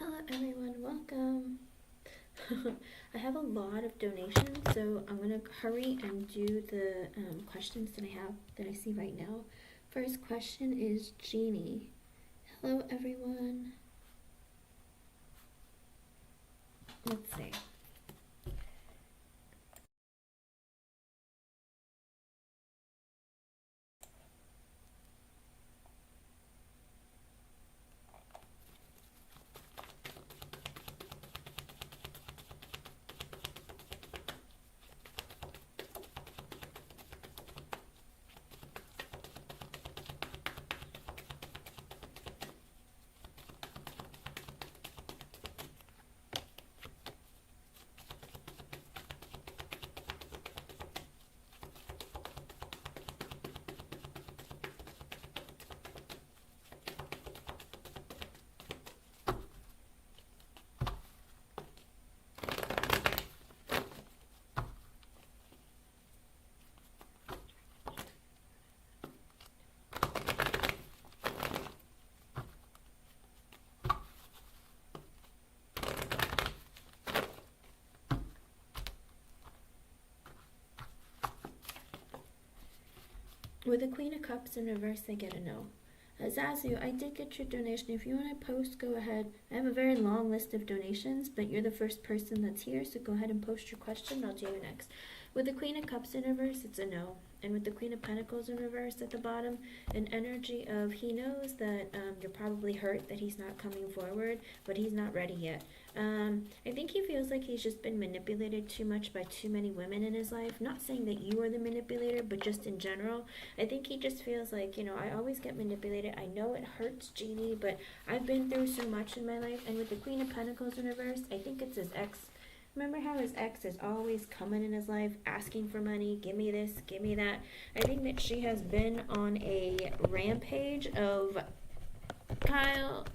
Hello everyone, welcome. I have a lot of donations, so I'm gonna hurry and do the questions that I see right now. First question is Jeannie. Hello everyone. Let's see. With the Queen of Cups in reverse, I get a no. Zazu, I did get your donation. If you want to post, go ahead. I have a very long list of donations, but you're the first person that's here, so go ahead and post your question. I'll do you next. With the Queen of Cups in reverse, it's a no. And with the Queen of Pentacles in reverse at the bottom, an energy of he knows that you're probably hurt, that he's not coming forward, but he's not ready yet. I think he feels like he's just been manipulated too much by too many women in his life. Not saying that you are the manipulator, but just in general. I think he just feels like, you know, I always get manipulated. I know it hurts, Jeannie, but I've been through so much in my life. And with the Queen of Pentacles in reverse, I think it's his ex. Remember how his ex is always coming in his life, asking for money, give me this, give me that. I think that she has been on a rampage of, Kyle,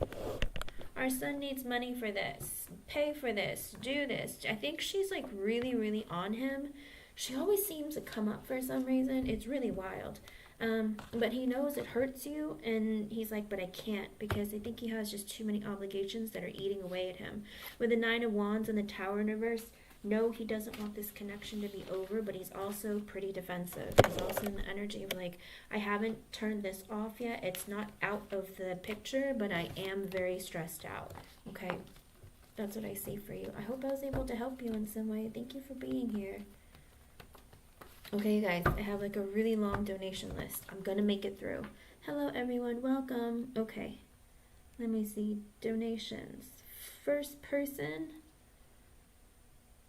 our son needs money for this, pay for this, do this. I think she's like really, really on him. She always seems to come up for some reason. It's really wild. But he knows it hurts you, and he's like, but I can't, because I think he has just too many obligations that are eating away at him. With the Nine of Wands and the Tower in reverse, no, he doesn't want this connection to be over, but he's also pretty defensive. He's also in the energy of like, I haven't turned this off yet. It's not out of the picture, but I am very stressed out. Okay, that's what I see for you. I hope I was able to help you in some way. Thank you for being here. Okay, guys, I have like a really long donation list. I'm gonna make it through. Hello, everyone. Welcome. Okay, let me see. Donations. First person.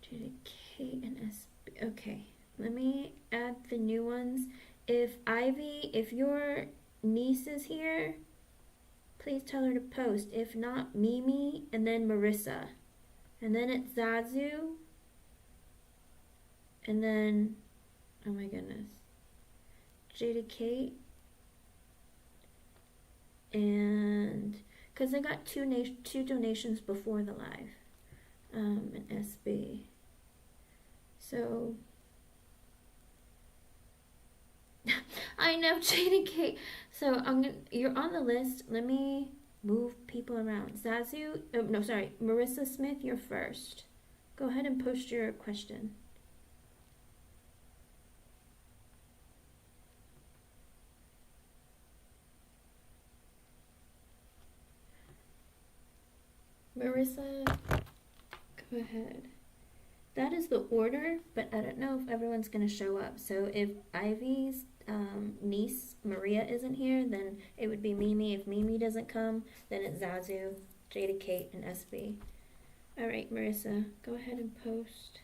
JK and SB. Okay, let me add the new ones. If Ivy, if your niece is here, please tell her to post. If not, Mimi, and then Marissa. And then it's Zazu. And then, oh my goodness, Jada Kate, and because I got two donations before the live, an SB. So I know, Jada Kate. So you're on the list. Let me move people around. Zazu, oh, no, sorry, Marissa Smith, you're first. Go ahead and post your question. Marissa, go ahead. That is the order, but I don't know if everyone's going to show up. So if Ivy's niece, Maria, isn't here, then it would be Mimi. If Mimi doesn't come, then it's Zazu, Jada Kate, and SB. All right, Marissa, go ahead and post.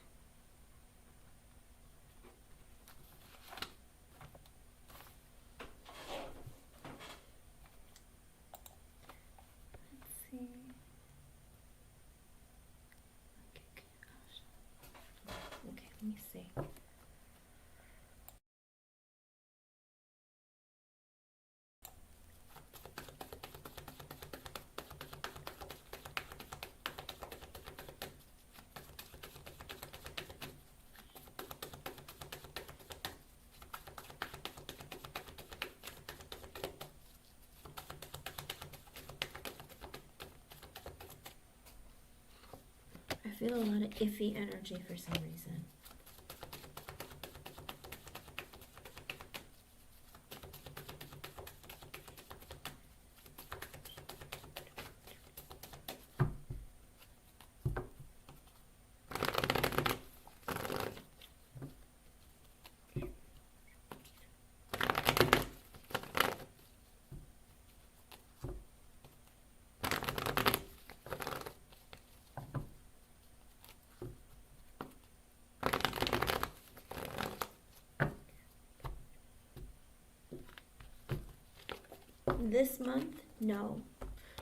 Let me see. feel a lot of iffy energy for some reason. This month, no.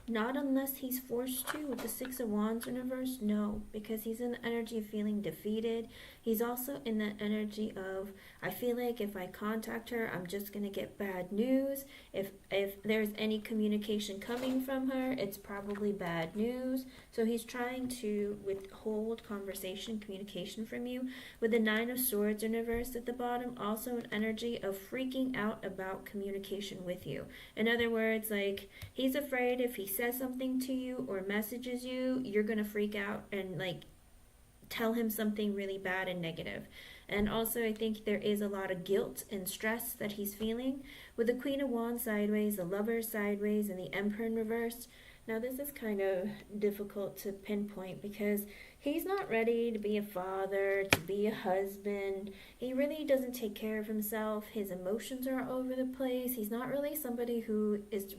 Not unless he's forced to. With the Six of Wands in reverse, no. Because he's in the energy of feeling defeated. He's also in the energy of, I feel like if I contact her, I'm just going to get bad news. If there's any communication coming from her, it's probably bad news. So he's trying to withhold conversation, communication from you. With the Nine of Swords in reverse at the bottom, also an energy of freaking out about communication with you. In other words, like, he's afraid if he says something to you or messages you, you're going to freak out and, like, tell him something really bad and negative. And also, I think there is a lot of guilt and stress that he's feeling. With the Queen of Wands sideways, the Lover sideways, and the Emperor in reverse. Now, this is kind of difficult to pinpoint because he's not ready to be a father, to be a husband. He really doesn't take care of himself. His emotions are all over the place. He's not really somebody who is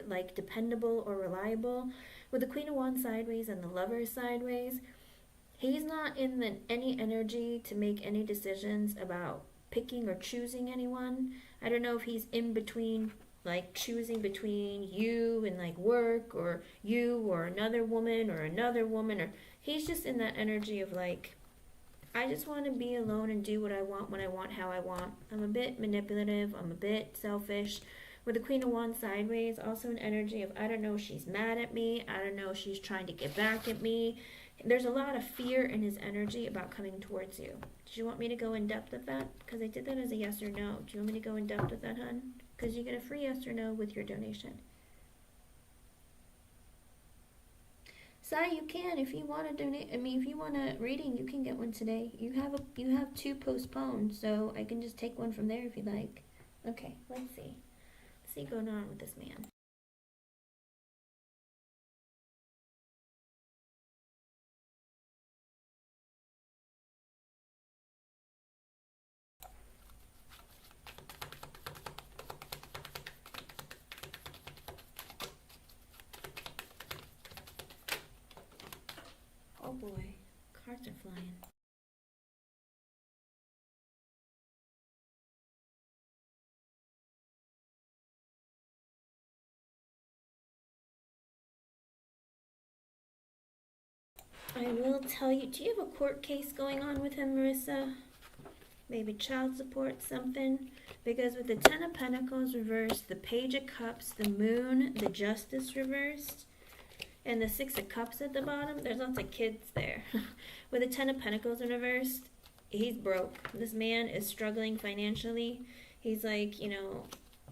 like dependable or reliable. With the Queen of Wands sideways and the Lover sideways, he's not in any energy to make any decisions about picking or choosing anyone. I don't know if he's in between, like choosing between you and like work, or you or another woman, or he's just in that energy of like, I just want to be alone and do what I want, when I want, how I want. I'm a bit manipulative, I'm a bit selfish. With the Queen of Wands sideways, also an energy of, I don't know, she's mad at me, I don't know, she's trying to get back at me. There's a lot of fear in his energy about coming towards you. Did you want me to go in depth with that? Because I did that as a yes or no. Do you want me to go in depth with that, hun? Because you get a free yes or no with your donation. Sai, you can, if you want to donate. I mean, if you want a reading, you can get one today. You have two postponed, so I can just take one from there if you like. Okay, let's see. Let's see what's going on with this man. Oh boy, cards are flying. I will tell you, do you have a court case going on with him, Marissa? Maybe child support, something? Because with the Ten of Pentacles reversed, the Page of Cups, the Moon, the Justice reversed, and the Six of Cups at the bottom, there's lots of kids there. With the Ten of Pentacles in reverse, he's broke. This man is struggling financially. He's like, you know,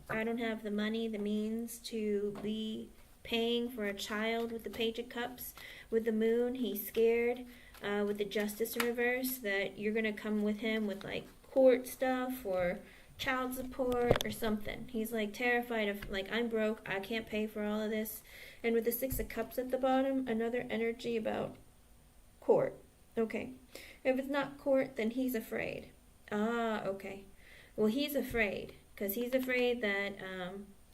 I don't have the money, the means to be paying for a child. With the Page of Cups. With the Moon, he's scared. With the Justice in reverse, that you're going to come with him with like court stuff or child support or something. He's like terrified of, like, I'm broke, I can't pay for all of this. And with the Six of Cups at the bottom, another energy about court. Okay. If it's not court, then he's afraid. Ah, okay. Well, he's afraid because he's afraid that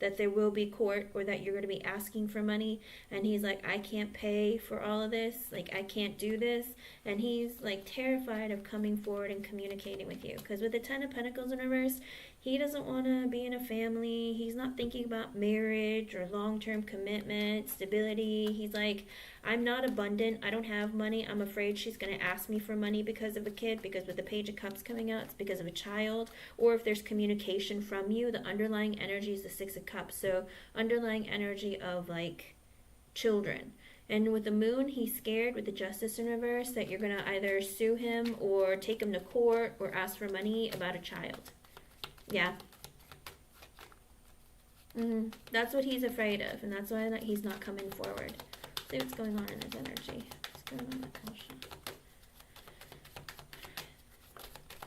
that there will be court, or that you're going to be asking for money, and he's like, I can't pay for all of this, like I can't do this, and he's like terrified of coming forward and communicating with you. Because with the Ten of Pentacles in reverse, he doesn't want to be in a family. He's not thinking about marriage or long-term commitment, stability. He's like, I'm not abundant, I don't have money, I'm afraid she's going to ask me for money because of a kid. Because with the Page of Cups coming out, it's because of a child. Or if there's communication from you, the underlying energy is the Six of Cups. So underlying energy of like children. And with the Moon, he's scared with the Justice in reverse that you're going to either sue him or take him to court or ask for money about a child. Yeah. That's what he's afraid of, and that's why he's not coming forward. See what's going on in his energy. What's going on with Kosha?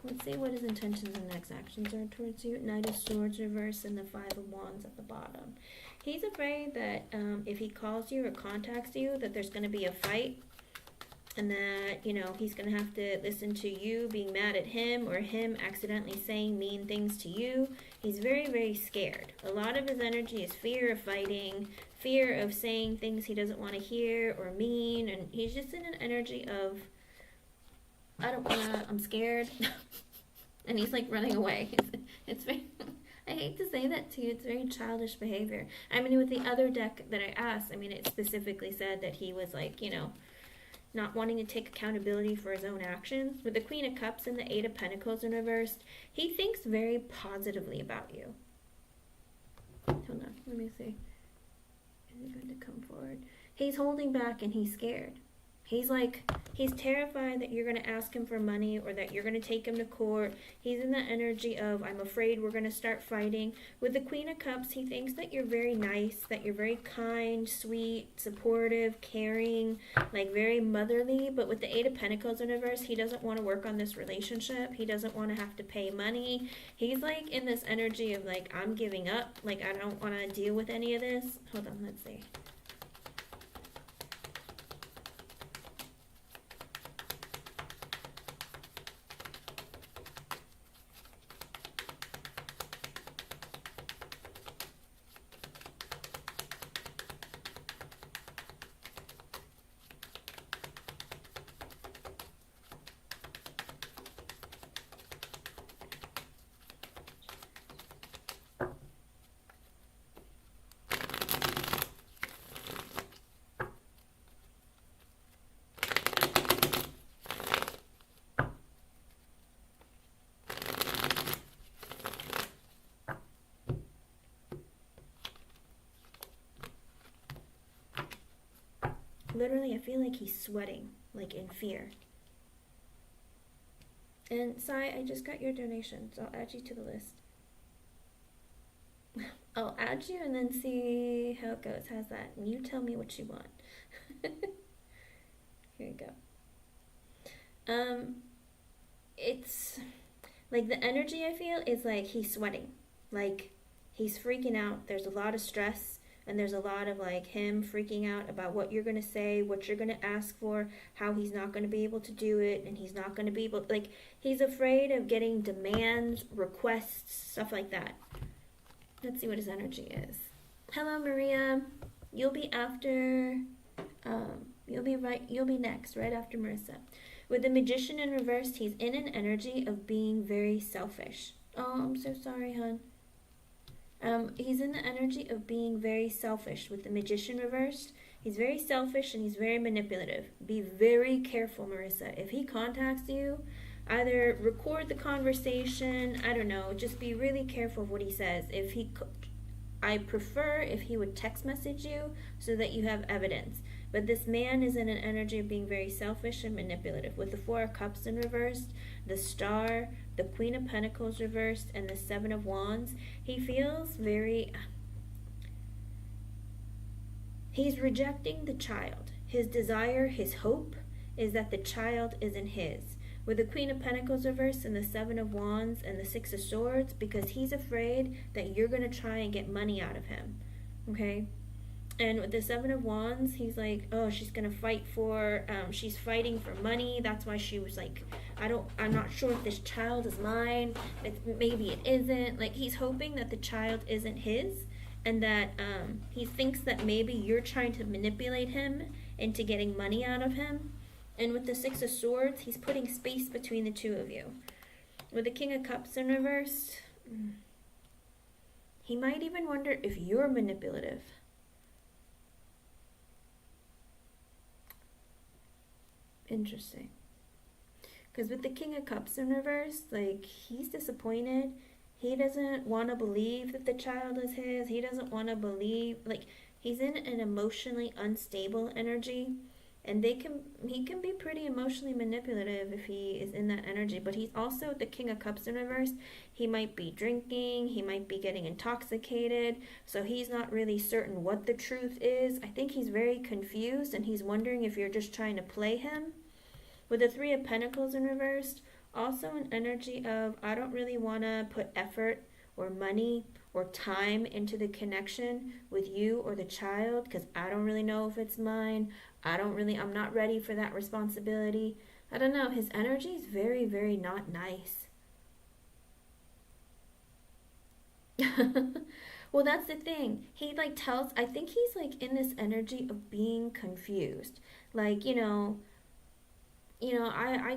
Let's see what his intentions and next actions are towards you. Knight of Swords reverse and the Five of Wands at the bottom. He's afraid that if he calls you or contacts you, that there's going to be a fight. And that, you know, he's going to have to listen to you being mad at him or him accidentally saying mean things to you. He's very, very scared. A lot of his energy is fear of fighting, fear of saying things he doesn't want to hear or mean. And he's just in an energy of, I don't want to, I'm scared. And he's like running away. It's very, I hate to say that to you, it's very childish behavior. I mean, with the other deck that I asked, I mean, it specifically said that he was like, you know, not wanting to take accountability for his own actions. With the Queen of Cups and the Eight of Pentacles in reversed, he thinks very positively about you. Hold on, let me see. Is he going to come forward? He's holding back and he's scared. He's like, he's terrified that you're going to ask him for money or that you're going to take him to court. He's in the energy of, I'm afraid we're going to start fighting. With the Queen of Cups, he thinks that you're very nice, that you're very kind, sweet, supportive, caring, like very motherly. But with the Eight of Pentacles in reverse, he doesn't want to work on this relationship. He doesn't want to have to pay money. He's like in this energy of like, I'm giving up. Like, I don't want to deal with any of this. Hold on, let's see. Literally, I feel like he's sweating, like in fear. And Sai, I just got your donation, so I'll add you to the list. I'll add you and then see how it goes. How's that? And you tell me what you want. Here you go. It's like the energy I feel is like he's sweating. Like he's freaking out. There's a lot of stress. And there's a lot of like him freaking out about what you're going to say, what you're going to ask for, how he's not going to be able to do it, and he's not going to be able, like, he's afraid of getting demands, requests, stuff like that. Let's see what his energy is. Hello, Maria. You'll be after, you'll be next, right after Marissa. With the Magician in reverse, he's in an energy of being very selfish. Oh, I'm so sorry, hon. He's in the energy of being very selfish. With the Magician reversed, he's very selfish and he's very manipulative. Be very careful, Marissa. If he contacts you, either record the conversation, I don't know, just be really careful of what he says. I prefer if he would text message you so that you have evidence. But this man is in an energy of being very selfish and manipulative. With the Four of Cups in reversed, the Star, the Queen of Pentacles reversed, and the Seven of Wands, he feels very... He's rejecting the child. His desire, his hope, is that the child isn't his. With the Queen of Pentacles reversed and the Seven of Wands and the Six of Swords, because he's afraid that you're going to try and get money out of him. Okay? And with the Seven of Wands, he's like, oh, she's going to fight for, she's fighting for money. That's why she was like, I'm not sure if this child is mine. Maybe it isn't. Like, he's hoping that the child isn't his. And that he thinks that maybe you're trying to manipulate him into getting money out of him. And with the Six of Swords, he's putting space between the two of you. With the King of Cups in reverse, he might even wonder if you're manipulative. Interesting. Because with the King of Cups in reverse, like, he's disappointed. He doesn't want to believe that the child is his. He doesn't want to believe, like, he's in an emotionally unstable energy. And he can be pretty emotionally manipulative if he is in that energy. But he's also the King of Cups in reverse. He might be drinking. He might be getting intoxicated. So he's not really certain what the truth is. I think he's very confused. And he's wondering if you're just trying to play him. With the Three of Pentacles in reverse, also an energy of I don't really want to put effort or money or time into the connection with you or the child because I don't really know if it's mine. I'm not ready for that responsibility. I don't know. His energy is very, very not nice. Well, that's the thing. He like tells, I think he's like in this energy of being confused. Like, I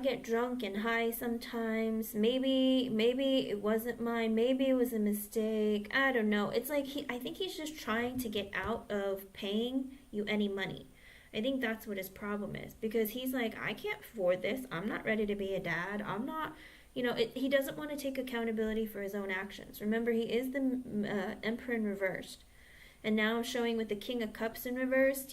get drunk and high sometimes. Maybe it wasn't mine. Maybe it was a mistake. I don't know. It's like I think he's just trying to get out of paying you any money. I think that's what his problem is because he's like, I can't afford this. I'm not ready to be a dad. I'm not, he doesn't want to take accountability for his own actions. Remember, he is the Emperor in reversed. And now I'm showing with the King of Cups in reversed,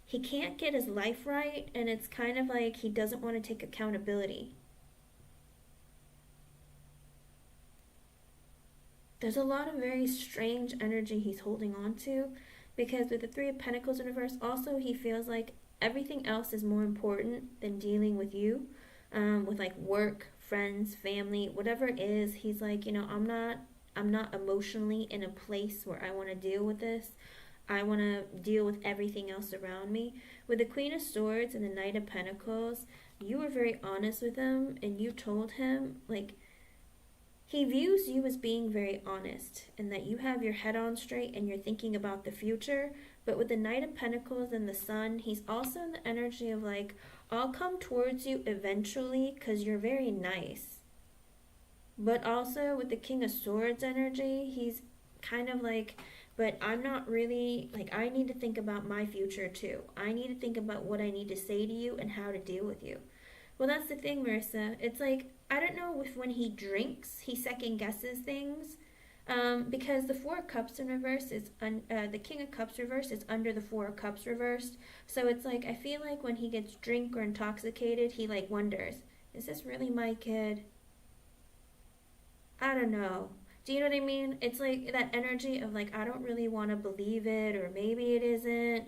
he can't get his life right, and it's kind of like he doesn't want to take accountability. There's a lot of very strange energy he's holding on to because with the Three of Pentacles in reverse, also he feels like everything else is more important than dealing with you, with like work, friends, family, whatever it is. He's like, I'm not emotionally in a place where I want to deal with this. I want to deal with everything else around me. With the Queen of Swords and the Knight of Pentacles, you were very honest with him and you told him, like, he views you as being very honest and that you have your head on straight and you're thinking about the future. But with the Knight of Pentacles and the Sun, he's also in the energy of like, I'll come towards you eventually because you're very nice. But also with the King of Swords energy, he's kind of like, but I'm not really, like, I need to think about my future too. I need to think about what I need to say to you and how to deal with you. Well, that's the thing, Marissa. It's like, I don't know if when he drinks, he second guesses things. Because the Four of Cups in reverse is, the King of Cups reverse is under the Four of Cups reversed. So it's like, I feel like when he gets drunk or intoxicated, he like wonders, is this really my kid? I don't know. Do you know what I mean? It's like that energy of like, I don't really want to believe it, or maybe it isn't.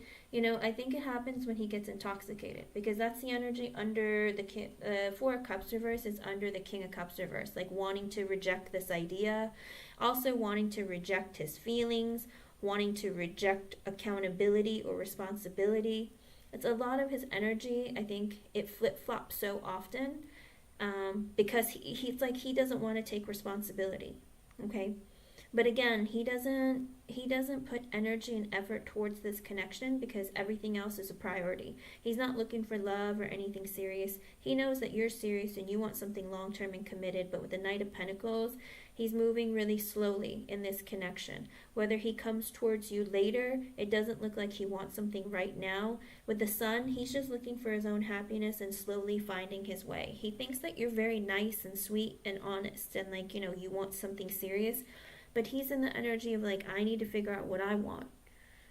I think it happens when he gets intoxicated because that's the energy under the Four of Cups reverse is under the King of Cups reverse, like wanting to reject this idea, also wanting to reject his feelings, wanting to reject accountability or responsibility. It's a lot of his energy. I think it flip flops so often because he's like he doesn't want to take responsibility. Okay, but again, he doesn't put energy and effort towards this connection because everything else is a priority. He's not looking for love or anything serious. He knows that you're serious and you want something long-term and committed, but with the Knight of Pentacles, he's moving really slowly in this connection. Whether he comes towards you later, it doesn't look like he wants something right now. With the Sun, he's just looking for his own happiness and slowly finding his way. He thinks that you're very nice and sweet and honest and like, you want something serious, but he's in the energy of like, I need to figure out what I want.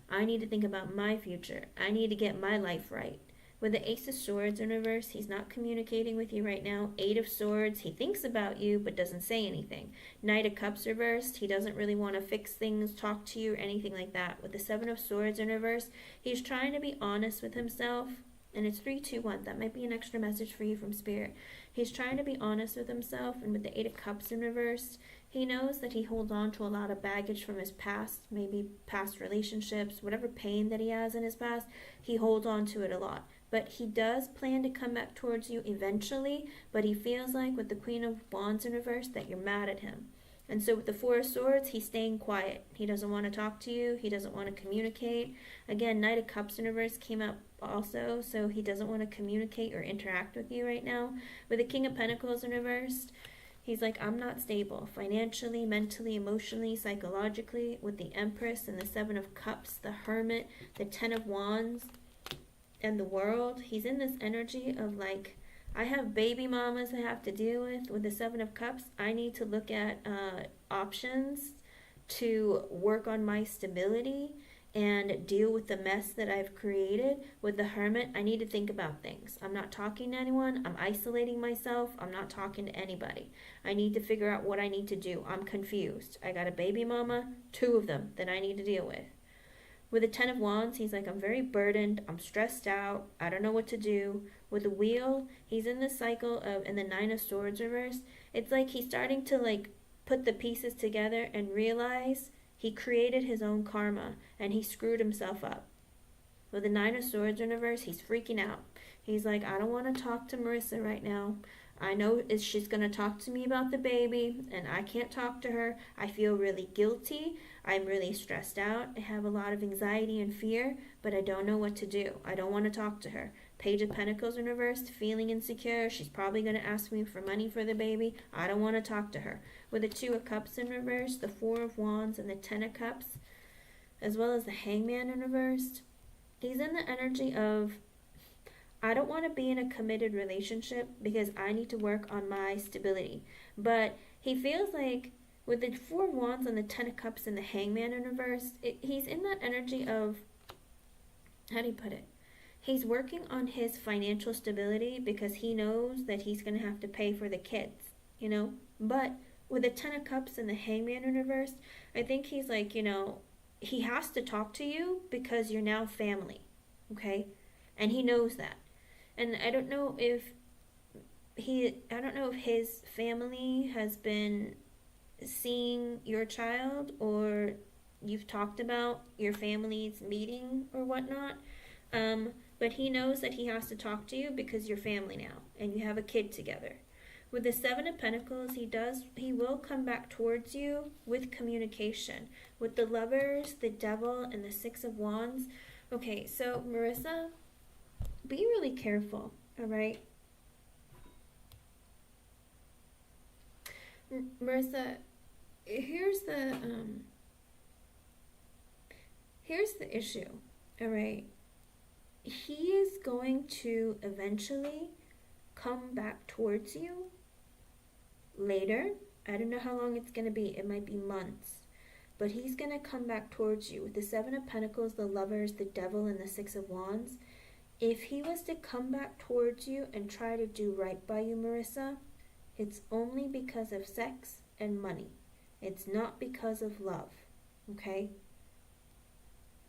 I need to think about my future. I need to get my life right. With the Ace of Swords in reverse, he's not communicating with you right now. Eight of Swords, he thinks about you but doesn't say anything. Knight of Cups reversed, he doesn't really want to fix things, talk to you, or anything like that. With the Seven of Swords in reverse, he's trying to be honest with himself. And it's 3-2-1. That might be an extra message for you from Spirit. He's trying to be honest with himself. And with the Eight of Cups in reverse, he knows that he holds on to a lot of baggage from his past, maybe past relationships, whatever pain that he has in his past, he holds on to it a lot. But he does plan to come back towards you eventually, but he feels like with the Queen of Wands in reverse that you're mad at him. And so with the Four of Swords, he's staying quiet. He doesn't want to talk to you. He doesn't want to communicate. Again, Knight of Cups in reverse came up also, so he doesn't want to communicate or interact with you right now. With the King of Pentacles in reverse, he's like, I'm not stable financially, mentally, emotionally, psychologically. With the Empress and the Seven of Cups, the Hermit, the Ten of Wands, and the World, he's in this energy of like, I have baby mamas I have to deal with. With the Seven of Cups, I need to look at options to work on my stability and deal with the mess that I've created. With the Hermit, I need to think about things. I'm not talking to anyone. I'm isolating myself. I'm not talking to anybody. I need to figure out what I need to do. I'm confused. I got a baby mama, 2 of them that I need to deal with. With the Ten of Wands, he's like, I'm very burdened, I'm stressed out, I don't know what to do. With the Wheel, he's in this cycle of, and the Nine of Swords reversed, it's like he's starting to like put the pieces together and realize he created his own karma and he screwed himself up. With the Nine of Swords in reverse, he's freaking out. He's like, I don't want to talk to Marissa right now. I know she's going to talk to me about the baby, and I can't talk to her. I feel really guilty. I'm really stressed out. I have a lot of anxiety and fear, but I don't know what to do. I don't want to talk to her. Page of Pentacles in reverse, feeling insecure. She's probably going to ask me for money for the baby. I don't want to talk to her. With the Two of Cups in reverse, the Four of Wands, and the Ten of Cups, as well as the Hangman in reverse, he's in the energy of, I don't want to be in a committed relationship because I need to work on my stability. But he feels like with the Four of Wands and the Ten of Cups and the Hangman in reverse, he's in that energy of, how do you put it? He's working on his financial stability because he knows that he's going to have to pay for the kids, you know? But with the Ten of Cups and the Hangman in reverse, I think he's like, you know, he has to talk to you because you're now family, okay? And he knows that. And I don't know if his family has been seeing your child, or you've talked about your family's meeting or whatnot. But he knows that he has to talk to you because you're family now and you have a kid together. With the Seven of Pentacles, he will come back towards you with communication. With the Lovers, the Devil, and the Six of Wands. Okay, so Marissa, be really careful, all right? Marissa, here's the issue, all right? He is going to eventually come back towards you later. I don't know how long it's going to be. It might be months. But he's going to come back towards you with the Seven of Pentacles, the Lovers, the Devil, and the Six of Wands. If he was to come back towards you and try to do right by you, Marissa, it's only because of sex and money. It's not because of love, okay?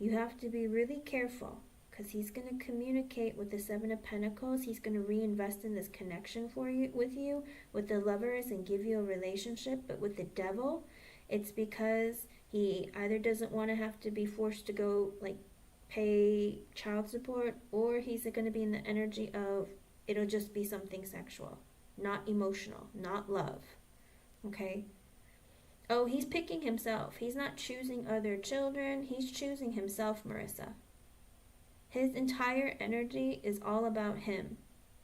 You have to be really careful because he's going to communicate with the Seven of Pentacles. He's going to reinvest in this connection with the Lovers, and give you a relationship. But with the Devil, it's because he either doesn't want to have to be forced to go like pay child support, or he's going to be in the energy of it'll just be something sexual, not emotional, not love, okay? Oh, he's picking himself. He's not choosing other children. He's choosing himself, Marissa. His entire energy is all about him,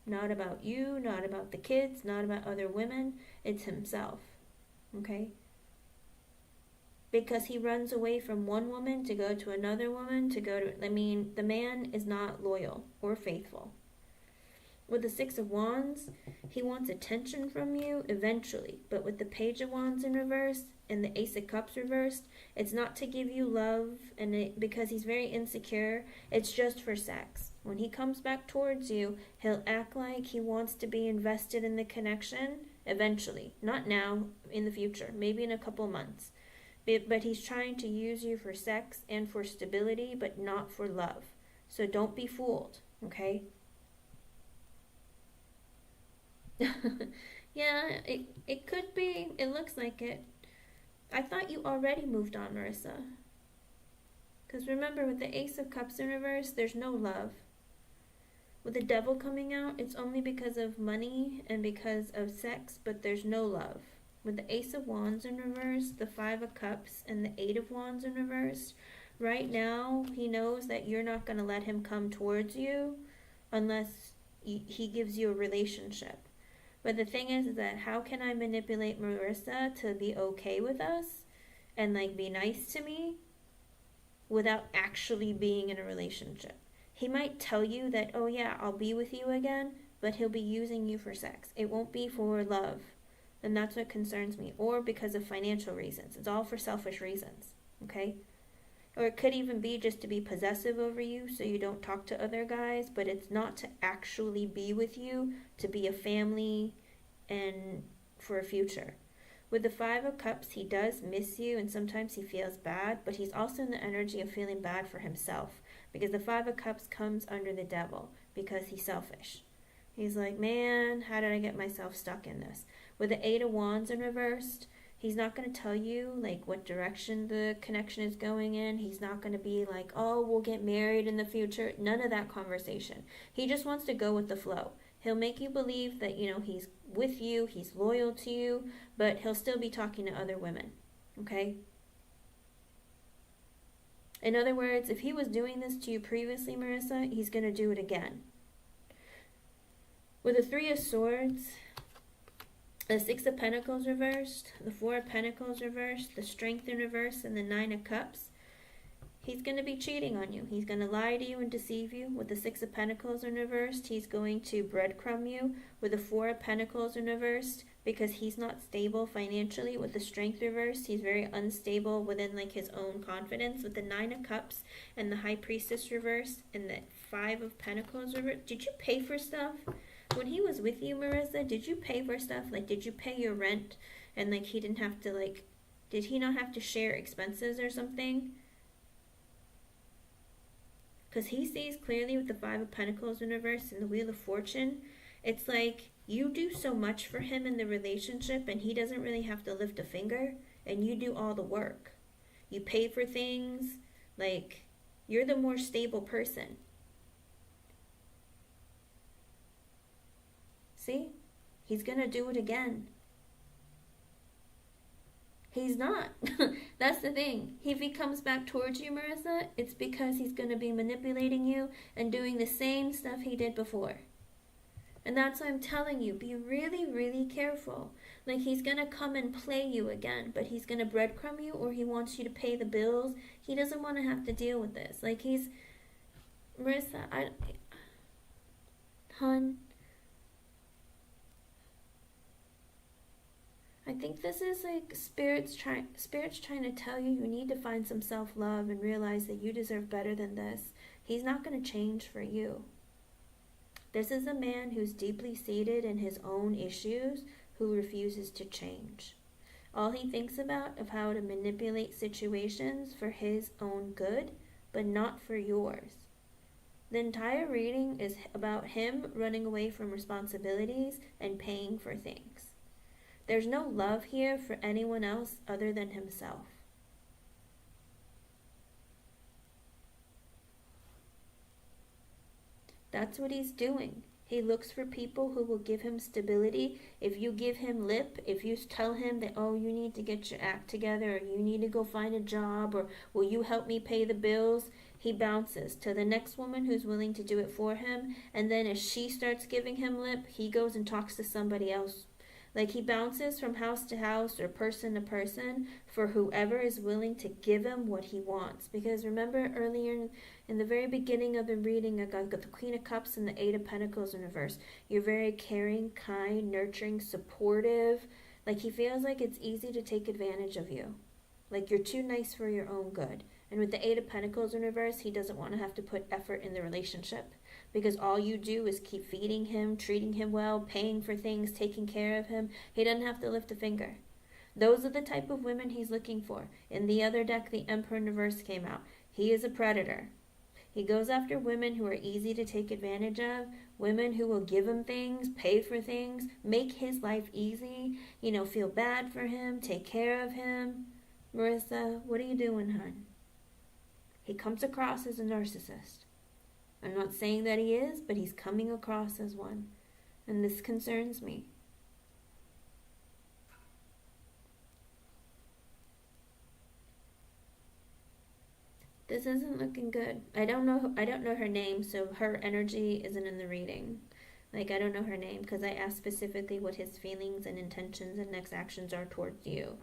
not about you, not about the kids, not about other women. It's himself, okay? Because he runs away from one woman to go to another woman the man is not loyal or faithful. With the Six of Wands, he wants attention from you eventually. But with the Page of Wands in reverse and the Ace of Cups reversed, it's not to give you love because he's very insecure. It's just for sex. When he comes back towards you, he'll act like he wants to be invested in the connection eventually. Not now, in the future, maybe in a couple months. But he's trying to use you for sex and for stability, but not for love. So don't be fooled, okay? Yeah, it could be. It looks like it. I thought you already moved on, Marissa. Because remember, with the Ace of Cups in reverse, there's no love. With the Devil coming out, it's only because of money and because of sex, but there's no love. With the Ace of Wands in reverse, the Five of Cups, and the Eight of Wands in reverse, right now, he knows that you're not going to let him come towards you unless he gives you a relationship. But the thing is that how can I manipulate Marissa to be okay with us and like be nice to me without actually being in a relationship? He might tell you that, oh yeah, I'll be with you again, but he'll be using you for sex. It won't be for love. And that's what concerns me. Or because of financial reasons. It's all for selfish reasons, okay? Or it could even be just to be possessive over you so you don't talk to other guys, but it's not to actually be with you, to be a family and for a future. With the Five of Cups, he does miss you and sometimes he feels bad, but he's also in the energy of feeling bad for himself because the Five of Cups comes under the Devil because he's selfish. He's like, man, how did I get myself stuck in this? With the Eight of Wands in reversed, he's not going to tell you like what direction the connection is going in. He's not going to be like, oh, we'll get married in the future. None of that conversation. He just wants to go with the flow. He'll make you believe that, he's with you, he's loyal to you, but he'll still be talking to other women. Okay? In other words, if he was doing this to you previously, Marissa, he's going to do it again. With the Three of Swords, the Six of Pentacles reversed, the Four of Pentacles reversed, the Strength in reverse, and the Nine of Cups, he's going to be cheating on you. He's going to lie to you and deceive you. With the Six of Pentacles in reversed, he's going to breadcrumb you. With the Four of Pentacles in reversed, because he's not stable financially. With the Strength reversed, he's very unstable within like his own confidence. With the Nine of Cups and the High Priestess reversed and the Five of Pentacles reversed, did you pay for stuff? When he was with you, Marissa, did you pay for stuff? Like, did you pay your rent? And, like, he didn't have to, like, did he not have to share expenses or something? Because he sees clearly with the Five of Pentacles in reverse and the Wheel of Fortune. It's like you do so much for him in the relationship and he doesn't really have to lift a finger. And you do all the work. You pay for things. Like, you're the more stable person. See? He's going to do it again. He's not. That's the thing. If he comes back towards you, Marissa, it's because he's going to be manipulating you and doing the same stuff he did before. And that's why I'm telling you, be really, really careful. Like, he's going to come and play you again, but he's going to breadcrumb you or he wants you to pay the bills. He doesn't want to have to deal with this. Like, Marissa, hon, I think this is like Spirit's trying to tell you need to find some self-love and realize that you deserve better than this. He's not going to change for you. This is a man who's deeply seated in his own issues who refuses to change. All he thinks about of how to manipulate situations for his own good, but not for yours. The entire reading is about him running away from responsibilities and paying for things. There's no love here for anyone else other than himself. That's what he's doing. He looks for people who will give him stability. If you give him lip, if you tell him that, oh, you need to get your act together, or you need to go find a job, or will you help me pay the bills, he bounces to the next woman who's willing to do it for him. And then as she starts giving him lip, he goes and talks to somebody else. Like, he bounces from house to house or person to person for whoever is willing to give him what he wants. Because remember earlier in the very beginning of the reading, I got the Queen of Cups and the Eight of Pentacles in reverse. You're very caring, kind, nurturing, supportive. Like, he feels like it's easy to take advantage of you. Like, you're too nice for your own good. And with the Eight of Pentacles in reverse, he doesn't want to have to put effort in the relationship. Because all you do is keep feeding him, treating him well, paying for things, taking care of him. He doesn't have to lift a finger. Those are the type of women he's looking for. In the other deck, the Emperor in reverse came out. He is a predator. He goes after women who are easy to take advantage of, women who will give him things, pay for things, make his life easy, feel bad for him, take care of him. Marissa, what are you doing, hon? He comes across as a narcissist. I'm not saying that he is, but he's coming across as one. And this concerns me. This isn't looking good. I don't know her name, so her energy isn't in the reading. Like, I don't know her name because I asked specifically what his feelings and intentions and next actions are towards you.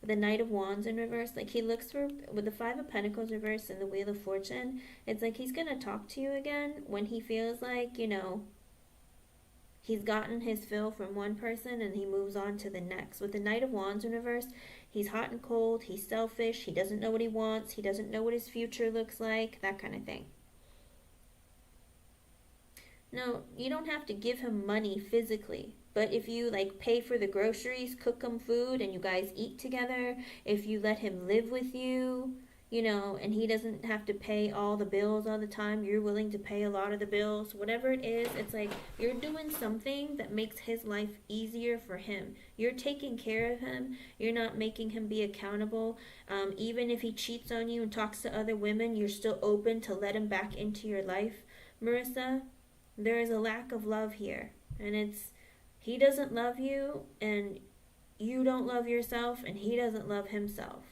With the Knight of Wands in reverse, like, he looks for, with the Five of Pentacles reverse and the Wheel of Fortune, it's like he's going to talk to you again when he feels like, he's gotten his fill from one person and he moves on to the next. With the Knight of Wands in reverse, he's hot and cold, he's selfish, he doesn't know what he wants, he doesn't know what his future looks like, that kind of thing. No, you don't have to give him money physically, But if you like pay for the groceries, cook him food, and you guys eat together, if you let him live with you, you know, and he doesn't have to pay all the bills all the time, you're willing to pay a lot of the bills, whatever it is, it's like you're doing something that makes his life easier for him. You're taking care of him. You're not making him be accountable. Even if he cheats on you and talks to other women, you're still open to let him back into your life. Marissa, there is a lack of love here. And it's, he doesn't love you, and you don't love yourself, and he doesn't love himself.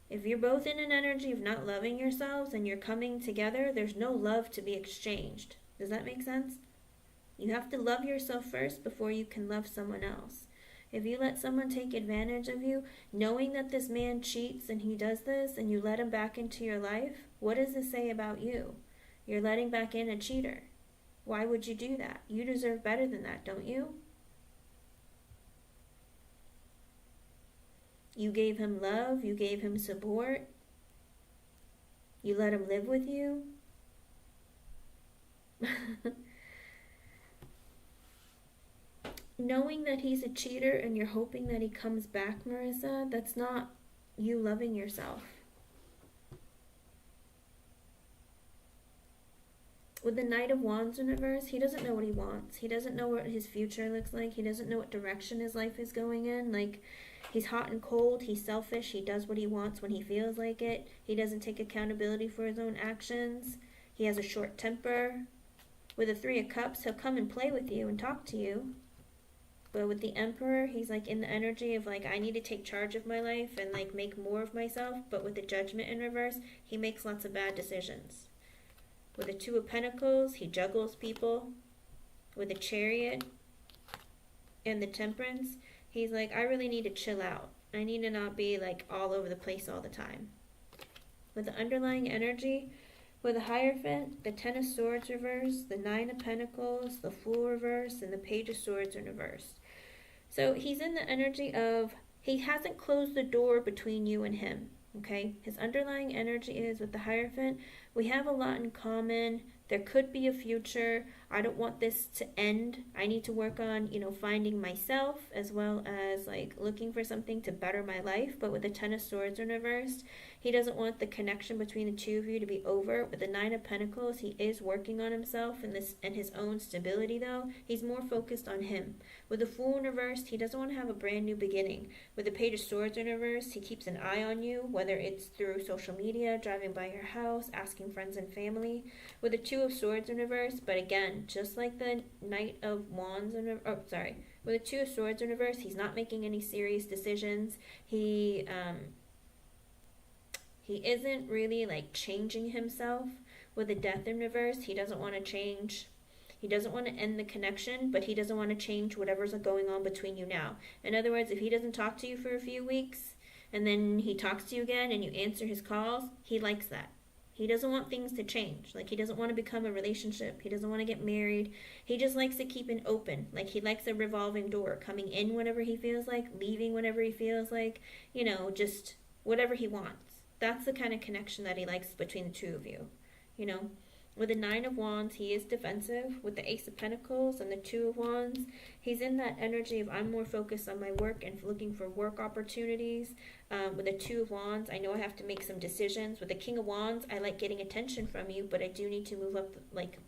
If you're both in an energy of not loving yourselves and you're coming together, there's no love to be exchanged. Does that make sense? You have to love yourself first before you can love someone else. If you let someone take advantage of you, knowing that this man cheats and he does this, and you let him back into your life, what does this say about you? You're letting back in a cheater. Why would you do that? You deserve better than that, don't you? You gave him love, you gave him support, you let him live with you. Knowing that he's a cheater and you're hoping that he comes back, Marissa, that's not you loving yourself. With the Knight of Wands in reverse, he doesn't know what he wants. He doesn't know what his future looks like. He doesn't know what direction his life is going in. Like, he's hot and cold. He's selfish. He does what he wants when he feels like it. He doesn't take accountability for his own actions. He has a short temper. With the Three of Cups, he'll come and play with you and talk to you. But with the Emperor, he's like in the energy of like, I need to take charge of my life and like make more of myself. But with the Judgment in reverse, he makes lots of bad decisions. With the Two of Pentacles, he juggles people. With the Chariot and the Temperance, he's like, I really need to chill out. I need to not be like all over the place all the time. With the underlying energy, with the Hierophant, the Ten of Swords reversed, the Nine of Pentacles, the Fool reversed, and the Page of Swords in reverse. So he's in the energy of, he hasn't closed the door between you and him. Okay, his underlying energy is with the Hierophant, we have a lot in common. There could be a future. I don't want this to end. I need to work on, you know, finding myself as well as like looking for something to better my life. But with the Ten of Swords in reversed, he doesn't want the connection between the two of you to be over. With the Nine of Pentacles, he is working on himself and his own stability though. He's more focused on him. With the Fool in reversed, he doesn't want to have a brand new beginning. With the Page of Swords in reversed, he keeps an eye on you, whether it's through social media, driving by your house, asking friends and family. With the Two of Swords in reverse, but again, just like the Knight of Wands in reverse, with the Two of Swords in reverse, he's not making any serious decisions. He isn't really like changing himself. With the Death in reverse, he doesn't want to change. He doesn't want to end the connection, but he doesn't want to change whatever's going on between you now. In other words, if he doesn't talk to you for a few weeks, and then he talks to you again and you answer his calls, he likes that. He doesn't want things to change. Like, he doesn't want to become a relationship. He doesn't want to get married. He just likes to keep it open. Like, he likes a revolving door, coming in whenever he feels like, leaving whenever he feels like, you know, just whatever he wants. That's the kind of connection that he likes between the two of you, you know. With the Nine of Wands, he is defensive. With the Ace of Pentacles and the Two of Wands, he's in that energy of, I'm more focused on my work and looking for work opportunities. With the Two of Wands, I know I have to make some decisions. With the King of Wands, I like getting attention from you, but I do need to move up, like,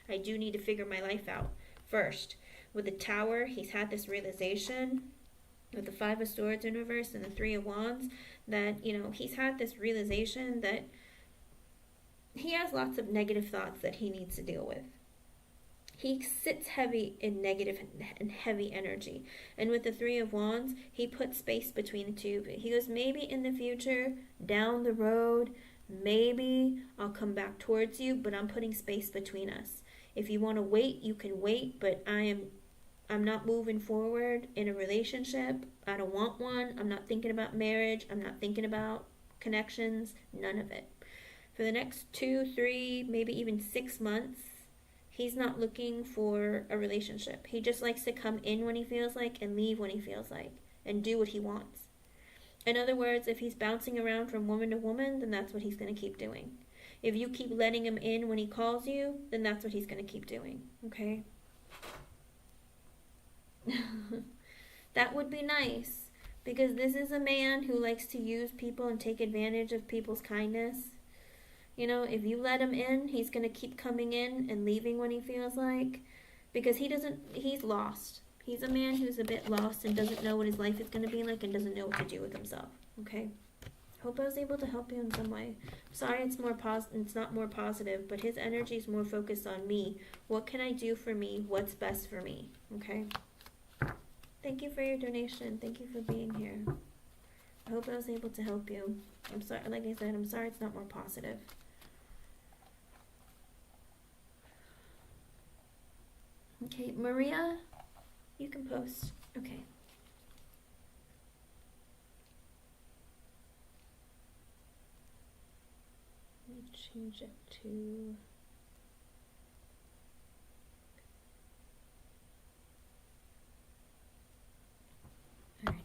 I do need to figure my life out first. With the Tower, he's had this realization. With the Five of Swords in reverse and the Three of Wands, that, you know, he's had this realization that he has lots of negative thoughts that he needs to deal with. He sits heavy in negative and heavy energy. And with the Three of Wands, he puts space between the two. He goes, maybe in the future, down the road, maybe I'll come back towards you, but I'm putting space between us. If you want to wait, you can wait, but I'm not moving forward in a relationship. I don't want one. I'm not thinking about marriage. I'm not thinking about connections. None of it. For the next 2, 3, maybe even 6 months, he's not looking for a relationship. He just likes to come in when he feels like and leave when he feels like and do what he wants. In other words, if he's bouncing around from woman to woman, then that's what he's going to keep doing. If you keep letting him in when he calls you, then that's what he's going to keep doing. Okay? That would be nice, because this is a man who likes to use people and take advantage of people's kindness. You know, if you let him in, he's going to keep coming in and leaving when he feels like, because he's lost. He's a man who's a bit lost and doesn't know what his life is going to be like and doesn't know what to do with himself. Okay? Hope I was able to help you in some way. Sorry it's not more positive, but his energy is more focused on me. What can I do for me? What's best for me? Okay? Thank you for your donation. Thank you for being here. I hope I was able to help you. I'm sorry, like I said, I'm sorry it's not more positive. Okay, Maria, you can post. Okay. Let me change it to... Alrighty.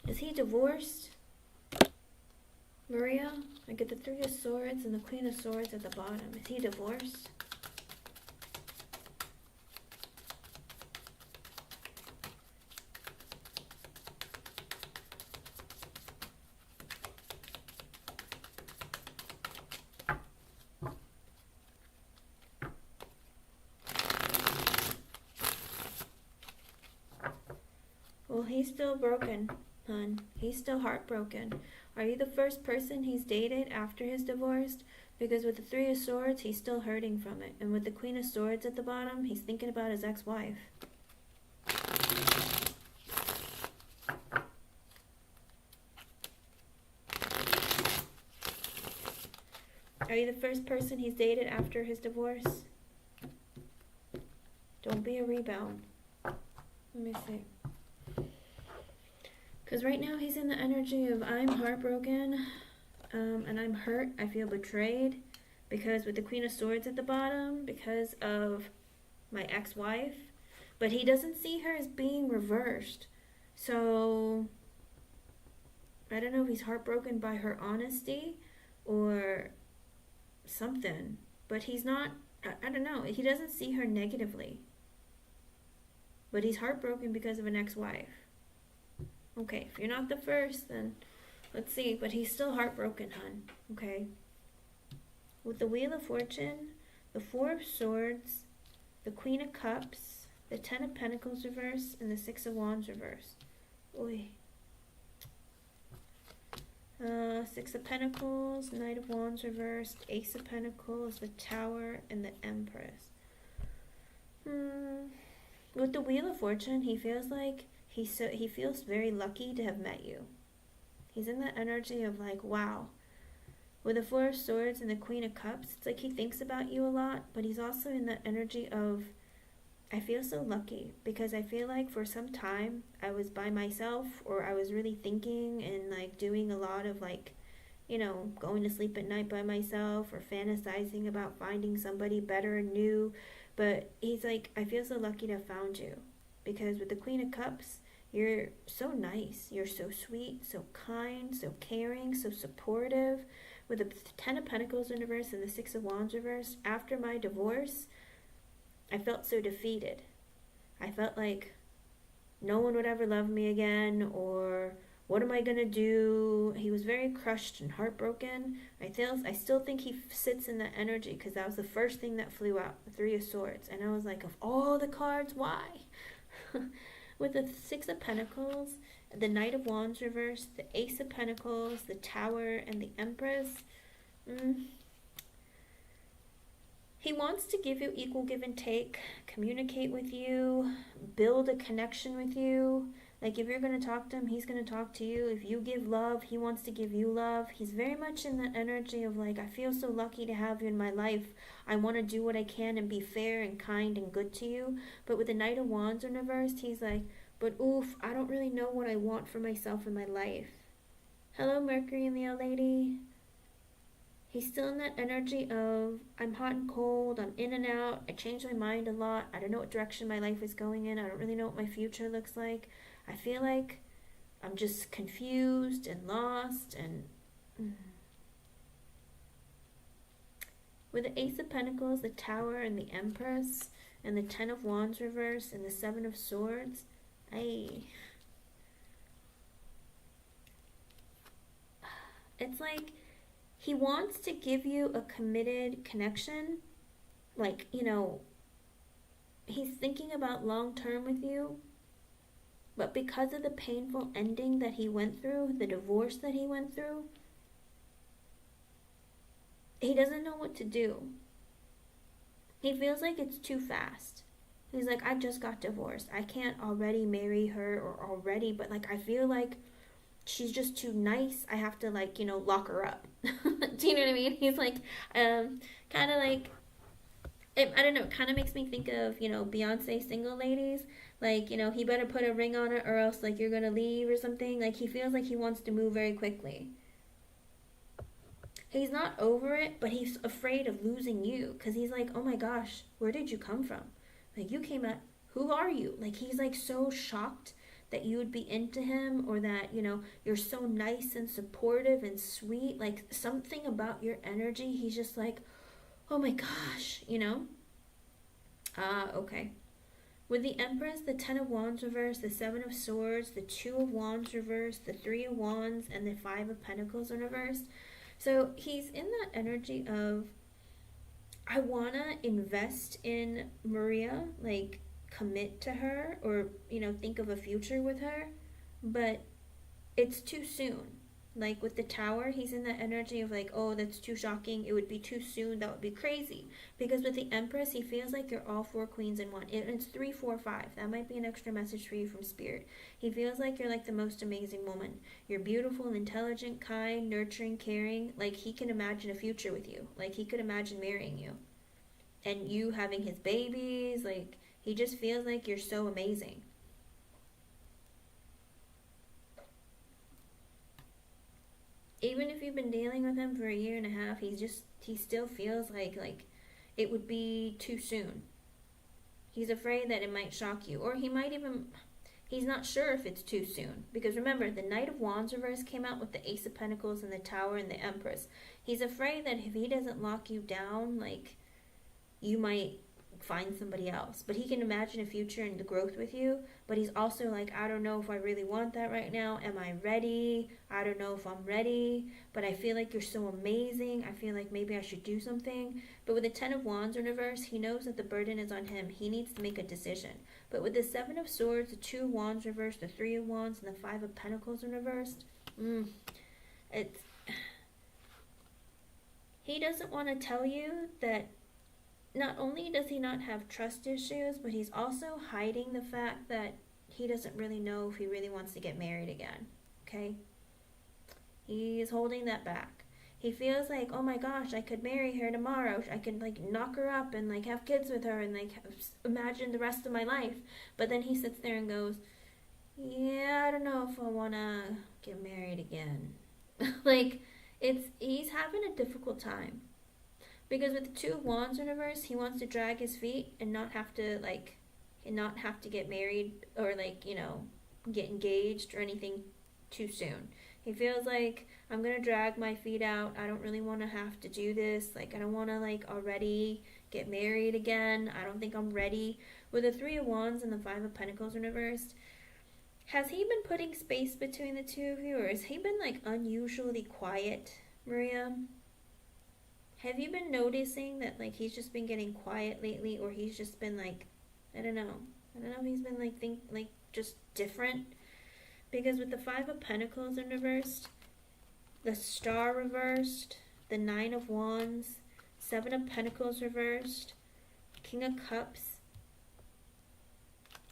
Is he divorced? Maria? I get the Three of Swords and the Queen of Swords at the bottom. Is he divorced? Well, he's still broken, hon. He's still heartbroken. Are you the first person he's dated after his divorce? Because with the Three of Swords, he's still hurting from it. And with the Queen of Swords at the bottom, he's thinking about his ex-wife. Are you the first person he's dated after his divorce? Don't be a rebound. Let me see. Because right now he's in the energy of I'm heartbroken, and I'm hurt. I feel betrayed because with the Queen of Swords at the bottom, because of my ex-wife. But he doesn't see her as being reversed. So I don't know if he's heartbroken by her honesty or something. But he's not, I don't know. He doesn't see her negatively. But he's heartbroken because of an ex-wife. Okay, if you're not the first, then let's see. But he's still heartbroken, hon. Okay. With the Wheel of Fortune, the Four of Swords, the Queen of Cups, the Ten of Pentacles reverse, and the Six of Wands reverse. Oy. Six of Pentacles, Knight of Wands reversed, Ace of Pentacles, the Tower, and the Empress. With the Wheel of Fortune, he feels like he feels very lucky to have met you. He's in the energy of like, wow. With the Four of Swords and the Queen of Cups, it's like he thinks about you a lot, but he's also in the energy of, I feel so lucky because I feel like for some time I was by myself, or I was really thinking and like doing a lot of like, you know, going to sleep at night by myself or fantasizing about finding somebody better and new. But he's like, I feel so lucky to have found you. Because with the Queen of Cups, you're so nice. You're so sweet, so kind, so caring, so supportive. With the Ten of Pentacles in reverse and the Six of Wands reverse, after my divorce, I felt so defeated. I felt like no one would ever love me again, or what am I gonna do? He was very crushed and heartbroken. I still think he sits in that energy, because that was the first thing that flew out, the Three of Swords. And I was like, of all the cards, why? With the Six of Pentacles, the Knight of Wands reverse, the Ace of Pentacles, the Tower, and the Empress. He wants to give you equal give and take, communicate with you, build a connection with you. Like, if you're going to talk to him, he's going to talk to you. If you give love, he wants to give you love. He's very much in that energy of like, I feel so lucky to have you in my life. I want to do what I can and be fair and kind and good to you. But with the Knight of Wands in reverse, he's like, but oof, I don't really know what I want for myself in my life. Hello, Mercury and the Old Lady. He's still in that energy of, I'm hot and cold, I'm in and out, I change my mind a lot, I don't know what direction my life is going in, I don't really know what my future looks like. I feel like I'm just confused and lost. And with the Ace of Pentacles, the Tower, and the Empress, and the Ten of Wands reverse, and the Seven of Swords, it's like he wants to give you a committed connection. Like, you know, he's thinking about long term with you. But because of the painful ending that he went through, the divorce that he went through, he doesn't know what to do. He feels like it's too fast. He's like, I just got divorced. I can't already marry her, or already, but like, I feel like she's just too nice. I have to, like, you know, lock her up. Do you know what I mean? He's like, kind of like, I don't know, it kind of makes me think of, you know, Beyonce Single Ladies. Like, you know, he better put a ring on it or else, like, you're gonna leave or something. Like, he feels like he wants to move very quickly. He's not over it, but he's afraid of losing you. Because he's like, oh my gosh, where did you come from? Like, you came out, who are you? Like, he's like so shocked that you would be into him, or that, you know, you're so nice and supportive and sweet. Like, something about your energy, he's just like, oh my gosh, you know? Okay. With the Empress, the Ten of Wands reverse, the Seven of Swords, the Two of Wands reverse, the Three of Wands, and the Five of Pentacles in reverse. So he's in that energy of, I want to invest in Maria, like commit to her, or, you know, think of a future with her, but it's too soon. Like with the Tower, he's in that energy of like, oh, that's too shocking. It would be too soon. That would be crazy. Because with the Empress, he feels like you're all four queens in one. It's 3, 4, 5. That might be an extra message for you from Spirit. He feels like you're like the most amazing woman. You're beautiful and intelligent, kind, nurturing, caring. Like, he can imagine a future with you. Like, he could imagine marrying you. And you having his babies. Like, he just feels like you're so amazing. Even if you've been dealing with him for a year and a half, he still feels like it would be too soon. He's afraid that it might shock you, or he's not sure if it's too soon. Because remember, the Knight of Wands reverse came out with the Ace of Pentacles and the Tower and the Empress. He's afraid that if he doesn't lock you down, like, you might find somebody else. But he can imagine a future and the growth with you. But he's also like, I don't know if I really want that right now. Am I ready? I don't know if I'm ready. But I feel like you're so amazing. I feel like maybe I should do something. But with the Ten of Wands in reverse, he knows that the burden is on him. He needs to make a decision. But with the Seven of Swords, the Two of Wands reversed, the Three of Wands, and the Five of Pentacles in reversed, he doesn't want to tell you that not only does he not have trust issues, but he's also hiding the fact that he doesn't really know if he really wants to get married again. Okay? He's holding that back. He feels like, oh my gosh, I could marry her tomorrow. I could, like, knock her up and, like, have kids with her and, like, imagine the rest of my life. But then he sits there and goes, yeah, I don't know if I want to get married again. Like, he's having a difficult time. Because with the Two of Wands in reverse, he wants to drag his feet and not have to get married or get engaged or anything too soon. He feels like, I'm gonna drag my feet out. I don't really want to have to do this. I don't want to already get married again. I don't think I'm ready. With the Three of Wands and the Five of Pentacles in reverse, has he been putting space between the two of you, or has he been unusually quiet, Maria? Have you been noticing that he's just been getting quiet lately, or he's just been I don't know. I don't know if he's been just different. Because with the Five of Pentacles in reversed, the Star reversed, the Nine of Wands, Seven of Pentacles reversed, King of Cups.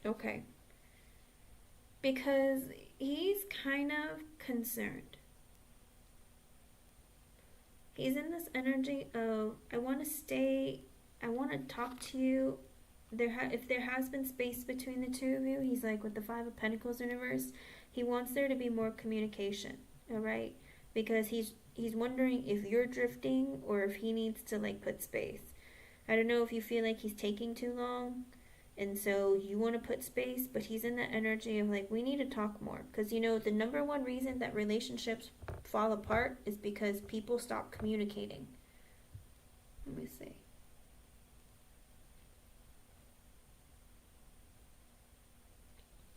Okay. Because he's kind of concerned. He's in this energy of, I want to talk to you. If there has been space between the two of you, he's with the Five of Pentacles in reverse, he wants there to be more communication, all right? Because he's wondering if you're drifting or if he needs to put space. I don't know if you feel like he's taking too long, and so you want to put space, but he's in that energy of we need to talk more. Because the number one reason that relationships fall apart is because people stop communicating. Let me see.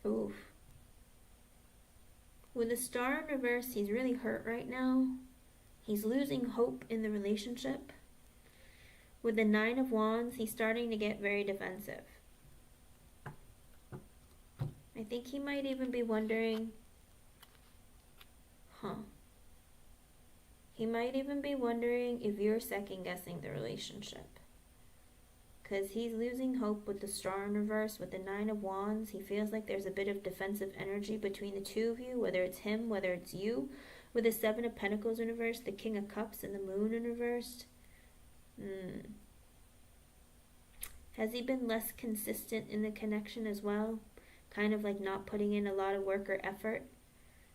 Oof. With the Star in reverse, he's really hurt right now. He's losing hope in the relationship. With the Nine of Wands, he's starting to get very defensive. I think he might even be wondering, he might even be wondering if you're second-guessing the relationship. Because he's losing hope with the Star in reverse. With the Nine of Wands, he feels like there's a bit of defensive energy between the two of you, whether it's him, whether it's you. With the Seven of Pentacles in reverse, the King of Cups, and the Moon in reverse. Has he been less consistent in the connection as well? Kind of not putting in a lot of work or effort?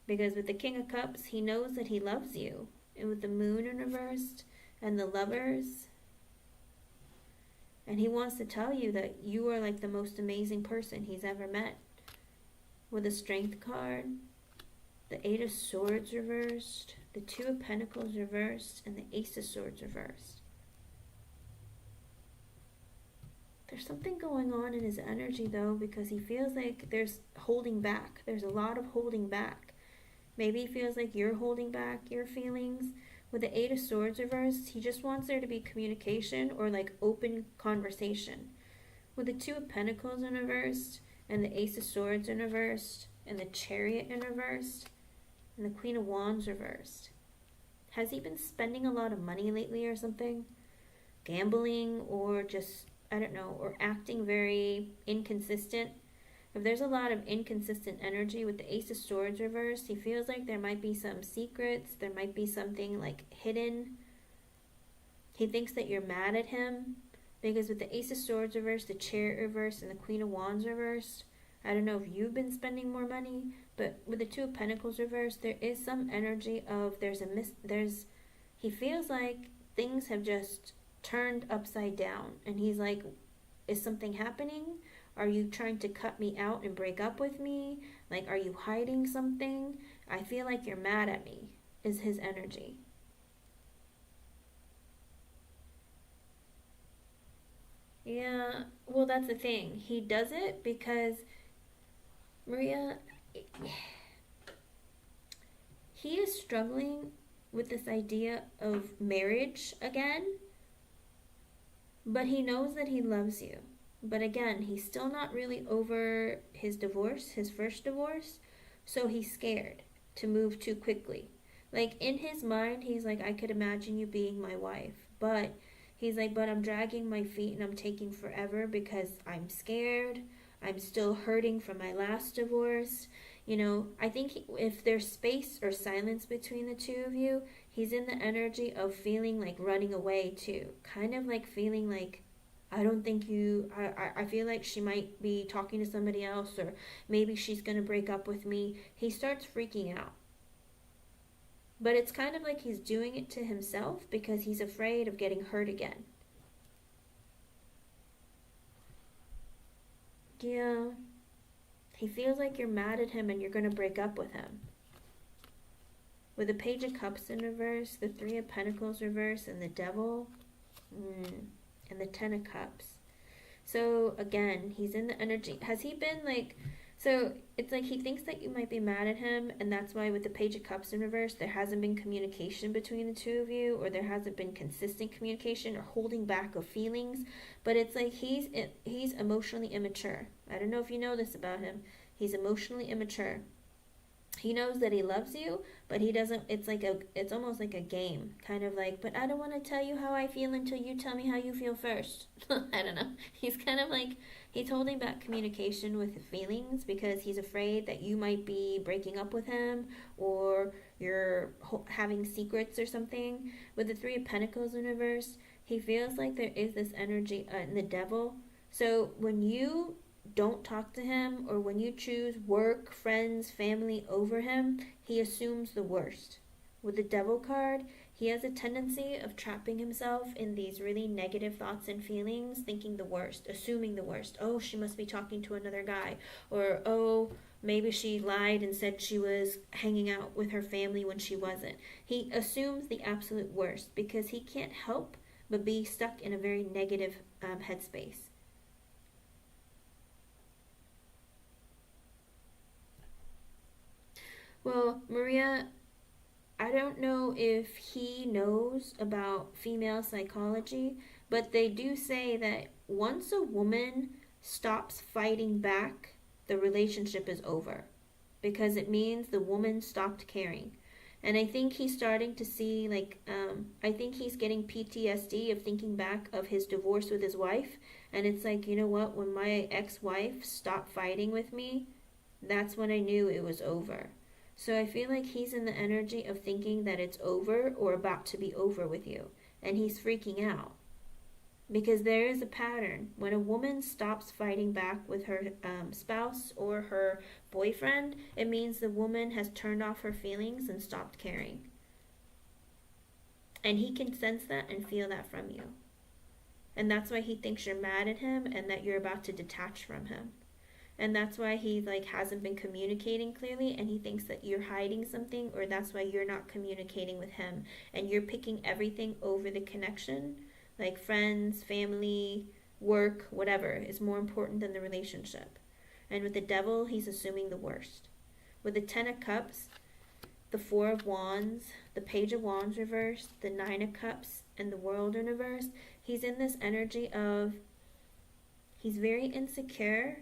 Because with the King of Cups, he knows that he loves you. And with the Moon in reverse and the Lovers, and he wants to tell you that you are the most amazing person he's ever met. With the Strength card, the Eight of Swords reversed, the Two of Pentacles reversed, and the Ace of Swords reversed. There's something going on in his energy though, because he feels like there's holding back. There's a lot of holding back. Maybe he feels like you're holding back your feelings. With the Eight of Swords reversed, he just wants there to be communication or open conversation. With the Two of Pentacles in reversed, and the Ace of Swords in reversed, and the Chariot in reversed, and the Queen of Wands reversed. Has he been spending a lot of money lately or something? Gambling or just, I don't know, or acting very inconsistent? If there's a lot of inconsistent energy with the Ace of Swords reversed, he feels like there might be some secrets, there might be something hidden. He thinks that you're mad at him, because with the Ace of Swords reversed, the Chariot reversed, and the Queen of Wands reversed, I don't know if you've been spending more money, but with the Two of Pentacles reversed, there is some energy of he feels like things have just turned upside down, and he's like, is something happening? Are you trying to cut me out and break up with me? Are you hiding something? I feel like you're mad at me, is his energy. Yeah, well, that's the thing. He does it because, Maria, he is struggling with this idea of marriage again, but he knows that he loves you. But again, he's still not really over his divorce, his first divorce, so he's scared to move too quickly. In his mind, he's like, I could imagine you being my wife, but he's like, but I'm dragging my feet and I'm taking forever because I'm scared. I'm still hurting from my last divorce. I think if there's space or silence between the two of you, he's in the energy of feeling like running away too. Kind of feeling like, I don't think I feel like she might be talking to somebody else, or maybe she's going to break up with me. He starts freaking out. But it's kind of like he's doing it to himself because he's afraid of getting hurt again. Yeah. He feels like you're mad at him and you're going to break up with him. With the Page of Cups in reverse, the Three of Pentacles reverse, and the Devil, and the Ten of Cups. So again, he's in the energy. Has he been like, so it's like he thinks that you might be mad at him, and that's why with the Page of Cups in reverse, there hasn't been communication between the two of you, or there hasn't been consistent communication or holding back of feelings. But it's like he's emotionally immature. I don't know if you know this about him. He's emotionally immature. He knows that he loves you, but he doesn't. It's almost like a game, kind of like, but I don't want to tell you how I feel until you tell me how you feel first. I don't know. He's kind of like, he's holding back communication with his feelings because he's afraid that you might be breaking up with him, or you're having secrets or something. With the Three of Pentacles in reverse, he feels like there is this energy in the Devil. So when you don't talk to him, or when you choose work, friends, family over him, he assumes the worst. With the Devil card, he has a tendency of trapping himself in these really negative thoughts and feelings, thinking the worst, assuming the worst. Oh, she must be talking to another guy. Or, oh, maybe she lied and said she was hanging out with her family when she wasn't. He assumes the absolute worst because he can't help but be stuck in a very negative headspace. Well, Maria, I don't know if he knows about female psychology, but they do say that once a woman stops fighting back, the relationship is over because it means the woman stopped caring. And I think he's starting to see, like, I think he's getting PTSD of thinking back of his divorce with his wife. And it's like, you know what? When my ex wife stopped fighting with me, that's when I knew it was over. So I feel like he's in the energy of thinking that it's over or about to be over with you. And he's freaking out. Because there is a pattern. When a woman stops fighting back with her spouse or her boyfriend, it means the woman has turned off her feelings and stopped caring. And he can sense that and feel that from you. And that's why he thinks you're mad at him and that you're about to detach from him. And that's why he like hasn't been communicating clearly, and he thinks that you're hiding something, or that's why you're not communicating with him and you're picking everything over the connection, like friends, family, work, whatever is more important than the relationship. And with the Devil, he's assuming the worst. With the Ten of Cups, the Four of Wands, the Page of Wands reversed, the Nine of Cups, and the World in reverse, he's in this energy of he's very insecure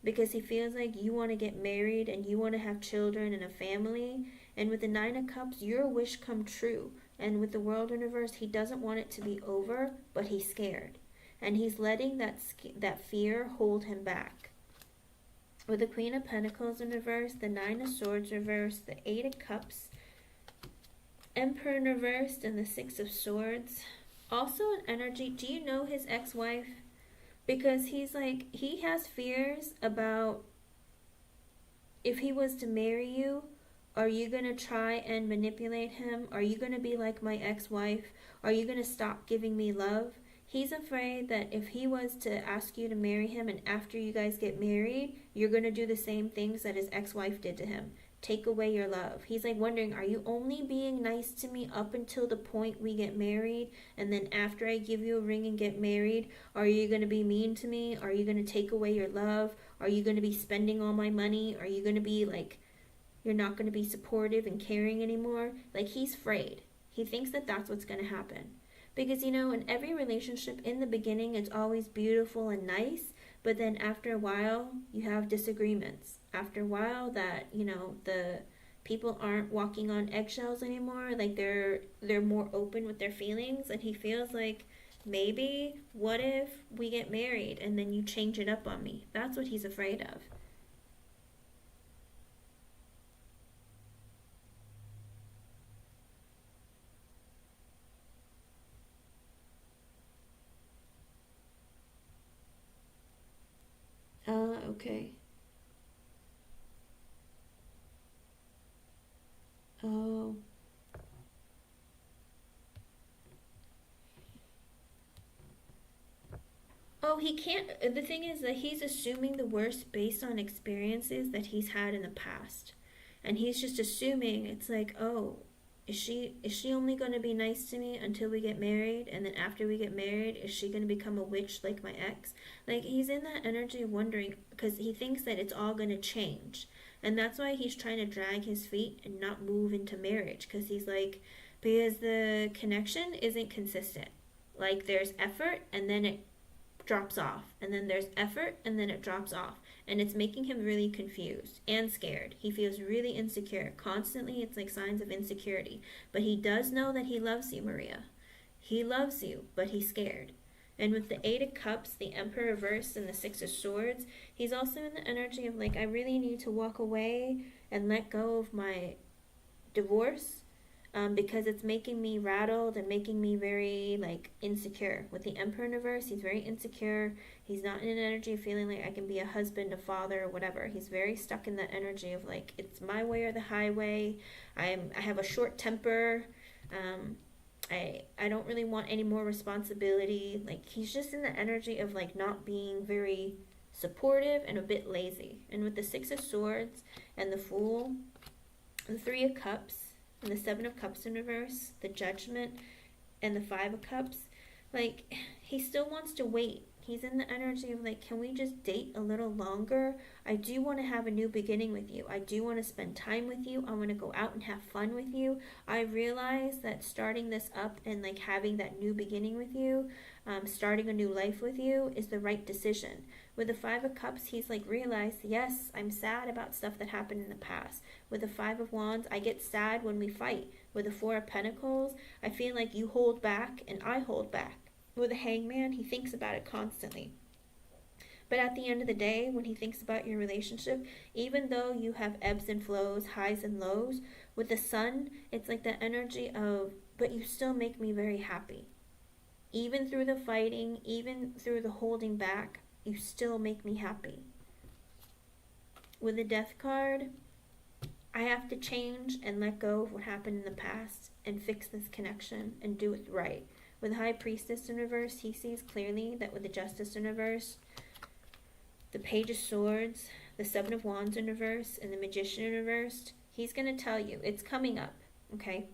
because he feels like you want to get married and you want to have children and a family. And with the Nine of Cups, your wish come true. And with the World in reverse, he doesn't want it to be over, but he's scared. And he's letting that fear hold him back. With the Queen of Pentacles in reverse, the Nine of Swords reversed, the Eight of Cups, Emperor in reverse, and the Six of Swords. Also an energy, do you know his ex-wife? Because he's like, he has fears about if he was to marry you, are you going to try and manipulate him? Are you going to be like my ex-wife? Are you going to stop giving me love? He's afraid that if he was to ask you to marry him and after you guys get married, you're going to do the same things that his ex-wife did to him. Take away your love. He's like wondering, are you only being nice to me up until the point we get married? And then after I give you a ring and get married, are you going to be mean to me? Are you going to take away your love? Are you going to be spending all my money? Are you going to be like, you're not going to be supportive and caring anymore? Like, he's afraid. He thinks that that's what's going to happen. Because, you know, in every relationship, in the beginning, it's always beautiful and nice. But then after a while, you have disagreements. After a while that, you know, the people aren't walking on eggshells anymore. Like, they're more open with their feelings. And he feels like, maybe, what if we get married and then you change it up on me? That's what he's afraid of. Okay. Oh, Well, he can't. The thing is that he's assuming the worst based on experiences that he's had in the past, and he's just assuming it's like, oh, is she only going to be nice to me until we get married, and then after we get married, is she going to become a witch like my ex? Like, he's in that energy of wondering because he thinks that it's all going to change, and that's why he's trying to drag his feet and not move into marriage, because he's like, because the connection isn't consistent. Like, there's effort and then it drops off, and then there's effort and then it drops off, and it's making him really confused and scared. He feels really insecure constantly. It's like signs of insecurity, but he does know that he loves you, Maria. He loves you, but he's scared. And with the Eight of Cups, the Emperor reversed, and the Six of Swords, he's also in the energy of like, I really need to walk away and let go of my divorce, because it's making me rattled and making me very like insecure. With the Emperor in reverse, he's very insecure. He's not in an energy of feeling like I can be a husband, a father, or whatever. He's very stuck in that energy of like, it's my way or the highway. I have a short temper. I don't really want any more responsibility. Like, he's just in the energy of like not being very supportive and a bit lazy. And with the Six of Swords and the Fool, the Three of Cups, and the Seven of Cups in reverse, the Judgment, and the Five of Cups, like, he still wants to wait. He's in the energy of like, can we just date a little longer? I do want to have a new beginning with you. I do want to spend time with you. I want to go out and have fun with you. I realize that starting this up and like having that new beginning with you, starting a new life with you, is the right decision. With the Five of Cups, he's like realized, yes, I'm sad about stuff that happened in the past. With the Five of Wands, I get sad when we fight. With the Four of Pentacles, I feel like you hold back and I hold back. With the Hangman, he thinks about it constantly. But at the end of the day, when he thinks about your relationship, even though you have ebbs and flows, highs and lows, with the Sun, it's like the energy of, but you still make me very happy. Even through the fighting, even through the holding back, you still make me happy. With the Death card, I have to change and let go of what happened in the past and fix this connection and do it right. With High Priestess in reverse, he sees clearly that with the Justice in reverse, the Page of Swords, the Seven of Wands in reverse, and the Magician in reverse, he's going to tell you, it's coming up, okay?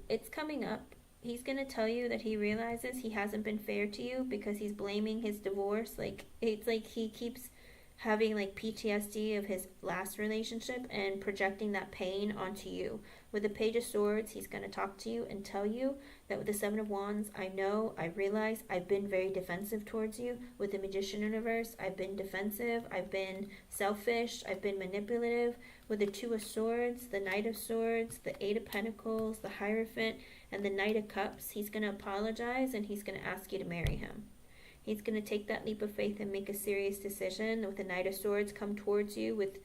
It's coming up. He's going to tell you that he realizes he hasn't been fair to you because he's blaming his divorce. Like, it's like he keeps having like PTSD of his last relationship and projecting that pain onto you. With the Page of Swords, he's going to talk to you and tell you that with the Seven of Wands, I realize I've been very defensive towards you. With the Magician in reverse, I've been defensive, I've been selfish, I've been manipulative. With the Two of Swords, the Knight of Swords, the Eight of Pentacles, the Hierophant, and the Knight of Cups, he's going to apologize and he's going to ask you to marry him. He's going to take that leap of faith and make a serious decision. With the Knight of Swords, come towards you with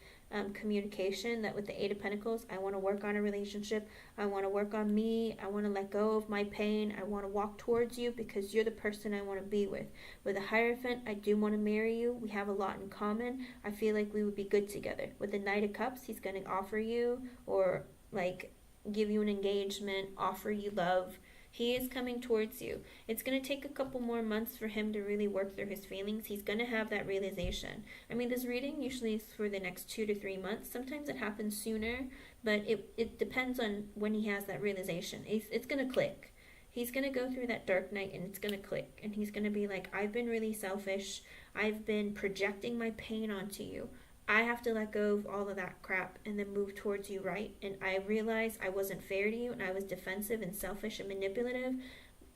communication. That with the Eight of Pentacles, I want to work on a relationship. I want to work on me. I want to let go of my pain. I want to walk towards you because you're the person I want to be with. With the Hierophant, I do want to marry you. We have a lot in common. I feel like we would be good together. With the Knight of Cups, he's going to offer you or like give you an engagement, offer you love. He is coming towards you. It's going to take a couple more months for him to really work through his feelings. He's going to have that realization. I mean, this reading usually is for the next 2 to 3 months. Sometimes it happens sooner, but it depends on when he has that realization. It's going to click. He's going to go through that dark night and it's going to click. And he's going to be like, I've been really selfish. I've been projecting my pain onto you. I have to let go of all of that crap and then move towards you, right? And I realized I wasn't fair to you and I was defensive and selfish and manipulative,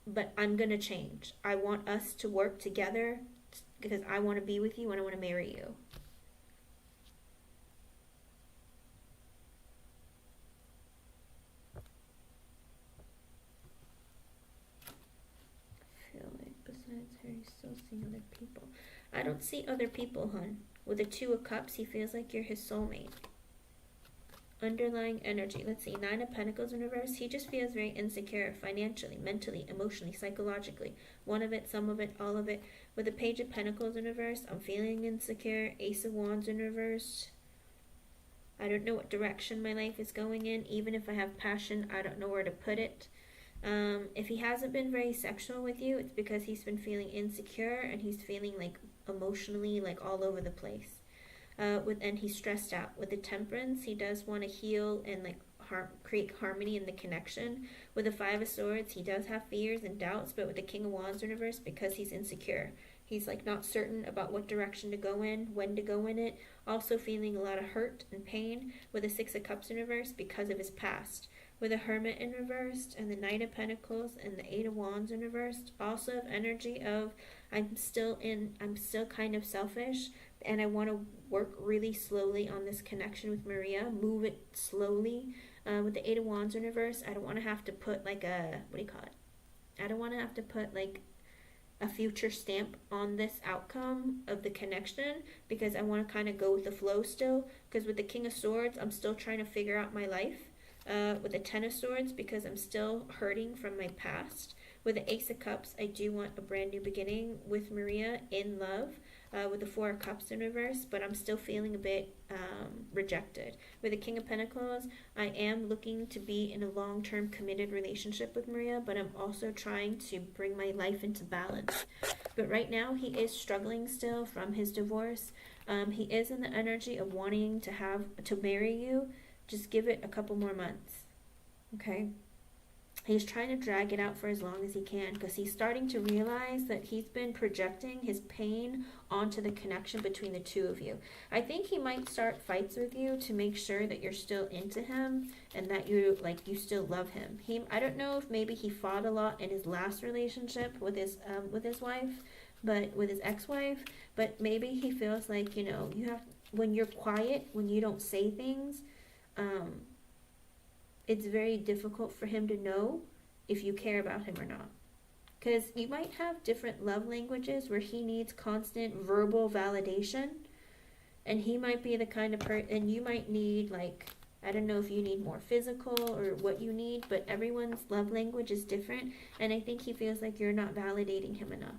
but I'm going to change. I want us to work together because I want to be with you and I want to marry you. I feel like besides her, he's still seeing other people. I don't see other people, hon. With the Two of Cups, he feels like you're his soulmate. Underlying energy. Let's see. Nine of Pentacles in reverse. He just feels very insecure financially, mentally, emotionally, psychologically. One of it, some of it, all of it. With the Page of Pentacles in reverse, I'm feeling insecure. Ace of Wands in reverse. I don't know what direction my life is going in. Even if I have passion, I don't know where to put it. If he hasn't been very sexual with you, it's because he's been feeling insecure and he's feeling like emotionally like all over the place. And he's stressed out. With the Temperance, he does want to heal and like create harmony in the connection. With the Five of Swords, he does have fears and doubts, but with the King of Wands in reverse, because he's insecure, he's like not certain about what direction to go in, when to go in it. Also feeling a lot of hurt and pain with the Six of Cups in reverse because of his past. With the Hermit in reversed and the Knight of Pentacles and the Eight of Wands in reversed, also have energy of I'm still kind of selfish and I want to work really slowly on this connection with Maria, move it slowly. With the Eight of Wands in reverse, I don't want to have to put like a, what do you call it? I don't want to have to put like a future stamp on this outcome of the connection because I want to kind of go with the flow still. Because with the King of Swords, I'm still trying to figure out my life. With the Ten of Swords, because I'm still hurting from my past. With the Ace of Cups, I do want a brand new beginning with Maria in love. With the Four of Cups in reverse, but I'm still feeling a bit rejected. With the King of Pentacles, I am looking to be in a long-term committed relationship with Maria, but I'm also trying to bring my life into balance. But right now, he is struggling still from his divorce. He is in the energy of wanting to marry you. Just give it a couple more months, okay? He's trying to drag it out for as long as he can because he's starting to realize that he's been projecting his pain onto the connection between the two of you. I think he might start fights with you to make sure that you're still into him and that you still love him. I don't know if maybe he fought a lot in his last relationship with his wife, but with his ex-wife, but maybe he feels like, when you're quiet, when you don't say things, it's very difficult for him to know if you care about him or not. Because you might have different love languages where he needs constant verbal validation. And he might be the kind of person, and you might need I don't know if you need more physical or what you need, but everyone's love language is different. And I think he feels like you're not validating him enough.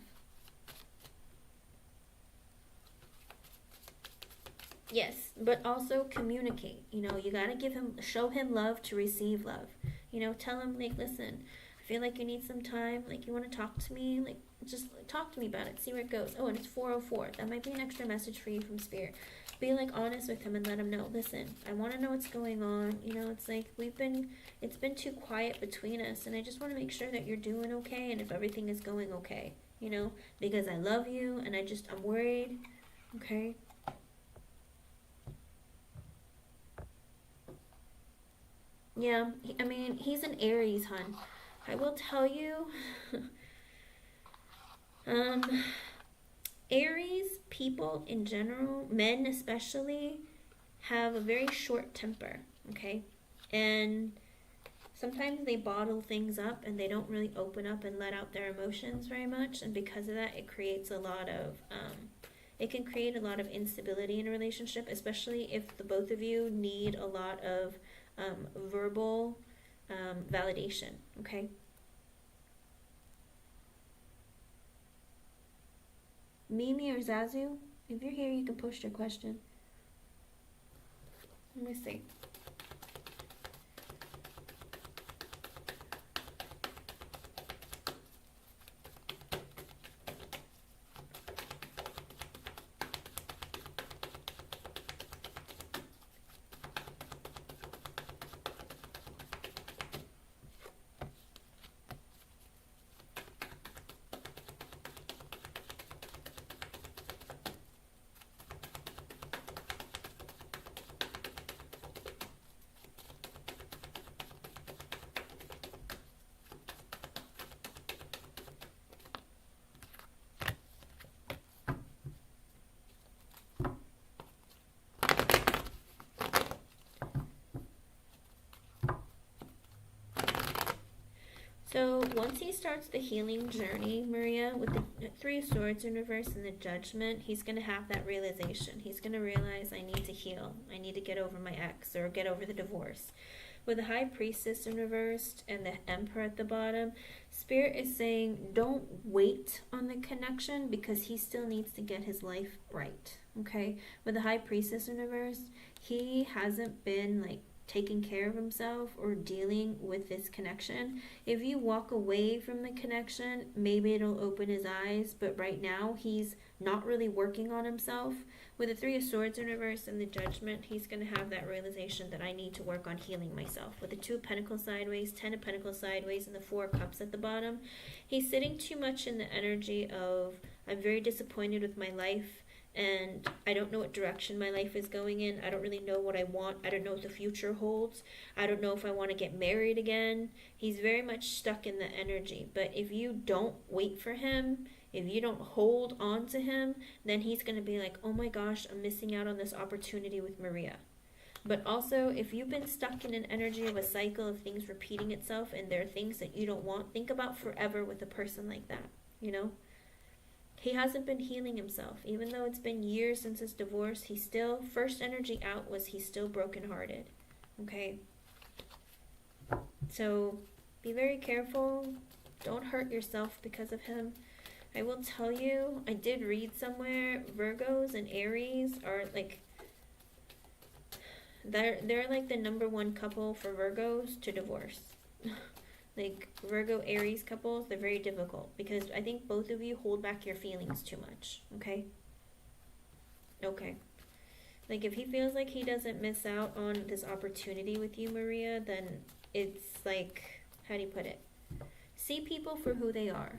Yes, but also communicate. You gotta show him love to receive love. Tell him, listen, I feel like you need some time. You want to talk to me? Just talk to me about it. See where it goes. Oh, and it's 4:04. That might be an extra message for you from Spirit. Be, honest with him and let him know. Listen, I want to know what's going on. It's it's been too quiet between us, and I just want to make sure that you're doing okay and if everything is going okay. Because I love you, and I'm worried. Okay? Yeah, he's an Aries, hon. I will tell you, Aries people in general, men especially, have a very short temper, okay? And sometimes they bottle things up and they don't really open up and let out their emotions very much. And because of that, it creates it can create a lot of instability in a relationship, especially if the both of you need a lot of verbal validation, okay? Mimi or Zazu, if you're here, you can post your question. Let me see. So once he starts the healing journey, Maria, with the Three of Swords in reverse and the Judgment, he's going to have that realization. He's going to realize, I need to heal. I need to get over my ex or get over the divorce. With the High Priestess in reversed and the Emperor at the bottom, Spirit is saying don't wait on the connection because he still needs to get his life right, okay? With the High Priestess in reverse, he hasn't been taking care of himself or dealing with this connection. If you walk away from the connection, maybe it'll open his eyes, but right now he's not really working on himself. With the Three of Swords in reverse and the Judgment, he's going to have that realization that I need to work on healing myself. With the Two of Pentacles sideways, Ten of Pentacles sideways, and the Four of Cups at the bottom, he's sitting too much in the energy of, I'm very disappointed with my life, and I don't know what direction my life is going in. I don't really know what I want. I don't know what the future holds. I don't know if I want to get married again. He's very much stuck in the energy. But if you don't wait for him, if you don't hold on to him, then he's going to be like, oh my gosh, I'm missing out on this opportunity with Maria. But also, if you've been stuck in an energy of a cycle of things repeating itself and there are things that you don't want, think about forever with a person like that, you know? He hasn't been healing himself. Even though it's been years since his divorce, he's still, first energy out was he's still brokenhearted. Okay? So, be very careful. Don't hurt yourself because of him. I will tell you, I did read somewhere, Virgos and Aries are like, they're like the #1 couple for Virgos to divorce. Like Virgo Aries couples, they're very difficult because I think both of you hold back your feelings too much. Okay? Okay. Like if he feels like he doesn't miss out on this opportunity with you, Maria, then it's like, how do you put it? See people for who they are.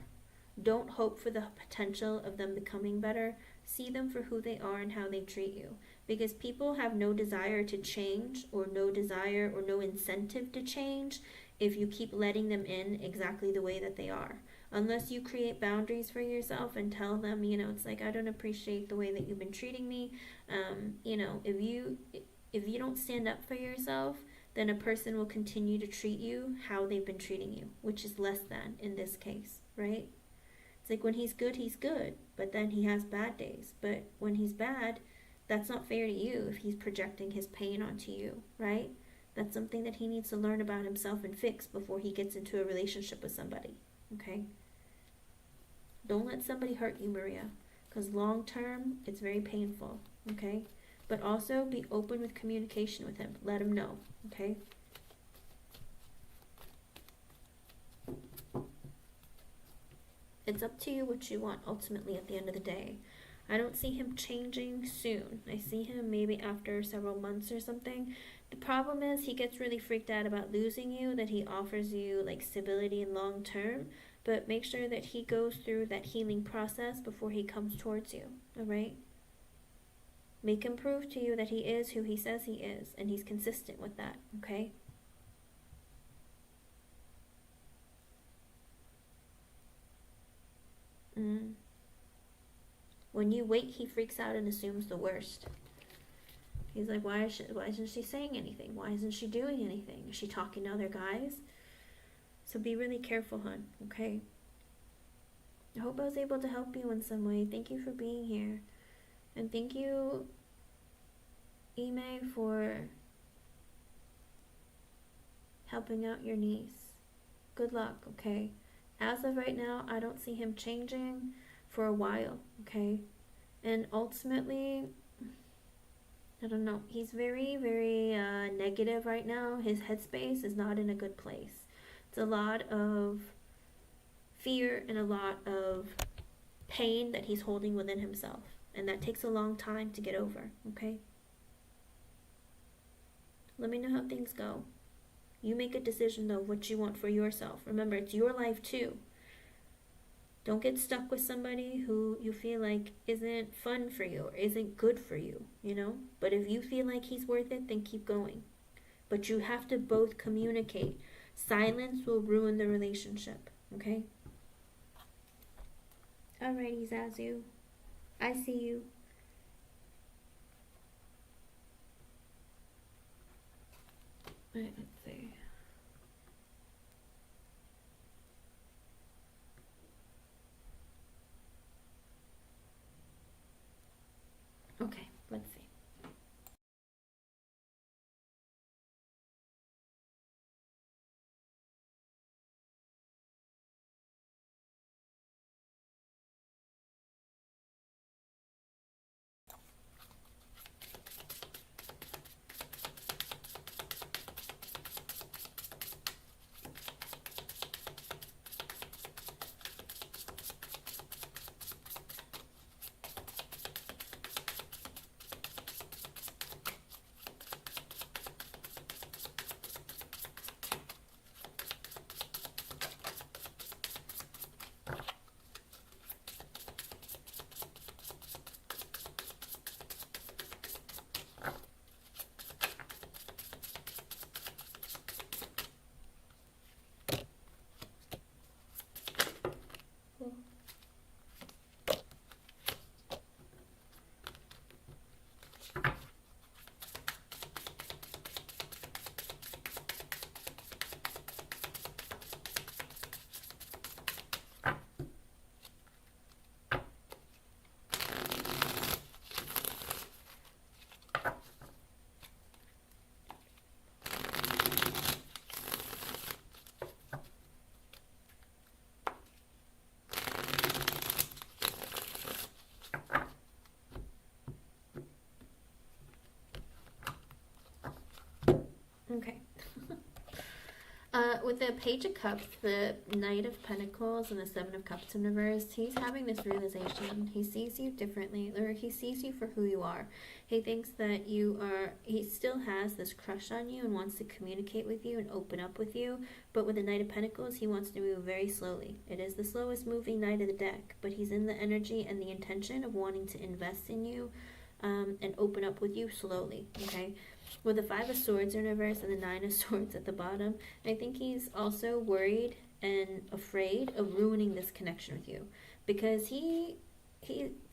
Don't hope for the potential of them becoming better. See them for who they are and how they treat you. Because people have no desire to change, or no desire or no incentive to change if you keep letting them in exactly the way that they are. Unless you create boundaries for yourself and tell them, you know, it's like, I don't appreciate the way that you've been treating me. You know, if you don't stand up for yourself, then a person will continue to treat you how they've been treating you, which is less than in this case, right? It's like when he's good, but then he has bad days. But when he's bad, that's not fair to you if he's projecting his pain onto you, right? That's something that he needs to learn about himself and fix before he gets into a relationship with somebody, okay? Don't let somebody hurt you, Maria, because long term, it's very painful, okay? But also be open with communication with him. Let him know, okay? It's up to you what you want ultimately at the end of the day. I don't see him changing soon. I see him maybe after several months or something. The problem is he gets really freaked out about losing you, that he offers you like stability and long term, but make sure that he goes through that healing process before he comes towards you, alright? Make him prove to you that he is who he says he is, and he's consistent with that, okay? When you wait, he freaks out and assumes the worst. He's like, why isn't she saying anything? Why isn't she doing anything? Is she talking to other guys? So be really careful, hon, okay? I hope I was able to help you in some way. Thank you for being here. And thank you, Ime, for helping out your niece. Good luck, okay? As of right now, I don't see him changing for a while, okay? And ultimately, I don't know, he's very, very negative right now. His headspace is not in a good place. It's a lot of fear and a lot of pain that he's holding within himself. And that takes a long time to get over, okay? Let me know how things go. You make a decision, though, what you want for yourself. Remember, it's your life, too. Don't get stuck with somebody who you feel like isn't fun for you or isn't good for you, you know? But if you feel like he's worth it, then keep going. But you have to both communicate. Silence will ruin the relationship, okay? Alrighty, Zazu. I see you. Alright, let's see. Okay, let's see. Okay. With the Page of Cups, the Knight of Pentacles, and the Seven of Cups in reverse, he's having this realization. He sees you differently, or he sees you for who you are. He thinks that he still has this crush on you and wants to communicate with you and open up with you. But with the Knight of Pentacles, he wants to move very slowly. It is the slowest moving Knight of the deck, but he's in the energy and the intention of wanting to invest in you and open up with you slowly, okay? With the Five of Swords in reverse and the Nine of Swords at the bottom, I think he's also worried and afraid of ruining this connection with you, because he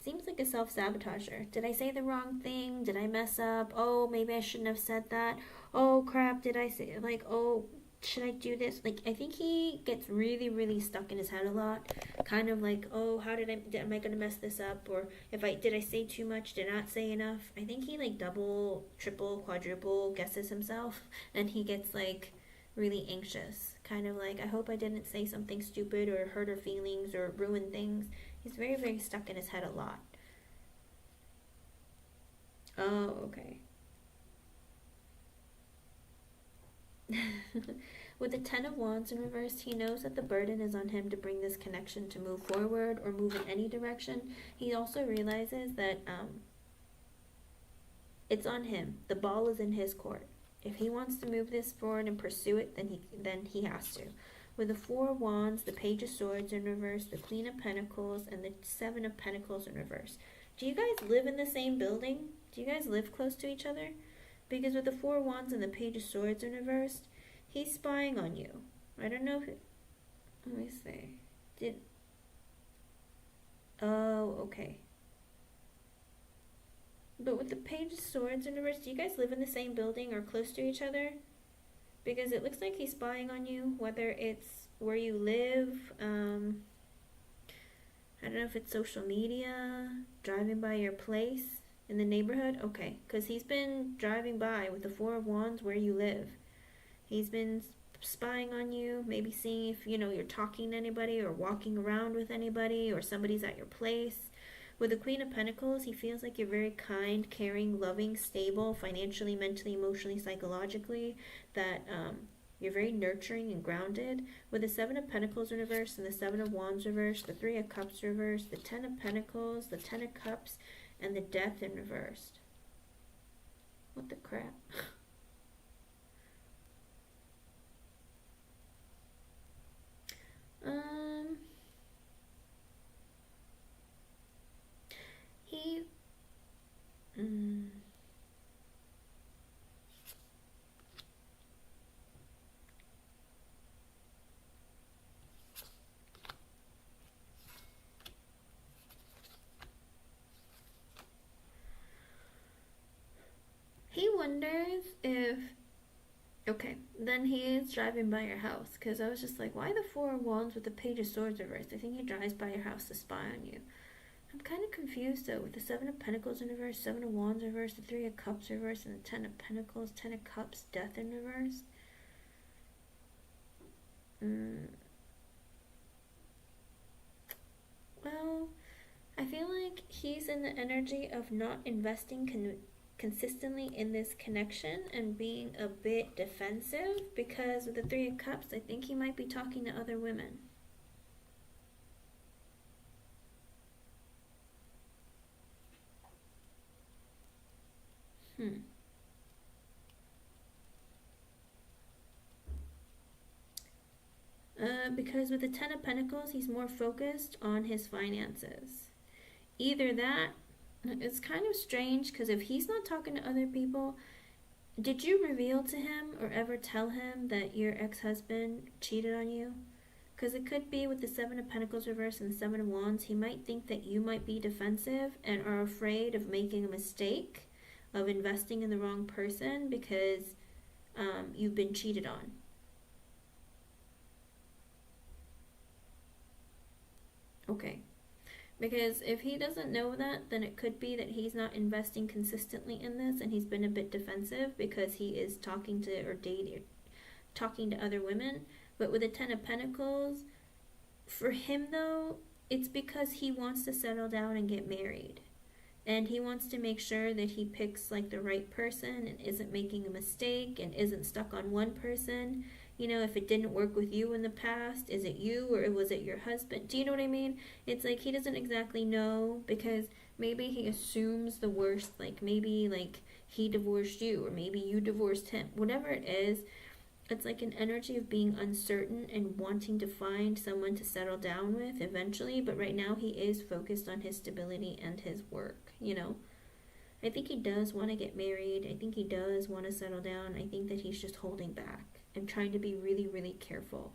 seems like a self-sabotager. Did I say the wrong thing? Did I mess up? Oh, maybe I shouldn't have said that. Oh crap, did I say, like, oh, should I do this? Like, I think he gets really, really stuck in his head a lot. Kind of like, oh, am I gonna mess this up? Or did I say too much? Did I not say enough? I think he like double, triple, quadruple guesses himself, and he gets like really anxious. Kind of like, I hope I didn't say something stupid or hurt her feelings or ruin things. He's very, very stuck in his head a lot. Oh, okay. With the Ten of Wands in reverse, he knows that the burden is on him to bring this connection to move forward or move in any direction. He also realizes that it's on him. The ball is in his court. If he wants to move this forward and pursue it, then he has to. With the Four of Wands, the Page of Swords in reverse, the Queen of Pentacles, and the Seven of Pentacles in reverse. Do you guys live in the same building? Do you guys live close to each other? Because with the Four of Wands and the Page of Swords in reverse, he's spying on you. I don't know if let me see. Oh, okay. But with the Page of Swords in reverse, do you guys live in the same building or close to each other? Because it looks like he's spying on you, whether it's where you live, I don't know if it's social media, driving by your place in the neighborhood. Okay, because he's been driving by with the Four of Wands where you live. He's been spying on you, maybe seeing if, you're talking to anybody or walking around with anybody or somebody's at your place. With the Queen of Pentacles, he feels like you're very kind, caring, loving, stable, financially, mentally, emotionally, psychologically, that you're very nurturing and grounded. With the Seven of Pentacles in reverse and the Seven of Wands reverse, the Three of Cups reversed, the Ten of Pentacles, the Ten of Cups, and the Death in reversed. What the crap? He wonders if, okay, then he is driving by your house, because I was just like, why the Four of Wands with the Page of Swords reversed? I think he drives by your house to spy on you. I'm kind of confused though, with the Seven of Pentacles in reverse, Seven of Wands reverse, the Three of Cups reverse, and the Ten of Pentacles, Ten of Cups, Death in reverse. Well, I feel like he's in the energy of not investing consistently in this connection and being a bit defensive, because with the Three of Cups, I think he might be talking to other women. Because with the Ten of Pentacles, he's more focused on his finances. Either that, it's kind of strange, because if he's not talking to other people, did you reveal to him or ever tell him that your ex-husband cheated on you? Because it could be with the Seven of Pentacles reverse and the Seven of Wands, he might think that you might be defensive and are afraid of making a mistake, of investing in the wrong person because you've been cheated on. Okay. Because if he doesn't know that, then it could be that he's not investing consistently in this and he's been a bit defensive because he is talking to or dating, talking to other women. But with the Ten of Pentacles, for him though, it's because he wants to settle down and get married. And he wants to make sure that he picks like the right person and isn't making a mistake and isn't stuck on one person. You know, if it didn't work with you in the past, is it you or was it your husband? Do you know what I mean? It's like he doesn't exactly know, because maybe he assumes the worst, like maybe like he divorced you or maybe you divorced him. Whatever it is, it's like an energy of being uncertain and wanting to find someone to settle down with eventually, but right now he is focused on his stability and his work, you know? I think he does want to get married. I think he does want to settle down. I think that he's just holding back and trying to be really, really careful.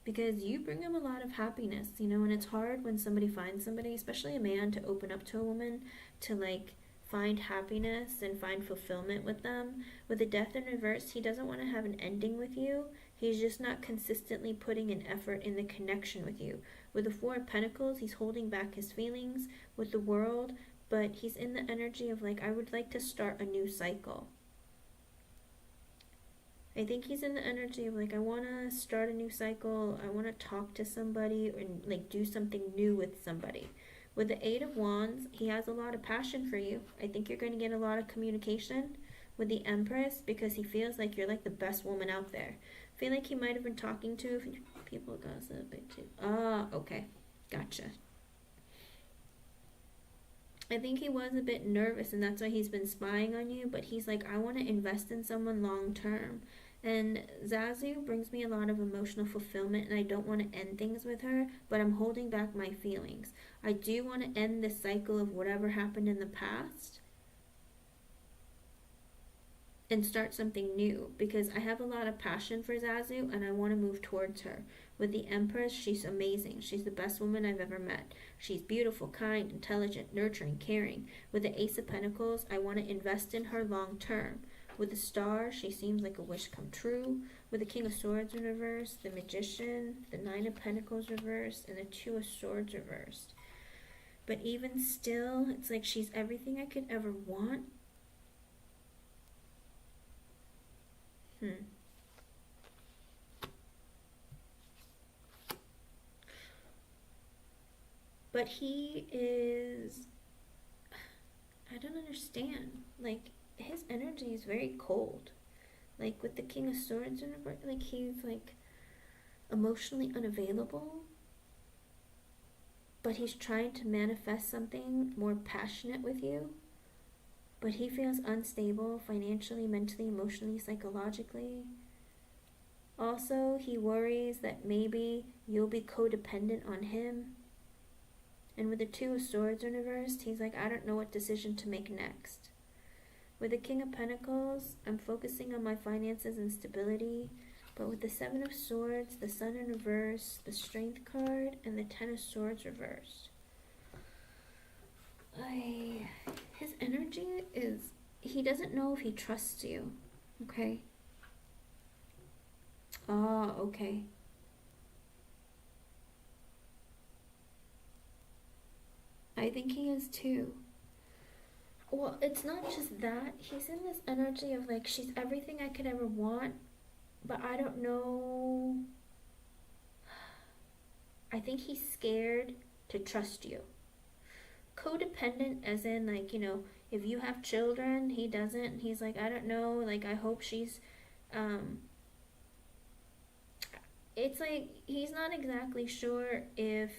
Because you bring him a lot of happiness, you know, and it's hard when somebody finds somebody, especially a man, to open up to a woman, to like find happiness and find fulfillment with them. With the death in reverse, he doesn't want to have an ending with you. He's just not consistently putting an effort in the connection with you. With the Four of Pentacles, he's holding back his feelings with the World, but he's in the energy of like, I would like to start a new cycle. I think he's in the energy of like, I want to start a new cycle. I want to talk to somebody and like do something new with somebody. With the Eight of Wands, he has a lot of passion for you. I think you're going to get a lot of communication with the Empress, because he feels like you're like the best woman out there. I feel like he might have been talking to people gossiping too. Ah, okay. Gotcha. I think he was a bit nervous, and that's why he's been spying on you, but he's like, I want to invest in someone long term. And Zazu brings me a lot of emotional fulfillment, and I don't want to end things with her, but I'm holding back my feelings. I do want to end the cycle of whatever happened in the past and start something new, because I have a lot of passion for Zazu and I want to move towards her. With the Empress, she's amazing. She's the best woman I've ever met. She's beautiful, kind, intelligent, nurturing, caring. With the Ace of Pentacles, I want to invest in her long term. With the Star, she seems like a wish come true. With the King of Swords in reverse, the Magician, the Nine of Pentacles reversed, and the Two of Swords reversed. But even still, it's like she's everything I could ever want. But he is, I don't understand. Like, his energy is very cold. Like, with the King of Swords, like, he's, like, emotionally unavailable. But he's trying to manifest something more passionate with you. But he feels unstable financially, mentally, emotionally, psychologically. Also, he worries that maybe you'll be codependent on him. And with the Two of Swords in reversed, he's like, I don't know what decision to make next. With the King of Pentacles, I'm focusing on my finances and stability. But with the Seven of Swords, the Sun in reverse, the Strength card, and the Ten of Swords reversed, his energy is, he doesn't know if he trusts you. Okay? Ah, okay. I think he is too. Well, it's not just that. He's in this energy of like, she's everything I could ever want, but I don't know. I think he's scared to trust you. Codependent as in like, you know, if you have children, he doesn't. He's like, I don't know, like, I hope she's, it's like, he's not exactly sure if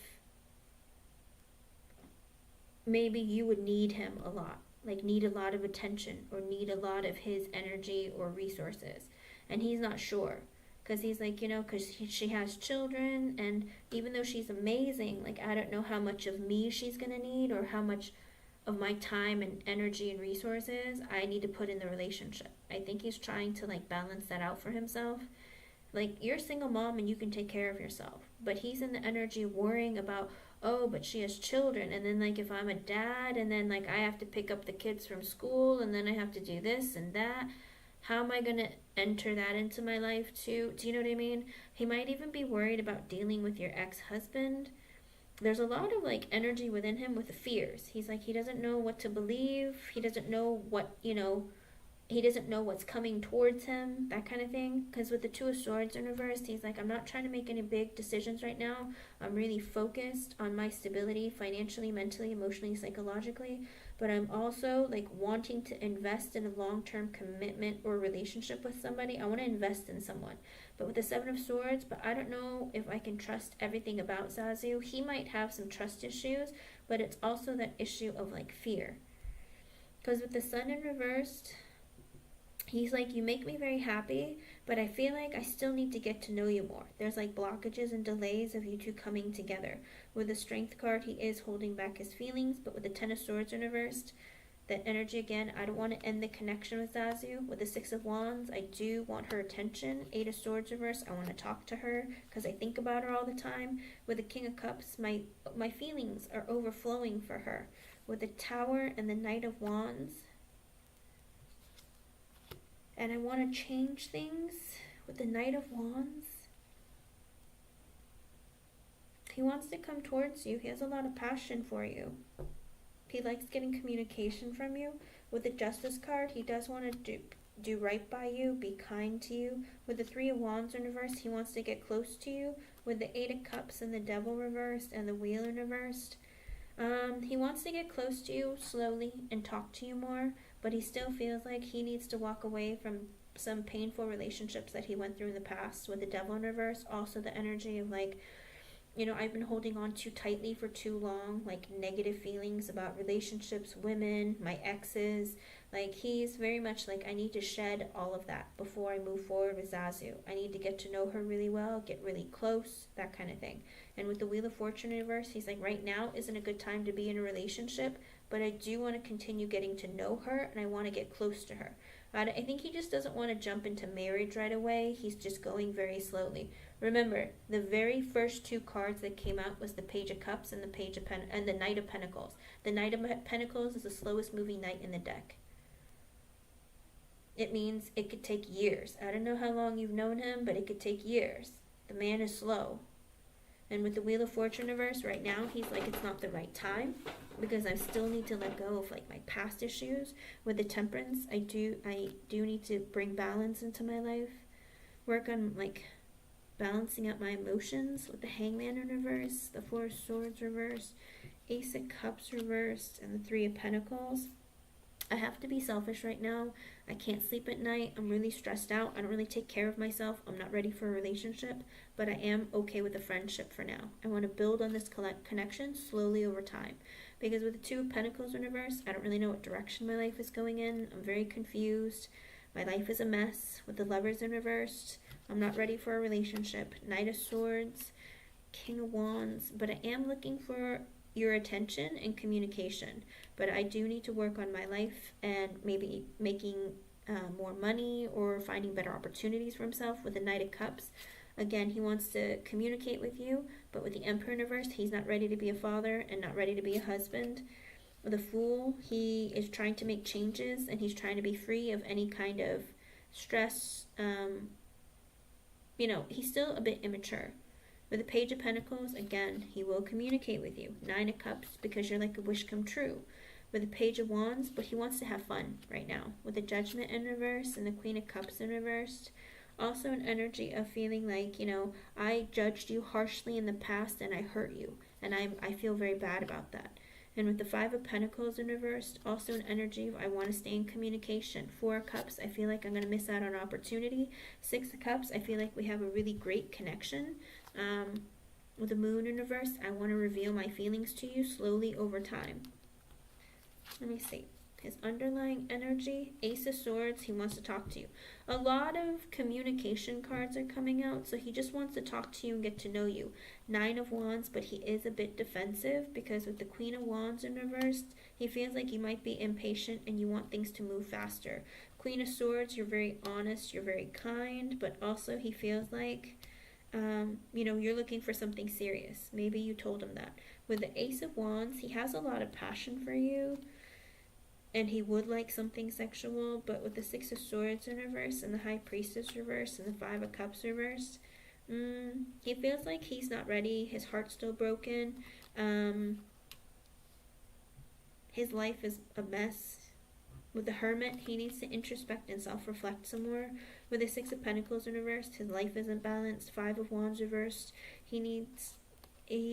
maybe you would need him a lot, like need a lot of attention or need a lot of his energy or resources, and he's not sure, because he's like, you know, because she has children, and even though she's amazing, like, I don't know how much of me she's gonna need, or how much of my time and energy and resources I need to put in the relationship. I think he's trying to like balance that out for himself. Like, you're a single mom and you can take care of yourself, but he's in the energy of worrying about, oh, but she has children, and then like if I'm a dad, and then like I have to pick up the kids from school, and then I have to do this and that, how am I gonna enter that into my life too? Do you know what I mean? He might even be worried about dealing with your ex-husband. There's a lot of like energy within him with the fears. He's like, he doesn't know what to believe, he doesn't know what, you know, he doesn't know what's coming towards him, that kind of thing. Because with the Two of Swords in reverse, he's like, I'm not trying to make any big decisions right now. I'm really focused on my stability financially, mentally, emotionally, psychologically. But I'm also like wanting to invest in a long-term commitment or relationship with somebody. I want to invest in someone. But with the Seven of Swords, but I don't know if I can trust everything about Zazu. He might have some trust issues, but it's also that issue of like fear. Because with the Sun in reversed, he's like, you make me very happy, but I feel like I still need to get to know you more. There's like blockages and delays of you two coming together. With the Strength card, he is holding back his feelings, but with the Ten of Swords in reversed, that energy again, I don't want to end the connection with Zazu. With the Six of Wands, I do want her attention. Eight of Swords reverse, I want to talk to her because I think about her all the time. With the King of Cups, my feelings are overflowing for her. With the Tower and the Knight of Wands, and I want to change things. With the Knight of Wands, he wants to come towards you. He has a lot of passion for you. He likes getting communication from you. With the Justice card, he does want to do right by you, be kind to you. With the Three of Wands in reverse, he wants to get close to you. With the Eight of Cups and the Devil reversed and the Wheel in reversed, he wants to get close to you slowly and talk to you more, but he still feels like he needs to walk away from some painful relationships that he went through in the past. With the Devil in reverse, also the energy of like, you know, I've been holding on too tightly for too long, like negative feelings about relationships, women, my exes. Like, he's very much like, I need to shed all of that before I move forward with Zazu. I need to get to know her really well, get really close, that kind of thing. And with the Wheel of Fortune in reverse, he's like, right now isn't a good time to be in a relationship, but I do want to continue getting to know her, and I want to get close to her. I think he just doesn't want to jump into marriage right away. He's just going very slowly. Remember, the very first two cards that came out was the Page of Cups and the Knight of Pentacles. The Knight of Pentacles is the slowest moving knight in the deck. It means it could take years. I don't know how long you've known him, but it could take years. The man is slow. And with the Wheel of Fortune reverse, right now, he's like, it's not the right time because I still need to let go of like my past issues. With the Temperance, I do need to bring balance into my life. Work on like balancing out my emotions. With the Hangman in reverse, the Four of Swords reversed, Ace of Cups reversed, and the Three of Pentacles. I have to be selfish right now. I can't sleep at night. I'm really stressed out. I don't really take care of myself. I'm not ready for a relationship, but I am okay with a friendship for now. I want to build on this connection slowly over time. Because with the Two of Pentacles in reverse, I don't really know what direction my life is going in. I'm very confused. My life is a mess. With the Lovers in reverse, I'm not ready for a relationship. Knight of Swords, King of Wands, but I am looking for your attention and communication. But I do need to work on my life and maybe making more money or finding better opportunities for himself. With the Knight of Cups, again, he wants to communicate with you, but with the Emperor in reverse, he's not ready to be a father and not ready to be a husband. With the Fool, he is trying to make changes and he's trying to be free of any kind of stress. You know, he's still a bit immature. With the Page of Pentacles, again, he will communicate with you. Nine of Cups, because you're like a wish come true. With the Page of Wands, but he wants to have fun right now. With the Judgment in reverse and the Queen of Cups in reverse, also an energy of feeling like, you know, I judged you harshly in the past and I hurt you. And I feel very bad about that. And with the Five of Pentacles in reverse, also an energy of I want to stay in communication. Four of Cups, I feel like I'm going to miss out on opportunity. Six of Cups, I feel like we have a really great connection. With the Moon in reverse, I want to reveal my feelings to you slowly over time. Let me see. His underlying energy, Ace of Swords, he wants to talk to you. A lot of communication cards are coming out, so he just wants to talk to you and get to know you. Nine of Wands, but he is a bit defensive because with the Queen of Wands in reverse, he feels like you might be impatient and you want things to move faster. Queen of Swords, you're very honest, you're very kind, but also he feels like you know, you're looking for something serious. Maybe you told him that. With the Ace of Wands, he has a lot of passion for you and he would like something sexual, but with the Six of Swords in reverse and the High Priestess reverse and the Five of Cups reversed, he feels like he's not ready. His heart's still broken. His life is a mess. With the Hermit, he needs to introspect and self-reflect some more. With the Six of Pentacles in reversed, his life isn't balanced. Five of Wands reversed, he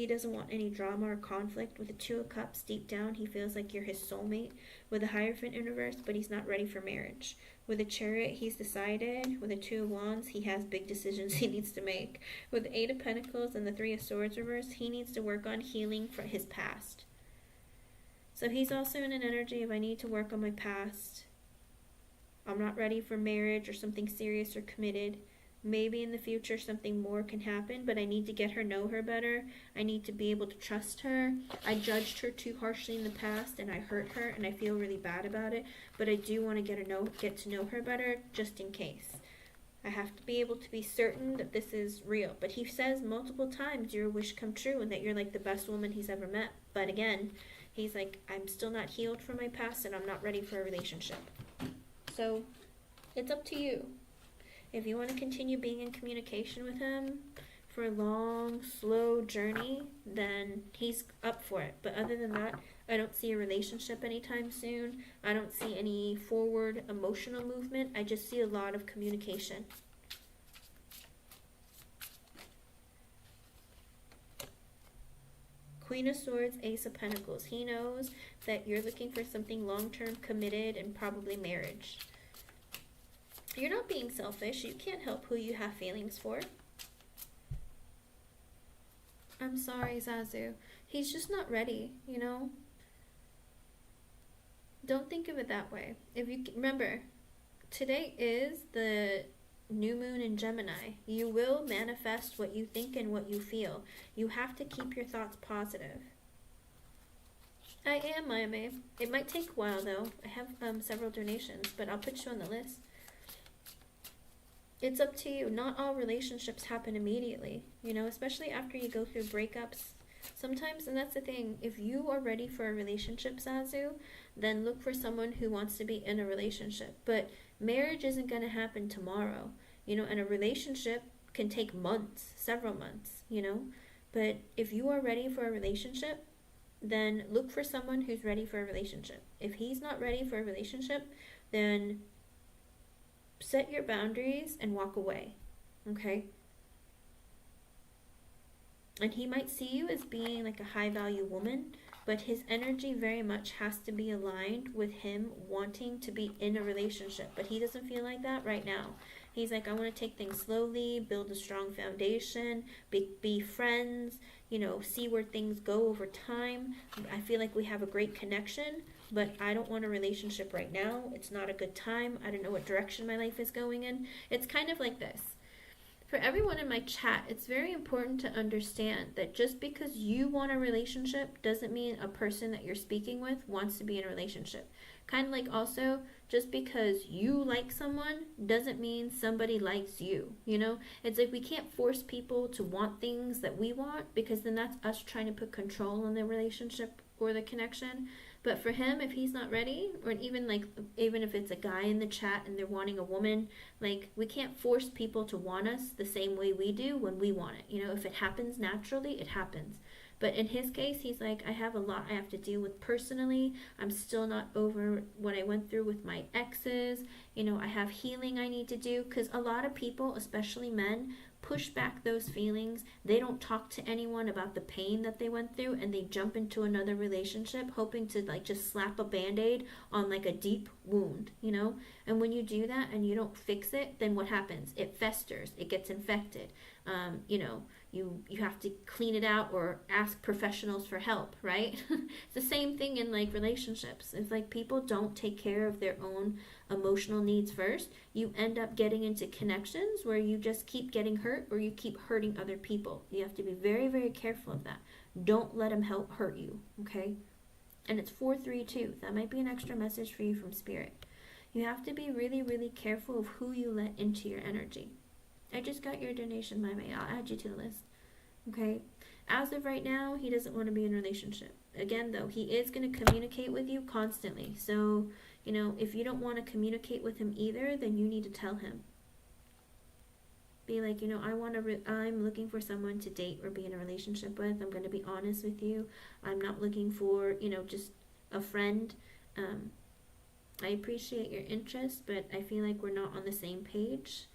doesn't want any drama or conflict. With the Two of Cups, deep down, he feels like you're his soulmate. With the Hierophant in reverse, but he's not ready for marriage. With the Chariot, he's decided. With the Two of Wands, he has big decisions he needs to make. With the Eight of Pentacles and the Three of Swords reversed, he needs to work on healing for his past. So he's also in an energy of, I need to work on my past. I'm not ready for marriage or something serious or committed. Maybe in the future something more can happen, but I need to know her better. I need to be able to trust her. I judged her too harshly in the past and I hurt her and I feel really bad about it, but I do want to get to know her better just in case. I have to be able to be certain that this is real. But he says multiple times your wish come true and that you're like the best woman he's ever met. But again, he's like, I'm still not healed from my past and I'm not ready for a relationship. So it's up to you. If you want to continue being in communication with him for a long, slow journey, then he's up for it. But other than that, I don't see a relationship anytime soon. I don't see any forward emotional movement. I just see a lot of communication. Queen of Swords, Ace of Pentacles. He knows that you're looking for something long-term, committed, and probably marriage. You're not being selfish. You can't help who you have feelings for. I'm sorry, Zazu. He's just not ready, you know? Don't think of it that way. If you remember, today is the new moon in Gemini. You will manifest what you think and what you feel. You have to keep your thoughts positive. I am, Miami. It might take a while, though. I have several donations, but I'll put you on the list. It's up to you. Not all relationships happen immediately, you know, especially after you go through breakups. Sometimes, and that's the thing, if you are ready for a relationship, Zazu, then look for someone who wants to be in a relationship. But marriage isn't going to happen tomorrow, you know, and a relationship can take months, several months, you know. But if you are ready for a relationship, then look for someone who's ready for a relationship. If he's not ready for a relationship, then set your boundaries and walk away, okay? And he might see you as being like a high-value woman, but his energy very much has to be aligned with him wanting to be in a relationship. But he doesn't feel like that right now. He's like, I want to take things slowly, build a strong foundation, be friends, you know, see where things go over time. I feel like we have a great connection, but I don't want a relationship right now. It's not a good time. I don't know what direction my life is going in. It's kind of like this. For everyone in my chat, it's very important to understand that just because you want a relationship doesn't mean a person that you're speaking with wants to be in a relationship. Kind of like also, just because you like someone doesn't mean somebody likes you, you know? It's like we can't force people to want things that we want, because then that's us trying to put control on the relationship or the connection. But for him, if he's not ready, or even if it's a guy in the chat and they're wanting a woman, like, we can't force people to want us the same way we do when we want it. You know, if it happens naturally, it happens. But in his case, he's like, I have a lot I have to deal with personally. I'm still not over what I went through with my exes. You know, I have healing I need to do, because a lot of people, especially men, push back those feelings. They don't talk to anyone about the pain that they went through, and they jump into another relationship hoping to like just slap a band-aid on like a deep wound, you know? And when you do that and you don't fix it, then what happens? It festers, it gets infected. You know, you have to clean it out or ask professionals for help, right? It's the same thing in like relationships. It's like people don't take care of their own emotional needs first. You end up getting into connections where you just keep getting hurt, or you keep hurting other people. You have to be very, very careful of that. Don't let them hurt you, okay? And it's 432. That might be an extra message for you from Spirit. You have to be really, really careful of who you let into your energy. I just got your donation, my man. I'll add you to the list. Okay? As of right now, he doesn't want to be in a relationship. Again, though, he is going to communicate with you constantly. So, you know, if you don't want to communicate with him either, then you need to tell him. Be like, you know, I'm looking for someone to date or be in a relationship with. I'm going to be honest with you. I'm not looking for, you know, just a friend. I appreciate your interest, but I feel like we're not on the same page.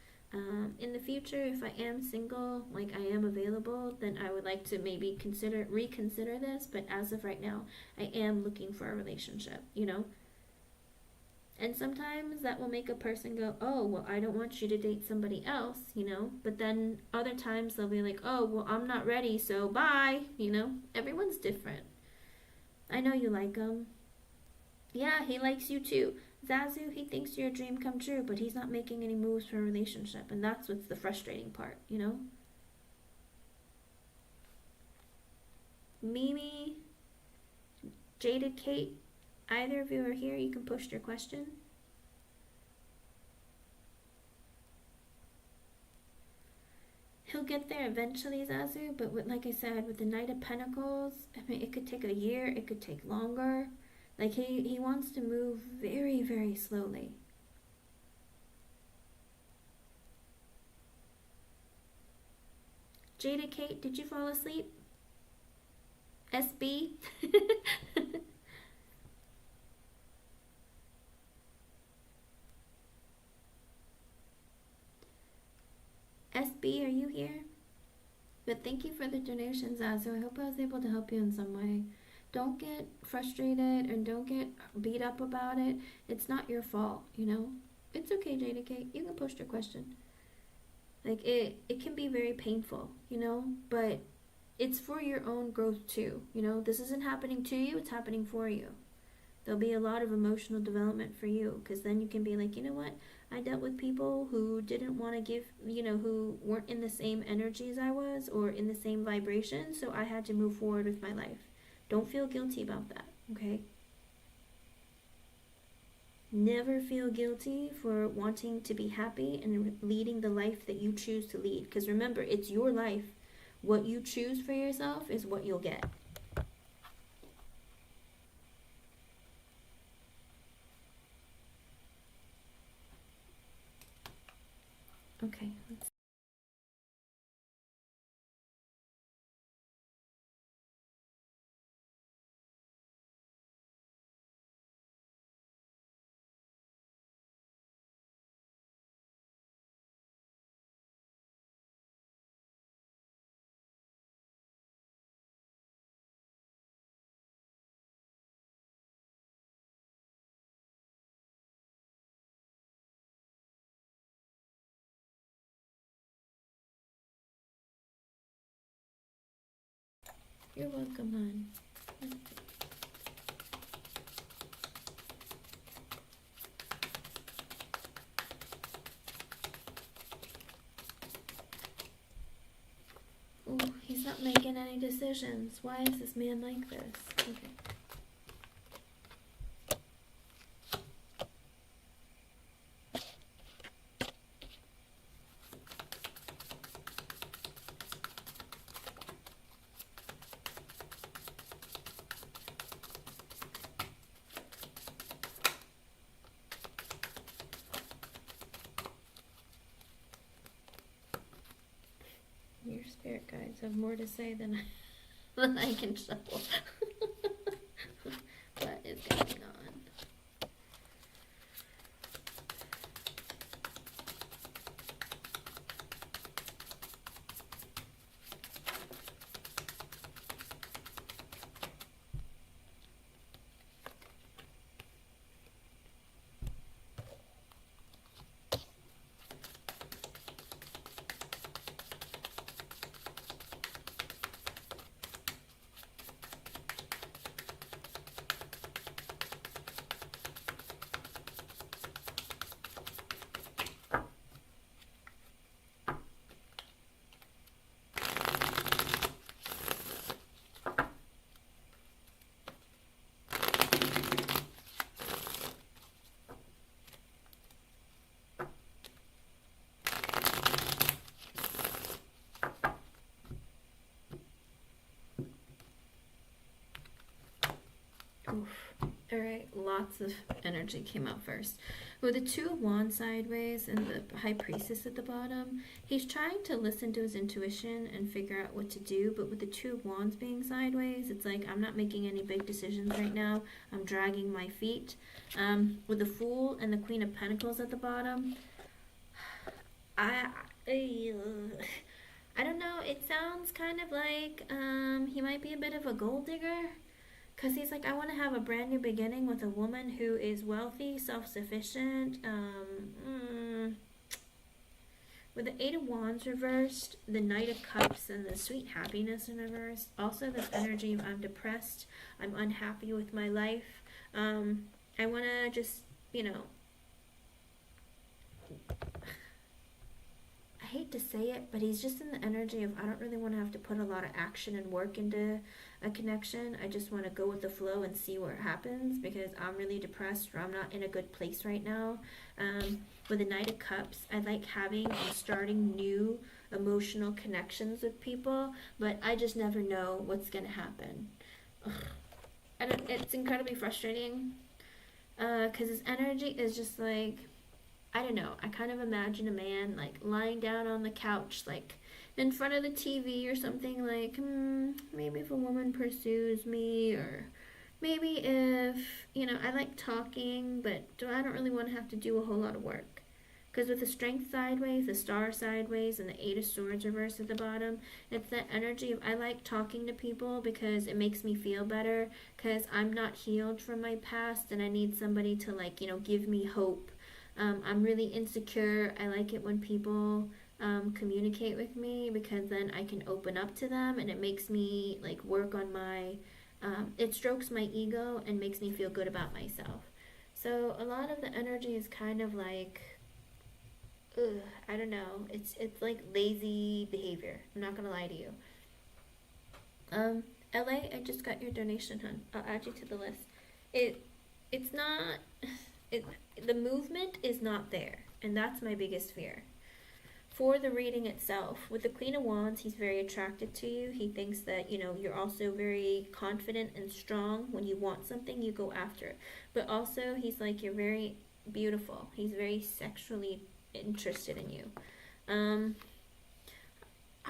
In the future, if I am single, like I am available, then I would like to maybe reconsider this. But as of right now, I am looking for a relationship, you know? And sometimes that will make a person go, oh, well, I don't want you to date somebody else, you know? But then other times they'll be like, oh, well, I'm not ready, so bye, you know? Everyone's different. I know you like him. Yeah, he likes you too. Zazu, he thinks you're a dream come true, but he's not making any moves for a relationship, and that's what's the frustrating part, you know? Mimi, Jaded Kate, either of you are here, you can post your question. He'll get there eventually, Zazu, but like I said, with the Knight of Pentacles, I mean, it could take a year, it could take longer. Like, he wants to move very, very slowly. Jada Kate, did you fall asleep? SB? SB, are you here? But thank you for the donations, Zazu. I hope I was able to help you in some way. Don't get frustrated and don't get beat up about it. It's not your fault, you know? It's okay, Jada Kate. You can post your question. Like, it can be very painful, you know? But it's for your own growth too, you know? This isn't happening to you, it's happening for you. There'll be a lot of emotional development for you, because then you can be like, you know what? I dealt with people who didn't want to give, you know, who weren't in the same energy as I was or in the same vibration, so I had to move forward with my life. Don't feel guilty about that, okay? Never feel guilty for wanting to be happy and leading the life that you choose to lead, because remember, it's your life. What you choose for yourself is what you'll get. Okay, let's. You're welcome, hon. Oh, he's not making any decisions. Why is this man like this? Okay. Your spirit guides have more to say than I can shuffle. What is going on? Oof. Alright, lots of energy came out first. With the Two of Wands sideways and the High Priestess at the bottom, he's trying to listen to his intuition and figure out what to do, but with the Two of Wands being sideways, it's like, I'm not making any big decisions right now. I'm dragging my feet. With the Fool and the Queen of Pentacles at the bottom, I don't know, it sounds kind of like he might be a bit of a gold digger. Because he's like, I want to have a brand new beginning with a woman who is wealthy, self-sufficient. With the Eight of Wands reversed, the Knight of Cups, and the Sweet Happiness in reverse. Also this energy of I'm depressed, I'm unhappy with my life. I want to just, you know, I hate to say it, but he's just in the energy of I don't really want to have to put a lot of action and work into a connection. I just want to go with the flow and see what happens, because I'm really depressed, or I'm not in a good place right now. With the Knight of Cups, I like having and starting new emotional connections with people, but I just never know what's going to happen. It's incredibly frustrating, because his energy is just like, I don't know, I kind of imagine a man like lying down on the couch, like in front of the TV or something, like, maybe if a woman pursues me, or maybe if, you know, I like talking, but I don't really want to have to do a whole lot of work. Because with the Strength sideways, the Star sideways, and the Eight of Swords reversed at the bottom, it's that energy of I like talking to people because it makes me feel better, because I'm not healed from my past, and I need somebody to, like, you know, give me hope. I'm really insecure. I like it when people communicate with me, because then I can open up to them, and it makes me like work on my it strokes my ego and makes me feel good about myself. So a lot of the energy is kind of like, I don't know, it's like lazy behavior. I'm not gonna lie to you. LA, I just got your donation, hun. I'll add you to the list. It's not the movement is not there, and that's my biggest fear. For the reading itself, with the Queen of Wands, he's very attracted to you. He thinks that, you know, you're also very confident and strong. When you want something, you go after it. But also, he's like, you're very beautiful. He's very sexually interested in you. I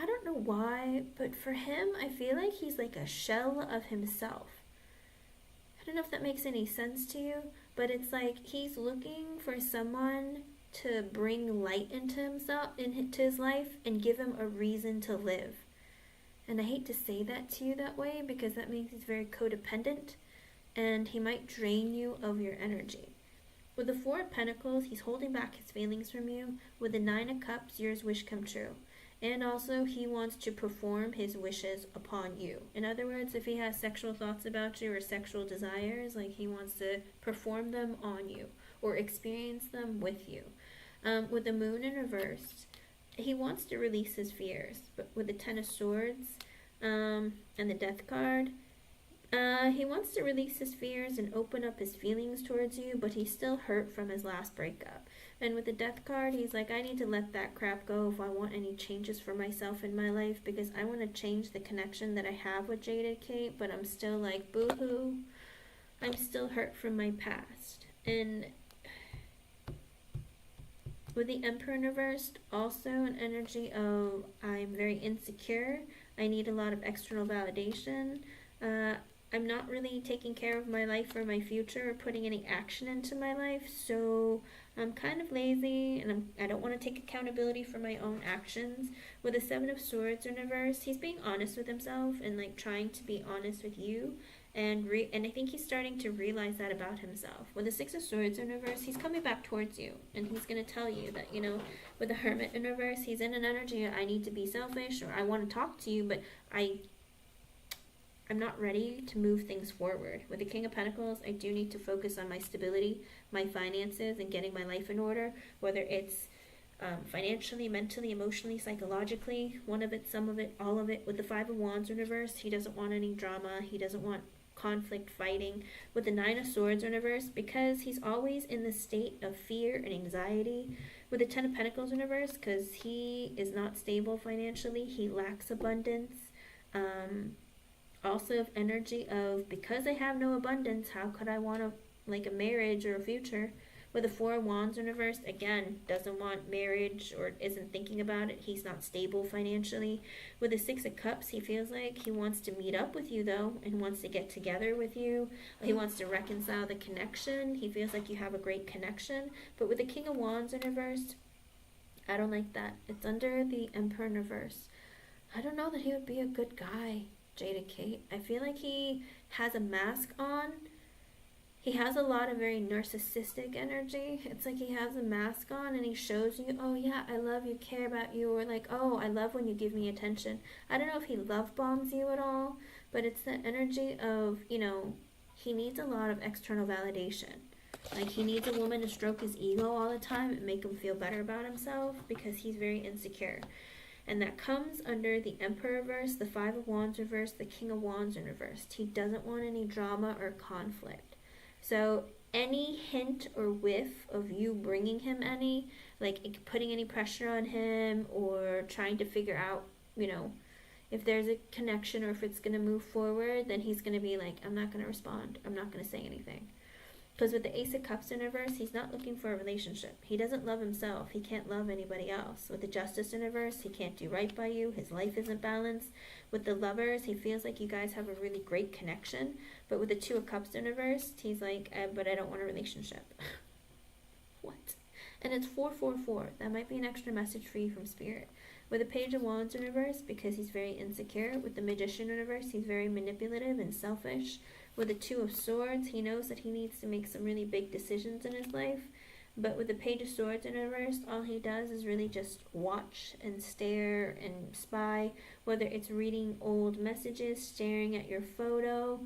don't know why, but for him, I feel like he's like a shell of himself. I don't know if that makes any sense to you, but it's like he's looking for someone to bring light into himself, into his life, and give him a reason to live. And I hate to say that to you that way, because that means he's very codependent, and he might drain you of your energy. With the Four of Pentacles, he's holding back his feelings from you. With the Nine of Cups, yours wish come true. And also, he wants to perform his wishes upon you. In other words, if he has sexual thoughts about you or sexual desires, like, he wants to perform them on you or experience them with you. With the Moon in reverse, he wants to release his fears. But with the Ten of Swords and the Death card, he wants to release his fears and open up his feelings towards you, but he's still hurt from his last breakup. And with the Death card, he's like, I need to let that crap go if I want any changes for myself in my life, because I want to change the connection that I have with Jaded Kate, but I'm still like, boo-hoo. I'm still hurt from my past. And with the Emperor in reversed, also an energy of I'm very insecure. I need a lot of external validation. I'm not really taking care of my life or my future or putting any action into my life, so I'm kind of lazy, and I don't want to take accountability for my own actions. With the Seven of Swords in reverse, he's being honest with himself and like trying to be honest with you, and I think he's starting to realize that about himself. With the Six of Swords in reverse, he's coming back towards you, and he's going to tell you that, you know, with the Hermit in reverse, he's in an energy of, I need to be selfish, or I want to talk to you, but I'm not ready to move things forward. With the King of Pentacles, I do need to focus on my stability, my finances, and getting my life in order, whether it's financially, mentally, emotionally, psychologically, one of it, some of it, all of it. With the Five of Wands in reverse, he doesn't want any drama. He doesn't want conflict, fighting. With the Nine of Swords in reverse, because he's always in the state of fear and anxiety. With the Ten of Pentacles in reverse, because he is not stable financially, he lacks abundance. Also of energy of, because I have no abundance, how could I want to like a marriage or a future. With the Four of Wands in reverse, again, doesn't want marriage or isn't thinking about it. He's not stable financially. With the Six of Cups, he feels like he wants to meet up with you, though, and wants to get together with you. He wants to reconcile the connection. He feels like you have a great connection. But with the King of Wands in reverse, I don't like that. It's under the Emperor in reverse. I don't know that he would be a good guy, Jada Kate. I feel like he has a mask on. He has a lot of very narcissistic energy. It's like he has a mask on and he shows you, oh yeah, I love you, care about you, or like, oh, I love when you give me attention. I don't know if he love bombs you at all, but it's the energy of, you know, he needs a lot of external validation. Like he needs a woman to stroke his ego all the time and make him feel better about himself because he's very insecure. And that comes under the Emperor reverse, the Five of Wands reverse, the King of Wands in reverse. He doesn't want any drama or conflict. So any hint or whiff of you bringing him any, like putting any pressure on him or trying to figure out, you know, if there's a connection or if it's going to move forward, then he's going to be like, I'm not going to respond. I'm not going to say anything. Because with the Ace of Cups in reverse, he's not looking for a relationship. He doesn't love himself. He can't love anybody else. With the Justice in reverse, he can't do right by you. His life isn't balanced. With the Lovers, he feels like you guys have a really great connection. But with the Two of Cups in reverse, he's like, but I don't want a relationship. What? And it's 444. That might be an extra message for you from Spirit. With the Page of Wands in reverse, because he's very insecure. With the Magician in reverse, he's very manipulative and selfish. With the Two of Swords, he knows that he needs to make some really big decisions in his life. But with the Page of Swords in reverse, all he does is really just watch and stare and spy. Whether it's reading old messages, staring at your photo,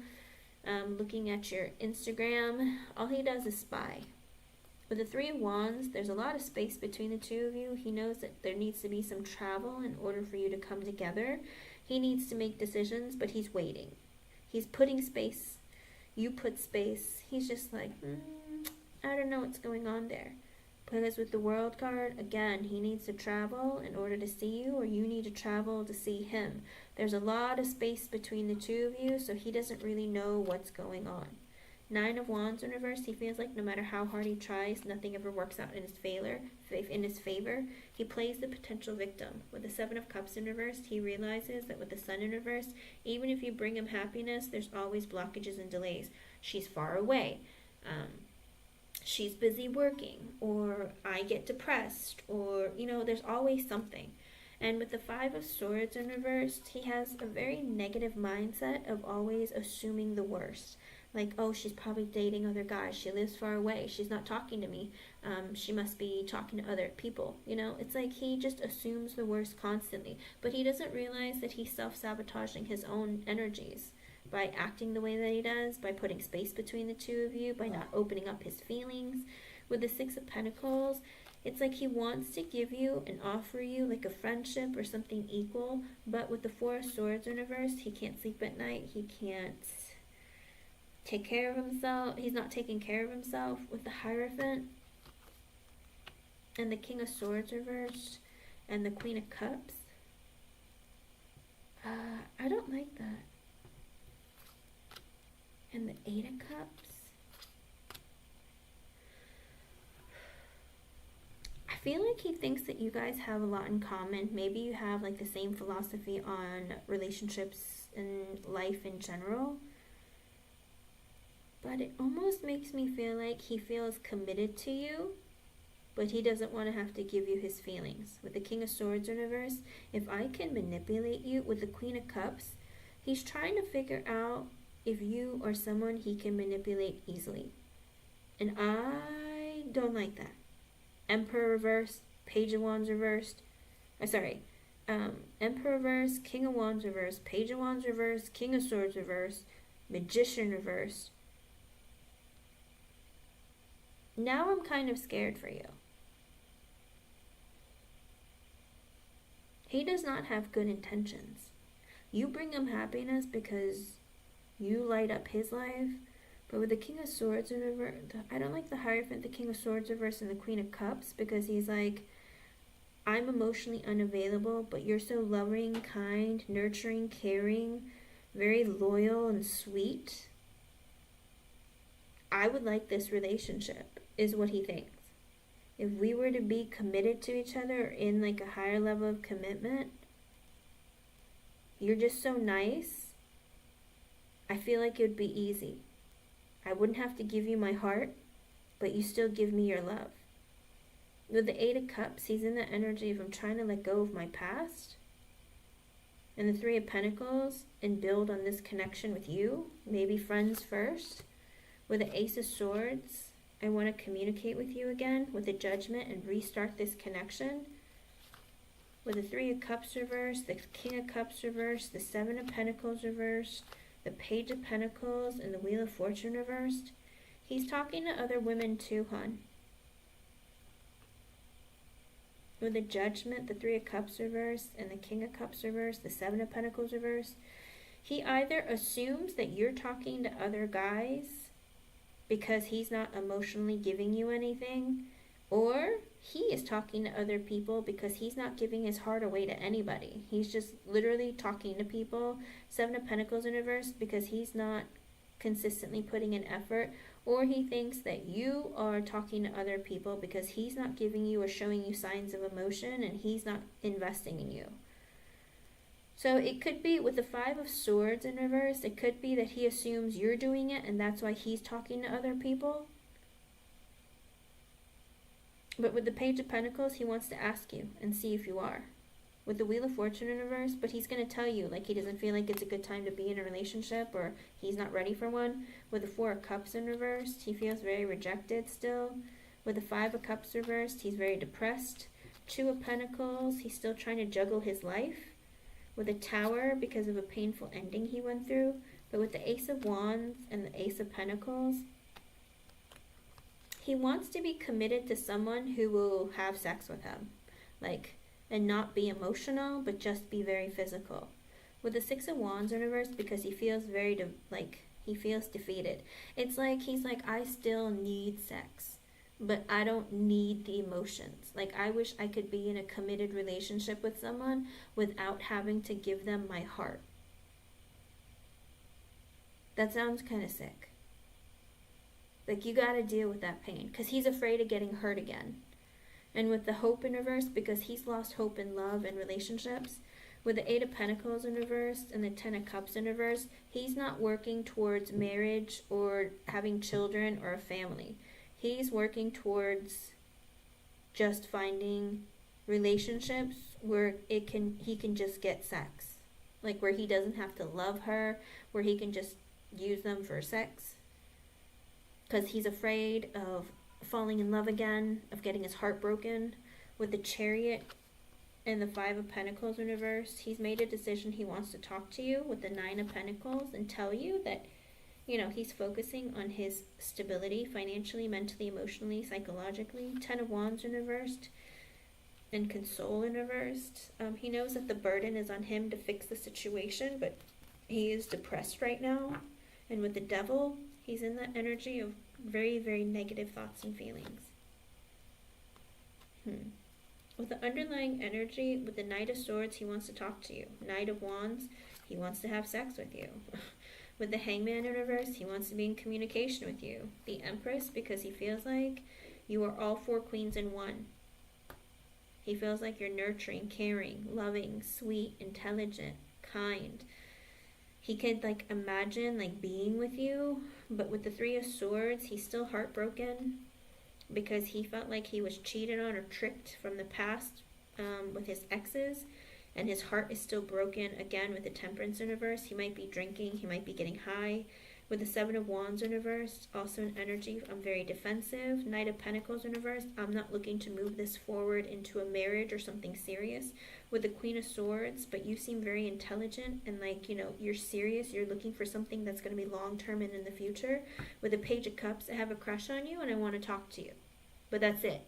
looking at your Instagram, all he does is spy. With the Three of Wands, there's a lot of space between the two of you. He knows that there needs to be some travel in order for you to come together. He needs to make decisions, but he's waiting. He's putting space. You put space. He's just like, I don't know what's going on there. Because with the World card, again, he needs to travel in order to see you, or you need to travel to see him. There's a lot of space between the two of you, so he doesn't really know what's going on. Nine of Wands in reverse, he feels like no matter how hard he tries, nothing ever works out in his favor. He plays the potential victim. With the Seven of Cups in reverse, he realizes that with the Sun in reverse, even if you bring him happiness, there's always blockages and delays. She's far away. She's busy working, or I get depressed, or, you know, there's always something. And with the Five of Swords in reverse, he has a very negative mindset of always assuming the worst. Like, oh, she's probably dating other guys. She lives far away. She's not talking to me. She must be talking to other people. You know, it's like he just assumes the worst constantly. But he doesn't realize that he's self-sabotaging his own energies by acting the way that he does, by putting space between the two of you, by not opening up his feelings. With the Six of Pentacles, it's like he wants to give you and offer you like a friendship or something equal. But with the Four of Swords in reverse, he can't sleep at night. He can't take care of himself. He's not taking care of himself. With the Hierophant and the King of Swords reversed and the Queen of Cups, I don't like that. And the Eight of Cups, I feel like he thinks that you guys have a lot in common. Maybe you have like the same philosophy on relationships and life in general. But it almost makes me feel like he feels committed to you, but he doesn't want to have to give you his feelings. With the King of Swords in reverse, if I can manipulate you, with the Queen of Cups, he's trying to figure out if you are someone he can manipulate easily. And I don't like that. Emperor reversed, Page of Wands reversed. Emperor reversed, King of Wands reversed, Page of Wands reversed, King of Swords reversed, Magician reversed. Now I'm kind of scared for you. He does not have good intentions. You bring him happiness because you light up his life. But with the King of Swords in reverse, I don't like the Hierophant, the King of Swords reverse, and the Queen of Cups, because he's like, I'm emotionally unavailable, but you're so loving, kind, nurturing, caring, very loyal and sweet. I would like this relationship, is what he thinks. If we were to be committed to each other or in like a higher level of commitment, you're just so nice. I feel like it would be easy. I wouldn't have to give you my heart, but you still give me your love. With the 8 of Cups, he's in the energy of I'm trying to let go of my past. And the 3 of Pentacles, and build on this connection with you. Maybe friends first. With the Ace of Swords, I want to communicate with you again with the Judgment and restart this connection. With the 3 of Cups reversed, the King of Cups reversed, the 7 of Pentacles reversed, the Page of Pentacles, and the Wheel of Fortune reversed. He's talking to other women too, hon. With the Judgment, the 3 of Cups reversed, and the King of Cups reversed, the 7 of Pentacles reversed. He either assumes that you're talking to other guys because he's not emotionally giving you anything, or he is talking to other people because he's not giving his heart away to anybody. He's just literally talking to people. 7 of Pentacles in reverse because he's not consistently putting in effort, or he thinks that you are talking to other people because he's not giving you or showing you signs of emotion and he's not investing in you. So it could be with the 5 of Swords in reverse, it could be that he assumes you're doing it and that's why he's talking to other people. But with the Page of Pentacles, he wants to ask you and see if you are. With the Wheel of Fortune in reverse, but he's going to tell you like he doesn't feel like it's a good time to be in a relationship or he's not ready for one. With the 4 of Cups in reverse, he feels very rejected still. With the 5 of Cups reversed, he's very depressed. 2 of Pentacles, he's still trying to juggle his life. With a Tower, because of a painful ending he went through. But with the Ace of Wands and the Ace of Pentacles, he wants to be committed to someone who will have sex with him. And not be emotional, but just be very physical. With the 6 of Wands in reverse, because he feels he feels defeated. It's like he's like, I still need sex, but I don't need the emotions. Like, I wish I could be in a committed relationship with someone without having to give them my heart. That sounds kind of sick. Like, you gotta deal with that pain, because he's afraid of getting hurt again. And with the Hope in reverse, because he's lost hope in love and relationships. With the 8 of Pentacles in reverse and the 10 of Cups in reverse, he's not working towards marriage or having children or a family. He's working towards just finding relationships where he can just get sex. Like, where he doesn't have to love her, where he can just use them for sex. Because he's afraid of falling in love again, of getting his heart broken. With the Chariot and the 5 of Pentacles in reverse, he's made a decision he wants to talk to you with the 9 of Pentacles and tell you that, he's focusing on his stability financially, mentally, emotionally, psychologically. 10 of Wands in reversed and Console in reversed. He knows that the burden is on him to fix the situation, but he is depressed right now. And with the Devil, he's in that energy of very, very negative thoughts and feelings. With the underlying energy, with the Knight of Swords, he wants to talk to you. Knight of Wands, he wants to have sex with you. With the Hangman in reverse, he wants to be in communication with you. The Empress, because he feels like you are all 4 queens in one. He feels like you're nurturing, caring, loving, sweet, intelligent, kind. He could imagine being with you, but with the 3 of Swords, he's still heartbroken because he felt like he was cheated on or tricked from the past with his exes, and his heart is still broken. Again, with the Temperance in reverse, he might be drinking, he might be getting high. With the 7 of Wands in reverse, also an energy, I'm very defensive. Knight of Pentacles in reverse, I'm not looking to move this forward into a marriage or something serious. With the Queen of Swords, but you seem very intelligent and you're serious, you're looking for something that's going to be long-term and in the future. With the Page of Cups, I have a crush on you and I want to talk to you. But that's it.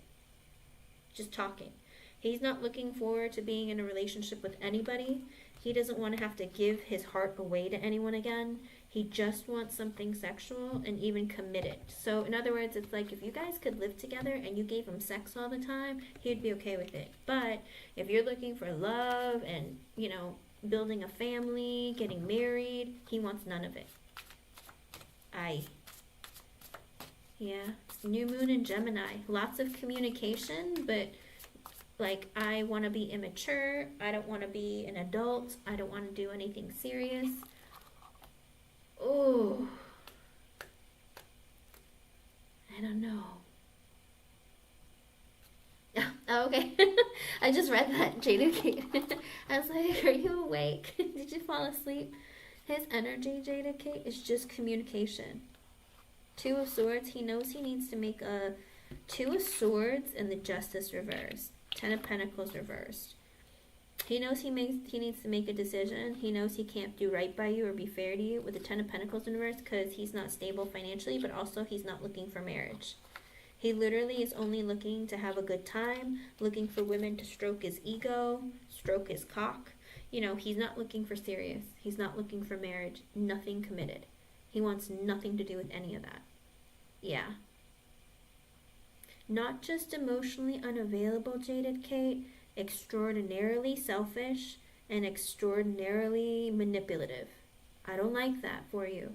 Just talking. He's not looking forward to being in a relationship with anybody. He doesn't want to have to give his heart away to anyone again. He just wants something sexual and even committed. So in other words, it's like if you guys could live together and you gave him sex all the time, he'd be okay with it. But if you're looking for love and, building a family, getting married, he wants none of it. Yeah. New moon in Gemini. Lots of communication, but like, I want to be immature. I don't want to be an adult. I don't want to do anything serious. Oh, I don't know. Oh, okay. I just read that, Jada Kate. I was like, are you awake? Did you fall asleep? His energy, Jada Kate, is just communication. Two of Swords, he knows he needs to make a Two of Swords and the Justice reversed. Ten of Pentacles reversed. He knows he needs to make a decision. He knows he can't do right by you or be fair to you with the Ten of Pentacles in reverse because he's not stable financially, but also he's not looking for marriage. He literally is only looking to have a good time, looking for women to stroke his ego, stroke his cock. You know, he's not looking for serious. He's not looking for marriage. Nothing committed. He wants nothing to do with any of that. Yeah. Not just emotionally unavailable, Jaded Kate, extraordinarily selfish and extraordinarily manipulative. I don't like that for you.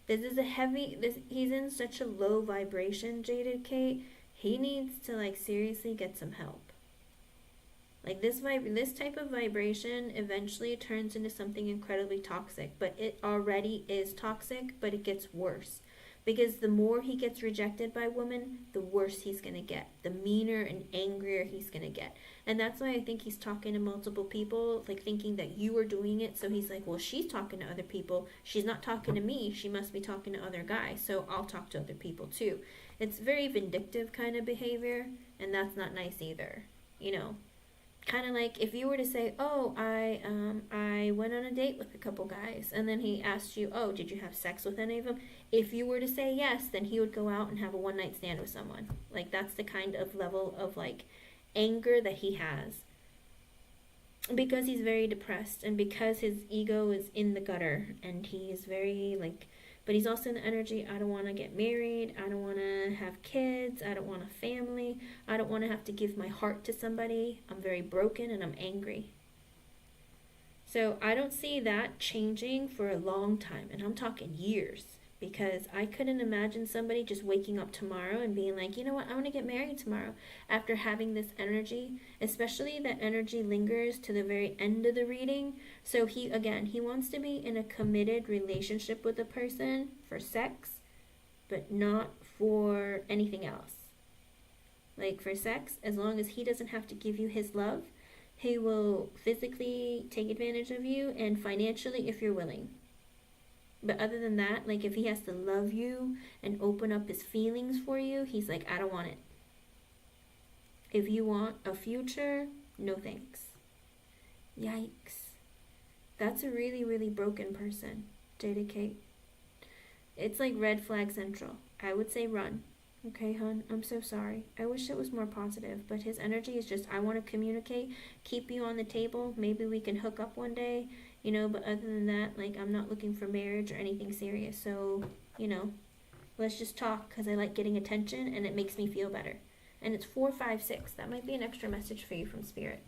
He's in such a low vibration, Jaded Kate. He needs to like seriously get some help. Like this type of vibration eventually turns into something incredibly toxic, but it already is toxic, but it gets worse. Because the more he gets rejected by women, the worse he's going to get. The meaner and angrier he's going to get. And that's why I think he's talking to multiple people, like thinking that you are doing it. So he's like, well, she's talking to other people. She's not talking to me. She must be talking to other guys. So I'll talk to other people too. It's very vindictive kind of behavior. And that's not nice either. You know, kind of like if you were to say, oh, I went on a date with a couple guys, and then he asked you, oh, did you have sex with any of them? If you were to say yes, then he would go out and have a one night stand with someone. Like that's the kind of level of like anger that he has, because he's very depressed and because his ego is in the gutter, and he is very like, but he's also in the energy, I don't want to get married, I don't want to have kids, I don't want a family, I don't want to have to give my heart to somebody, I'm very broken and I'm angry. So I don't see that changing for a long time, and I'm talking years, because I couldn't imagine somebody just waking up tomorrow and being like, you know what, I want to get married tomorrow after having this energy, especially that energy lingers to the very end of the reading. So he wants to be in a committed relationship with a person for sex, but not for anything else. Like for sex, as long as he doesn't have to give you his love, he will physically take advantage of you, and financially if you're willing. But other than that, like if he has to love you and open up his feelings for you, he's like, I don't want it. If you want a future, no thanks. Yikes. That's a really, really broken person, Jada Kate. It's like red flag central. I would say run. Okay, hun, I'm so sorry. I wish it was more positive, but his energy is just, I want to communicate, keep you on the table. Maybe we can hook up one day, you know, but other than that, like, I'm not looking for marriage or anything serious. So, you know, let's just talk, because I like getting attention and it makes me feel better. And it's 456. That might be an extra message for you from Spirit.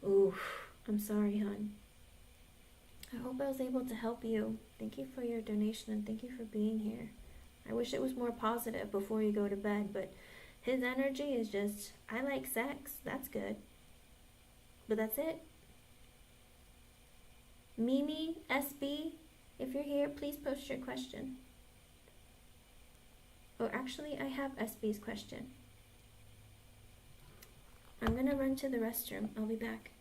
Ooh, I'm sorry, hun. I hope I was able to help you. Thank you for your donation and thank you for being here. I wish it was more positive before you go to bed, but his energy is just, I like sex, that's good. But that's it. Mimi, SB, if you're here, please post your question. Oh, actually, I have SB's question. I'm gonna run to the restroom. I'll be back.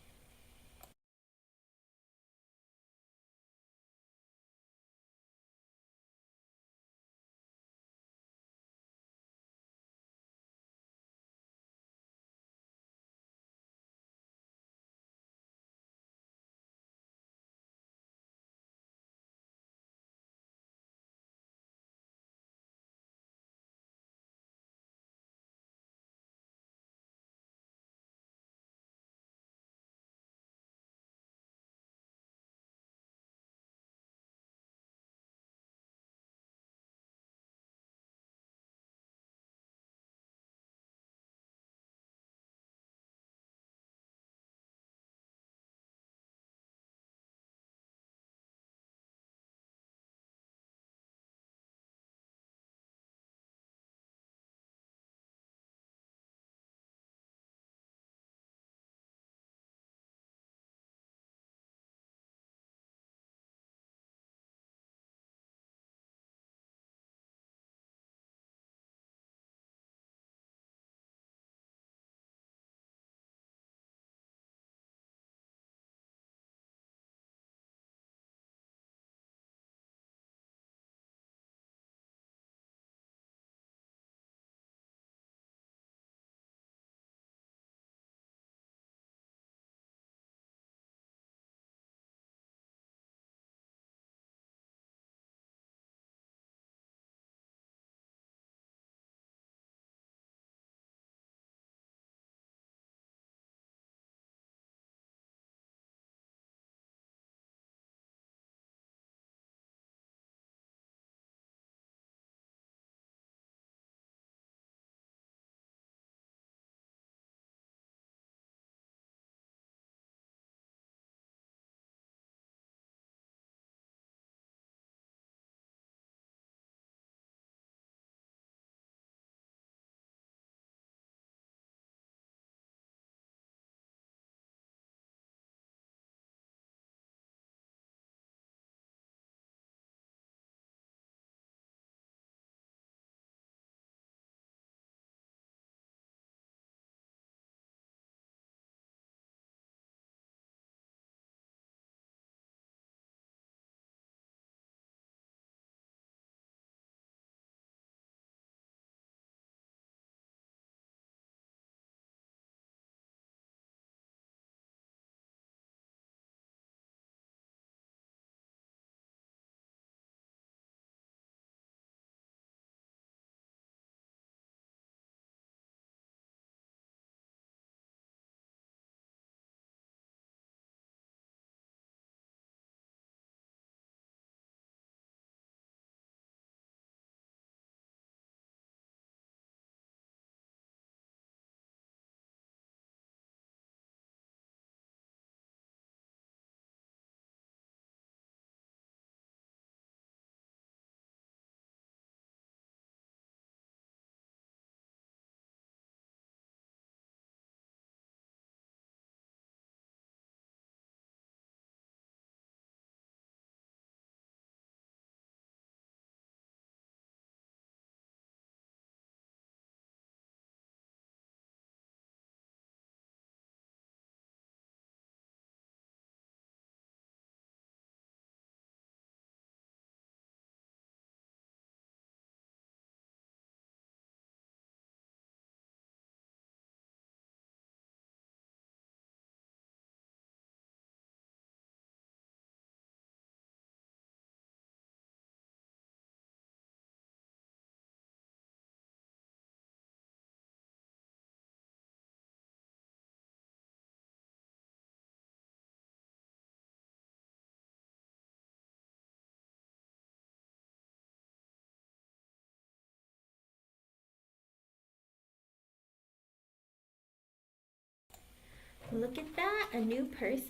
Look at that, a new person.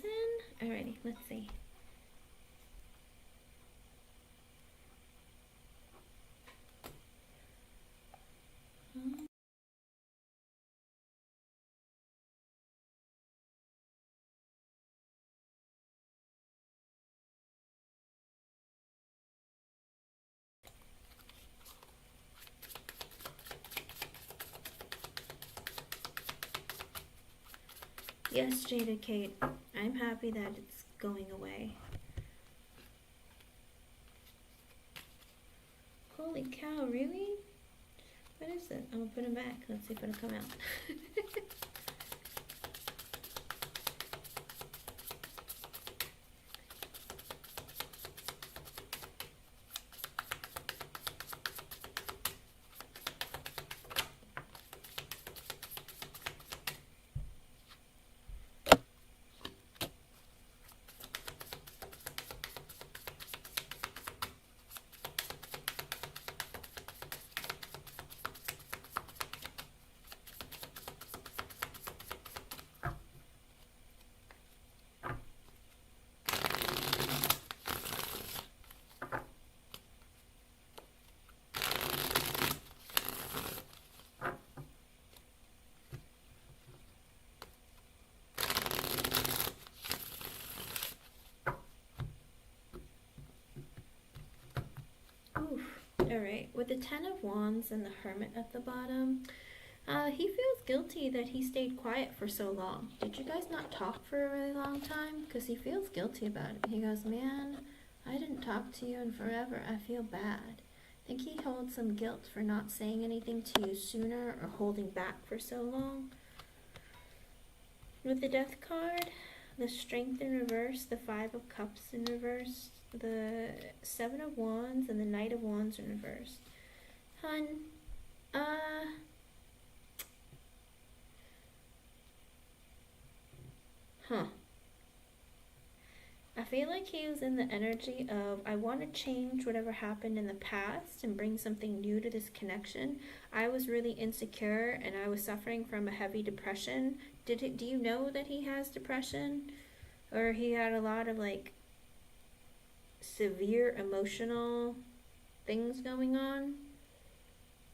Alrighty, let's see. Yes, Jada Kate, I'm happy that it's going away. Holy cow, really? What is it? I'm gonna put him back. Let's see if it'll come out. Alright, with the Ten of Wands and the Hermit at the bottom, he feels guilty that he stayed quiet for so long. Did you guys not talk for a really long time? Because he feels guilty about it. He goes, man, I didn't talk to you in forever. I feel bad. I think he holds some guilt for not saying anything to you sooner or holding back for so long. With the Death card, the Strength in reverse, the Five of Cups in reverse, the Seven of Wands, and the Knight of Wands in reverse. Hun, I feel like he was in the energy of, I want to change whatever happened in the past and bring something new to this connection. I was really insecure and I was suffering from a heavy depression. Do you know that he has depression? Or he had a lot of like severe emotional things going on?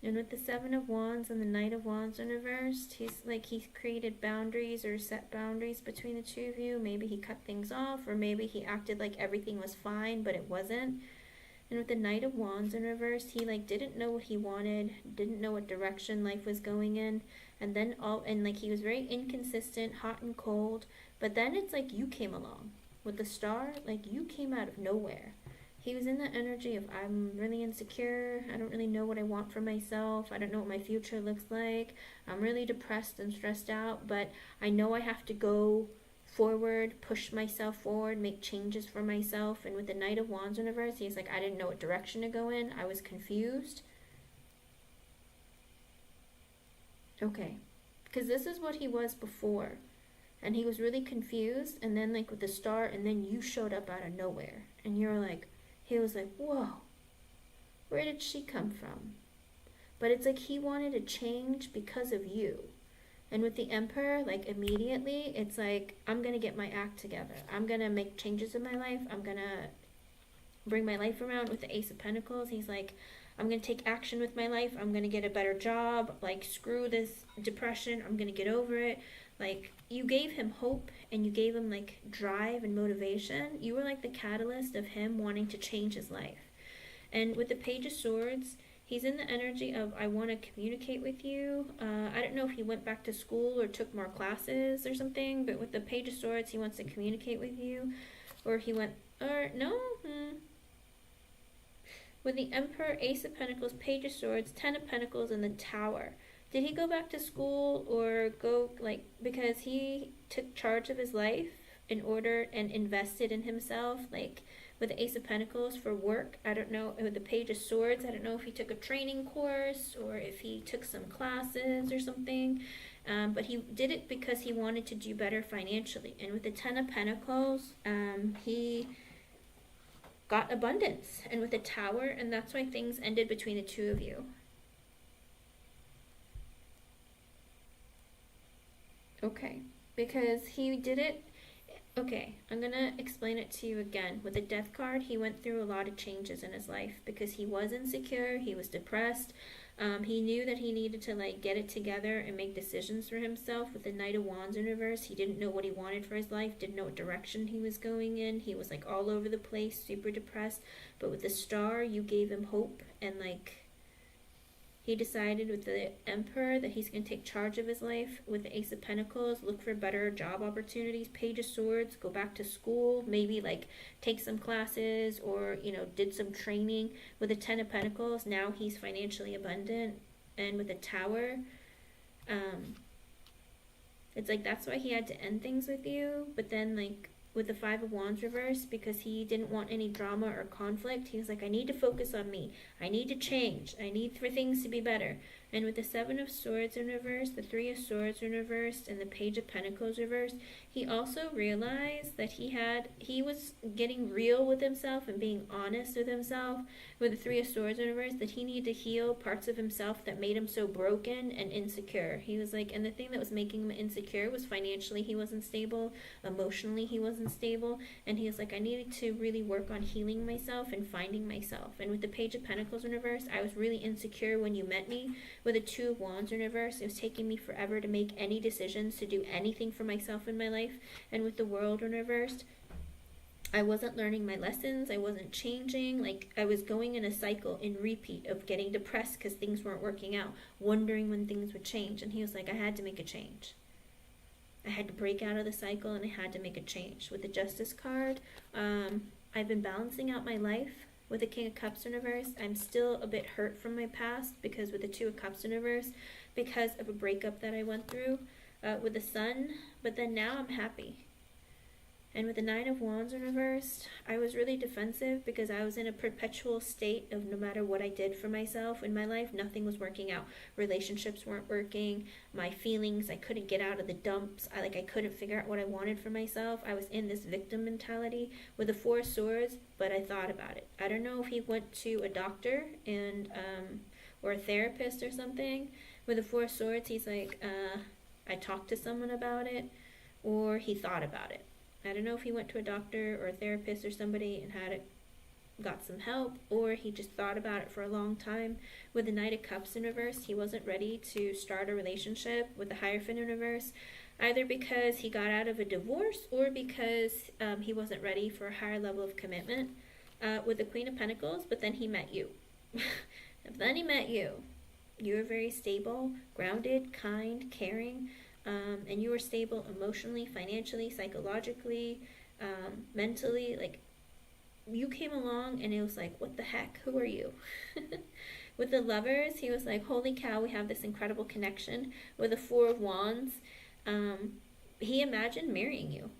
And with the Seven of Wands and the Knight of Wands in reverse, he's created boundaries or set boundaries between the two of you. Maybe he cut things off, or maybe he acted like everything was fine, but it wasn't. And with the Knight of Wands in reverse, he didn't know what he wanted, didn't know what direction life was going in, and then he was very inconsistent, hot and cold. But then it's like you came along with the Star, like you came out of nowhere. He was in the energy of, I'm really insecure, I don't really know what I want for myself, I don't know what my future looks like, I'm really depressed and stressed out, but I know I have to go forward, push myself forward, make changes for myself. And with the Knight of Wands in reverse, he's like, I didn't know what direction to go in, I was confused. Okay, because this is what he was before, and he was really confused, and then with the Star, and then you showed up out of nowhere, and you're like, he was like, whoa, where did she come from? But it's like he wanted to change because of you. And with the Emperor, immediately, it's like, I'm going to get my act together. I'm going to make changes in my life. I'm going to bring my life around. With the Ace of Pentacles, he's like, I'm going to take action with my life. I'm going to get a better job. Screw this depression. I'm going to get over it. You gave him hope and you gave him drive and motivation. You were the catalyst of him wanting to change his life. And with the Page of Swords, he's in the energy of, I want to communicate with you. I don't know if he went back to school or took more classes or something, but with the Page of Swords, he wants to communicate with you. Or he went, or no? With the Emperor, Ace of Pentacles, Page of Swords, Ten of Pentacles, and the Tower. Did he go back to school or go, because he took charge of his life in order and invested in himself, with the Ace of Pentacles for work? I don't know. With the Page of Swords, I don't know if he took a training course or if he took some classes or something. But he did it because he wanted to do better financially. And with the Ten of Pentacles, he got abundance. And with the Tower, and that's why things ended between the two of you. Okay. because he did it. Okay, I'm gonna explain it to you again. With the death card, he went through a lot of changes in his life because he was insecure, he was depressed. He knew that he needed to like get it together and make decisions for himself. With the Knight of Wands in reverse, he didn't know what he wanted for his life, didn't know what direction he was going in. He was like all over the place, super depressed. But with the Star, you gave him hope, and like he decided with the Emperor that he's going to take charge of his life. With the Ace of Pentacles, look for better job opportunities. Page of Swords, go back to school, maybe like take some classes or, you know, did some training. With the Ten of Pentacles, now he's financially abundant. And with the Tower, it's like that's why he had to end things with you. But then like with the Five of Wands reverse, because he didn't want any drama or conflict, he was like, I need to focus on me. I need to change. I need for things to be better. And with the Seven of Swords in reverse, the Three of Swords in reverse, and the Page of Pentacles reverse, he also realized that he was getting real with himself and being honest with himself. With the Three of Swords in reverse, that he needed to heal parts of himself that made him so broken and insecure. He was like, and the thing that was making him insecure was financially he wasn't stable, emotionally he wasn't stable, and he was like, I needed to really work on healing myself and finding myself. And with the Page of Pentacles in reverse, I was really insecure when you met me. With the Two of Wands in reverse, it was taking me forever to make any decisions, to do anything for myself in my life. And with the World in reverse, I wasn't learning my lessons, I wasn't changing, like I was going in a cycle in repeat of getting depressed because things weren't working out, wondering when things would change. And he was like, I had to make a change. I had to break out of the cycle and I had to make a change. With the Justice card, I've been balancing out my life. With the King of Cups in reverse, I'm still a bit hurt from my past because with the Two of Cups in reverse, because of a breakup that I went through with the Sun, but then now I'm happy. And with the Nine of Wands in reverse, I was really defensive because I was in a perpetual state of no matter what I did for myself in my life, nothing was working out. Relationships weren't working. My feelings, I couldn't get out of the dumps. I couldn't figure out what I wanted for myself. I was in this victim mentality with the Four of Swords, but I thought about it. I don't know if he went to a doctor and or a therapist or something. With the Four of Swords, he's like, I talked to someone about it, or he thought about it. I don't know if he went to a doctor or a therapist or somebody and got some help, or he just thought about it for a long time. With the Knight of Cups in reverse, he wasn't ready to start a relationship. With the Hierophant in reverse, either because he got out of a divorce or because he wasn't ready for a higher level of commitment. With the Queen of Pentacles, but then he met you. Then he met you. You were very stable, grounded, kind, caring. And you were stable emotionally, financially, psychologically, mentally. Like, you came along and it was like, what the heck? Who are you? With the Lovers, he was like, holy cow, we have this incredible connection. With the Four of Wands, he imagined marrying you.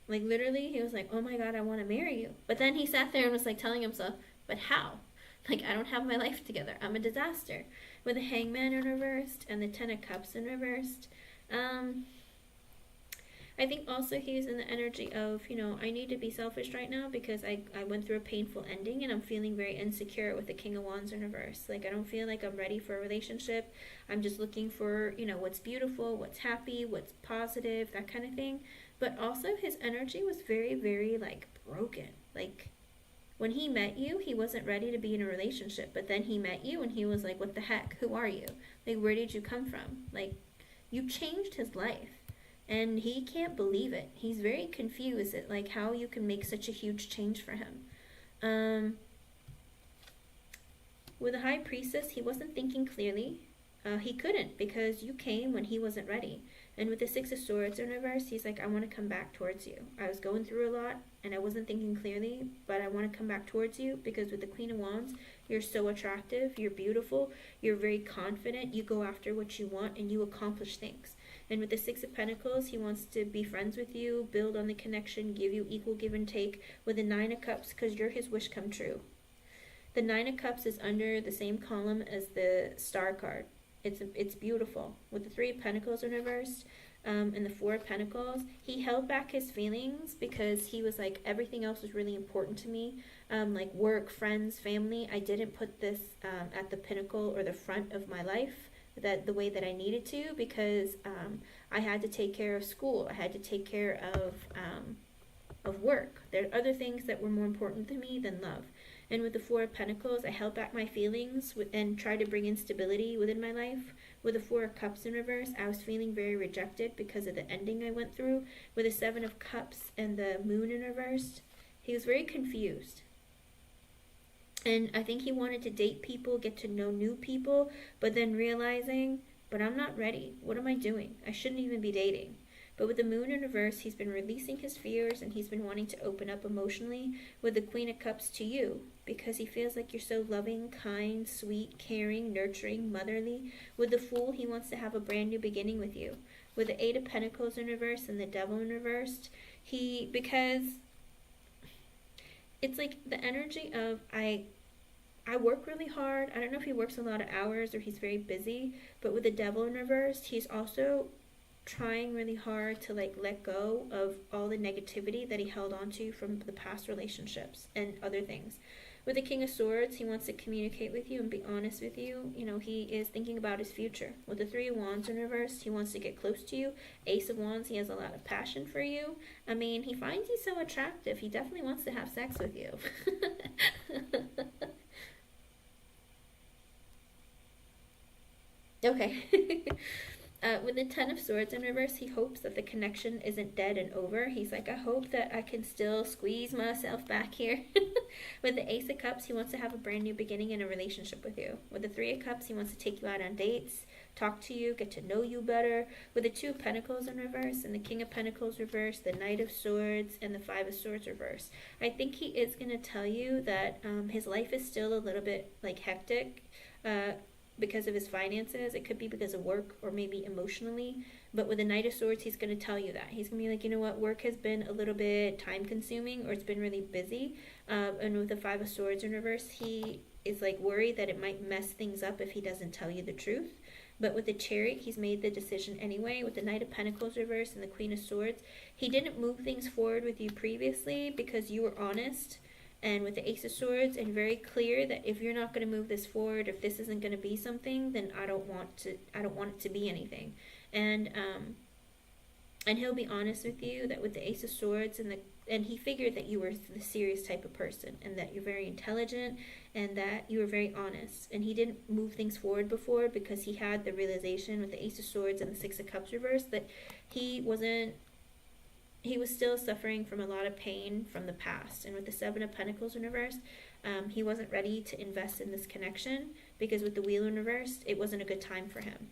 Like, literally, he was like, oh my God, I want to marry you. But then he sat there and was like telling himself, but how? Like, I don't have my life together. I'm a disaster. With the Hangman in reversed and the Ten of Cups in reversed, I think also he's in the energy of, I need to be selfish right now because I went through a painful ending and I'm feeling very insecure with the King of Wands in reverse. Like, I don't feel like I'm ready for a relationship. I'm just looking for, what's beautiful, what's happy, what's positive, that kind of thing. But also his energy was very, very, like, broken. Like, when he met you, he wasn't ready to be in a relationship. But then he met you and he was like, what the heck? Who are you? Like, where did you come from? Like, you changed his life. And he can't believe it. He's very confused at like how you can make such a huge change for him. With the High Priestess, he wasn't thinking clearly. He couldn't because you came when he wasn't ready. And with the Six of Swords in reverse, he's like, I want to come back towards you. I was going through a lot and I wasn't thinking clearly, but I want to come back towards you because with the Queen of Wands, you're so attractive, you're beautiful, you're very confident, you go after what you want and you accomplish things. And with the Six of Pentacles, he wants to be friends with you, build on the connection, give you equal give and take. With the Nine of Cups, because you're his wish come true. The Nine of Cups is under the same column as the Star card. It's beautiful. With the Three of Pentacles in reverse and the Four of Pentacles, he held back his feelings because he was like, everything else is really important to me. Like work, friends, family. I didn't put this at the pinnacle or the front of my life. the way that I needed to, because I had to take care of school. I had to take care of work. There are other things that were more important to me than love. And with the Four of Pentacles, I held back my feelings and tried to bring in stability within my life. With the Four of Cups in reverse, I was feeling very rejected because of the ending I went through. With the Seven of Cups and the Moon in reverse, he was very confused. And I think he wanted to date people, get to know new people, but then realizing, but I'm not ready. What am I doing? I shouldn't even be dating. But with the Moon in reverse, he's been releasing his fears and he's been wanting to open up emotionally with the Queen of Cups to you, because he feels like you're so loving, kind, sweet, caring, nurturing, motherly. With the Fool, he wants to have a brand new beginning with you. With the Eight of Pentacles in reverse and the Devil in reverse, because it's like the energy of I work really hard. I don't know if he works a lot of hours or he's very busy, but with the Devil in reverse, he's also trying really hard to let go of all the negativity that he held on to from the past relationships and other things. With the King of Swords, he wants to communicate with you and be honest with you. He is thinking about his future. With the Three of Wands in reverse, he wants to get close to you. Ace of Wands, he has a lot of passion for you. I mean, he finds you so attractive. He definitely wants to have sex with you. Okay. With the Ten of Swords in reverse, he hopes that the connection isn't dead and over. He's like, I hope that I can still squeeze myself back here. With the Ace of Cups, he wants to have a brand new beginning in a relationship with you. With the Three of Cups, he wants to take you out on dates, talk to you, get to know you better. With the Two of Pentacles in reverse and the King of Pentacles reverse, the Knight of Swords and the Five of Swords reverse, I think he is going to tell you that his life is still a little bit hectic. Because of his finances, it could be because of work or maybe emotionally. But with the Knight of Swords, he's going to tell you that. He's going to be like, you know what, work has been a little bit time consuming or it's been really busy. And with the Five of Swords in reverse, he is worried that it might mess things up if he doesn't tell you the truth. But with the Chariot, he's made the decision anyway. With the Knight of Pentacles reverse and the Queen of Swords, he didn't move things forward with you previously because you were honest. And with the Ace of Swords, and very clear that if you're not going to move this forward, if this isn't going to be something, then I don't want it to be anything. And he'll be honest with you that with the Ace of Swords and he figured that you were the serious type of person and that you're very intelligent and that you were very honest. And he didn't move things forward before because he had the realization with the Ace of Swords and the Six of Cups reverse that he was still suffering from a lot of pain from the past. And with the Seven of Pentacles in reverse, he wasn't ready to invest in this connection because with the Wheel in reverse, it wasn't a good time for him.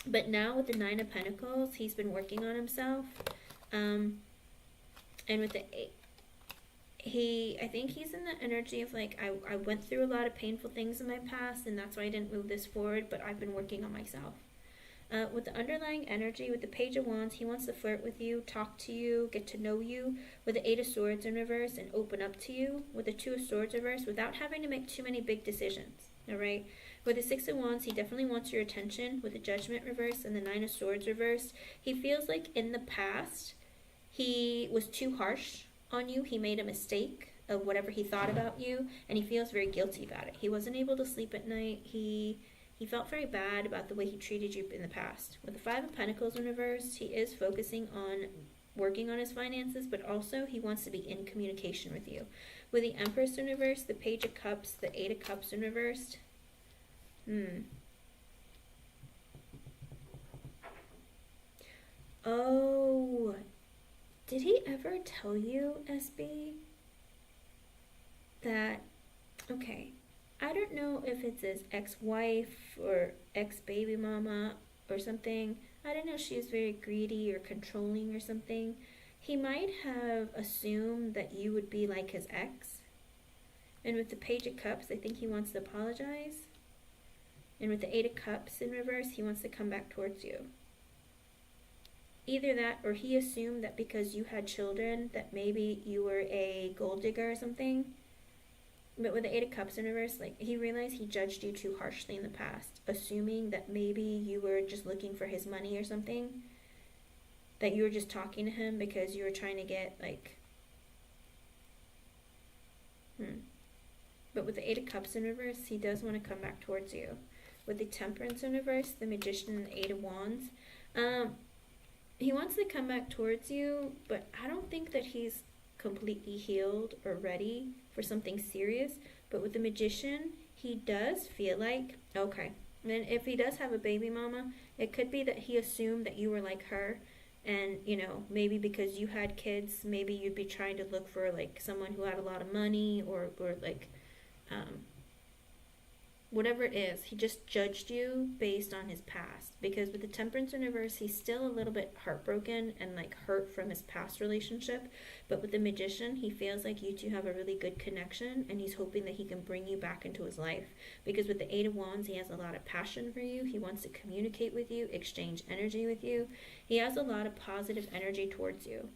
But now with the Nine of Pentacles, he's been working on himself. And with the I think he's in the energy of I went through a lot of painful things in my past and that's why I didn't move this forward, but I've been working on myself. With the underlying energy, with the Page of Wands, he wants to flirt with you, talk to you, get to know you. With the Eight of Swords in reverse and open up to you. With the Two of Swords reverse without having to make too many big decisions. Alright? With the Six of Wands, he definitely wants your attention. With the Judgment reverse and the Nine of Swords reverse, he feels like in the past he was too harsh on you. He made a mistake of whatever he thought about you and he feels very guilty about it. He wasn't able to sleep at night. He felt very bad about the way he treated you in the past. With the Five of Pentacles in reverse, he is focusing on working on his finances, but also he wants to be in communication with you. With the Empress in reverse, the Page of Cups, the Eight of Cups in reverse. Oh, did he ever tell you, SB, that, okay, I don't know if it's his ex-wife or ex-baby mama or something. I don't know if she was very greedy or controlling or something. He might have assumed that you would be like his ex. And with the Page of Cups, I think he wants to apologize. And with the Eight of Cups in reverse, he wants to come back towards you. Either that or he assumed that because you had children that maybe you were a gold digger or something. But with the Eight of Cups in reverse, he realized he judged you too harshly in the past, assuming that maybe you were just looking for his money or something. That you were just talking to him because you were trying to get, But with the Eight of Cups in reverse, he does want to come back towards you. with the Temperance universe, the Magician and the Eight of Wands. He wants to come back towards you, but I don't think that he's completely healed or ready for something serious. But with the Magician, he does feel like, okay, and if he does have a baby mama, it could be that he assumed that you were like her. And, you know, maybe because you had kids, maybe you'd be trying to look for, like, someone who had a lot of money or like, whatever it is, he just judged you based on his past. Because with the Temperance universe, he's still a little bit heartbroken and like hurt from his past relationship. But with the Magician, he feels like you two have a really good connection, and he's hoping that he can bring you back into his life. Because with the Eight of Wands, he has a lot of passion for you. He wants to communicate with you, exchange energy with you. He has a lot of positive energy towards you.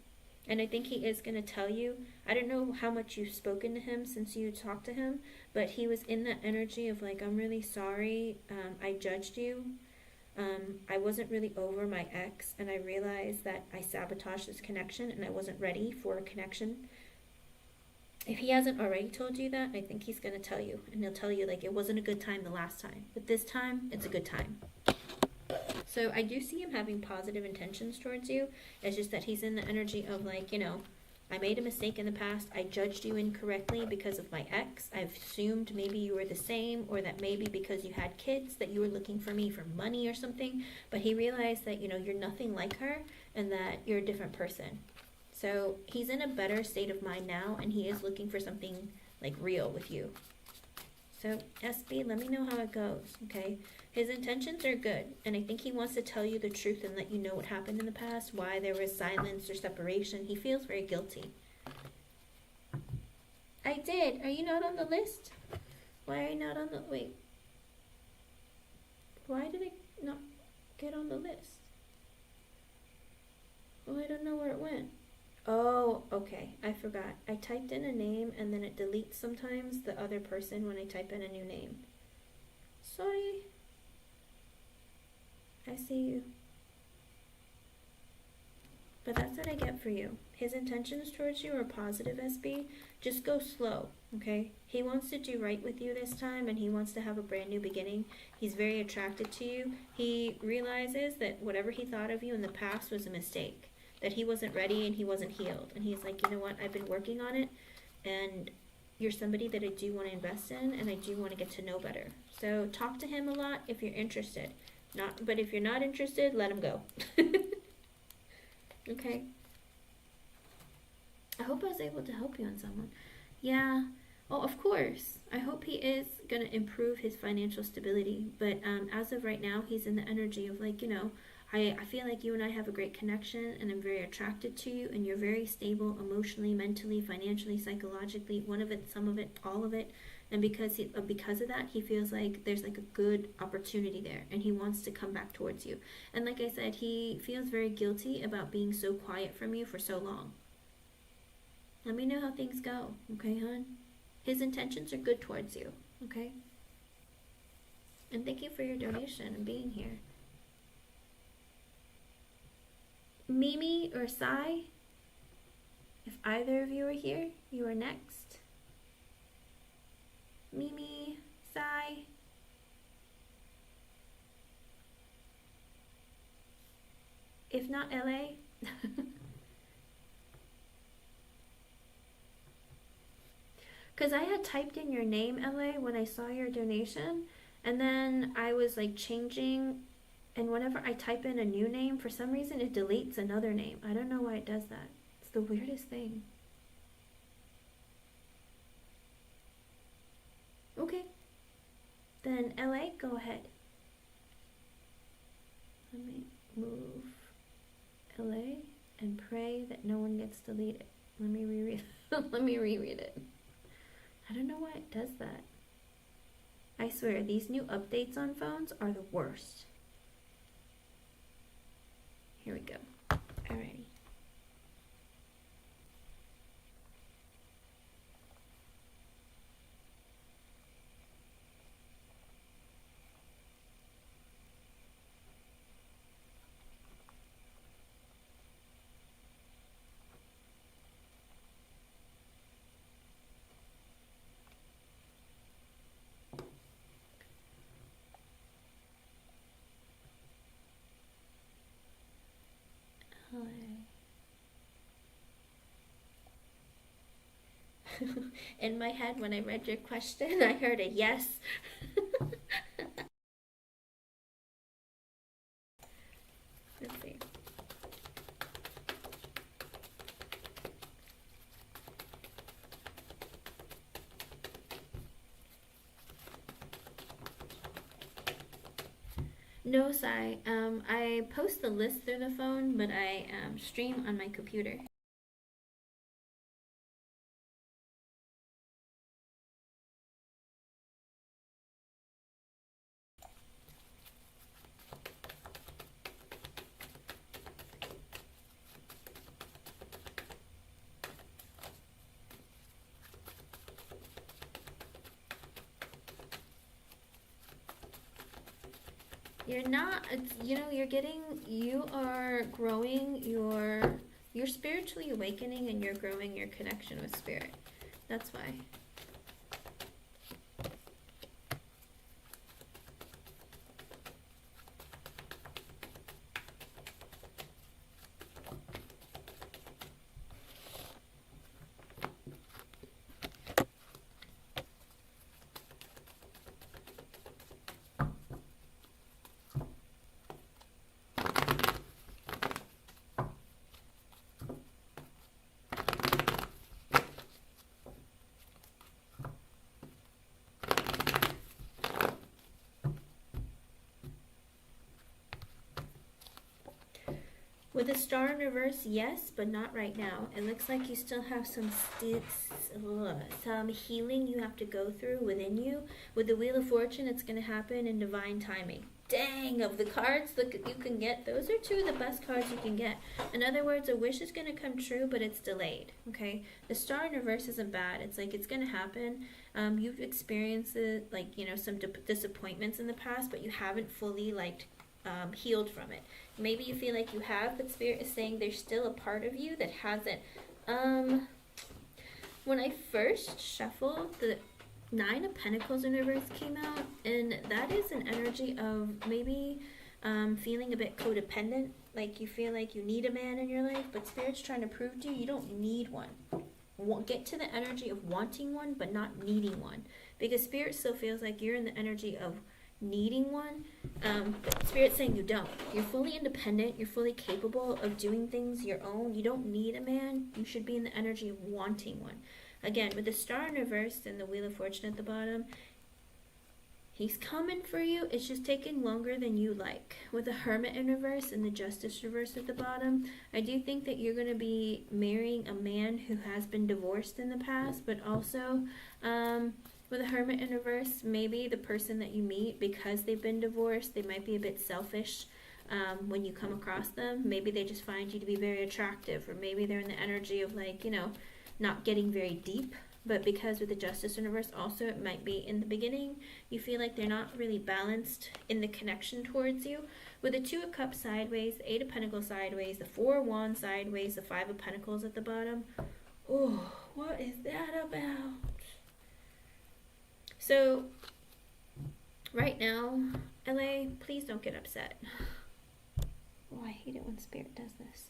And I think he is going to tell you, I don't know how much you've spoken to him since you talked to him, but he was in that energy of like, I'm really sorry, I judged you. I wasn't really over my ex, and I realized that I sabotaged this connection and I wasn't ready for a connection. If he hasn't already told you that, I think he's going to tell you. And he'll tell you like, it wasn't a good time the last time, but this time it's a good time. So I do see him having positive intentions towards you. It's just that he's in the energy of like, you know, I made a mistake in the past. I judged you incorrectly because of my ex. I've assumed maybe you were the same, or that maybe because you had kids that you were looking for me for money or something. But he realized that, you know, you're nothing like her and that you're a different person. So he's in a better state of mind now, and he is looking for something like real with you. So SB, let me know how it goes, okay? His intentions are good, and I think he wants to tell you the truth and let you know what happened in the past, why there was silence or separation. He feels very guilty. I did. Are you not on the list? Why are you not on the... Wait. Why did I not get on the list? Oh, I don't know where it went. Oh, okay. I forgot. I typed in a name and then it deletes sometimes the other person when I type in a new name. Sorry. I see you. But that's what I get for you. His intentions towards you are positive, SB. Just go slow, okay? He wants to do right with you this time, and he wants to have a brand new beginning. He's very attracted to you. He realizes that whatever he thought of you in the past was a mistake. That he wasn't ready and he wasn't healed. And he's like, you know what, I've been working on it, and you're somebody that I do want to invest in, and I do want to get to know better. So talk to him a lot if you're interested. But if you're not interested, let him go. Okay. I hope I was able to help you on someone. Yeah. Oh, of course. I hope he is going to improve his financial stability. But as of right now, he's in the energy of like, you know, I feel like you and I have a great connection, and I'm very attracted to you, and you're very stable emotionally, mentally, financially, psychologically, one of it, some of it, all of it. And because of that, he feels like there's like a good opportunity there, and he wants to come back towards you. And like I said, he feels very guilty about being so quiet from you for so long. Let me know how things go, okay, hon? His intentions are good towards you, okay? And thank you for your donation and being here. Mimi or Sai, if either of you are here, you are next. Mimi, Sai. If not LA. Because I had typed in your name, LA, when I saw your donation, and then I was like changing, and whenever I type in a new name, for some reason it deletes another name. I don't know why it does that. It's the weirdest thing. Okay. Then LA, go ahead. Let me move LA and pray that no one gets deleted. Let me reread Let me reread it. I don't know why it does that. I swear, these new updates on phones are the worst. Here we go. Alrighty. In my head, when I read your question, I heard a yes. Let's see. No, Sai. I post the list through the phone, but I stream on my computer. You're not, you are growing you're spiritually awakening, and you're growing your connection with spirit. That's why. With the star in reverse, yes, but not right now. It looks like you still have some healing you have to go through within you. With the Wheel of Fortune, it's going to happen in divine timing. Dang, of the cards that you can get, those are two of the best cards you can get. In other words, a wish is going to come true, but it's delayed, okay? The star in reverse isn't bad. It's like it's going to happen. You've experienced it, like, some disappointments in the past, but you haven't fully, healed from it. Maybe you feel like you have, but Spirit is saying there's still a part of you that hasn't. When I first shuffled, the Nine of Pentacles in reverse came out, and that is an energy of maybe feeling a bit codependent, like you feel like you need a man in your life, but Spirit's trying to prove to you you don't need one. Get to the energy of wanting one, but not needing one, because Spirit still feels like you're in the energy of needing one, but Spirit's saying you don't. You're fully independent. You're fully capable of doing things your own. You don't need a man. You should be in the energy of wanting one. Again, with the star in reverse and the Wheel of Fortune at the bottom, he's coming for you. It's just taking longer than you like. With the Hermit in reverse and the Justice reverse at the bottom, I do think that you're going to be marrying a man who has been divorced in the past, but also with a Hermit in reverse, maybe the person that you meet, because they've been divorced, they might be a bit selfish when you come across them. Maybe they just find you to be very attractive, or maybe they're in the energy of not getting very deep. But because with the Justice in reverse also, it might be in the beginning, you feel like they're not really balanced in the connection towards you. With the Two of Cups sideways, the Eight of Pentacles sideways, the Four of Wands sideways, the Five of Pentacles at the bottom. Oh, what is that about? So, right now, LA, please don't get upset. Oh, I hate it when Spirit does this.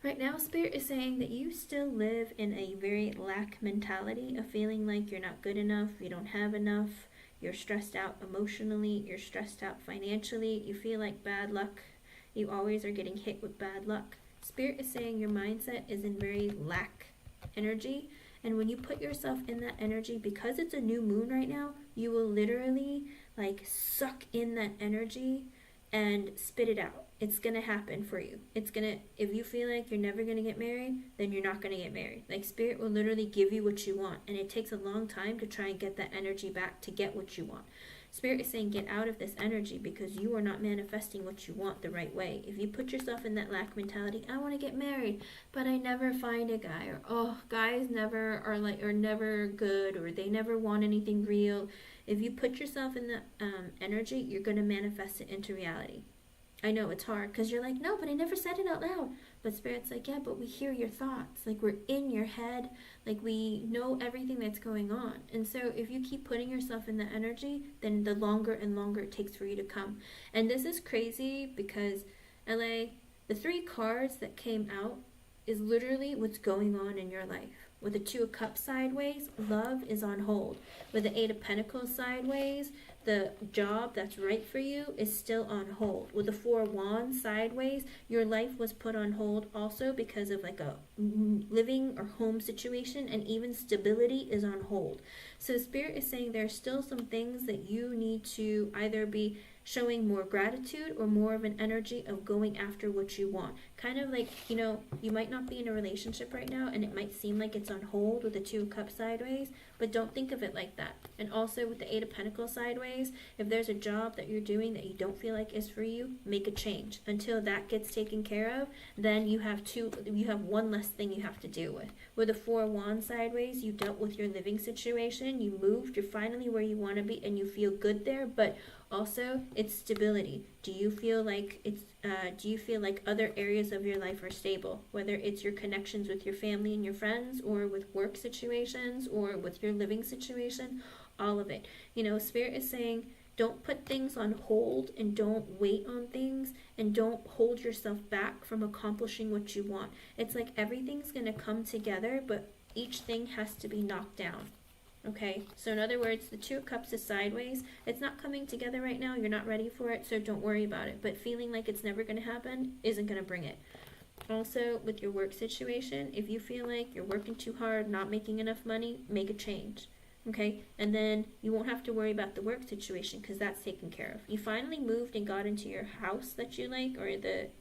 Right now, Spirit is saying that you still live in a very lack mentality of feeling like you're not good enough, you don't have enough, you're stressed out emotionally, you're stressed out financially, you feel like bad luck, you always are getting hit with bad luck. Spirit is saying your mindset is in very lack energy. And when you put yourself in that energy, because it's a new moon right now, you will literally suck in that energy and spit it out. It's going to happen for you. If you feel like you're never going to get married, then you're not going to get married. Spirit will literally give you what you want. And it takes a long time to try and get that energy back to get what you want. Spirit is saying get out of this energy, because you are not manifesting what you want the right way. If you put yourself in that lack mentality, I want to get married, but I never find a guy, or oh, guys never are never good, or they never want anything real. If you put yourself in that energy, you're going to manifest it into reality. I know it's hard because you're like, no, but I never said it out loud. But Spirit's like, yeah, but we hear your thoughts. We're in your head. We know everything that's going on. And so if you keep putting yourself in the energy, then the longer and longer it takes for you to come. And this is crazy because, LA, the three cards that came out is literally what's going on in your life. With the Two of Cups sideways, love is on hold. With the Eight of Pentacles sideways, the job that's right for you is still on hold. With the Four of Wands sideways, your life was put on hold also because of like a living or home situation, and even stability is on hold. So Spirit is saying there's still some things that you need to either be showing more gratitude or more of an energy of going after what you want. Kind of like, you know, you might not be in a relationship right now and it might seem like it's on hold with the Two of Cups sideways, but don't think of it like that. And also with the Eight of Pentacles sideways, if there's a job that you're doing that you don't feel like is for you, make a change. Until that gets taken care of, then you have one less thing you have to deal with. With the Four of Wands sideways, you dealt with your living situation, you moved, you're finally where you want to be and you feel good there, but also it's stability. Do you feel like other areas of your life are stable, whether it's your connections with your family and your friends, or with work situations, or with your living situation? All of it. You know, Spirit is saying don't put things on hold, and don't wait on things, and don't hold yourself back from accomplishing what you want. It's like everything's going to come together, but each thing has to be knocked down. Okay, so in other words, the Two of Cups is sideways. It's not coming together right now. You're not ready for it, so don't worry about it. But feeling like it's never going to happen isn't going to bring it. Also, with your work situation, if you feel like you're working too hard, not making enough money, make a change. Okay, and then you won't have to worry about the work situation because that's taken care of. You finally moved and got into your house that you like, or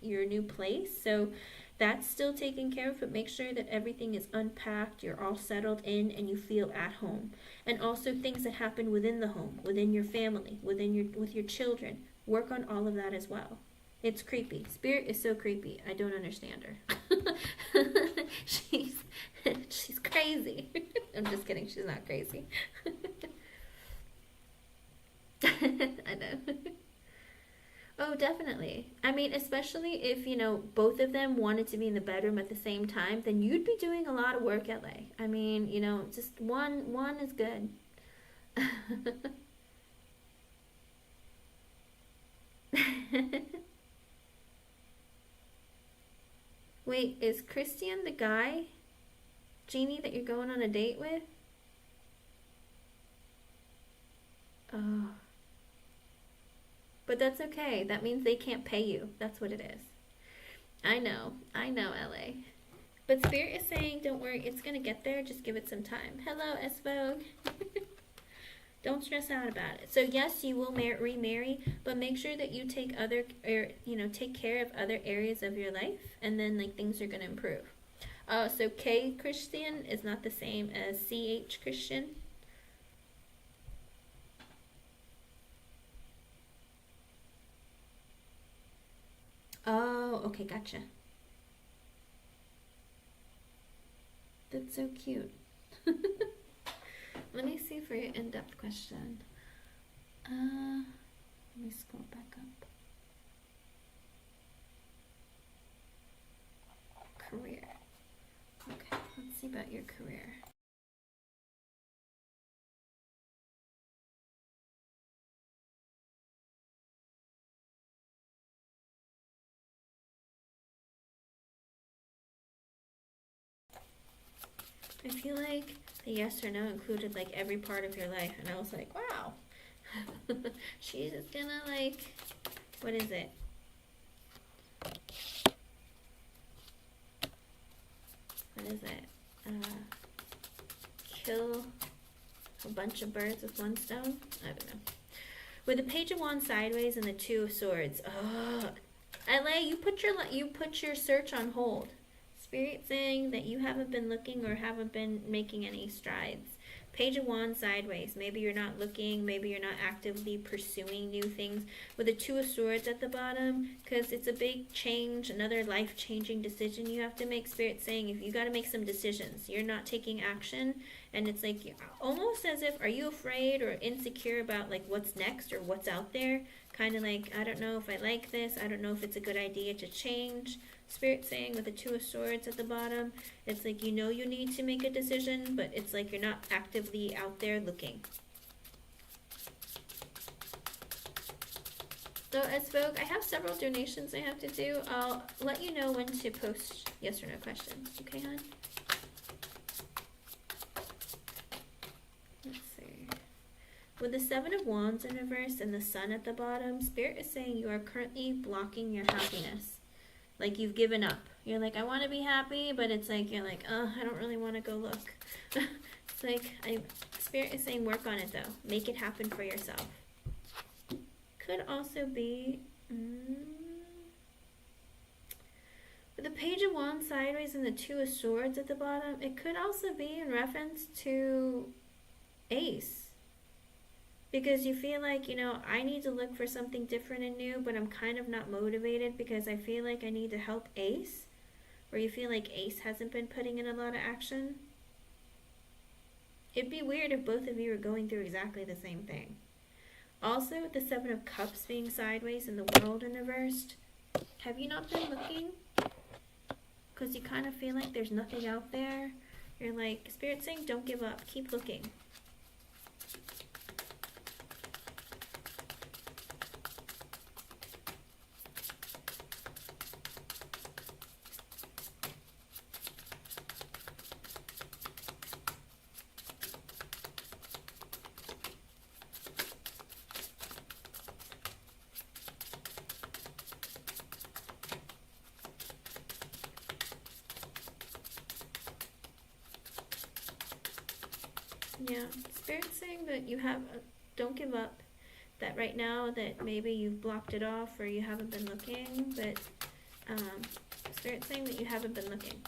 your new place, so that's still taken care of, but make sure that everything is unpacked, you're all settled in, and you feel at home. And also things that happen within the home, within your family, with your children. Work on all of that as well. It's creepy. Spirit is so creepy. I don't understand her. She's crazy. I'm just kidding. She's not crazy. I know. Oh, definitely. I mean, especially if, you know, both of them wanted to be in the bedroom at the same time, then you'd be doing a lot of work, LA. I mean, you know, just one is good. Wait, is Christian the guy, Jeannie, that you're going on a date with? Oh. But that's okay. That means they can't pay you. That's what it is. I know, LA. But Spirit is saying, don't worry, it's going to get there. Just give it some time. Hello, S-Vogue. Don't stress out about it. So yes, you will remarry, but make sure that you take take care of other areas of your life, and then like things are going to improve. So K Christian is not the same as CH Christian. Oh, okay, gotcha. That's so cute. Let me see for your in-depth question. Let me scroll back up. Career. Okay, let's see about your career. I feel like the yes or no included like every part of your life, and I was like, wow. She's just gonna like, what is it? What is it? Kill a bunch of birds with one stone? I don't know. With the Page of Wands sideways and the Two of Swords. Oh, LA, you put your search on hold. Spirit saying that you haven't been looking or haven't been making any strides. Page of Wands sideways. Maybe you're not looking. Maybe you're not actively pursuing new things. With the Two of Swords at the bottom, because it's a big change, another life-changing decision you have to make. Spirit saying if you got to make some decisions, you're not taking action, and it's like almost as if, are you afraid or insecure about like what's next or what's out there? Kind of like, I don't know if I like this. I don't know if it's a good idea to change. Spirit saying with the Two of Swords at the bottom, it's like you know you need to make a decision, but it's like you're not actively out there looking. So as folk, I have several donations I have to do. I'll let you know when to post yes or no questions. Okay, hon? Let's see. With the Seven of Wands in reverse and the Sun at the bottom, Spirit is saying you are currently blocking your happiness. Like you've given up. You're like, I want to be happy, but it's like, you're like, oh, I don't really want to go look. It's like, Spirit is saying work on it though. Make it happen for yourself. Could also be with the Page of Wands sideways and the Two of Swords at the bottom. It could also be in reference to Ace, because you feel like, you know, I need to look for something different and new, but I'm kind of not motivated because I feel like I need to help Ace, or you feel like Ace hasn't been putting in a lot of action. It'd be weird if both of you are going through exactly the same thing. Also, with the Seven of Cups being sideways and the World in reversed, have you not been looking? Because you kind of feel like there's nothing out there. You're like, Spirit's saying don't give up, keep looking. Yeah, Spirit's saying that you have, don't give up. That right now that maybe you've blocked it off or you haven't been looking, but Spirit's saying that you haven't been looking.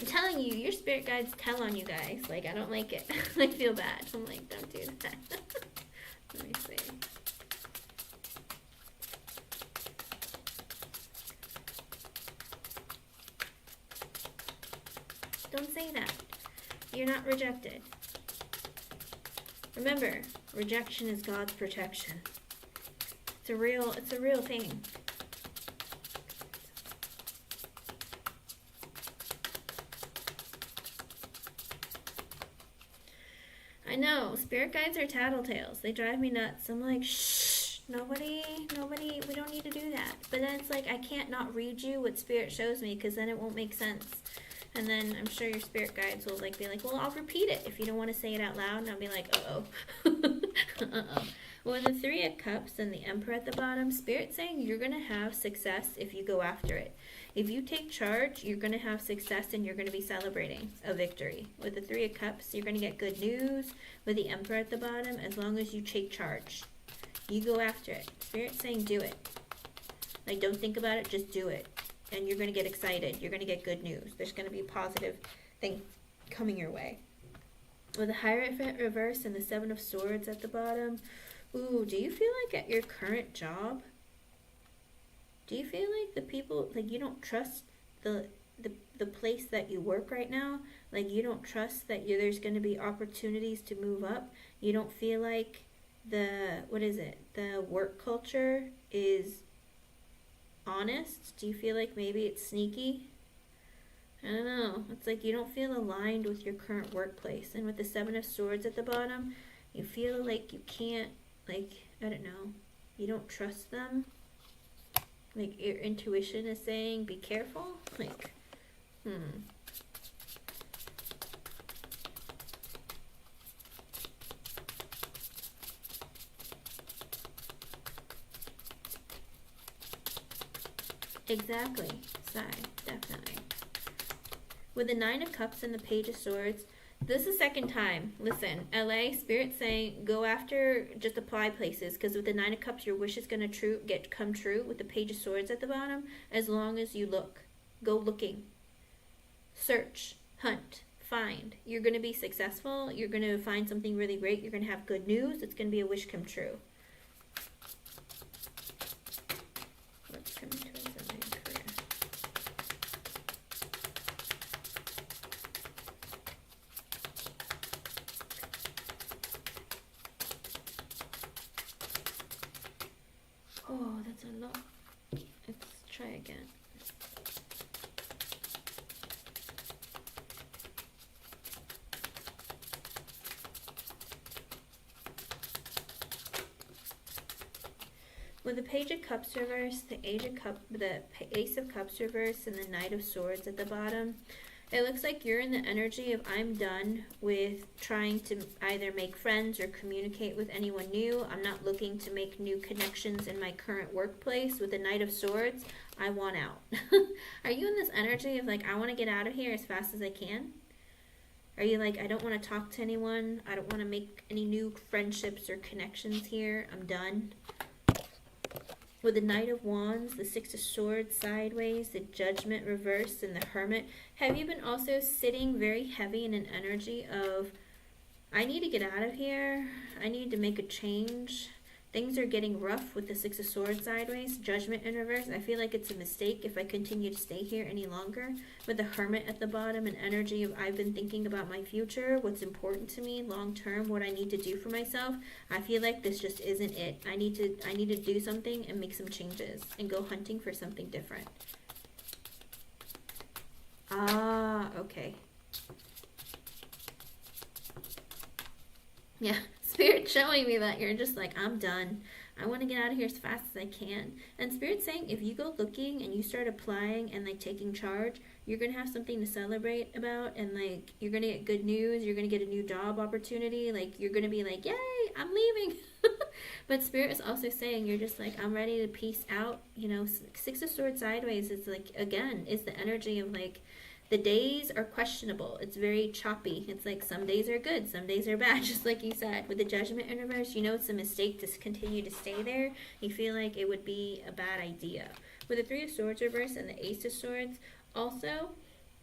I'm telling you, your spirit guides tell on you guys. Like, I don't like it. I feel bad. I'm like, don't do that. Let me see. Don't say that. You're not rejected. Remember, rejection is God's protection. It's a real thing. I know, spirit guides are tattletales. They drive me nuts. I'm like, shh, nobody, we don't need to do that. But then it's like, I can't not read you what spirit shows me, because then it won't make sense. And then I'm sure your spirit guides will like be like, well, I'll repeat it if you don't want to say it out loud. And I'll be like, uh-oh. Uh-oh. Well, the Three of Cups and the Emperor at the bottom, Spirit's saying you're going to have success if you go after it. If you take charge, you're going to have success and you're going to be celebrating a victory. With the Three of Cups, you're going to get good news. With the Emperor at the bottom, as long as you take charge. You go after it. Spirit's saying do it. Like, don't think about it, just do it. And you're going to get excited. You're going to get good news. There's going to be a positive thing coming your way. With the Hierophant reverse and the Seven of Swords at the bottom. Ooh, do you feel like at your current job, do you feel like the people, like you don't trust the place that you work right now? Like you don't trust that there's going to be opportunities to move up? You don't feel like the work culture is honest? Do you feel like maybe it's sneaky? I don't know. It's like you don't feel aligned with your current workplace. And with the Seven of Swords at the bottom, you feel like you can't, like, I don't know, you don't trust them. Like your intuition is saying, be careful. Like, Exactly. Sigh, definitely. With the Nine of Cups and the Page of Swords, this is the second time. Listen, LA, Spirit's saying go after, just apply places, because with the Nine of Cups, your wish is going to come true with the Page of Swords at the bottom, as long as you look. Go looking. Search, hunt, find. You're going to be successful. You're going to find something really great. You're going to have good news. It's going to be a wish come true. What's coming to us in my career? Oh, that's a lot. Let's try again. With the Page of Cups reverse, the Ace of Cups reverse, and the Knight of Swords at the bottom, it looks like you're in the energy of I'm done with trying to either make friends or communicate with anyone new. I'm not looking to make new connections in my current workplace. With the Knight of Swords, I want out. Are you in this energy of like, I want to get out of here as fast as I can? Are you like, I don't want to talk to anyone. I don't want to make any new friendships or connections here. I'm done. With the Knight of Wands, the Six of Swords sideways, the Judgment reversed, and the Hermit, have you been also sitting very heavy in an energy of, I need to get out of here, I need to make a change, things are getting rough with the Six of Swords sideways, Judgment in reverse, I feel like it's a mistake if I continue to stay here any longer. With the Hermit at the bottom, an energy of I've been thinking about my future, what's important to me long term, what I need to do for myself. I feel like this just isn't it. I need to do something and make some changes and go hunting for something different. Ah, okay. Yeah, Spirit showing me that you're just like, I'm done. I want to get out of here as fast as I can. And Spirit's saying if you go looking and you start applying and like taking charge, you're going to have something to celebrate about, and like you're going to get good news, you're going to get a new job opportunity, like you're going to be like, yay, I'm leaving. But Spirit is also saying you're just like, I'm ready to peace out. You know, Six of Swords sideways is like, again, is the energy of like, the days are questionable. It's very choppy. It's like some days are good, some days are bad, just like you said. With the Judgment in reverse, you know it's a mistake to continue to stay there. You feel like it would be a bad idea. With the Three of Swords reverse and the Ace of Swords, also,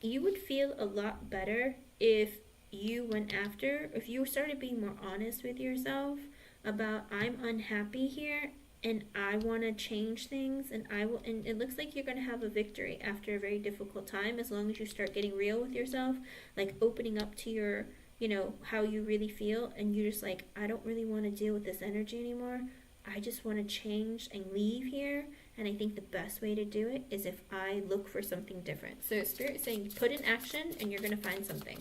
you would feel a lot better if you went after, if you started being more honest with yourself about, I'm unhappy here and I want to change things, and I will, and it looks like you're going to have a victory after a very difficult time as long as you start getting real with yourself, like opening up to your, you know, how you really feel, and you're just like, I don't really want to deal with this energy anymore. I just want to change and leave here, and I think the best way to do it is if I look for something different. So Spirit is saying put in action and you're going to find something.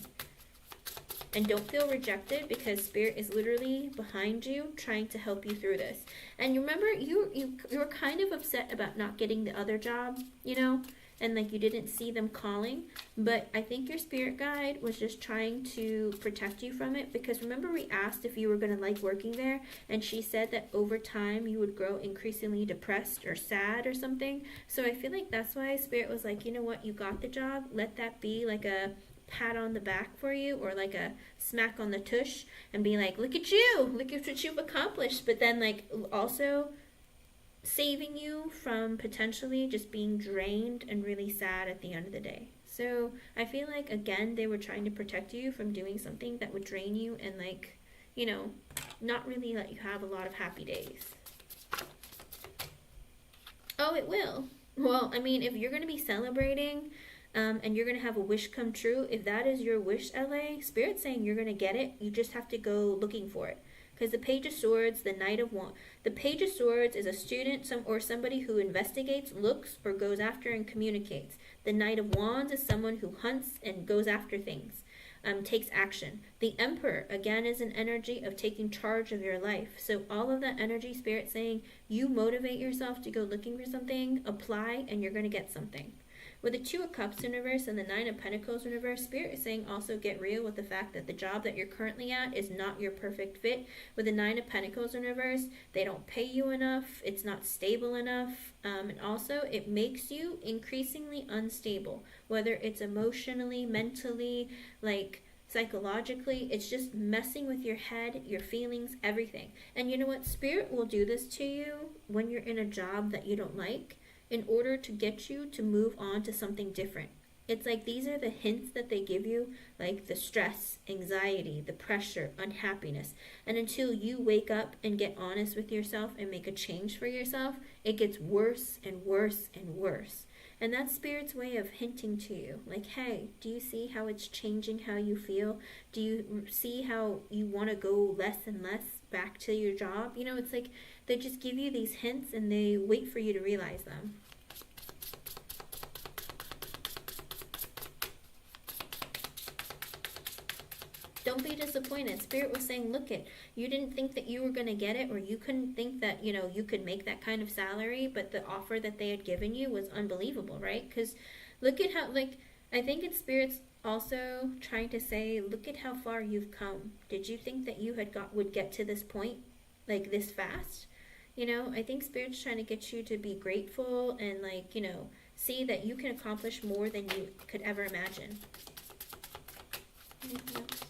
And don't feel rejected, because Spirit is literally behind you trying to help you through this. And you remember, you were kind of upset about not getting the other job, you know, and like you didn't see them calling. But I think your spirit guide was just trying to protect you from it, because remember we asked if you were going to like working there, and she said that over time you would grow increasingly depressed or sad or something. So I feel like that's why Spirit was like, you know what, you got the job. Let that be like a pat on the back for you, or like a smack on the tush, and be like, look at you, look at what you've accomplished. But then like also saving you from potentially just being drained and really sad at the end of the day. So I feel like, again, they were trying to protect you from doing something that would drain you and, like, you know, not really let you have a lot of happy days. Oh, it will. Well, I mean, if you're going to be celebrating and you're going to have a wish come true, if that is your wish, LA, Spirit's saying you're going to get it. You just have to go looking for it. Because the Page of Swords, the Knight of Wands. The Page of Swords is a student or somebody who investigates, looks, or goes after and communicates. The Knight of Wands is someone who hunts and goes after things, takes action. The Emperor, again, is an energy of taking charge of your life. So all of that energy, Spirit saying, you motivate yourself to go looking for something, apply, and you're going to get something. With the Two of Cups in reverse and the Nine of Pentacles in reverse, Spirit is saying also get real with the fact that the job that you're currently at is not your perfect fit. With the Nine of Pentacles in reverse, they don't pay you enough, it's not stable enough, and also it makes you increasingly unstable, whether it's emotionally, mentally, like psychologically. It's just messing with your head, your feelings, everything. And you know what? Spirit will do this to you when you're in a job that you don't like, in order to get you to move on to something different. It's like these are the hints that they give you, like the stress, anxiety, the pressure, unhappiness. And until you wake up and get honest with yourself and make a change for yourself, it gets worse and worse and worse. And that's Spirit's way of hinting to you, like, hey, do you see how it's changing how you feel? Do you see how you want to go less and less back to your job? You know, it's like they just give you these hints and they wait for you to realize them. Don't be disappointed. Spirit was saying, look it, you didn't think that you were going to get it, or you couldn't think that, you know, you could make that kind of salary, but the offer that they had given you was unbelievable, right? Because look at how, like, I think it's Spirit's also trying to say, look at how far you've come. Did you think that you would get to this point, like, this fast? You know, I think Spirit's trying to get you to be grateful and, like, you know, see that you can accomplish more than you could ever imagine. Anything else?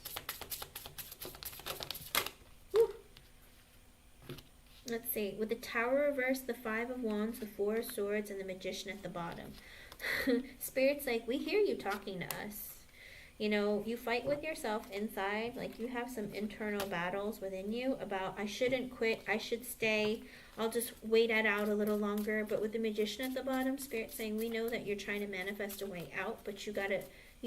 Let's see, with the Tower reversed, the Five of Wands, the Four of Swords, and the Magician at the bottom. Spirit's like, we hear you talking to us. You know, you fight with yourself inside, like you have some internal battles within you about, I shouldn't quit, I should stay, I'll just wait it out a little longer. But with the Magician at the bottom, Spirit's saying, we know that you're trying to manifest a way out, but you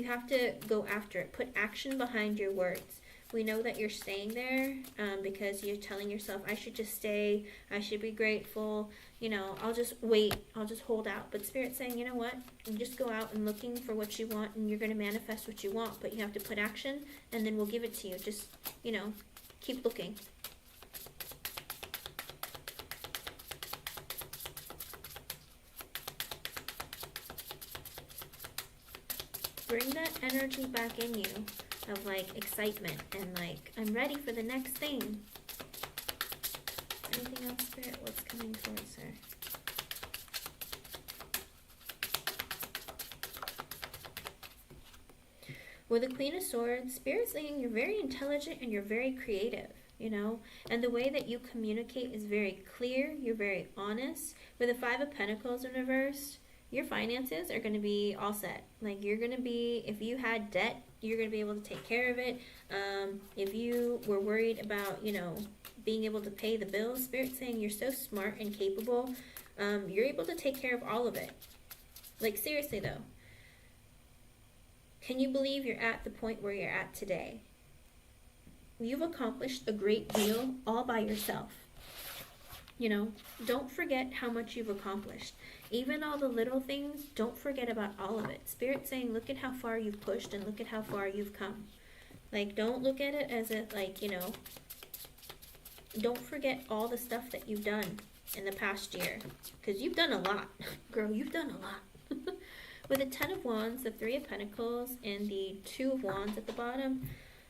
have to go after it. Put action behind your words. We know that you're staying there because you're telling yourself, I should just stay, I should be grateful, you know, I'll just wait, I'll just hold out. But Spirit's saying, you know what, you just go out and looking for what you want, and you're going to manifest what you want, but you have to put action, and then we'll give it to you. Just, you know, keep looking. Bring that energy back in you of, like, excitement and, like, I'm ready for the next thing. Anything else, Spirit? What's coming towards her? With the Queen of Swords, Spirit's saying you're very intelligent and you're very creative, you know, and the way that you communicate is very clear, you're very honest. With the Five of Pentacles in reverse, your finances are going to be all set. Like, you're going to be, if you had debt, you're going to be able to take care of it. If you were worried about, you know, being able to pay the bills, Spirit's saying you're so smart and capable. You're able to take care of all of it. Like, seriously though, can you believe you're at the point where you're at today? You've accomplished a great deal all by yourself. You know, don't forget how much you've accomplished. Even all the little things, don't forget about all of it. Spirit's saying, look at how far you've pushed and look at how far you've come. Like, don't look at it as if, like, you know, don't forget all the stuff that you've done in the past year. Because you've done a lot. Girl, you've done a lot. With the Ten of Wands, the Three of Pentacles, and the Two of Wands at the bottom.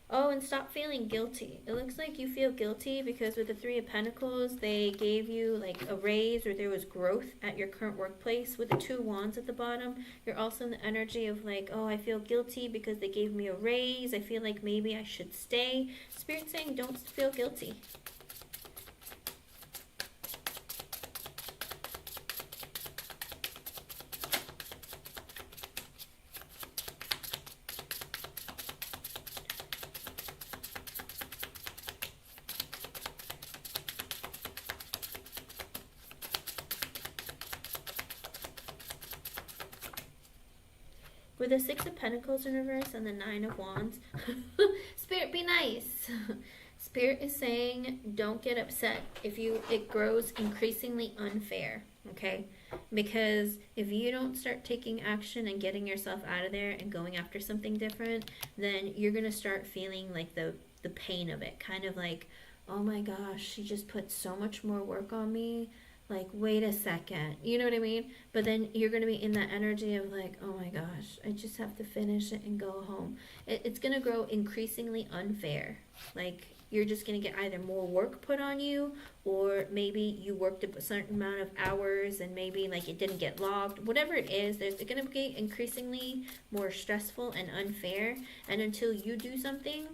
Oh, and stop feeling guilty. It looks like you feel guilty because with the Three of Pentacles, they gave you like a raise, or there was growth at your current workplace. With the Two of Wands at the bottom, you're also in the energy of like, oh, I feel guilty because they gave me a raise. I feel like maybe I should stay. Spirit's saying don't feel guilty. With the Six of Pentacles in reverse and the Nine of Wands, Spirit, be nice. Spirit is saying don't get upset if it grows increasingly unfair, okay? Because if you don't start taking action and getting yourself out of there and going after something different, then you're going to start feeling like the pain of it. Kind of like, oh my gosh, she just put so much more work on me. Like, wait a second, you know what I mean? But then you're going to be in that energy of like, oh my gosh, I just have to finish it and go home. It's going to grow increasingly unfair. Like, you're just going to get either more work put on you, or maybe you worked a certain amount of hours and maybe like it didn't get logged. Whatever it is, it's going to be increasingly more stressful and unfair. And until you do something,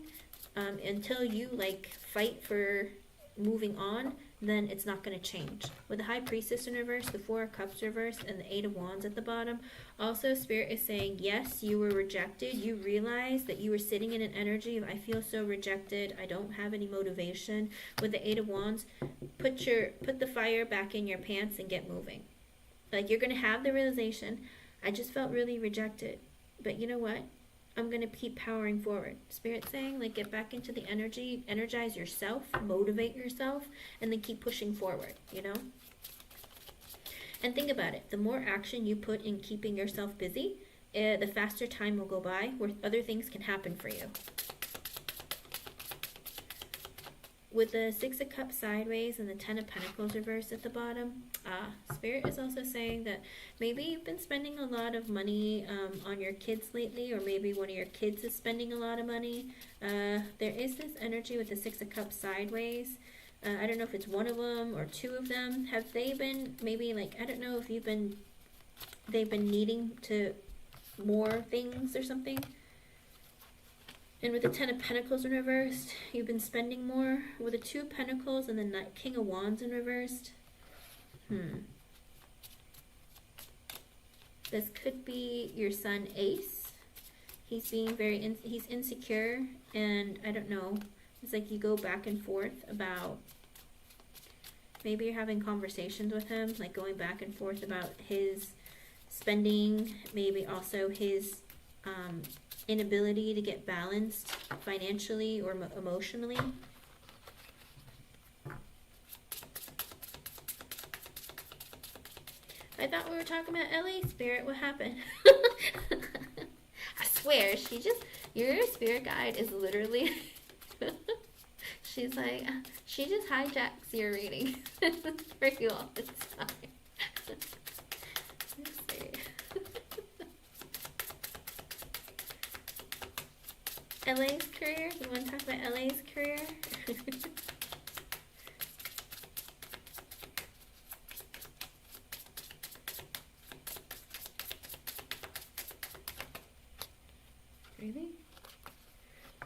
until you like fight for moving on, then it's not going to change. With the High Priestess in reverse, the Four of Cups reverse, and the Eight of Wands at the bottom, also Spirit is saying, yes, you were rejected. You realize that you were sitting in an energy of, I feel so rejected. I don't have any motivation. With the Eight of Wands, put the fire back in your pants and get moving. Like, you're going to have the realization, I just felt really rejected. But you know what? I'm going to keep powering forward. Spirit's saying, like, get back into the energy, energize yourself, motivate yourself, and then keep pushing forward, you know? And think about it. The more action you put in keeping yourself busy, the faster time will go by where other things can happen for you. with the Six of Cups sideways and the Ten of Pentacles reversed at the bottom, Spirit is also saying that maybe you've been spending a lot of money on your kids lately, or maybe one of your kids is spending a lot of money. There is this energy with the Six of Cups sideways. I don't know if it's one of them or two of them. Have they been maybe like, I don't know if they've been needing to more things or something. And with the Ten of Pentacles in reversed, you've been spending more. With the Two of Pentacles and the King of Wands in reversed. This could be your son Ace. He's being he's insecure, and I don't know. It's like you go back and forth about, maybe you're having conversations with him, like going back and forth about his spending, maybe also his inability to get balanced financially or emotionally. I thought we were talking about LA, Spirit. What happened? I swear, your spirit guide is literally, she's like, she just hijacks your reading for you all the time. LA's career? You want to talk about LA's career? Really?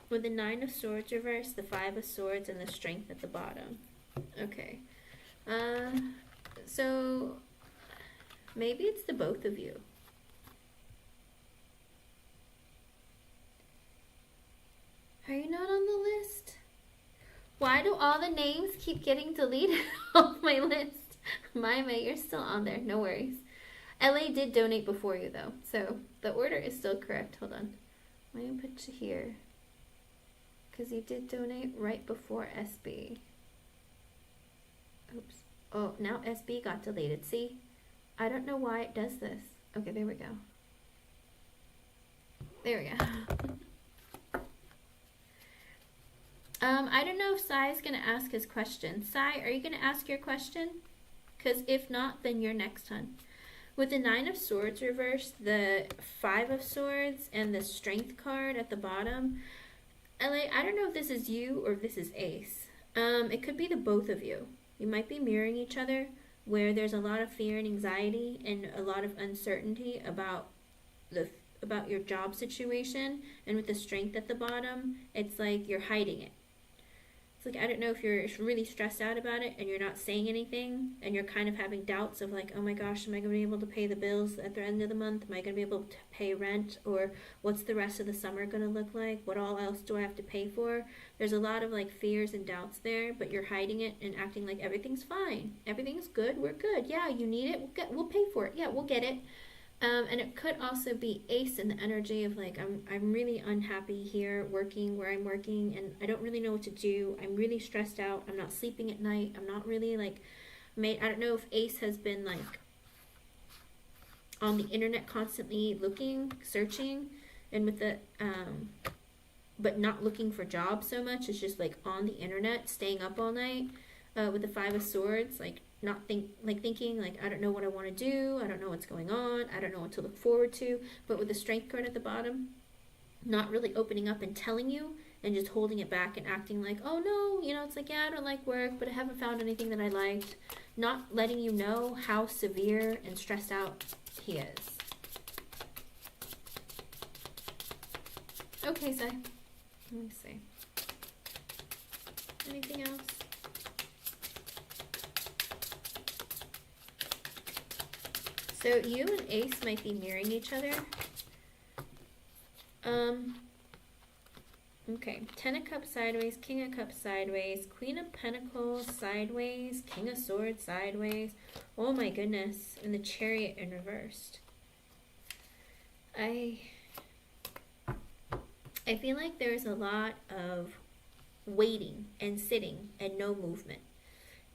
With the Nine of Swords reversed, the Five of Swords, and the Strength at the bottom. Okay. So maybe it's the both of you. Are you not on the list? Why do all the names keep getting deleted off my list? Maime, you're still on there. No worries. LA did donate before you, though. So the order is still correct. Hold on. I'm going to put you here. Because you did donate right before SB. Oops. Oh, now SB got deleted. See? I don't know why it does this. Okay, there we go. There we go. I don't know if Sai's going to ask his question. Sai, are you going to ask your question? Because if not, then you're next, hon. With the Nine of Swords reversed, the Five of Swords, and the Strength card at the bottom, LA, I don't know if this is you or if this is Ace. It could be the both of you. You might be mirroring each other, where there's a lot of fear and anxiety and a lot of uncertainty about your job situation. And with the Strength at the bottom, it's like you're hiding it. It's like, I don't know if you're really stressed out about it and you're not saying anything, and you're kind of having doubts of like, oh my gosh, am I going to be able to pay the bills at the end of the month? Am I going to be able to pay rent? Or what's the rest of the summer going to look like? What all else do I have to pay for? There's a lot of like fears and doubts there, but you're hiding it and acting like everything's fine. Everything's good. We're good. Yeah, you need it. We'll pay for it. Yeah, we'll get it. And it could also be Ace in the energy of like, I'm really unhappy here working where I'm working, and I don't really know what to do. I'm really stressed out. I'm not sleeping at night. I'm not really like, I don't know if Ace has been like on the internet constantly looking, searching, and with the, but not looking for jobs so much. It's just like on the internet, staying up all night, with the Five of Swords, like, thinking like, I don't know what I want to do, I don't know what's going on, I don't know what to look forward to. But with the Strength card at the bottom, not really opening up and telling you, and just holding it back and acting like, oh no, it's like, yeah, I don't like work, but I haven't found anything that I liked. Not letting you know how severe and stressed out he is. Okay, Sai. Let me see. Anything else? So you and Ace might be mirroring each other. Okay, Ten of Cups sideways, King of Cups sideways, Queen of Pentacles sideways, King of Swords sideways. Oh my goodness, and the Chariot in reversed. I feel like there's a lot of waiting and sitting and no movement.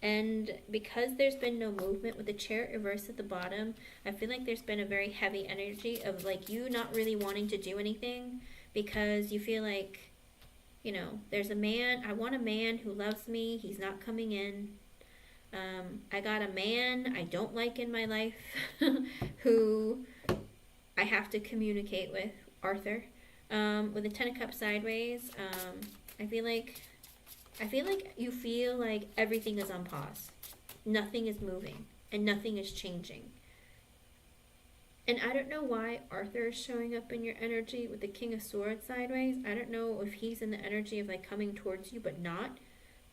And because there's been no movement with the Chariot reversed at the bottom, I feel like there's been a very heavy energy of like you not really wanting to do anything because you feel like, you know, there's a man, I want a man who loves me, he's not coming in. I got a man I don't like in my life who I have to communicate with, Arthur. With the Ten of Cups sideways, I feel like you feel like everything is on pause. Nothing is moving and nothing is changing. And I don't know why Arthur is showing up in your energy with the King of Swords sideways. I don't know if he's in the energy of like coming towards you but not.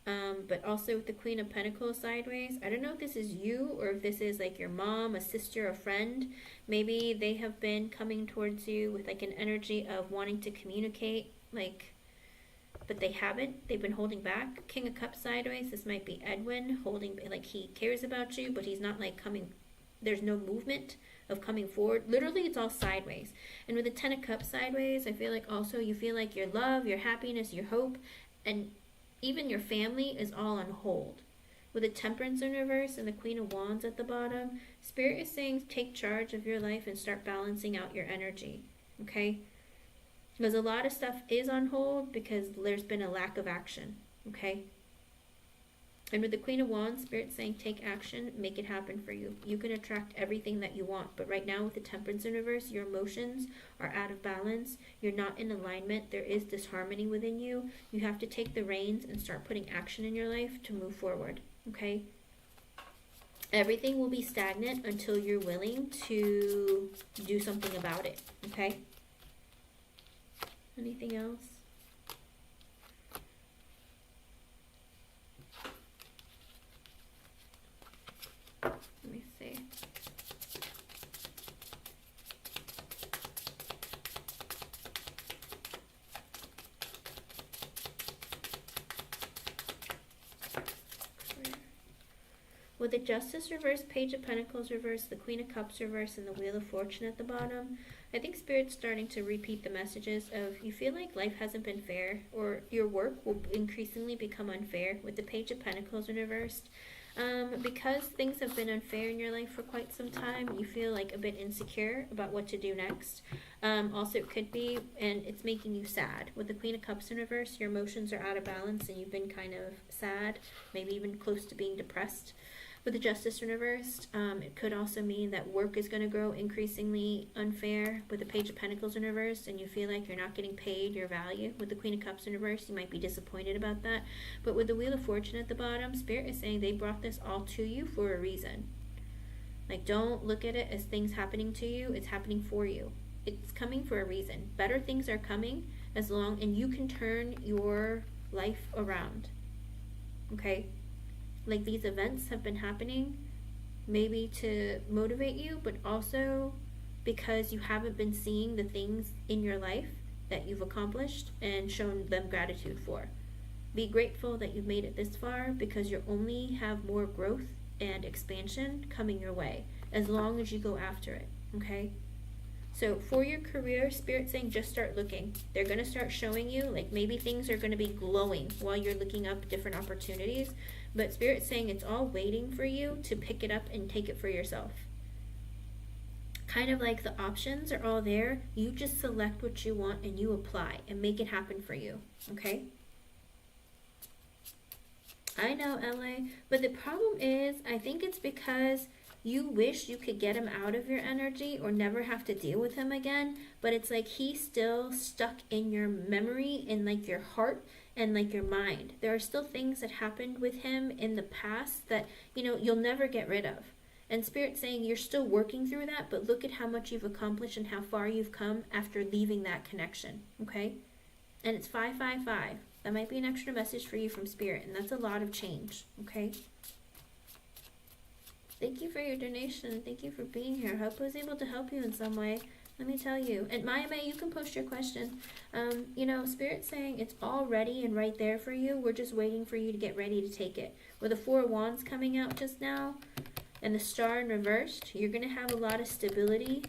But also with the Queen of Pentacles sideways. I don't know if this is you or if this is like your mom, a sister, a friend. Maybe they have been coming towards you with like an energy of wanting to communicate, like, but they haven't. They've been holding back. King of Cups sideways. This might be Edwin holding, like he cares about you, but he's not like coming. There's no movement of coming forward. Literally, it's all sideways. And with the Ten of Cups sideways, I feel like also you feel like your love, your happiness, your hope, and even your family is all on hold. With the Temperance in reverse and the Queen of Wands at the bottom, Spirit is saying take charge of your life and start balancing out your energy. Okay? Because a lot of stuff is on hold because there's been a lack of action. Okay? And with the Queen of Wands, Spirit saying take action, make it happen for you. You can attract everything that you want. But right now with the Temperance in reverse, your emotions are out of balance. You're not in alignment. There is disharmony within you. You have to take the reins and start putting action in your life to move forward. Okay? Everything will be stagnant until you're willing to do something about it. Okay? Anything else? Let me see. With the Justice reverse, Page of Pentacles reverse, the Queen of Cups reverse, and the Wheel of Fortune at the bottom, I think Spirit's starting to repeat the messages of you feel like life hasn't been fair, or your work will increasingly become unfair. With the Page of Pentacles in reversed, because things have been unfair in your life for quite some time, you feel like a bit insecure about what to do next. Also, it could be, and it's making you sad. With the Queen of Cups in reverse, your emotions are out of balance and you've been kind of sad, maybe even close to being depressed. With the Justice in reversed, it could also mean that work is going to grow increasingly unfair. With the Page of Pentacles in reverse, and you feel like you're not getting paid your value. With the Queen of Cups in reverse, you might be disappointed about that. But with the Wheel of Fortune at the bottom, Spirit is saying they brought this all to you for a reason. Like, don't look at it as things happening to you. It's happening for you. It's coming for a reason. Better things are coming as long, and you can turn your life around. Okay? Like, these events have been happening maybe to motivate you, but also because you haven't been seeing the things in your life that you've accomplished and shown them gratitude for. Be grateful that you've made it this far, because you only have more growth and expansion coming your way as long as you go after it. Okay? So for your career, Spirit's saying just start looking. They're going to start showing you, like, maybe things are going to be glowing while you're looking up different opportunities. But Spirit's saying it's all waiting for you to pick it up and take it for yourself. Kind of like the options are all there. You just select what you want and you apply and make it happen for you. Okay? I know, LA. But the problem is, I think it's because you wish you could get him out of your energy or never have to deal with him again. But it's like he's still stuck in your memory, in like your heart and like your mind. There are still things that happened with him in the past that, you know, you'll never get rid of. And Spirit's saying you're still working through that, but look at how much you've accomplished and how far you've come after leaving that connection. Okay? And it's 555. That might be an extra message for you from Spirit, and that's a lot of change. Okay? Thank you for your donation. Thank you for being here. I hope I was able to help you in some way. Let me tell you. And Maya May, you can post your question. You know, Spirit's saying it's all ready and right there for you. We're just waiting for you to get ready to take it. With the Four of Wands coming out just now and the Star in reversed, you're going to have a lot of stability.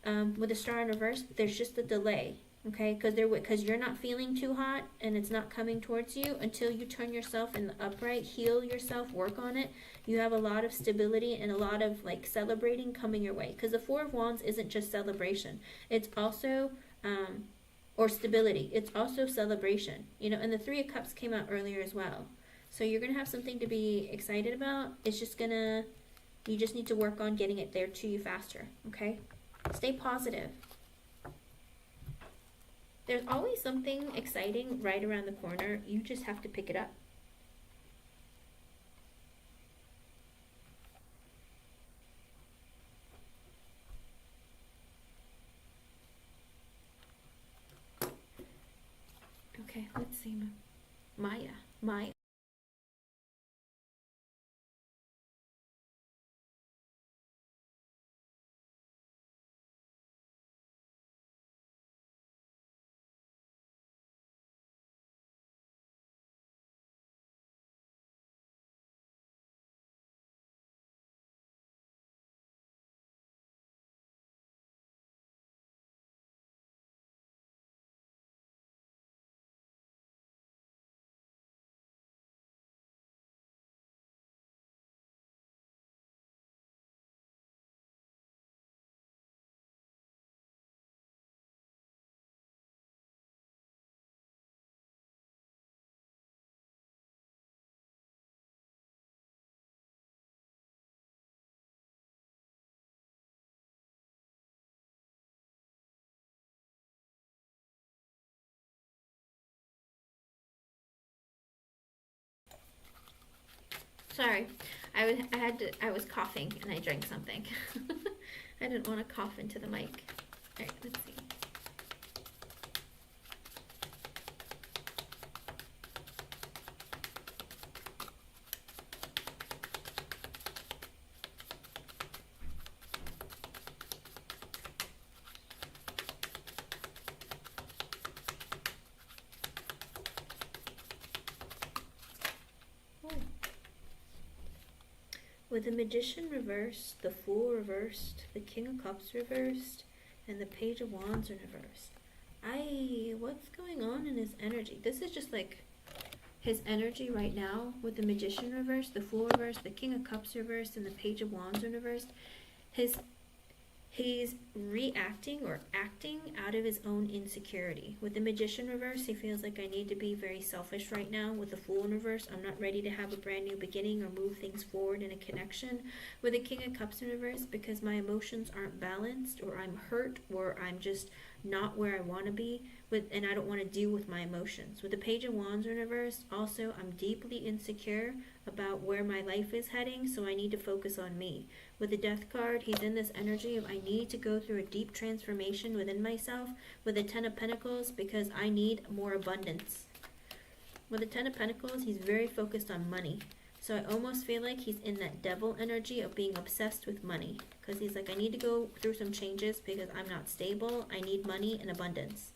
With the Star in reversed, there's just a delay. Okay, because you're not feeling too hot and it's not coming towards you until you turn yourself in the upright, heal yourself, work on it. You have a lot of stability and a lot of like celebrating coming your way. Because the Four of Wands isn't just celebration. It's also or stability. It's also celebration, you know, and the Three of Cups came out earlier as well. So you're going to have something to be excited about. It's just you just need to work on getting it there to you faster, okay? Stay positive. There's always something exciting right around the corner. You just have to pick it up. Okay, let's see. Maya. Sorry, I was coughing and I drank something. I didn't want to cough into the mic. All right, let's see. With the Magician reversed, the Fool reversed, the King of Cups reversed, and the Page of Wands are reversed. What's going on in his energy? This is just like his energy right now with the Magician reversed, the Fool reversed, the King of Cups reversed, and the Page of Wands are reversed. He's reacting or acting out of his own insecurity. With the Magician reverse, he feels like I need to be very selfish right now. With the Fool in reverse, I'm not ready to have a brand new beginning or move things forward in a connection. With the King of Cups in reverse, because my emotions aren't balanced, or I'm hurt, or I'm just not where I want to be, and I don't want to deal with my emotions. With the Page of Wands in reverse, also I'm deeply insecure about where my life is heading, so I need to focus on me. With the Death card, he's in this energy of I need to go through a deep transformation within myself. With the Ten of Pentacles, because I need more abundance. With the Ten of Pentacles, he's very focused on money. So I almost feel like he's in that devil energy of being obsessed with money. Because he's like, I need to go through some changes because I'm not stable. I need money and abundance.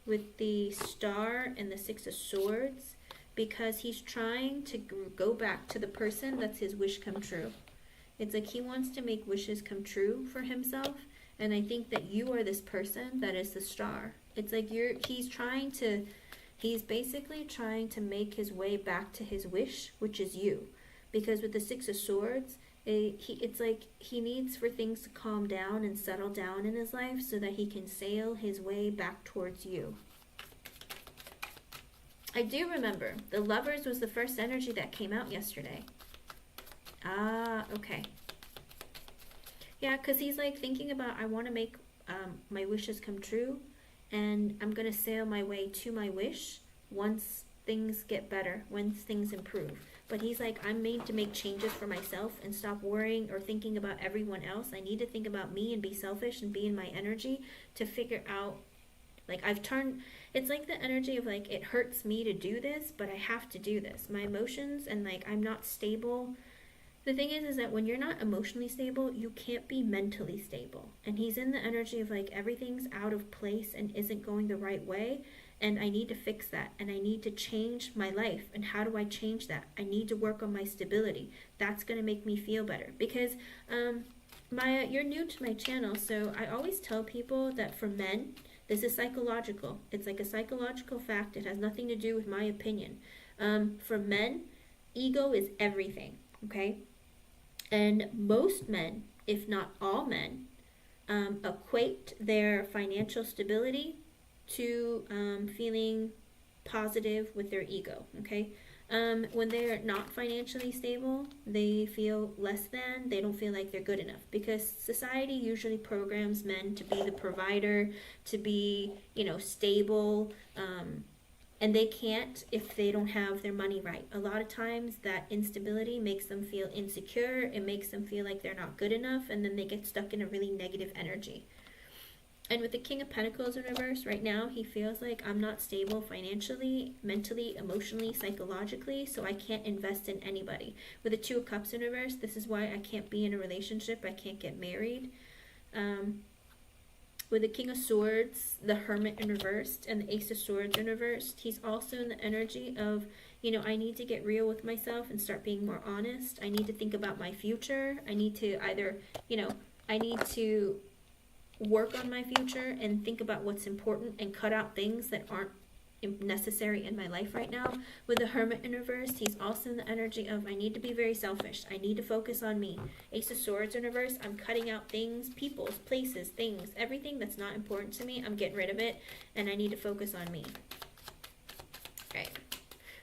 With the Star and the Six of Swords, because he's trying to go back to the person that's his wish come true. It's like he wants to make wishes come true for himself, and I think that you are this person that is the Star. It's like he's basically trying to make his way back to his wish, which is you. Because with the Six of Swords, it's like he needs for things to calm down and settle down in his life so that he can sail his way back towards you. I do remember the Lovers was the first energy that came out yesterday. Ah, okay. Yeah, because he's like thinking about, I want to make my wishes come true, and I'm going to sail my way to my wish once things get better, once things improve. But he's like, I'm made to make changes for myself and stop worrying or thinking about everyone else. I need to think about me and be selfish and be in my energy to figure out, like it's like the energy of like, it hurts me to do this, but I have to do this. My emotions and like, I'm not stable. The thing is that when you're not emotionally stable, you can't be mentally stable. And he's in the energy of like, everything's out of place and isn't going the right way. And I need to fix that. And I need to change my life. And how do I change that? I need to work on my stability. That's going to make me feel better. Because Maya, you're new to my channel. So I always tell people that for men, this is psychological. It's like a psychological fact. It has nothing to do with my opinion. For men, ego is everything. Okay? And most men, if not all men, equate their financial stability to feeling positive with their ego, okay? When they're not financially stable, they feel less than, they don't feel like they're good enough, because society usually programs men to be the provider, to be, stable, and they can't if they don't have their money right. A lot of times that instability makes them feel insecure, it makes them feel like they're not good enough, and then they get stuck in a really negative energy. And with the King of Pentacles in reverse, right now, he feels like I'm not stable financially, mentally, emotionally, psychologically, so I can't invest in anybody. With the Two of Cups in reverse, this is why I can't be in a relationship, I can't get married. With the King of Swords, the Hermit in reversed, and the Ace of Swords in reversed, he's also in the energy of, I need to get real with myself and start being more honest. I need to think about my future. I need to either, I need to work on my future and think about what's important and cut out things that aren't necessary in my life right now. With the Hermit in reverse, he's also in the energy of I need to be very selfish. I need to focus on me. Ace of Swords in reverse, I'm cutting out things, peoples, places, things, everything that's not important to me. I'm getting rid of it, and I need to focus on me. Okay,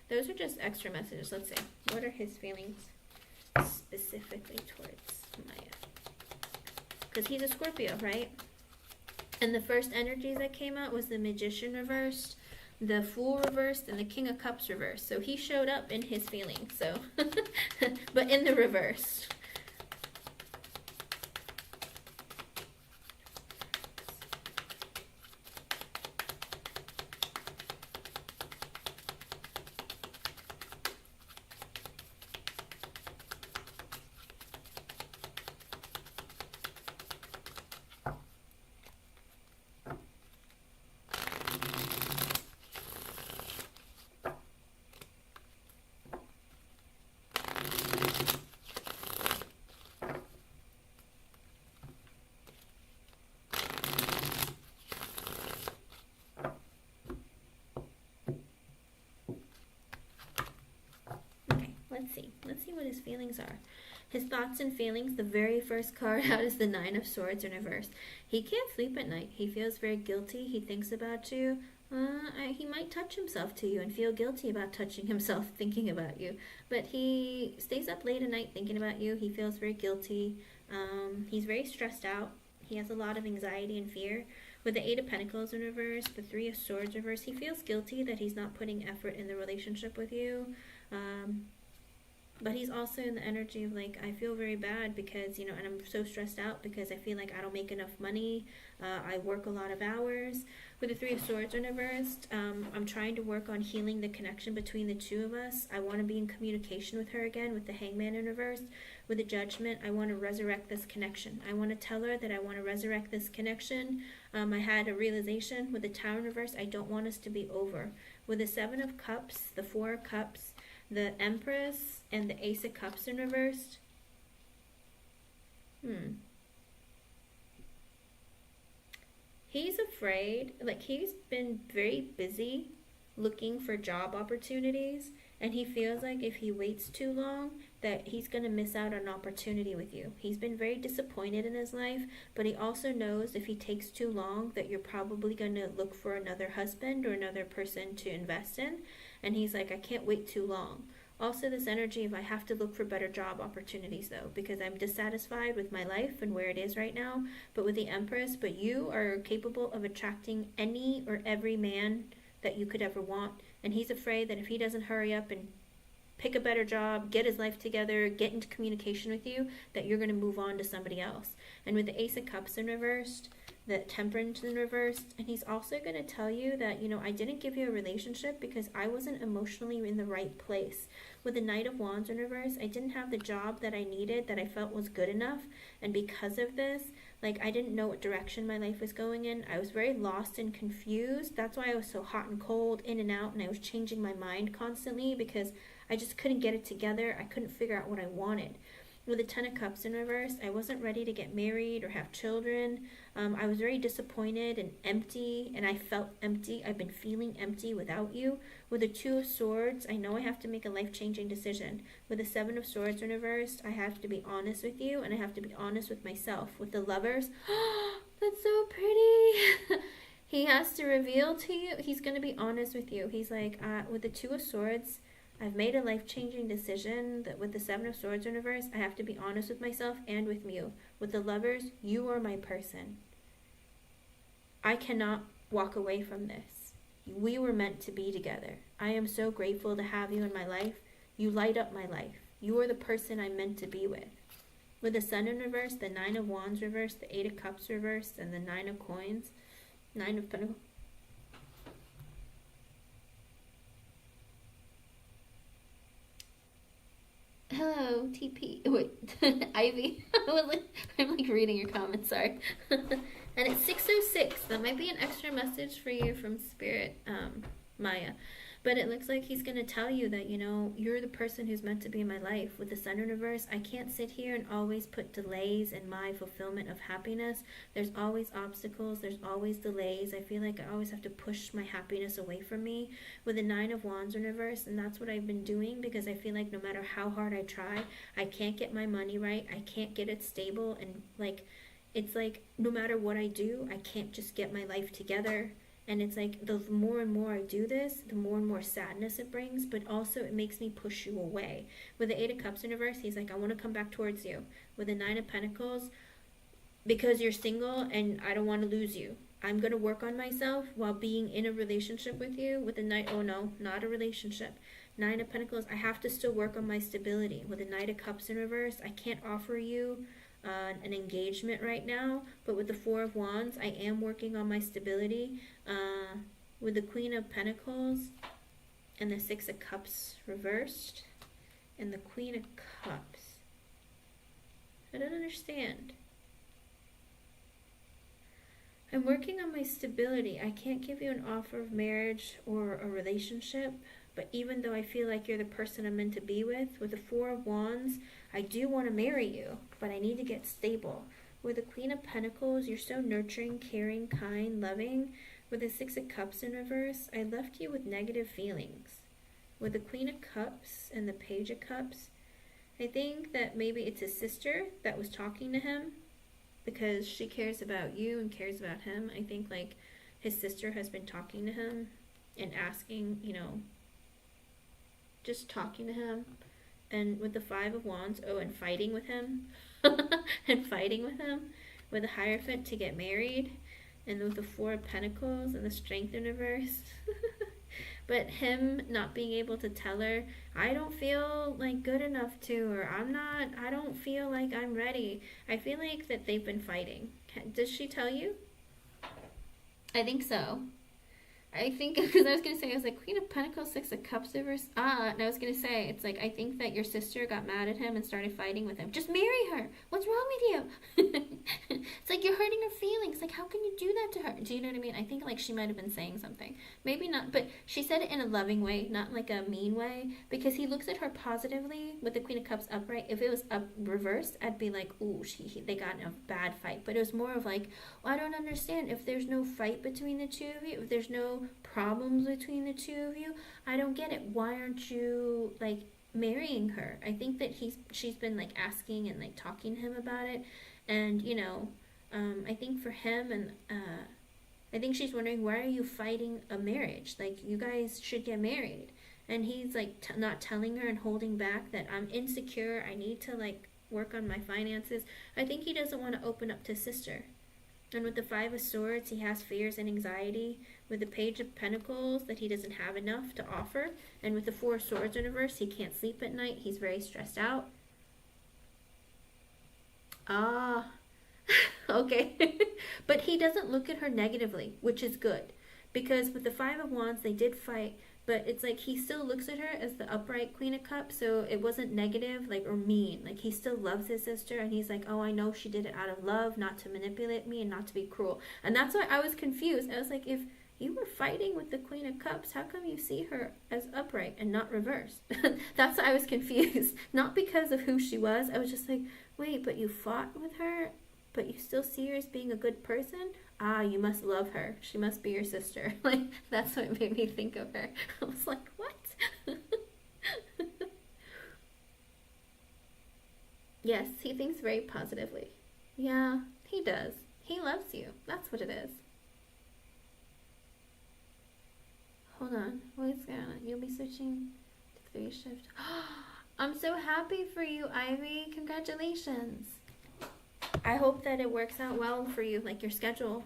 those are just extra messages. Let's see, what are his feelings specifically towards Maya? Because he's a Scorpio, right? And the first energies that came out was the Magician reversed, the Fool reversed, and the King of Cups reversed. So he showed up in his feelings, so but in the reverse. Let's see what his feelings are. His thoughts and feelings, the very first card out is the Nine of Swords in reverse. He can't sleep at night. He feels very guilty. He thinks about you. He might touch himself to you and feel guilty about touching himself, thinking about you. But he stays up late at night thinking about you. He feels very guilty. He's very stressed out. He has a lot of anxiety and fear. With the Eight of Pentacles in reverse, the Three of Swords reverse, he feels guilty that he's not putting effort in the relationship with you. But he's also in the energy of like, I feel very bad because, and I'm so stressed out because I feel like I don't make enough money. I work a lot of hours. With the Three of Swords in reversed, I'm trying to work on healing the connection between the two of us. I want to be in communication with her again. With the Hangman in reversed, with the Judgment, I want to resurrect this connection. I want to tell her that I want to resurrect this connection. I had a realization with the Tower in reverse, I don't want us to be over. With the Seven of Cups, the Four of Cups, the Empress, and the Ace of Cups in reversed. He's afraid, like he's been very busy looking for job opportunities, and he feels like if he waits too long that he's going to miss out on an opportunity with you. He's been very disappointed in his life, but he also knows if he takes too long that you're probably going to look for another husband or another person to invest in, and he's like, I can't wait too long. Also this energy of I have to look for better job opportunities though, because I'm dissatisfied with my life and where it is right now. But with the Empress, but you are capable of attracting any or every man that you could ever want. And he's afraid that if he doesn't hurry up and pick a better job, get his life together, get into communication with you, that you're going to move on to somebody else. And with the Ace of Cups in reversed, the Temperance in reversed, and he's also going to tell you that, I didn't give you a relationship because I wasn't emotionally in the right place. With the Knight of Wands in reverse, I didn't have the job that I needed, that I felt was good enough, and because of this, I didn't know what direction my life was going in. I was very lost and confused. That's why I was so hot and cold, in and out, and I was changing my mind constantly because I just couldn't get it together. I couldn't figure out what I wanted. With the Ten of Cups in reverse, I wasn't ready to get married or have children. I was very disappointed and empty, and I felt empty. I've been feeling empty without you. With the Two of Swords, I know I have to make a life-changing decision. With the Seven of Swords in reverse, I have to be honest with you, and I have to be honest with myself. With the Lovers, that's so pretty. He has to reveal to you, he's going to be honest with you. He's like, with the Two of Swords, I've made a life-changing decision that with the Seven of Swords in reverse, I have to be honest with myself and with you. With the Lovers, you are my person. I cannot walk away from this. We were meant to be together. I am so grateful to have you in my life. You light up my life. You are the person I'm meant to be with. With the Sun in reverse, the Nine of Wands reverse, the Eight of Cups reverse, and the Nine of Coins, Nine of Pentacles. Hello, TP. Wait, Ivy. I'm like reading your comments, sorry. And it's 6:06. That might be an extra message for you from Spirit, Maya. But it looks like he's going to tell you that, you know, you're the person who's meant to be in my life. With the Sun in reverse, I can't sit here and always put delays in my fulfillment of happiness. There's always obstacles. There's always delays. I feel like I always have to push my happiness away from me. With the Nine of Wands in reverse, and that's what I've been doing, because I feel like no matter how hard I try, I can't get my money right. I can't get it stable. And, like, it's like no matter what I do, I can't just get my life together. And it's like the more and more I do this, the more and more sadness it brings, but also it makes me push you away. With the Eight of Cups in reverse, he's like, I want to come back towards you. With the Nine of Pentacles, because you're single and I don't want to lose you. I'm going to work on myself while being in a relationship with you. With the Knight, oh no, not a relationship. Nine of Pentacles, I have to still work on my stability. With the Knight of Cups in reverse, I can't offer you an engagement right now, but with the Four of Wands, I am working on my stability. With the Queen of Pentacles and the Six of Cups reversed and the Queen of Cups, I don't understand. I'm working on my stability. I can't give you an offer of marriage or a relationship, but even though I feel like you're the person I'm meant to be with the Four of Wands, I do want to marry you, but I need to get stable. With the Queen of Pentacles, you're so nurturing, caring, kind, loving. With the Six of Cups in reverse, I left you with negative feelings. With the Queen of Cups and the Page of Cups, I think that maybe it's his sister that was talking to him because she cares about you and cares about him. I think like his sister has been talking to him and asking, you know, just talking to him. And with the Five of Wands, oh, and fighting with him. And fighting with him. With the Hierophant to get married. And with the Four of Pentacles and the Strength in reverse. But him not being able to tell her, I don't feel like good enough to, or I don't feel like I'm ready. I feel like that they've been fighting. Does she tell you? I think so. I think, because I was going to say, I was like, Queen of Pentacles, Six of Cups reverse. And I was going to say, it's like, I think that your sister got mad at him and started fighting with him. Just marry her. What's wrong with you? It's like, you're hurting her feelings. Like, how can you do that to her? Do you know what I mean? I think, like, she might have been saying something. Maybe not, but she said it in a loving way, not like a mean way, because he looks at her positively with the Queen of Cups upright. If it was up reversed, I'd be like, ooh, they got in a bad fight. But it was more of like, well, I don't understand. If there's no fight between the two of you, if there's no problems between the two of you, I don't get it. Why aren't you like marrying her? I think that she's been like asking and like talking to him about it, and you know, I think for him, and I think she's wondering, why are you fighting a marriage? Like, you guys should get married. And he's like not telling her and holding back that I'm insecure, I need to like work on my finances. I think he doesn't want to open up to sister. And with the Five of Swords, he has fears and anxiety. With the Page of Pentacles, that he doesn't have enough to offer. And with the Four of Swords in reverse, he can't sleep at night. He's very stressed out. Okay. But he doesn't look at her negatively, which is good. Because with the Five of Wands, they did fight. But it's like he still looks at her as the upright Queen of Cups, so it wasn't negative, like, or mean. Like, he still loves his sister, and he's like, oh, I know she did it out of love, not to manipulate me and not to be cruel. And that's why I was confused. I was like, if you were fighting with the Queen of Cups, how come you see her as upright and not reversed? That's why I was confused. Not because of who she was. I was just like, wait, but you fought with her, but you still see her as being a good person? You must love her. She must be your sister. Like, that's what made me think of her. I was like, what? Yes, he thinks very positively. Yeah, he does. He loves you. That's what it is. be switching to 3 shift. I'm so happy for you, Ivy. Congratulations. I hope that it works out well for you, like your schedule.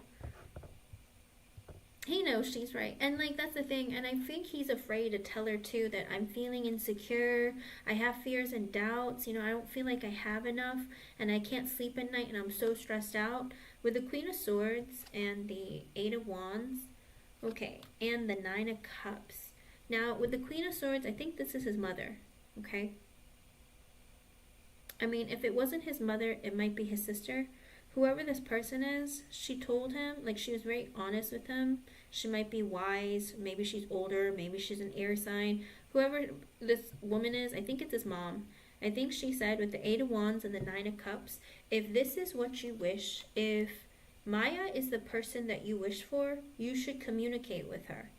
He knows she's right. And like that's the thing. And I think he's afraid to tell her too that I'm feeling insecure. I have fears and doubts. You know, I don't feel like I have enough and I can't sleep at night and I'm so stressed out. With the Queen of Swords and the 8 of Wands. Okay. And the 9 of Cups. Now with the Queen of Swords, I think this is his mother. Okay. I mean, if it wasn't his mother, it might be his sister. Whoever this person is, she told him, like she was very honest with him. She might be wise, maybe she's older, maybe she's an air sign. Whoever this woman is, I think it's his mom. I think she said with the 8 of Wands and the 9 of Cups, if this is what you wish, if Maya is the person that you wish for, you should communicate with her.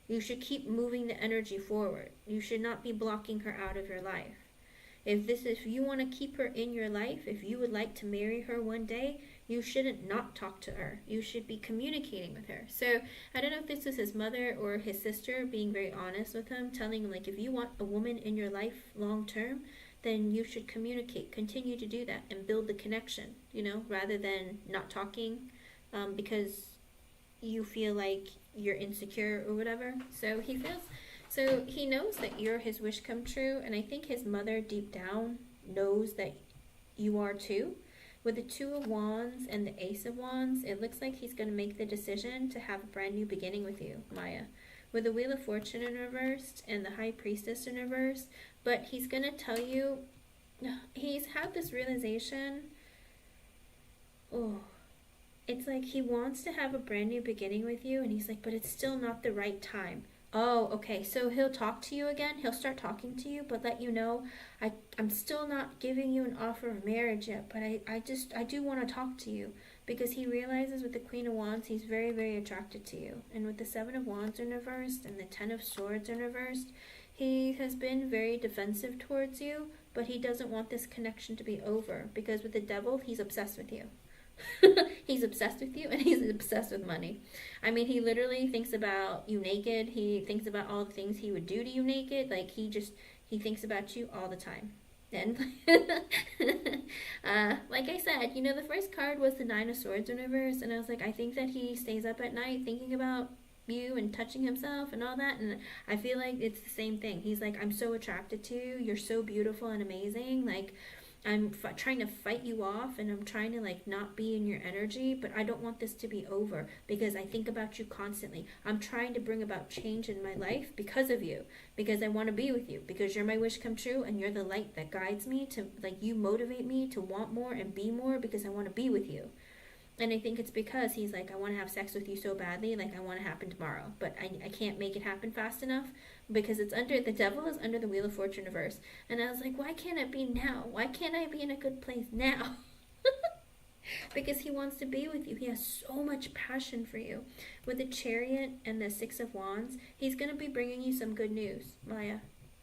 You should keep moving the energy forward. You should not be blocking her out of your life. If you want to keep her in your life, if you would like to marry her one day, you shouldn't not talk to her. You should be communicating with her. So I don't know if this is his mother or his sister being very honest with him, telling him like if you want a woman in your life long term, then you should communicate, continue to do that and build the connection, you know, rather than not talking because you feel like you're insecure or whatever. So he knows that you're his wish come true, and I think his mother deep down knows that you are too. With the 2 of Wands and the Ace of Wands, it looks like he's going to make the decision to have a brand new beginning with you, Maya. With the Wheel of Fortune in reverse and the High Priestess in reverse, but he's going to tell you, he's had this realization, it's like he wants to have a brand new beginning with you, and he's like, but it's still not the right time. Oh, okay, so he'll talk to you again, he'll start talking to you, but let you know, I'm still not giving you an offer of marriage yet, but I do want to talk to you, because he realizes with the Queen of Wands, he's very, very attracted to you, and with the 7 of Wands in reversed, and the 10 of Swords in reversed, he has been very defensive towards you, but he doesn't want this connection to be over, because with the Devil, he's obsessed with you. He's obsessed with you and he's obsessed with money. I mean, he literally thinks about you naked. He thinks about all the things he would do to you naked. Like he thinks about you all the time. And like I said, you know, the first card was the 9 of Swords in reverse, and I was like, I think that he stays up at night thinking about you and touching himself and all that, and I feel like it's the same thing. He's like, I'm so attracted to you. You're so beautiful and amazing. Like I'm trying to fight you off, and I'm trying to like not be in your energy, but I don't want this to be over because I think about you constantly. I'm trying to bring about change in my life because of you, because I want to be with you, because you're my wish come true, and you're the light that guides me to, like, you motivate me to want more and be more because I want to be with you. And I think it's because he's like, I want to have sex with you so badly, like I want to happen tomorrow, but I can't make it happen fast enough because it's under, the Devil is under the Wheel of Fortune reverse. And I was like, why can't it be now? Why can't I be in a good place now? Because he wants to be with you. He has so much passion for you. With the Chariot and the 6 of Wands, he's going to be bringing you some good news, Maya.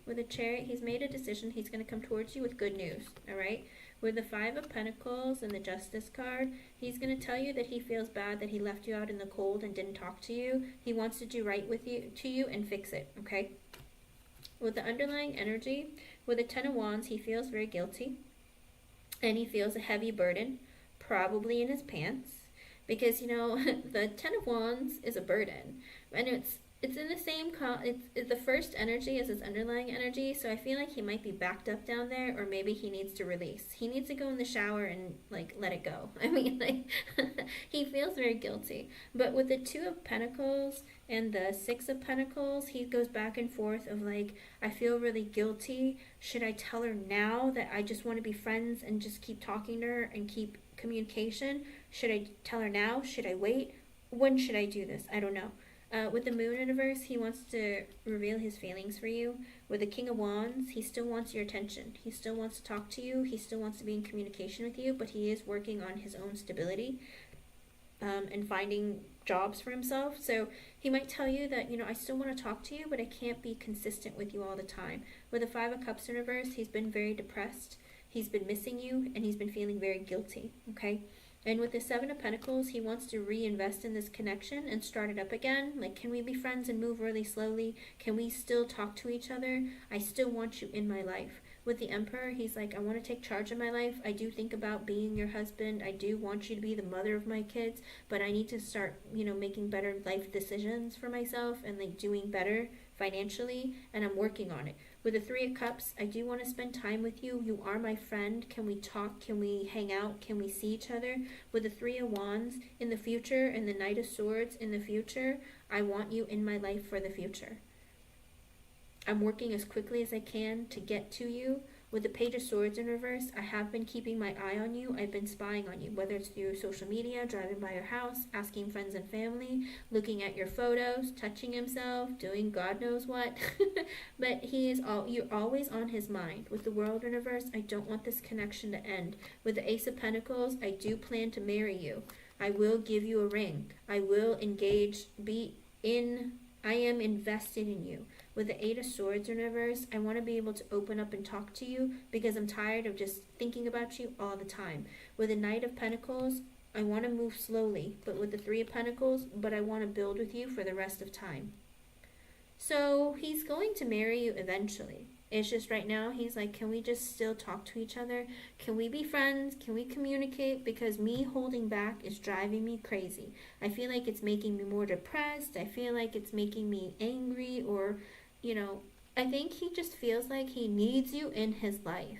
With the Chariot, he's made a decision. He's going to come towards you with good news, all right? With the 5 of Pentacles and the Justice card, he's going to tell you that he feels bad that he left you out in the cold and didn't talk to you. He wants to do right with you, to you, and fix it, okay? With the underlying energy, with the 10 of Wands, he feels very guilty, and he feels a heavy burden, probably in his pants, because, you know, the 10 of Wands is a burden, and it's in the same, it's the first energy as his underlying energy, so I feel like he might be backed up down there, or maybe he needs to release. He needs to go in the shower and, like, let it go. I mean, like, he feels very guilty. But with the 2 of Pentacles and the 6 of Pentacles, he goes back and forth of, like, I feel really guilty. Should I tell her now that I just want to be friends and just keep talking to her and keep communication? Should I tell her now? Should I wait? When should I do this? I don't know. With the Moon in reverse, he wants to reveal his feelings for you. With the King of Wands, he still wants your attention. He still wants to talk to you. He still wants to be in communication with you, but he is working on his own stability and finding jobs for himself. So he might tell you that, you know, I still want to talk to you, but I can't be consistent with you all the time. With the 5 of Cups in reverse, he's been very depressed. He's been missing you, and he's been feeling very guilty, okay? And with the Seven of Pentacles, he wants to reinvest in this connection and start it up again. Like, can we be friends and move really slowly? Can we still talk to each other? I still want you in my life. With the Emperor, he's like, I want to take charge of my life. I do think about being your husband. I do want you to be the mother of my kids, but I need to start, making better life decisions for myself and like doing better financially, and I'm working on it. With the Three of Cups, I do want to spend time with you. You are my friend. Can we talk? Can we hang out? Can we see each other? With the Three of Wands in the future and the Knight of Swords in the future, I want you in my life for the future. I'm working as quickly as I can to get to you. With the Page of Swords in reverse, I have been keeping my eye on you. I've been spying on you, whether it's through social media, driving by your house, asking friends and family, looking at your photos, touching himself, doing God knows what. But you're always on his mind. With the World in reverse, I don't want this connection to end. With the Ace of Pentacles, I do plan to marry you. I will give you a ring. I will engage, I am invested in you. With the Eight of Swords in reverse, I want to be able to open up and talk to you because I'm tired of just thinking about you all the time. With the Knight of Pentacles, I want to move slowly, but with the Three of Pentacles, but I want to build with you for the rest of time. So he's going to marry you eventually. It's just right now he's like, can we just still talk to each other? Can we be friends? Can we communicate? Because me holding back is driving me crazy. I feel like it's making me more depressed. I feel like it's making me angry, or I think he just feels like he needs you in his life.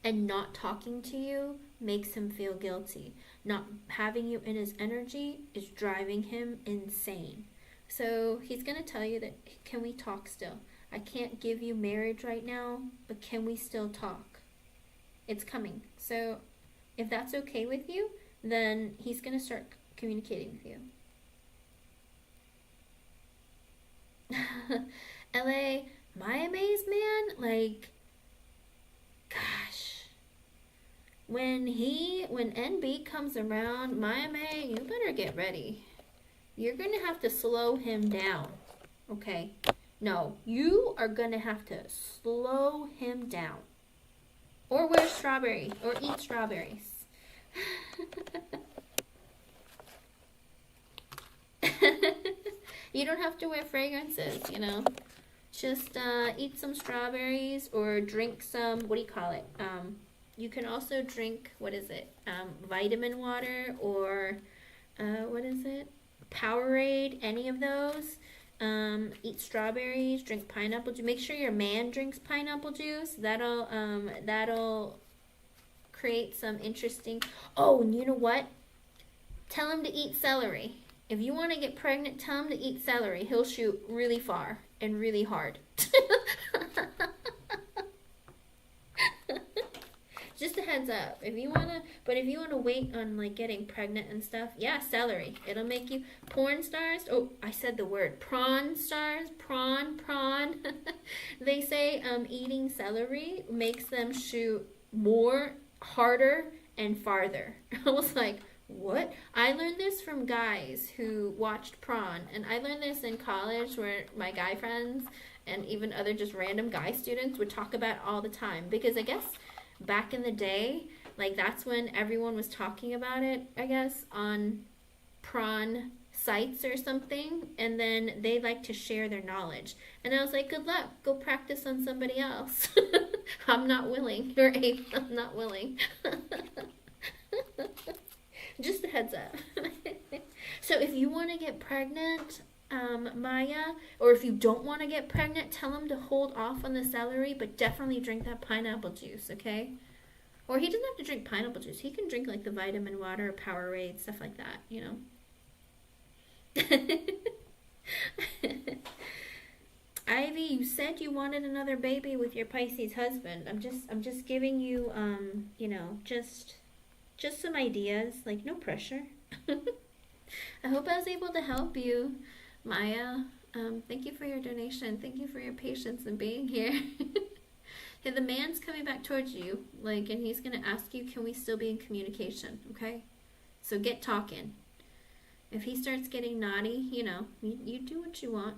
And not talking to you makes him feel guilty. Not having you in his energy is driving him insane. So he's going to tell you that, can we talk still? I can't give you marriage right now, but can we still talk? It's coming. So if that's okay with you, then he's going to start communicating with you. LA, my amaze, man, like, gosh, when NB comes around, my May, you better get ready. You're gonna have to slow him down, okay? No, you are gonna have to slow him down, or wear strawberry, or eat strawberries. You don't have to wear fragrances, Just eat some strawberries or drink some, what do you call it? You can also drink, vitamin water, or, Powerade, any of those. Eat strawberries, drink pineapple juice. Make sure your man drinks pineapple juice. That'll create some interesting... Oh, and you know what? Tell him to eat celery. If you want to get pregnant, tell him to eat celery. He'll shoot really far and really hard. Just a heads up. If you want to wait on like getting pregnant and stuff, yeah, celery. It'll make you porn stars. Oh, I said the word. Prawn stars. Prawn. They say eating celery makes them shoot more, harder, and farther. I was like, what? I learned this from guys who watched Prawn, and I learned this in college where my guy friends and even other just random guy students would talk about all the time, because I guess back in the day, like that's when everyone was talking about it, I guess, on Prawn sites or something, and then they like to share their knowledge. And I was like, good luck, go practice on somebody else. I'm not willing. Or I'm not willing. Just a heads up. So if you want to get pregnant, Maya, or if you don't want to get pregnant, tell him to hold off on the celery, but definitely drink that pineapple juice, okay? Or he doesn't have to drink pineapple juice. He can drink like the vitamin water, Powerade, stuff like that, Ivy, you said you wanted another baby with your Pisces husband. I'm just giving you, just some ideas, like no pressure. I hope I was able to help you, Maya. Thank you for your donation. Thank you for your patience and being here. Hey, the man's coming back towards you, and he's going to ask you, can we still be in communication, okay? So get talking. If he starts getting naughty, you do what you want.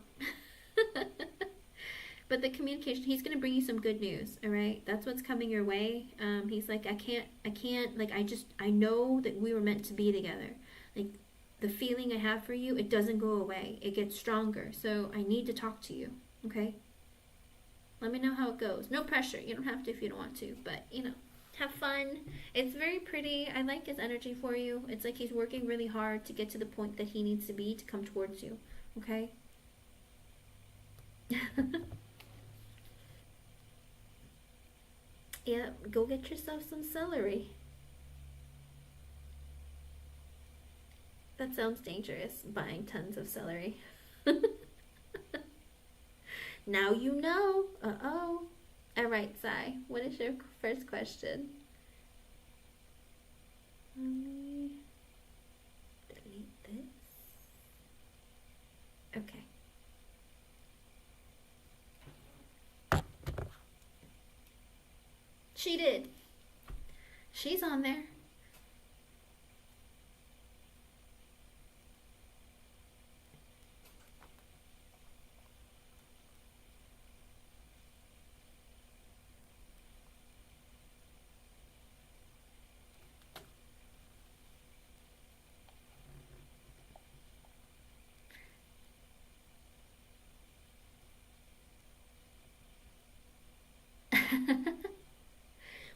But the communication, he's going to bring you some good news, all right? That's what's coming your way. He's like, I can't, like, I know that we were meant to be together. Like, the feeling I have for you, it doesn't go away. It gets stronger. So I need to talk to you, okay? Let me know how it goes. No pressure. You don't have to if you don't want to, but, you know, have fun. It's very pretty. I like his energy for you. It's like he's working really hard to get to the point that he needs to be to come towards you, okay? Yeah, go get yourself some celery. That sounds dangerous, buying tons of celery. Now you know. Uh-oh. All right, Sai, what is your first question? Let me delete this. Okay. She did. She's on there.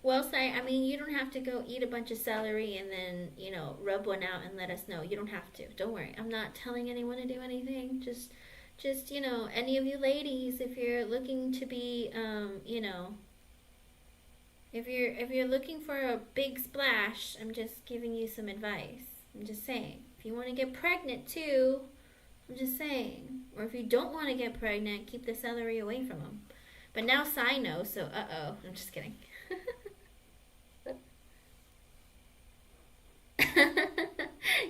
Well, Sai, I mean, you don't have to go eat a bunch of celery and then, you know, rub one out and let us know. You don't have to. Don't worry. I'm not telling anyone to do anything. Just, you know, any of you ladies, if you're looking to be, you know, if you're looking for a big splash, I'm just giving you some advice. I'm just saying. If you want to get pregnant too, I'm just saying. Or if you don't want to get pregnant, keep the celery away from them. But now Sai knows, so uh-oh. I'm just kidding.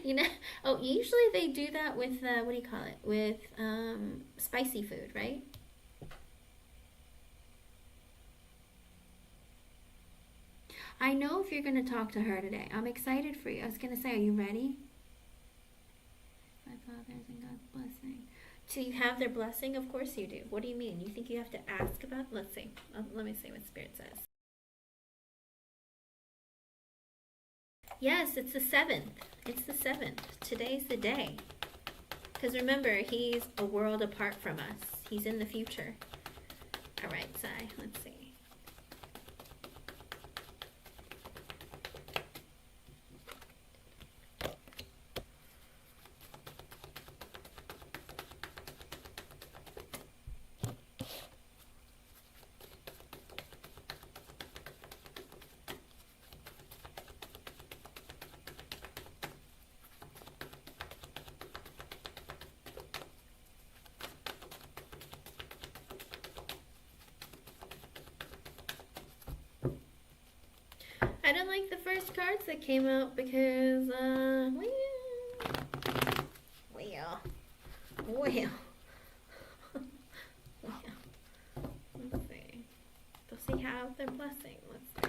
You know, oh, usually they do that with, what do you call it? With spicy food, right? I know if you're going to talk to her today. I'm excited for you. I was going to say, are you ready? My father's and God's blessing. Do you have their blessing? Of course you do. What do you mean? You think you have to ask about? Let's see. Let me see what Spirit says. Yes, it's the 7th. It's the 7th. Today's the day. Because remember, he's a world apart from us. He's in the future. All right, Sai, let's see. I don't like the first cards that came out because, well, let's see. Does he have their blessing? Let's see.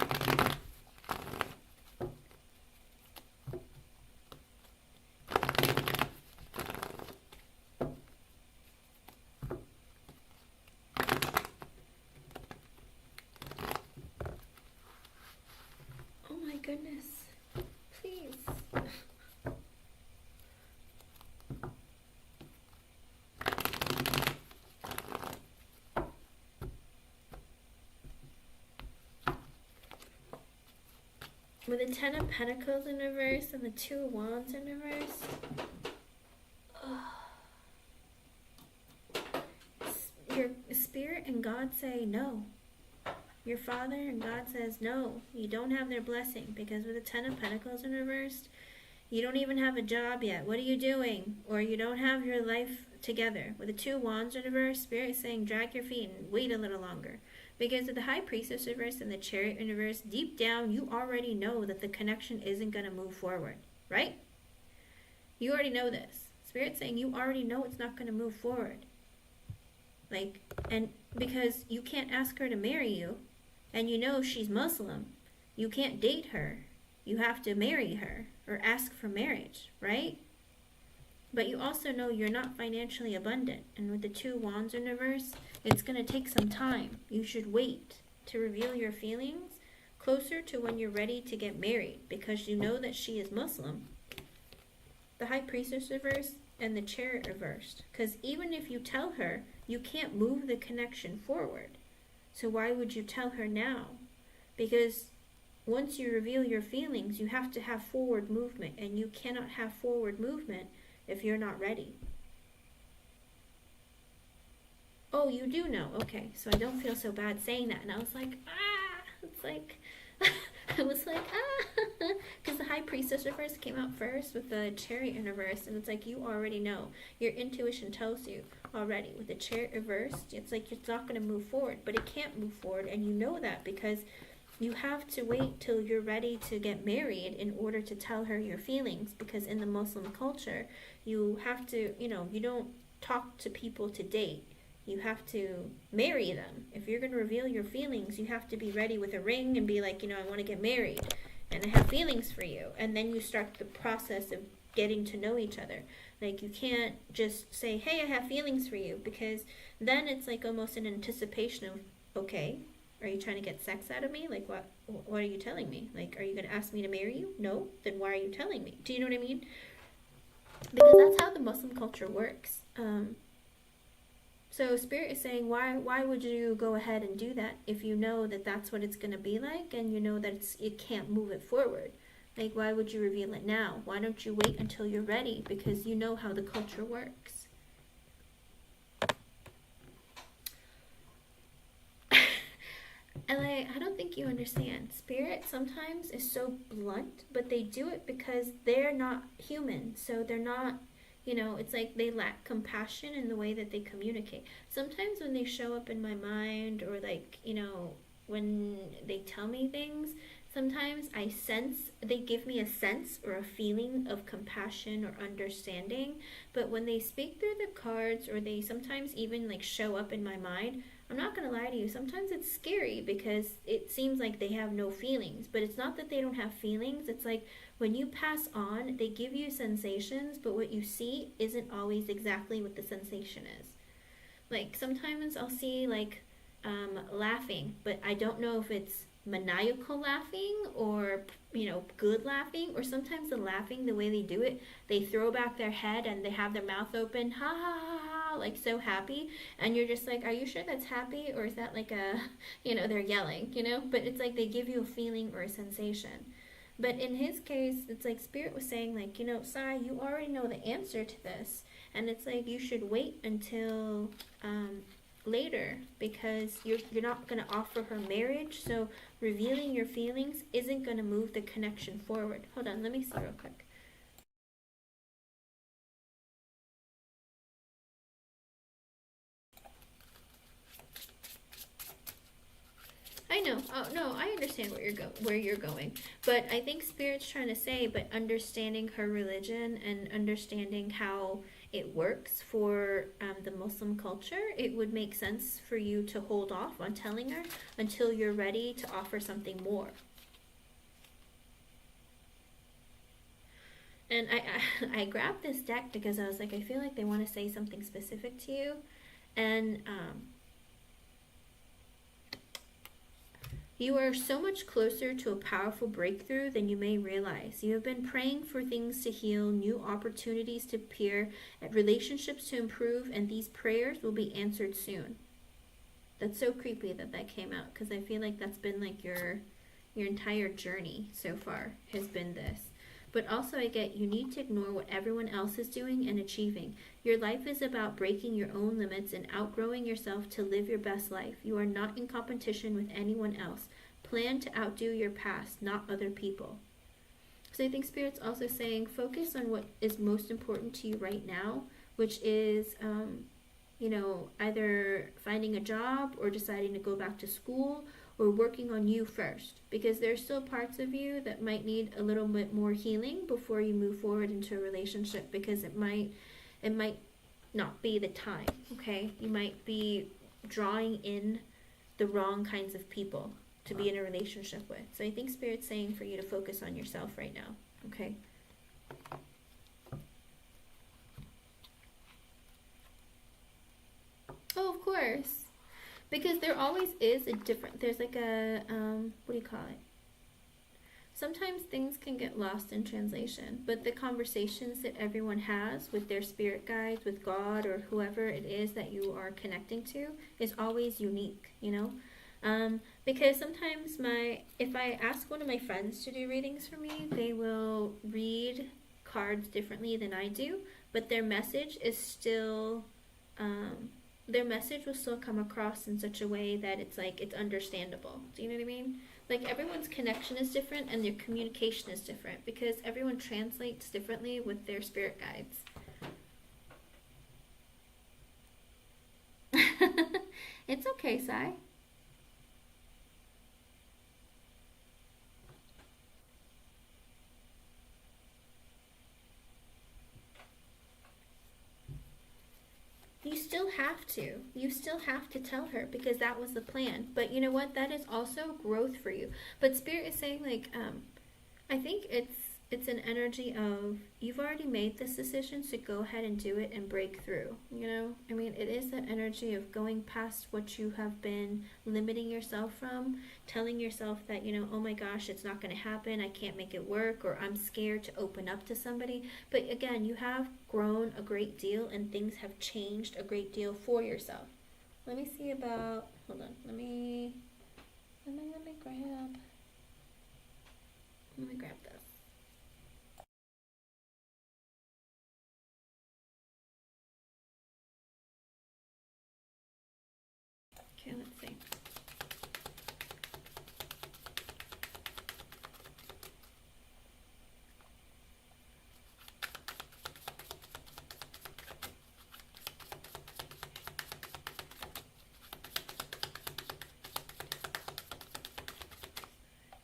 Oh my goodness. Please. With the 10 of Pentacles in reverse and the 2 of Wands in reverse. Your spirit and God say no. Your father and God says no. You don't have their blessing because with the 10 of Pentacles in reverse, you don't even have a job yet. What are you doing? Or you don't have your life together. With the 2 Wands in reverse, Spirit is saying drag your feet and wait a little longer. Because of the High Priestess reverse and the Chariot in reverse, deep down you already know that the connection isn't going to move forward, right? You already know this. Spirit's saying you already know it's not going to move forward. Like, and because you can't ask her to marry you, and you know she's Muslim, you can't date her. You have to marry her or ask for marriage, right? But you also know you're not financially abundant. And with the 2 wands in reverse, it's going to take some time. You should wait to reveal your feelings closer to when you're ready to get married, because you know that she is Muslim. The High Priestess reversed and the Chariot reversed. Because even if you tell her, you can't move the connection forward. So why would you tell her now? Because once you reveal your feelings, you have to have forward movement, and you cannot have forward movement if you're not ready. Oh, you do know. Okay, so I don't feel so bad saying that. And I was like, it's like, I was like, because the High Priestess reverse came out first with the Chariot in reverse, and it's like, you already know. Your intuition tells you already. With the Chariot reversed, it's like it's not going to move forward, but it can't move forward, and you know that because you have to wait till you're ready to get married in order to tell her your feelings, because in the Muslim culture, you have to, you don't talk to people to date. You have to marry them. If you're going to reveal your feelings, you have to be ready with a ring and be like, I want to get married and I have feelings for you. And then you start the process of getting to know each other. Like, you can't just say, hey, I have feelings for you, because then it's like almost an anticipation of, okay, are you trying to get sex out of me? Like, what are you telling me? Like, are you going to ask me to marry you? No? Then why are you telling me? Do you know what I mean? Because that's how the Muslim culture works. So Spirit is saying, why would you go ahead and do that if you know that that's what it's going to be like, and you know that it can't move it forward? Like, why would you reveal it now? Why don't you wait until you're ready? Because you know how the culture works. And I don't think you understand. Spirit sometimes is so blunt, but they do it because they're not human. So they're not, it's like they lack compassion in the way that they communicate. Sometimes when they show up in my mind, or like, when they tell me things, sometimes I sense, they give me a sense or a feeling of compassion or understanding. But when they speak through the cards, or they sometimes even like show up in my mind, I'm not going to lie to you, sometimes it's scary because it seems like they have no feelings. But it's not that they don't have feelings. It's like when you pass on, they give you sensations, but what you see isn't always exactly what the sensation is. Like, sometimes I'll see like laughing, but I don't know if it's maniacal laughing or good laughing. Or sometimes the laughing, the way they do it, they throw back their head and they have their mouth open, ha ha ha ha, like so happy, and you're just like, are you sure that's happy, or is that like a they're yelling, but it's like they give you a feeling or a sensation. But in his case, it's like Spirit was saying, like, Sai, you already know the answer to this, and it's like you should wait until later, because you're not going to offer her marriage. So revealing your feelings isn't going to move the connection forward. Hold on, let me see real quick. I know. Oh no, I understand where you're going. But I think Spirit's trying to say, but understanding her religion and understanding how it works for the Muslim culture, it would make sense for you to hold off on telling her until you're ready to offer something more. And I grabbed this deck because I was like, I feel like they want to say something specific to you. And you are so much closer to a powerful breakthrough than you may realize. You have been praying for things to heal, new opportunities to appear, and relationships to improve, and these prayers will be answered soon. That's so creepy that came out, because I feel like that's been like your entire journey so far has been this. But also I get, you need to ignore what everyone else is doing and achieving. Your life is about breaking your own limits and outgrowing yourself to live your best life. You are not in competition with anyone else. Plan to outdo your past, not other people. So I think Spirit's also saying, focus on what is most important to you right now, which is, either finding a job or deciding to go back to school, or working on you first, because there's still parts of you that might need a little bit more healing before you move forward into a relationship, because it might not be the time. Okay, you might be drawing in the wrong kinds of people to be in a relationship with. So I think Spirit's saying for you to focus on yourself right now. Okay. Oh, of course. Because there always is a different, there's like a, what do you call it? Sometimes things can get lost in translation, but the conversations that everyone has with their spirit guides, with God, or whoever it is that you are connecting to is always unique, you know? Because sometimes if I ask one of my friends to do readings for me, they will read cards differently than I do, but their message will still come across in such a way that it's like it's understandable. Do you know what I mean? Like everyone's connection is different and their communication is different because everyone translates differently with their spirit guides. It's okay, Sai. You still have to. You still have to tell her because that was the plan. But you know what? That is also growth for you. But Spirit is saying like, I think it's an energy of you've already made this decision, so go ahead and do it and break through. You know, I mean, it is that energy of going past what you have been limiting yourself from, telling yourself that, you know, oh my gosh, it's not going to happen, I can't make it work, or I'm scared to open up to somebody. But again, you have grown a great deal and things have changed a great deal for yourself. Let me see about, hold on, let me grab this. Okay, let's see.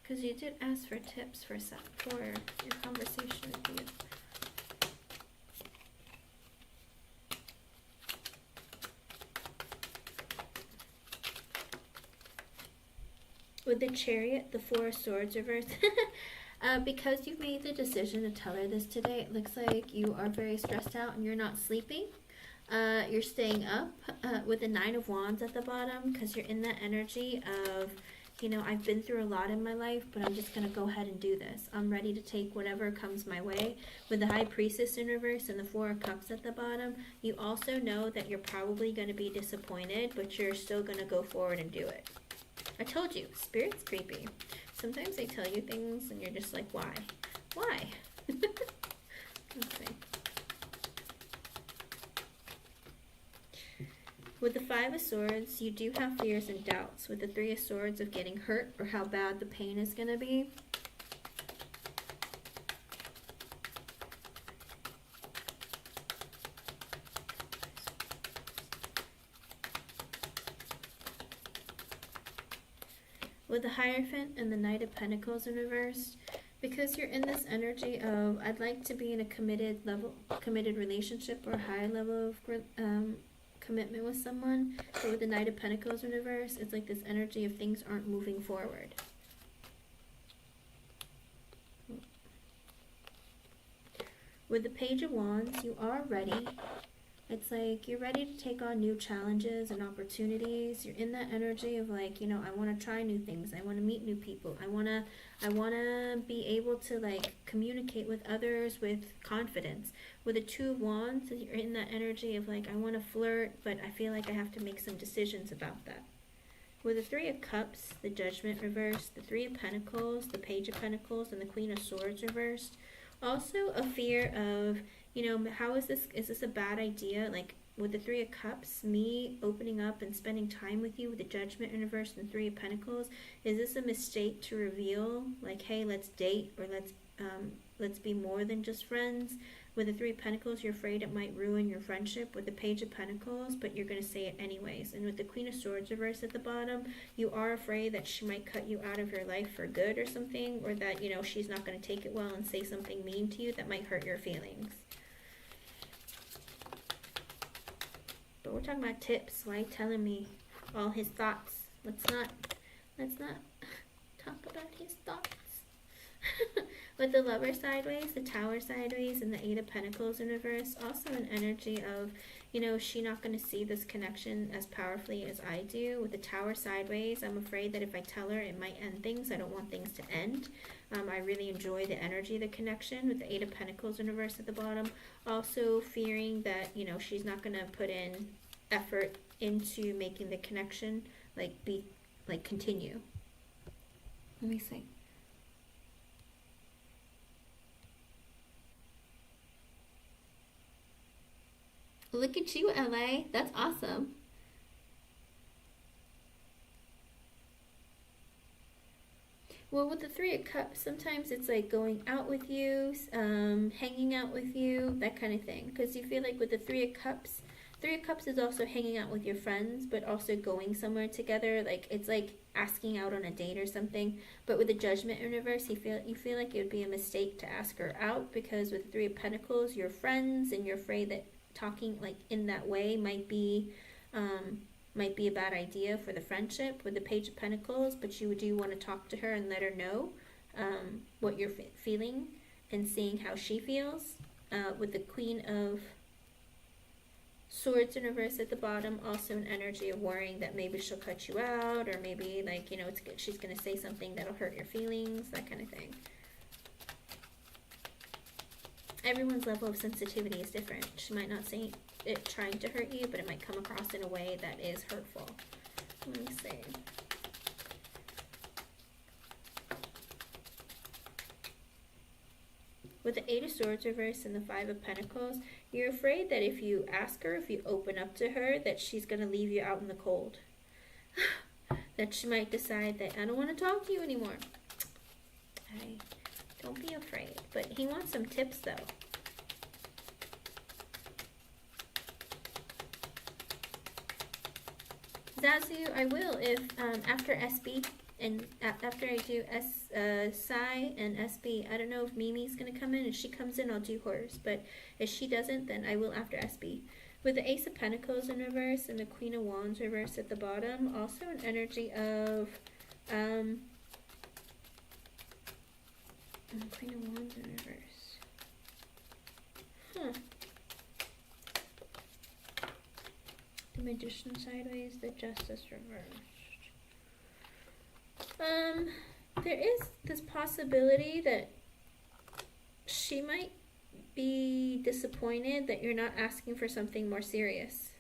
Because you did ask for tips for your conversation with you. With the Chariot, the Four of Swords reversed. Because you've made the decision to tell her this today, it looks like you are very stressed out and you're not sleeping. You're staying up with the Nine of Wands at the bottom because you're in that energy of, you know, I've been through a lot in my life, but I'm just going to go ahead and do this. I'm ready to take whatever comes my way. With the High Priestess in reverse and the Four of Cups at the bottom, you also know that you're probably going to be disappointed, but you're still going to go forward and do it. I told you, Spirit's creepy. Sometimes they tell you things and you're just like, why? Why? Let's see. With the Five of Swords, you do have fears and doubts. With the Three of Swords of getting hurt or how bad the pain is going to be. With the Hierophant and the Knight of Pentacles in reverse, because you're in this energy of I'd like to be in a committed relationship or a high level of commitment with someone, but with the Knight of Pentacles in reverse, it's like this energy of things aren't moving forward. With the Page of Wands, you are ready. It's like you're ready to take on new challenges and opportunities. You're in that energy of like, you know, I want to try new things. I want to meet new people. I want to be able to like communicate with others with confidence. With the Two of Wands, you're in that energy of like, I want to flirt, but I feel like I have to make some decisions about that. With the Three of Cups, the Judgment reversed, the Three of Pentacles, the Page of Pentacles, and the Queen of Swords reversed. Also a fear of, you know, how is this a bad idea? Like with the Three of Cups, me opening up and spending time with you with the Judgment in reverse and the Three of Pentacles, is this a mistake to reveal? Like, hey, let's date, or let's be more than just friends. With the Three of Pentacles, you're afraid it might ruin your friendship. With the Page of Pentacles, but you're going to say it anyways. And with the Queen of Swords reversed at the bottom, you are afraid that she might cut you out of your life for good or something, or that, you know, she's not going to take it well and say something mean to you that might hurt your feelings. But we're talking about tips. Why telling me all his thoughts? Let's not talk about his thoughts. With the Lover sideways, the Tower sideways, and the Eight of Pentacles in reverse, also an energy of, you know, she not going to see this connection as powerfully as I do. With the Tower sideways, I'm afraid that if I tell her, it might end things. I don't want things to end. I really enjoy the energy of the connection. With the Eight of Pentacles in reverse at the bottom, also fearing that, you know, she's not going to put in effort into making the connection, continue. Let me see. Look at you, LA. That's awesome. Well, with the Three of Cups, sometimes it's like going out with you, hanging out with you, that kind of thing. Because you feel like with the Three of Cups is also hanging out with your friends, but also going somewhere together. Like, it's like asking out on a date or something. But with the Judgment in reverse, you feel like it would be a mistake to ask her out, because with the Three of Pentacles, you're friends, and you're afraid that talking like in that way might be a bad idea for the friendship. With the Page of Pentacles, but you do want to talk to her and let her know what you're feeling and seeing how she feels. With the Queen of Swords in reverse at the bottom, also an energy of worrying that maybe she'll cut you out, or maybe, like, you know, she's going to say something that'll hurt your feelings, that kind of thing. Everyone's level of sensitivity is different. She might not say it trying to hurt you, but it might come across in a way that is hurtful. Let me see. With the Eight of Swords reversed and the Five of Pentacles, you're afraid that if you ask her, if you open up to her, that she's going to leave you out in the cold. That she might decide that, I don't want to talk to you anymore. Don't be afraid. But he wants some tips, though. Zazu, I will if after SB and after I do Psy and SB. I don't know if Mimi's gonna come in. If she comes in, I'll do hers. But if she doesn't, then I will after SB. With the Ace of Pentacles in reverse and the Queen of Wands reversed at the bottom, also an energy of Queen of Wands in reverse. The Magician sideways, the Justice reversed. There is this possibility that she might be disappointed that you're not asking for something more serious.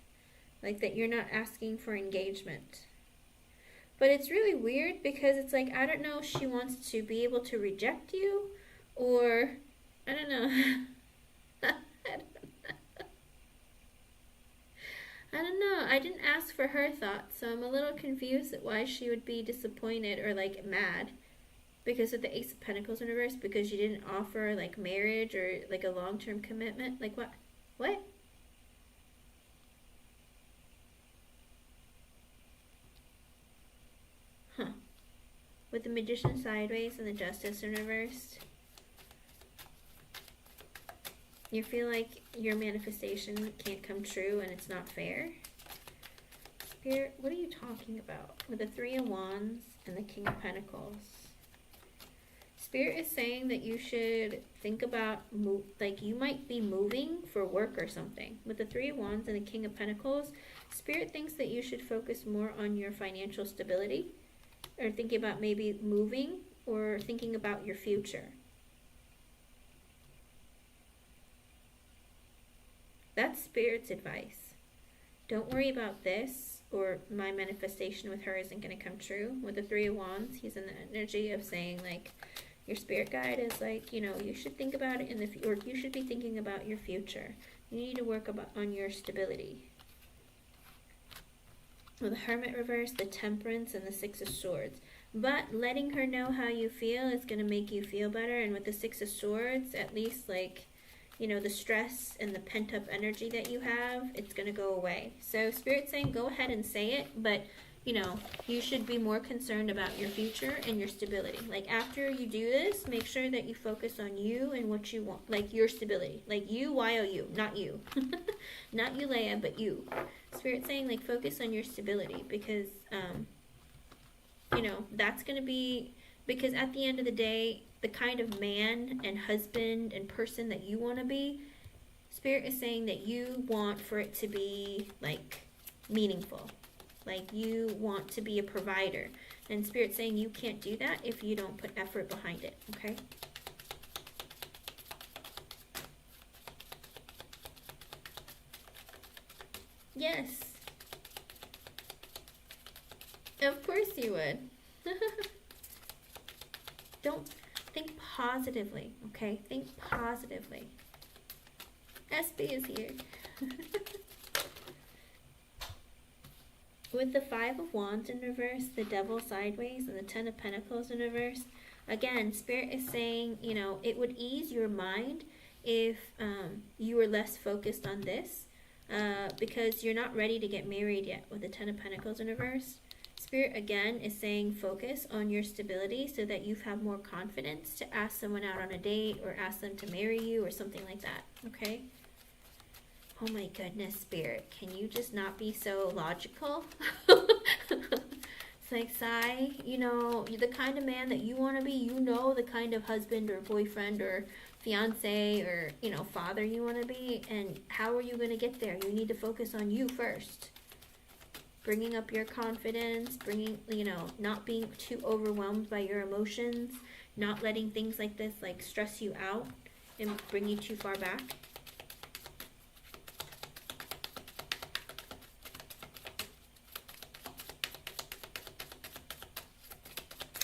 Like that you're not asking for engagement. But it's really weird because it's like, I don't know if she wants to be able to reject you, or I don't know. I don't know. I didn't ask for her thoughts, so I'm a little confused at why she would be disappointed or like mad. Because of the Ace of Pentacles in reverse, because you didn't offer like marriage or like a long-term commitment. Like what? What? With the Magician sideways and the Justice in reverse, you feel like your manifestation can't come true and it's not fair. Spirit, what are you talking about? With the Three of Wands and the King of Pentacles. Spirit is saying that you should think about, like you might be moving for work or something. With the Three of Wands and the King of Pentacles, Spirit thinks that you should focus more on your financial stability, or thinking about maybe moving, or thinking about your future. That's Spirit's advice. Don't worry about this, or my manifestation with her isn't going to come true. With the Three of Wands, he's in the energy of saying, like, your spirit guide is like, you know, you should think about it or you should be thinking about your future. You need to work on your stability. With the Hermit reverse, the Temperance, and the Six of Swords. But letting her know how you feel is going to make you feel better. And with the Six of Swords, at least, like, you know, the stress and the pent-up energy that you have, it's going to go away. So Spirit's saying go ahead and say it, but, you know, you should be more concerned about your future and your stability. Like, after you do this, make sure that you focus on you and what you want, like your stability. Like you, Y-O-U, not you. Not you, Leia, but you. Spirit's saying, like, focus on your stability because, you know, that's going to be, because at the end of the day, the kind of man and husband and person that you want to be, Spirit is saying that you want for it to be like meaningful. Like you want to be a provider. And Spirit's saying you can't do that if you don't put effort behind it, okay? Yes. Of course you would. Don't think positively, okay? Think positively. SB is here. With the Five of Wands in reverse, the Devil sideways, and the Ten of Pentacles in reverse, again, Spirit is saying, you know, it would ease your mind if you were less focused on this, because you're not ready to get married yet with the Ten of Pentacles in reverse. Spirit, again, is saying focus on your stability so that you have more confidence to ask someone out on a date or ask them to marry you or something like that, okay? Oh my goodness, Spirit, can you just not be so logical? It's like, Sai, you know, you're the kind of man that you want to be. You know the kind of husband or boyfriend or fiance or, you know, father you want to be. And how are you going to get there? You need to focus on you first. Bringing up your confidence, bringing, you know, not being too overwhelmed by your emotions, not letting things like this, like, stress you out and bring you too far back.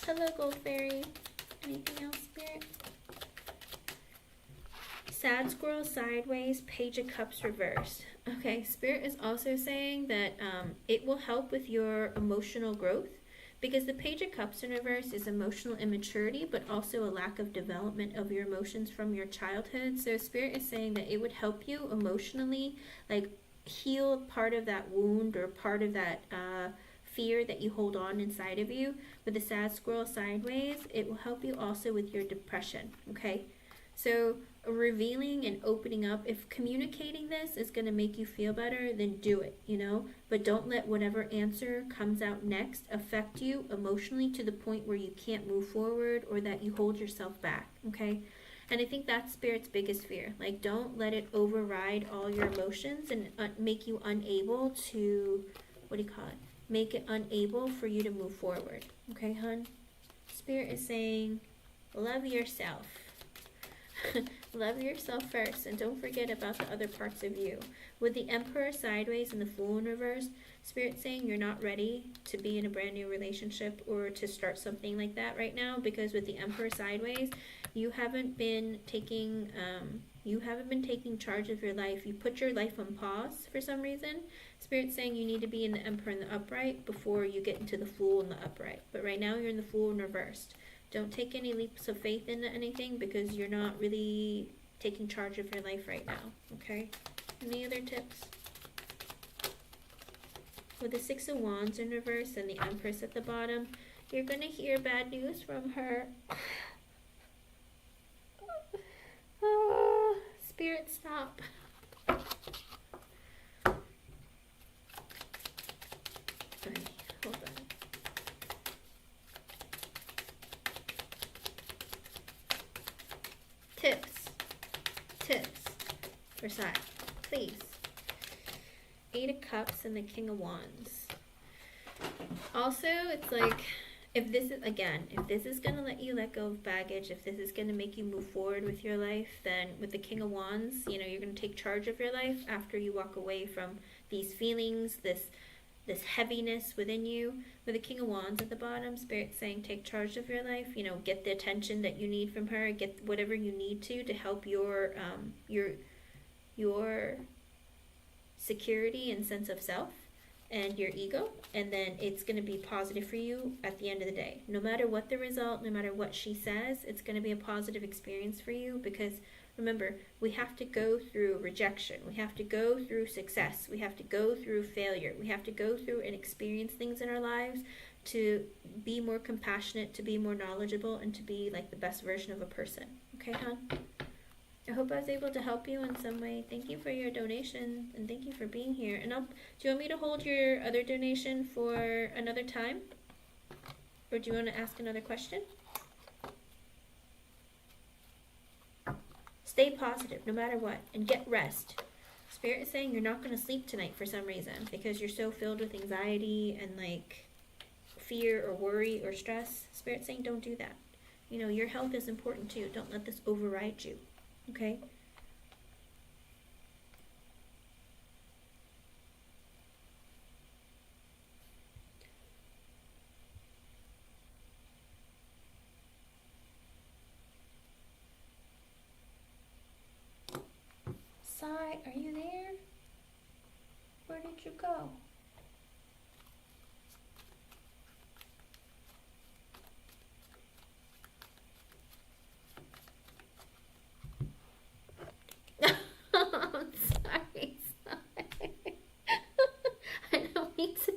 Hello, Gold Fairy. Anything else, Spirit? Sad Squirrel sideways, Page of Cups reversed. Okay, Spirit is also saying that it will help with your emotional growth, because the Page of Cups in reverse is emotional immaturity, but also a lack of development of your emotions from your childhood. So Spirit is saying that it would help you emotionally, like, heal part of that wound or part of that fear that you hold on inside of you. With the Sad Squirrel sideways, it will help you also with your depression, okay? So revealing and opening up, if communicating this is going to make you feel better, then do it, you know? But don't let whatever answer comes out next affect you emotionally to the point where you can't move forward or that you hold yourself back, okay? And I think that's Spirit's biggest fear. Like, don't let it override all your emotions and make you unable to, what do you call it? Make it unable for you to move forward. Okay, hun? Spirit is saying, love yourself. Love yourself first, and don't forget about the other parts of you. With the Emperor sideways and the Fool in reverse, Spirit saying you're not ready to be in a brand new relationship or to start something like that right now, because with the Emperor sideways, you haven't been taking charge of your life. You put your life on pause for some reason. Spirit's saying you need to be in the Emperor and the upright before you get into the Fool and the upright. But right now you're in the Fool and reversed. Don't take any leaps of faith into anything because you're not really taking charge of your life right now, okay? Any other tips? With the Six of Wands in reverse and the Empress at the bottom, you're going to hear bad news from her. Spirit, stop. Okay, hold on. Tips for Sai, please. Eight of Cups and the King of Wands. Also, it's like, if this is going to let you let go of baggage, if this is going to make you move forward with your life, then with the King of Wands, you know, you're going to take charge of your life after you walk away from these feelings, this heaviness within you. With the King of Wands at the bottom, Spirit saying take charge of your life, you know, get the attention that you need from her, get whatever you need to help your security and sense of self and your ego, and then it's going to be positive for you at the end of the day. No matter what the result, no matter what she says, it's going to be a positive experience for you, because remember, we have to go through rejection, we have to go through success, we have to go through failure, we have to go through and experience things in our lives to be more compassionate, to be more knowledgeable, and to be like the best version of a person. Okay, hon? I hope I was able to help you in some way. Thank you for your donation, and thank you for being here. And do you want me to hold your other donation for another time? Or do you want to ask another question? Stay positive no matter what, and get rest. Spirit is saying you're not going to sleep tonight for some reason because you're so filled with anxiety and like fear or worry or stress. Spirit's saying don't do that. You know, your health is important too. Don't let this override you. Okay? Sai, are you there? Where did you go? I'm sorry, Sai. I don't mean to.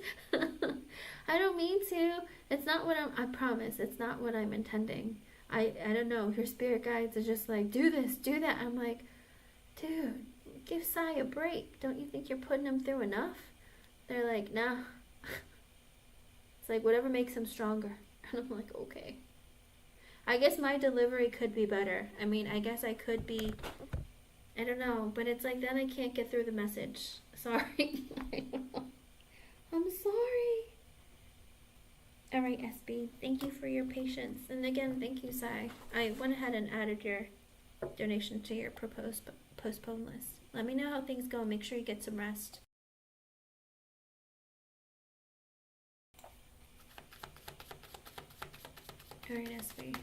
I don't mean to. It's not what I promise. It's not what I'm intending. I don't know. Your spirit guides are just like, do this, do that. I'm like, dude, give Sai a break. Don't you think you're putting him through enough? They're like, nah. It's like, whatever makes him stronger. And I'm like, okay. I guess my delivery could be better. I mean, I guess I could be, I don't know. But it's like, then I can't get through the message. Sorry. I don't know. I'm sorry. Alright, SB. Thank you for your patience. And again, thank you, Sai. I went ahead and added your donation to your postpone list. Let me know how things go. Make sure you get some rest. Alright, SB.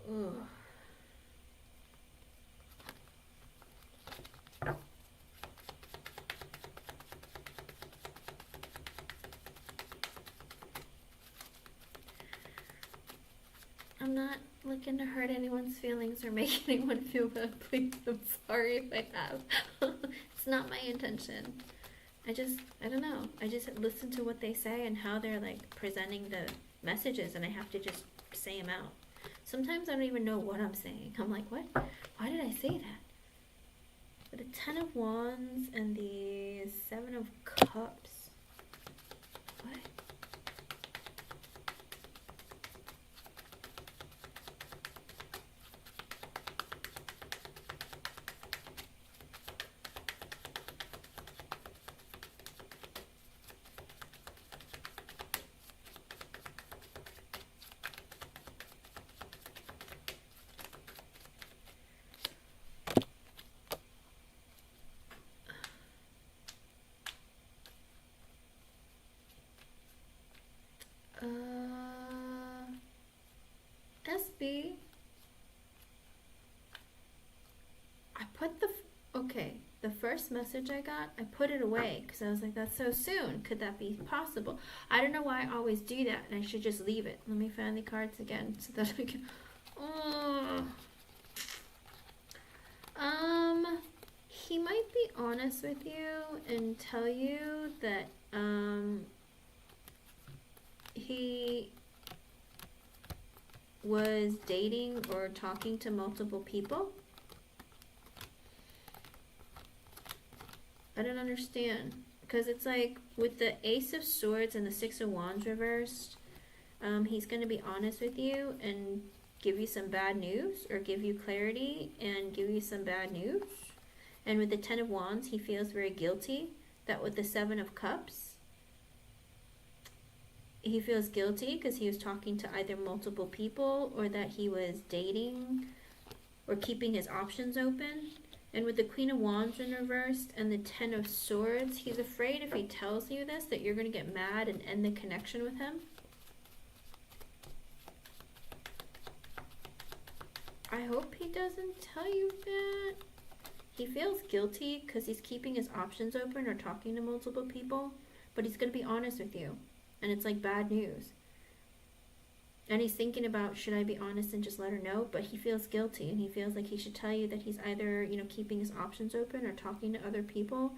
Ugh. I'm not looking to hurt anyone's feelings or make anyone feel bad. Please, I'm sorry if I have. It's not my intention. I don't know. I just listen to what they say and how they're like presenting the messages, and I have to just say them out. Sometimes I don't even know what I'm saying. I'm like, what? Why did I say that? With the 10 of Wands and the 7 of Cups. What? SB. I put the first message I got, I put it away because I was like, that's so soon. Could that be possible? I don't know why I always do that, and I should just leave it. Let me find the cards again so that I can. He might be honest with you and tell you that he was dating or talking to multiple people. I don't understand, because it's like with the Ace of Swords and the Six of Wands reversed, he's going to be honest with you and give you some bad news, or give you clarity and give you some bad news. And with the 10 of Wands, he feels very guilty that with the 7 of Cups, he feels guilty because he was talking to either multiple people or that he was dating or keeping his options open. And with the Queen of Wands in reversed and the 10 of Swords, he's afraid if he tells you this that you're going to get mad and end the connection with him. I hope he doesn't tell you that. He feels guilty because he's keeping his options open or talking to multiple people, but he's going to be honest with you. And it's like bad news. And he's thinking about, should I be honest and just let her know? But he feels guilty, and he feels like he should tell you that he's either, you know, keeping his options open or talking to other people.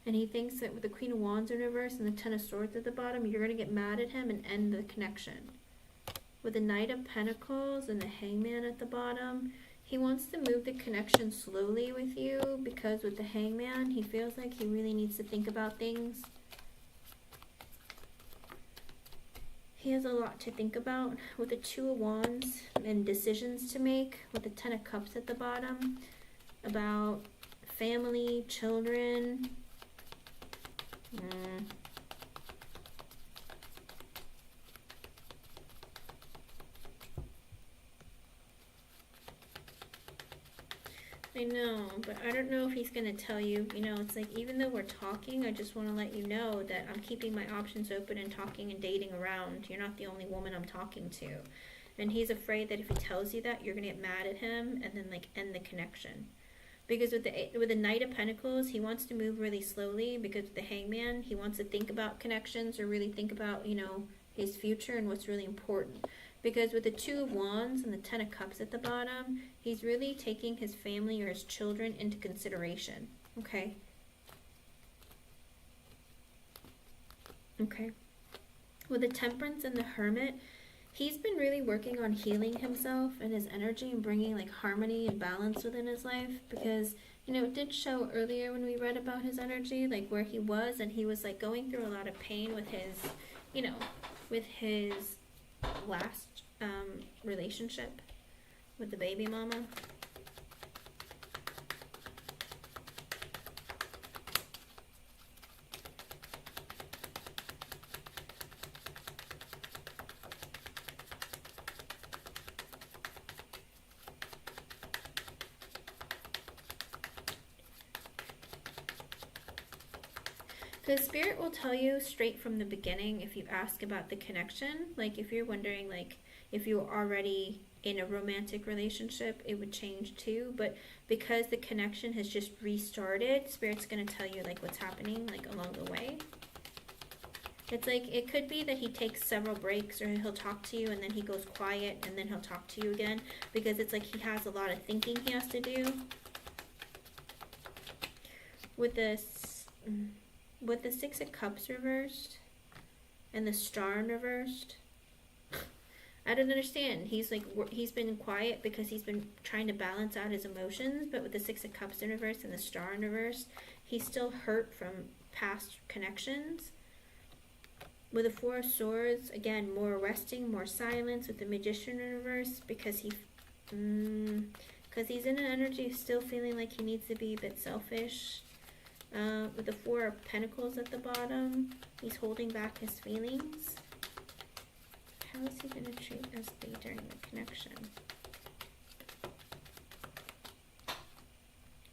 And he thinks that with the Queen of Wands in reverse and the 10 of Swords at the bottom, you're going to get mad at him and end the connection. With the Knight of Pentacles and the Hangman at the bottom, He wants to move the connection slowly with you because with the Hangman, he feels like he really needs to think about things. He has a lot to think about with the Two of Wands and decisions to make with the Ten of Cups at the bottom about family, children. I know, but I don't know if he's going to tell you, you know, it's like even though we're talking, I just want to let you know that I'm keeping my options open and talking and dating around. You're not the only woman I'm talking to. And he's afraid that if he tells you that, you're going to get mad at him and then like end the connection. Because with the Knight of Pentacles, he wants to move really slowly because with the Hangman, he wants to think about connections or really think about, you know, his future and what's really important. Because with the Two of Wands and the Ten of Cups at the bottom, he's really taking his family or his children into consideration. Okay? Okay. With the Temperance and the Hermit, he's been really working on healing himself and his energy and bringing like harmony and balance within his life. Because, you know, it did show earlier when we read about his energy, like where he was, and he was like going through a lot of pain with his, you know, with his last relationship with the baby mama. Because Spirit will tell you straight from the beginning if you ask about the connection. Like if you're wondering like if you're already in a romantic relationship, it would change too. But because the connection has just restarted, Spirit's going to tell you like what's happening like along the way. It's like it could be that he takes several breaks or he'll talk to you and then he goes quiet and then he'll talk to you again. Because it's like he has a lot of thinking he has to do. With this... With the Six of Cups reversed and the Star reversed, I don't understand. He's like, he's been quiet because he's been trying to balance out his emotions, but with the Six of Cups in reverse and the Star in reverse, he's still hurt from past connections. With the Four of Swords, again, more resting, more silence with the Magician in reverse because he's in an energy of still feeling like he needs to be a bit selfish. With the Four of Pentacles at the bottom, he's holding back his feelings. How is he going to treat Esty during the connection?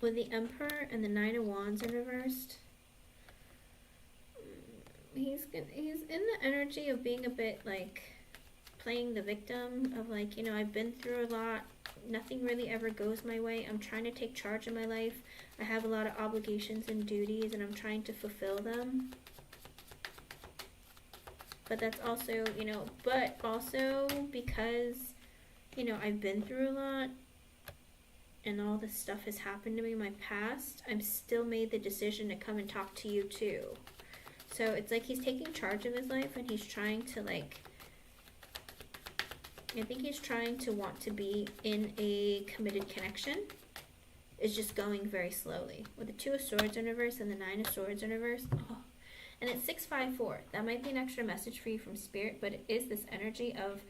With the Emperor and the Nine of Wands in reversed, he's in the energy of being a bit like playing the victim of like, you know, I've been through a lot. Nothing really ever goes my way. I'm trying to take charge of my life. I have a lot of obligations and duties and I'm trying to fulfill them. But that's also, you know, but also because, you know, I've been through a lot and all this stuff has happened to me in my past, I'm still made the decision to come and talk to you too. So it's like he's taking charge of his life and he's trying to like, I think he's trying to want to be in a committed connection. It's just going very slowly. With the Two of Swords in reverse and the Nine of Swords in reverse. Oh. And it's 654. That might be an extra message for you from Spirit, but it is this energy of,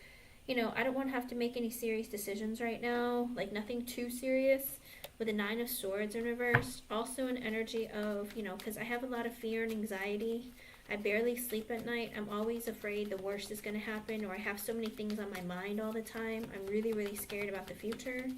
you know, I don't want to have to make any serious decisions right now. Like nothing too serious. With the Nine of Swords in reverse. Also an energy of, you know, because I have a lot of fear and anxiety. I barely sleep at night. I'm always afraid the worst is going to happen, or I have so many things on my mind all the time. I'm really, really scared about the future.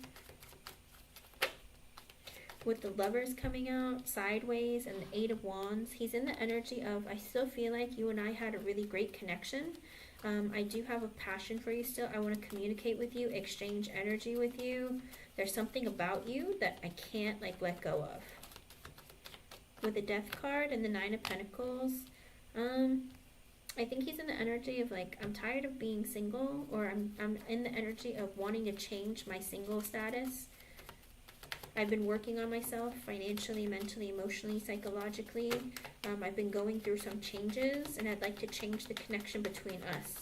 With the Lovers coming out sideways and the Eight of Wands, he's in the energy of, I still feel like you and I had a really great connection. I do have a passion for you still. I want to communicate with you, exchange energy with you. There's something about you that I can't like let go of. With the Death card and the Nine of Pentacles, I think he's in the energy of like, I'm tired of being single, or I'm in the energy of wanting to change my single status. I've been working on myself financially, mentally, emotionally, psychologically. I've been going through some changes and I'd like to change the connection between us.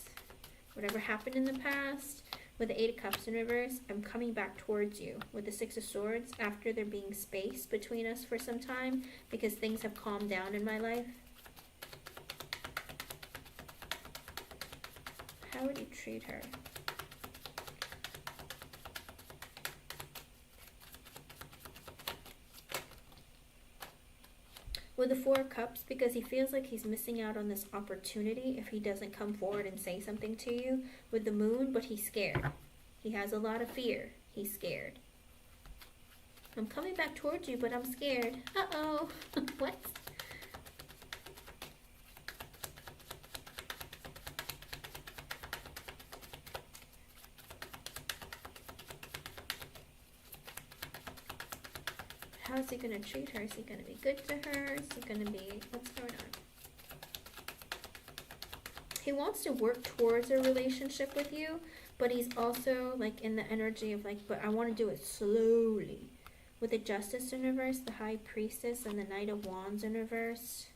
Whatever happened in the past, With the 8 of Cups in reverse, I'm coming back towards you. With the 6 of Swords, after there being space between us for some time, because things have calmed down in my life. How would you treat her? With the 4 of Cups, because he feels like he's missing out on this opportunity if he doesn't come forward and say something to you. With the Moon, but he's scared. He has a lot of fear. He's scared. I'm coming back towards you, but I'm scared. Uh-oh. What? How is he going to treat her? Is he going to be good to her? Is he going to be... What's going on? He wants to work towards a relationship with you, but he's also like in the energy of like, but I want to do it slowly. With the Justice in reverse, the High Priestess, and the Knight of Wands in reverse.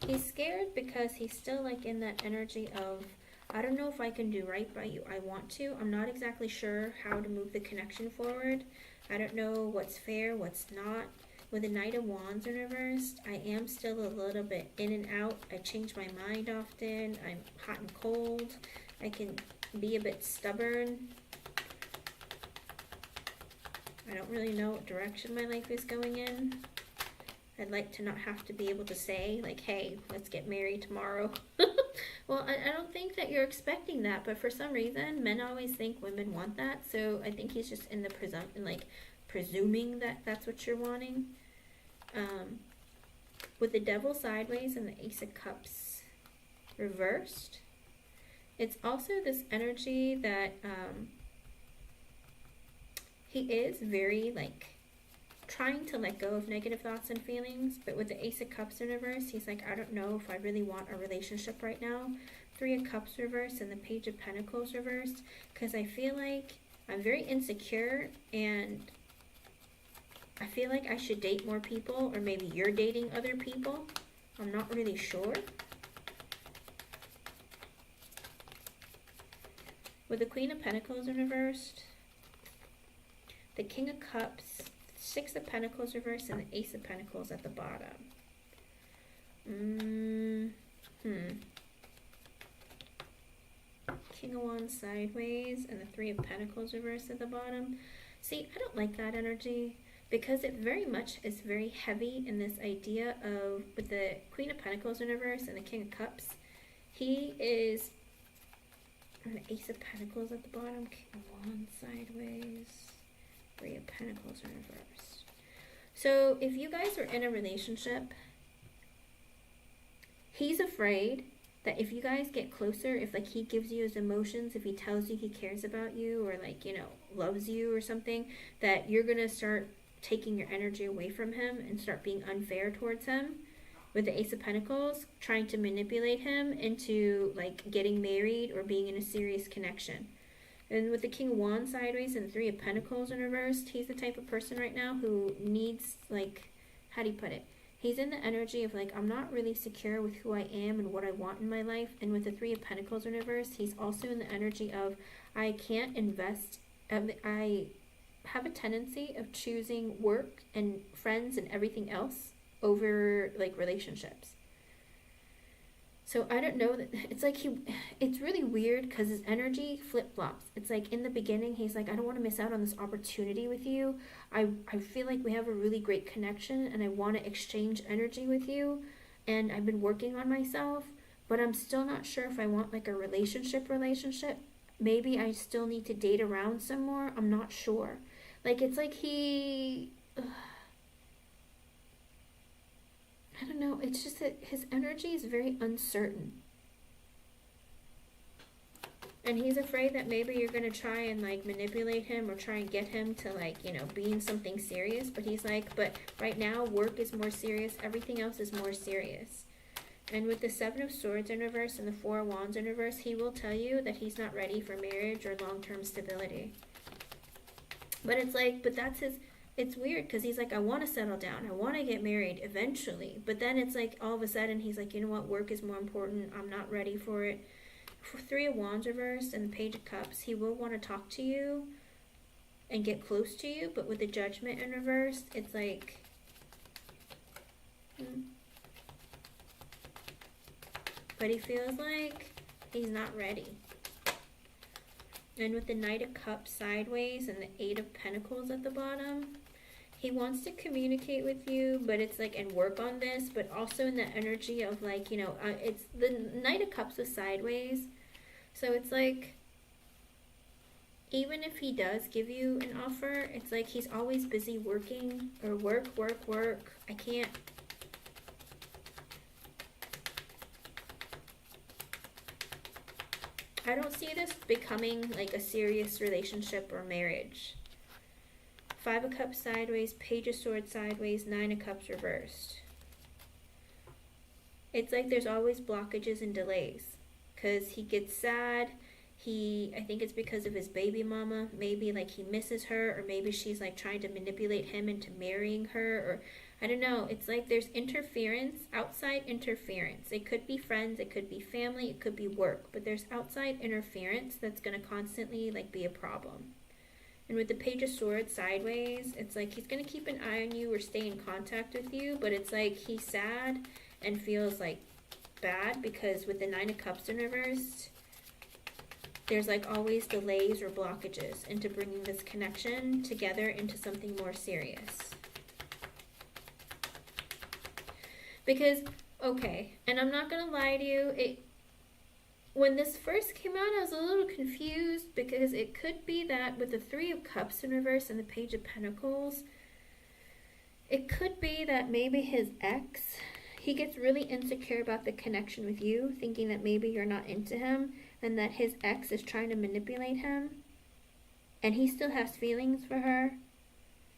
He's scared because he's still like in that energy of, I don't know if I can do right by you. I want to. I'm not exactly sure how to move the connection forward. I don't know what's fair, what's not. With the Knight of Wands in reverse, I am still a little bit in and out. I change my mind often. I'm hot and cold. I can be a bit stubborn. I don't really know what direction my life is going in. I'd like to not have to be able to say, like, hey, let's get married tomorrow. Well, I don't think that you're expecting that, but for some reason, men always think women want that. So I think he's just in the presuming that that's what you're wanting. With the Devil sideways and the Ace of Cups reversed, it's also this energy that he is very like trying to let go of negative thoughts and feelings, but with the Ace of Cups in reverse, he's like, I don't know if I really want a relationship right now. 3 of Cups reversed and the Page of Pentacles reversed, because I feel like I'm very insecure and I feel like I should date more people, or maybe you're dating other people. I'm not really sure. With the Queen of Pentacles in reversed, the King of Cups, 6 of Pentacles reversed, and the Ace of Pentacles at the bottom. King of Wands sideways and the 3 of Pentacles reversed at the bottom. See, I don't like that energy because it very much is very heavy in this idea of, with the Queen of Pentacles in reverse and the King of Cups, he is, and the Ace of Pentacles at the bottom, King of Wands sideways, 3 of Pentacles in reverse. So if you guys are in a relationship, he's afraid that if you guys get closer, if like he gives you his emotions, if he tells you he cares about you or like, you know, loves you or something, that you're going to start taking your energy away from him and start being unfair towards him. With the Ace of Pentacles, trying to manipulate him into like getting married or being in a serious connection. And with the King of Wands sideways and the 3 of Pentacles in reversed, he's the type of person right now who needs, like, how do you put it? He's in the energy of, like, I'm not really secure with who I am and what I want in my life. And with the 3 of Pentacles in reversed, he's also in the energy of, I can't invest. I have a tendency of choosing work and friends and everything else over, like, relationships. So I don't know, that it's like it's really weird because his energy flip-flops. It's like in the beginning, he's like, I don't want to miss out on this opportunity with you. I feel like we have a really great connection and I want to exchange energy with you. And I've been working on myself, but I'm still not sure if I want like a relationship. Maybe I still need to date around some more. I'm not sure. Like, it's like I don't know, it's just that his energy is very uncertain. And he's afraid that maybe you're going to try and like manipulate him or try and get him to like, you know, be in something serious. But he's like, but right now work is more serious. Everything else is more serious. And with the 7 of Swords in reverse and the 4 of Wands in reverse, he will tell you that he's not ready for marriage or long-term stability. But it's like, but that's his... It's weird because he's like, I want to settle down. I want to get married eventually. But then it's like all of a sudden he's like, you know what? Work is more important. I'm not ready for it. Three of Wands reversed and the Page of Cups, he will want to talk to you and get close to you, but with the Judgment in reverse, it's like, but he feels like he's not ready. And with the Knight of Cups sideways and the Eight of Pentacles at the bottom, he wants to communicate with you, but it's like, and work on this, but also in the energy of like, you know, it's the Knight of Cups is sideways. So it's like, even if he does give you an offer, it's like he's always busy working, or work. I can't. I don't see this becoming like a serious relationship or marriage. Five of Cups sideways, Page of Swords sideways, Nine of Cups reversed. It's like there's always blockages and delays. Because he gets sad. I think it's because of his baby mama. Maybe like he misses her, or maybe she's like trying to manipulate him into marrying her, or I don't know. It's like there's interference, outside interference. It could be friends, it could be family, it could be work, but there's outside interference that's going to constantly like be a problem. And with the Page of Swords sideways, it's like he's going to keep an eye on you or stay in contact with you, but it's like he's sad and feels like bad because with the Nine of Cups in reverse, there's like always delays or blockages into bringing this connection together into something more serious. Because, okay, and I'm not going to lie to you, when this first came out, I was a little confused because it could be that with the Three of Cups in reverse and the Page of Pentacles, it could be that maybe his ex, he gets really insecure about the connection with you, thinking that maybe you're not into him, and that his ex is trying to manipulate him, and he still has feelings for her,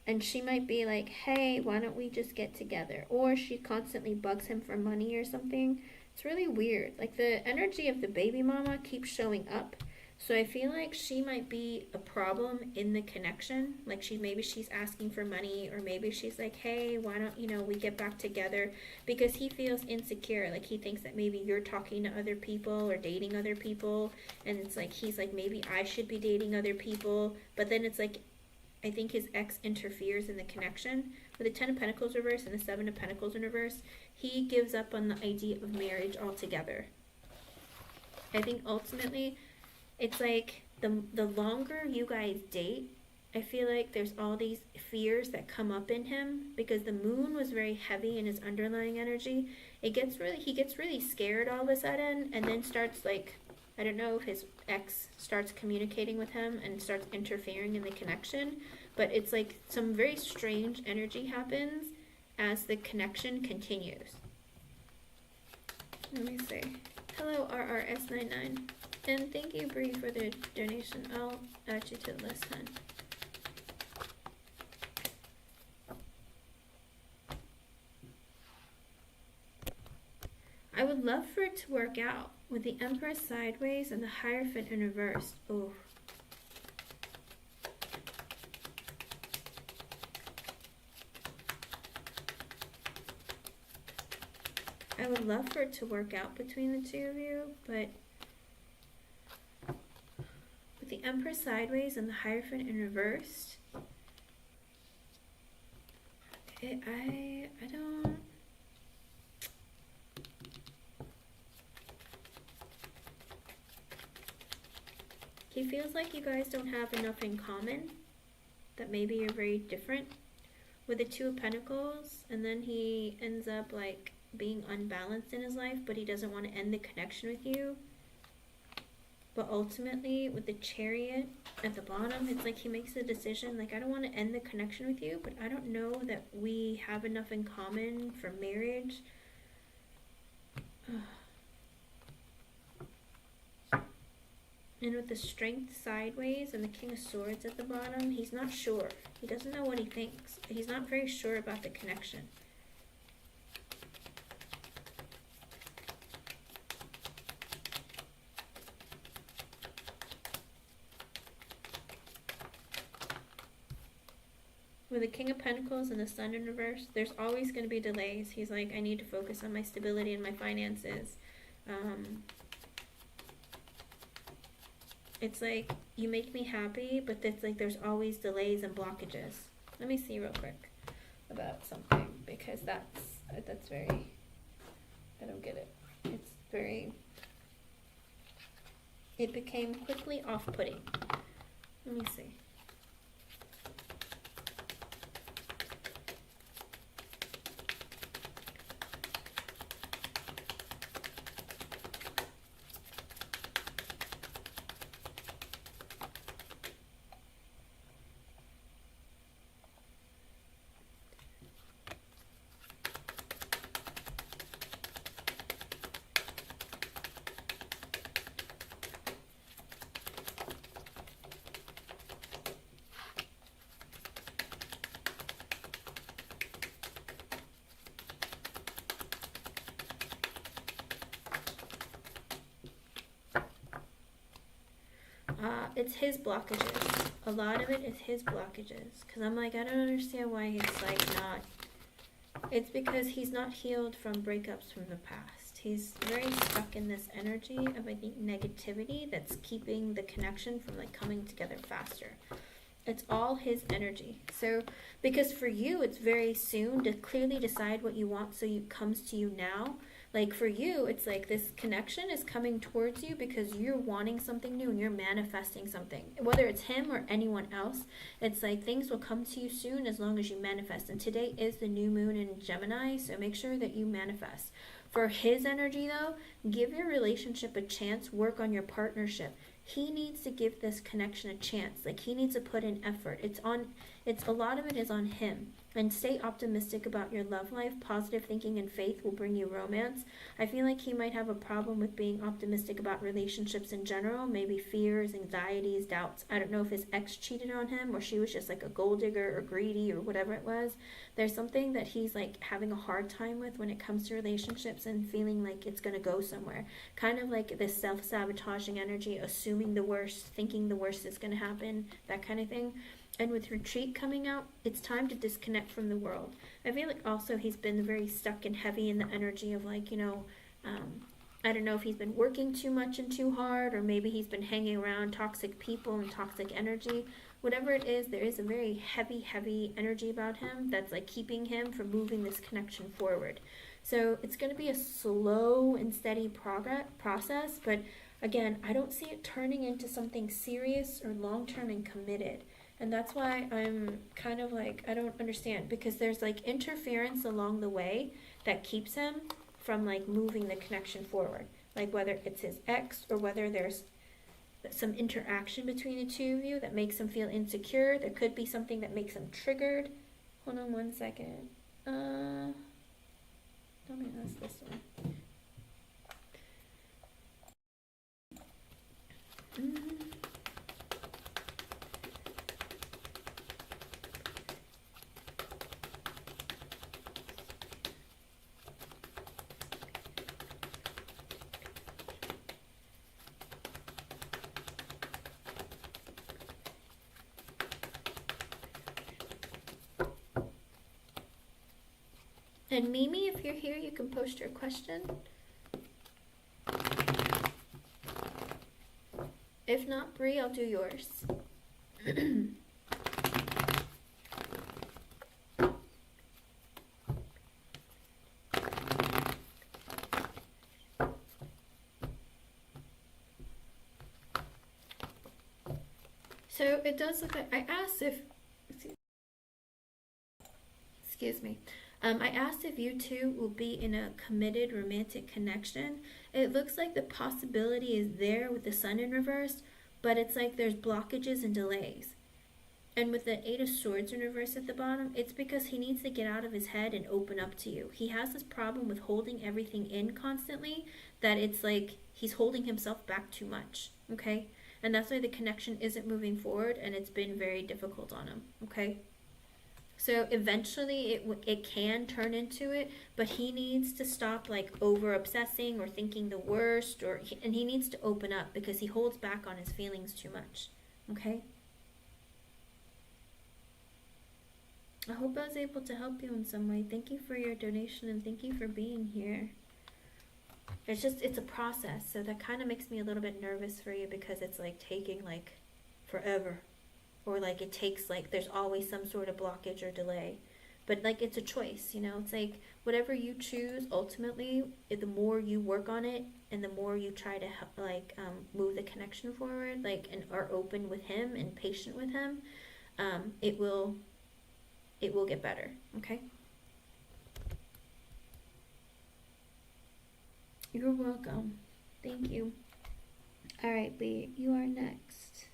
and she might be like, hey, why don't we just get together? Or she constantly bugs him for money or something. It's really weird. Like the energy of the baby mama keeps showing up. So I feel like she might be a problem in the connection. Like maybe she's asking for money, or maybe she's like, hey, why don't, we get back together? Because he feels insecure. Like he thinks that maybe you're talking to other people or dating other people. And it's like, he's like, maybe I should be dating other people. But then it's like, I think his ex interferes in the connection. With the Ten of Pentacles reverse and the Seven of Pentacles in reverse, he gives up on the idea of marriage altogether. I think ultimately, it's like the longer you guys date, I feel like there's all these fears that come up in him because the moon was very heavy in his underlying energy. He gets really scared all of a sudden, and then starts like, I don't know if his ex starts communicating with him and starts interfering in the connection, but it's like some very strange energy happens as the connection continues. Let me see. Hello, RRS99. And thank you, Bree, for the donation. I'll add you to the list, hon. I would love for it to work out with the Empress sideways and the Hierophant in reverse. Oh. I would love for it to work out between the two of you, but with the Empress sideways and the Hierophant in reverse, I don't... He feels like you guys don't have enough in common, that maybe you're very different with the Two of Pentacles, and then he ends up like being unbalanced in his life, but he doesn't want to end the connection with you. But ultimately, with the Chariot at the bottom, it's like he makes the decision, like, I don't want to end the connection with you, but I don't know that we have enough in common for marriage. And with the Strength sideways and the King of Swords at the bottom, he's not sure. He doesn't know what he thinks. He's not very sure about the connection. With the King of Pentacles and the Sun in reverse, there's always going to be delays. He's like, I need to focus on my stability and my finances. It's like, you make me happy, but it's like there's always delays and blockages. Let me see real quick about something, because that's very, I don't get it. It's very, it became quickly off-putting. Let me see. It's his blockages. A lot of it is his blockages. Because I'm like, I don't understand why he's like not. It's because he's not healed from breakups from the past. He's very stuck in this energy of, I think, negativity that's keeping the connection from like coming together faster. It's all his energy. So, because for you, it's very soon to clearly decide what you want, so it comes to you now. Like for you, it's like this connection is coming towards you because you're wanting something new and you're manifesting something. Whether it's him or anyone else, it's like things will come to you soon as long as you manifest. And today is the new moon in Gemini, so make sure that you manifest. For his energy though, give your relationship a chance, work on your partnership. He needs to give this connection a chance. Like he needs to put in effort. It's a lot of it is on him. And stay optimistic about your love life. Positive thinking and faith will bring you romance. I feel like he might have a problem with being optimistic about relationships in general. Maybe fears, anxieties, doubts. I don't know if his ex cheated on him or she was just like a gold digger or greedy or whatever it was. There's something that he's like having a hard time with when it comes to relationships and feeling like it's going to go somewhere. Kind of like this self-sabotaging energy, assuming the worst, thinking the worst is going to happen, that kind of thing. And with retreat coming out, it's time to disconnect from the world. I feel like also he's been very stuck and heavy in the energy of like, I don't know if he's been working too much and too hard, or maybe he's been hanging around toxic people and toxic energy. Whatever it is, there is a very heavy energy about him that's like keeping him from moving this connection forward. So it's going to be a slow and steady process, but again, I don't see it turning into something serious or long-term and committed. And that's why I'm kind of like, I don't understand, because there's like interference along the way that keeps him from like moving the connection forward. Like whether it's his ex or whether there's some interaction between the two of you that makes him feel insecure. There could be something that makes him triggered. Hold on one second. Let me ask this one. And Mimi, if you're here, you can post your question. If not, Bree, I'll do yours. So it does look like, I asked if, excuse me, I asked if you two will be in a committed romantic connection. It looks like the possibility is there with the sun in reverse, but it's like there's blockages and delays. And with the 8 of Swords in reverse at the bottom, it's because he needs to get out of his head and open up to you. He has this problem with holding everything in constantly, that it's like he's holding himself back too much, okay? And that's why the connection isn't moving forward, and it's been very difficult on him, okay? So eventually it can turn into it, but he needs to stop like over obsessing or thinking the worst, and he needs to open up because he holds back on his feelings too much, okay? I hope I was able to help you in some way. Thank you for your donation and thank you for being here. it's a process. So that kind of makes me a little bit nervous for you, because it's like taking like forever, or like it takes like there's always some sort of blockage or delay. But like it's a choice, you know. It's like whatever you choose ultimately, the more you work on it and the more you try to help, like move the connection forward, like, and are open with him and patient with him, it will get better. Okay. You're welcome. Thank you. All right, Lee, you are next.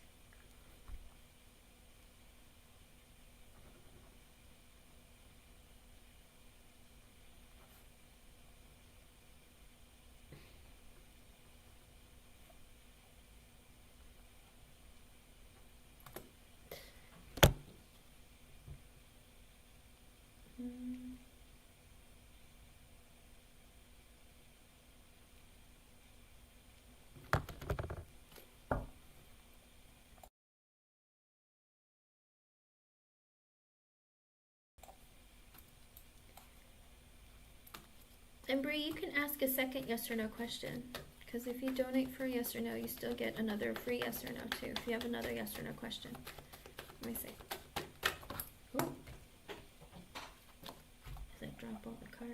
And Bree, you can ask a second yes or no question, because if you donate for a yes or no, you still get another free yes or no too, if you have another yes or no question. Let me see. Ooh. Does it drop all the cards?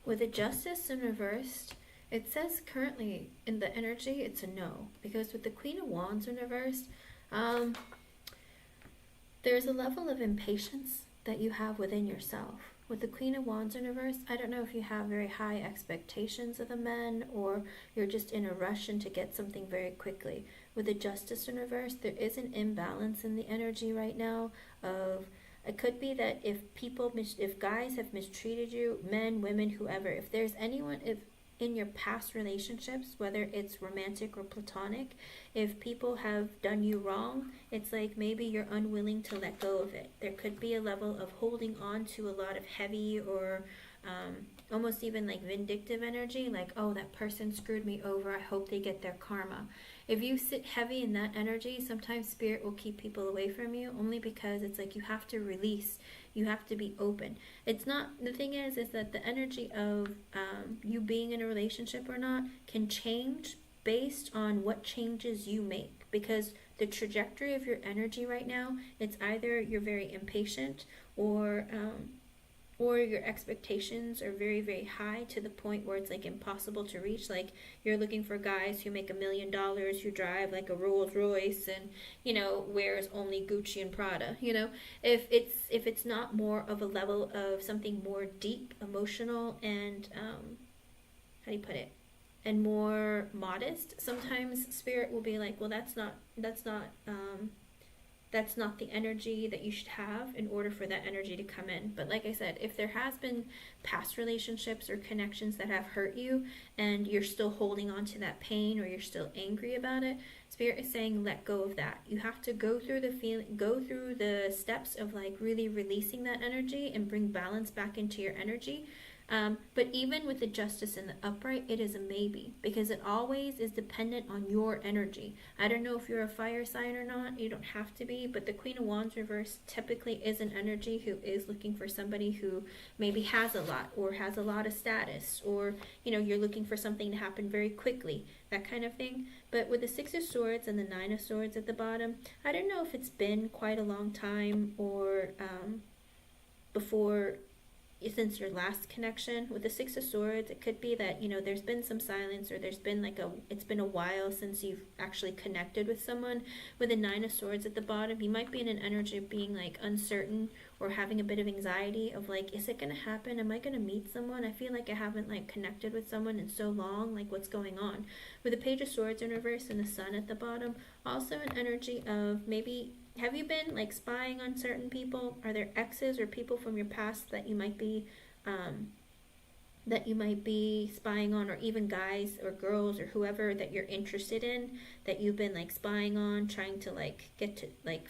With the Justice in reversed, it says currently in the energy it's a no, because with the Queen of Wands in reversed, there's a level of impatience that you have within yourself. With the Queen of Wands in reverse, I don't know if you have very high expectations of the men, or you're just in a rush and to get something very quickly. With the Justice in reverse, there is an imbalance in the energy right now of, it could be that if if guys have mistreated you, men, women, whoever, if there's anyone, if in your past relationships, whether it's romantic or platonic, if people have done you wrong, it's like maybe you're unwilling to let go of it. There could be a level of holding on to a lot of heavy or almost even like vindictive energy, like, oh, that person screwed me over, I hope they get their karma. If you sit heavy in that energy, sometimes spirit will keep people away from you, only because it's like you have to release, you have to be open. It's not, the thing is that the energy of you being in a relationship or not can change based on what changes you make, because the trajectory of your energy right now, it's either you're very impatient, or your expectations are very, very high to the point where it's like impossible to reach. Like, you're looking for guys who make $1 million, who drive like a Rolls Royce, and wears only Gucci and Prada. If it's not more of a level of something more deep, emotional, and how do you put it, and more modest, sometimes spirit will be like, well, that's not the energy that you should have in order for that energy to come in. But like I said, if there has been past relationships or connections that have hurt you and you're still holding on to that pain, or you're still angry about it, spirit is saying let go of that. You have to go through the steps of like really releasing that energy and bring balance back into your energy. But even with the Justice in the upright, it is a maybe, because it always is dependent on your energy. I don't know if you're a fire sign or not. You don't have to be, but the Queen of Wands reverse typically is an energy who is looking for somebody who maybe has a lot or has a lot of status, or you're looking for something to happen very quickly, that kind of thing. But with the Six of Swords and the Nine of Swords at the bottom, I don't know if it's been quite a long time or before, since your last connection. With the Six of Swords, it could be that there's been some silence, or there's been it's been a while since you've actually connected with someone. With the Nine of Swords at the bottom, you might be in an energy of being uncertain, or having a bit of anxiety of is it gonna happen? Am I gonna meet someone? I feel like I haven't connected with someone in so long. What's going on? With the Page of Swords in reverse and the Sun at the bottom, also an energy of maybe, have you been spying on certain people? Are there exes or people from your past that you might be spying on, or even guys or girls or whoever that you're interested in, that you've been spying on, trying to get to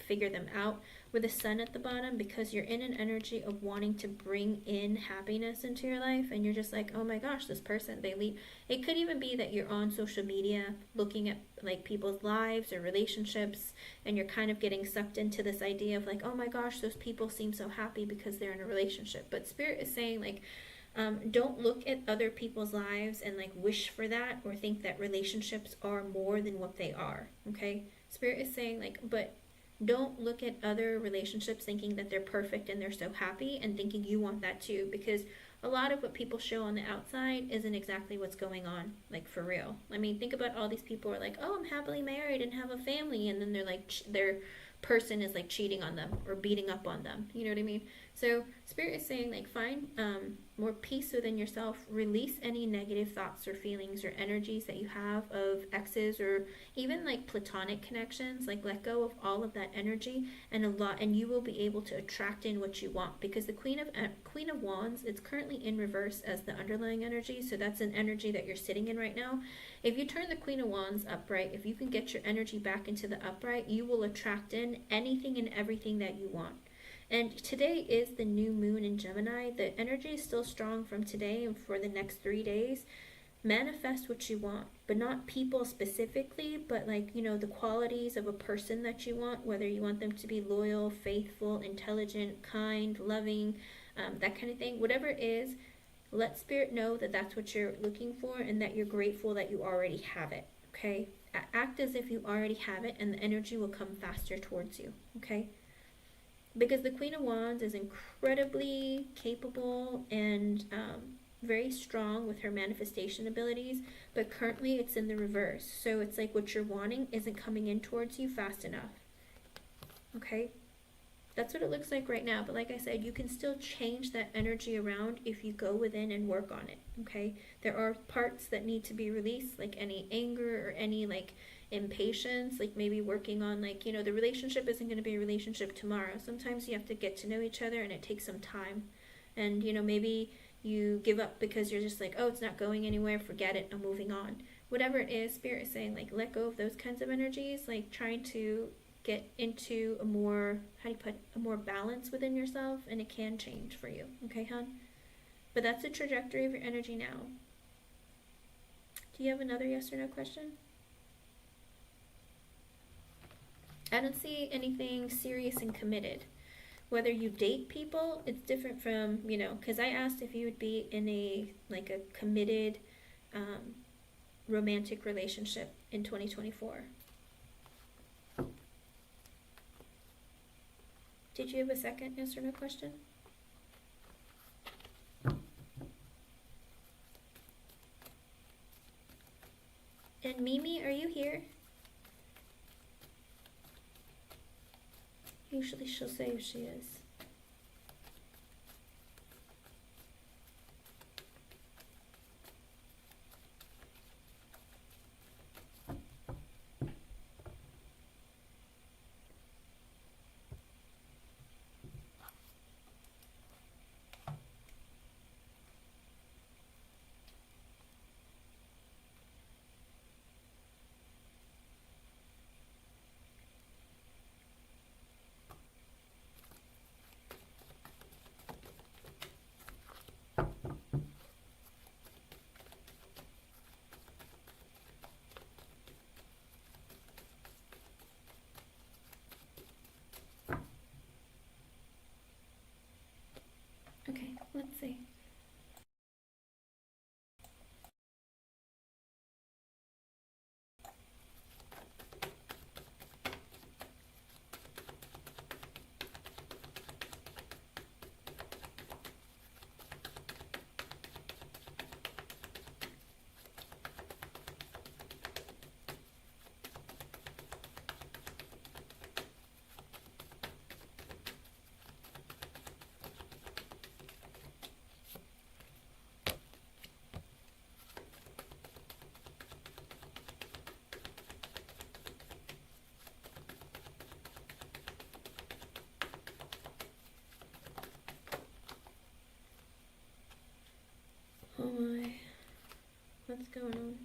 figure them out? With the Sun at the bottom, because you're in an energy of wanting to bring in happiness into your life, and you're just oh my gosh, this person, they leave. It could even be that you're on social media looking at people's lives or relationships, and you're kind of getting sucked into this idea of oh my gosh, those people seem so happy because they're in a relationship. But Spirit is saying don't look at other people's lives and wish for that, or think that relationships are more than what they are. Okay, Spirit is saying but don't look at other relationships thinking that they're perfect and they're so happy, and thinking you want that too, because a lot of what people show on the outside isn't exactly what's going on, for real. I mean, think about all these people who are oh, I'm happily married and have a family, and then they're their person is cheating on them or beating up on them. You know what I mean? So Spirit is saying find more peace within yourself. Release any negative thoughts or feelings or energies that you have of exes, or even platonic connections. Let go of all of that energy, and you will be able to attract in what you want, because the Queen of Wands, it's currently in reverse as the underlying energy. So that's an energy that you're sitting in right now. If you turn the Queen of Wands upright, if you can get your energy back into the upright, you will attract in anything and everything that you want. And today is the new moon in Gemini. The energy is still strong from today and for the next 3 days. Manifest what you want, but not people specifically, but the qualities of a person that you want, whether you want them to be loyal, faithful, intelligent, kind, loving, that kind of thing. Whatever it is, let Spirit know that that's what you're looking for, and that you're grateful that you already have it. Okay? Act as if you already have it, and the energy will come faster towards you. Okay? Because the Queen of Wands is incredibly capable and very strong with her manifestation abilities, but currently it's in the reverse. So it's what you're wanting isn't coming in towards you fast enough. Okay? That's what it looks like right now. But like I said, you can still change that energy around if you go within and work on it. Okay? There are parts that need to be released, any anger or any impatience, maybe working on the relationship isn't going to be a relationship tomorrow. Sometimes you have to get to know each other, and it takes some time. And maybe you give up because you're just oh, it's not going anywhere, forget it, I'm moving on. Whatever it is, Spirit is saying let go of those kinds of energies, trying to get into a more, a more balance within yourself, and it can change for you. Okay, hon? But that's the trajectory of your energy now. Do you have another yes or no question? I don't see anything serious and committed. Whether you date people, it's different from, because I asked if you would be in a committed romantic relationship in 2024. Did you have a second yes or no question? And Mimi, are you here? Usually she'll say if she is. Oh my. What's going on?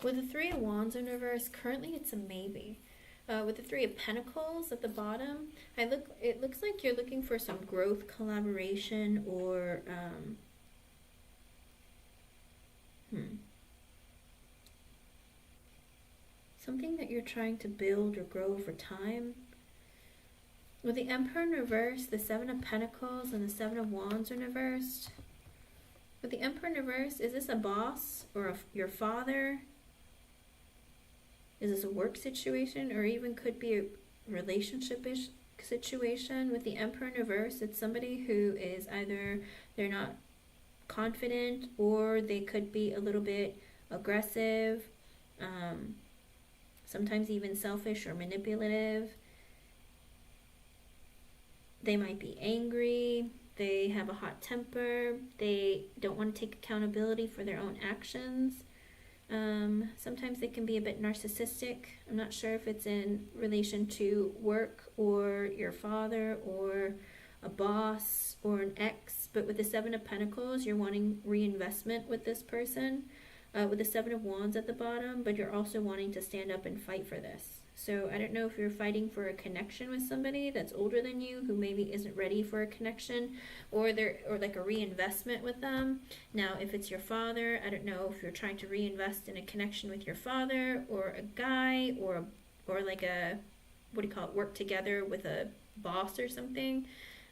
With the Three of Wands in reverse, currently it's a maybe. With the Three of Pentacles at the bottom, it looks like you're looking for some growth, collaboration, or something that you're trying to build or grow over time. With the Emperor in reverse, the Seven of Pentacles and the Seven of Wands in reversed. With the Emperor in reverse, is this a boss or your father? Is this a work situation, or even could be a relationship-ish situation? With the Emperor in reverse, it's somebody who is either they're not confident, or they could be a little bit aggressive, sometimes even selfish or manipulative. They might be angry, they have a hot temper, they don't want to take accountability for their own actions. Sometimes they can be a bit narcissistic. I'm not sure if it's in relation to work or your father or a boss or an ex, but with the Seven of Pentacles, you're wanting reinvestment with this person. With the Seven of Wands at the bottom, but you're also wanting to stand up and fight for this. So I don't know if you're fighting for a connection with somebody that's older than you who maybe isn't ready for a connection, or like a reinvestment with them. Now, if it's your father, I don't know if you're trying to reinvest in a connection with your father, or a guy, or like a, what do you call it, work together with a boss or something.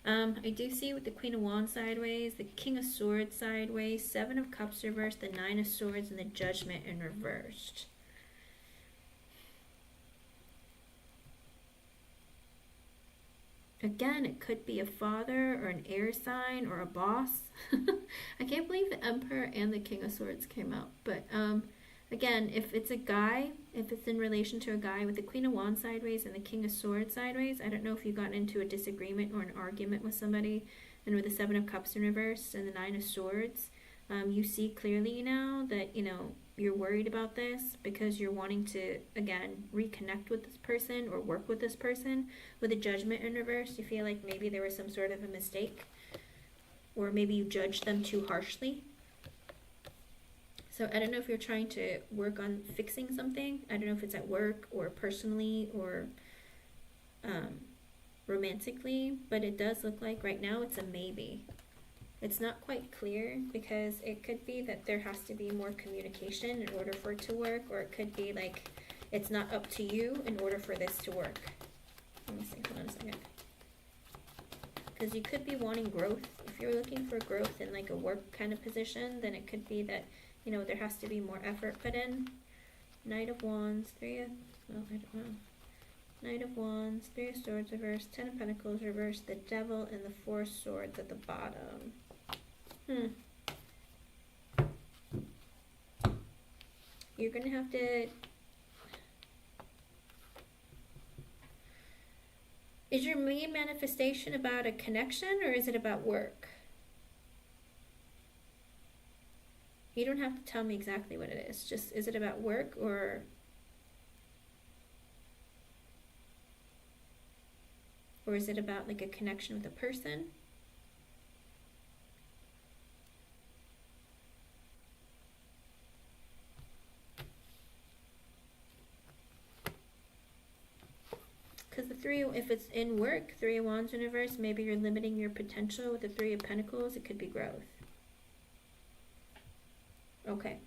I do see with the Queen of Wands sideways, the King of Swords sideways, Seven of Cups reversed, the Nine of Swords, and the Judgment in reversed. Again, it could be a father or an air sign or a boss. I can't believe the Emperor and the King of Swords came out. But again, if it's a guy, if it's in relation to a guy with the Queen of Wands sideways and the King of Swords sideways, I don't know if you've gotten into a disagreement or an argument with somebody. And with the Seven of Cups in reverse and the Nine of Swords, you see clearly now that, you're worried about this because you're wanting to, again, reconnect with this person or work with this person. With the Judgment in reverse, you feel like maybe there was some sort of a mistake, or maybe you judged them too harshly. So I don't know if you're trying to work on fixing something. I don't know if it's at work or personally or romantically, but it does look like right now it's a maybe. It's not quite clear because it could be that there has to be more communication in order for it to work, or it could be like it's not up to you in order for this to work. Let me see, hold on a second. Because you could be wanting growth. If you're looking for growth in like a work kind of position, then it could be that, there has to be more effort put in. Knight of Wands, I don't know. Knight of Wands, Three of Swords reversed, Ten of Pentacles reversed, the Devil, and the Four of Swords at the bottom. You're going to have to... Is your main manifestation about a connection, or is it about work? You don't have to tell me exactly what it is. Just, is it about work, or is it about like a connection with a person? Because if it's in work, Three of Wands in reverse, maybe you're limiting your potential. With the Three of Pentacles, it could be growth. Okay.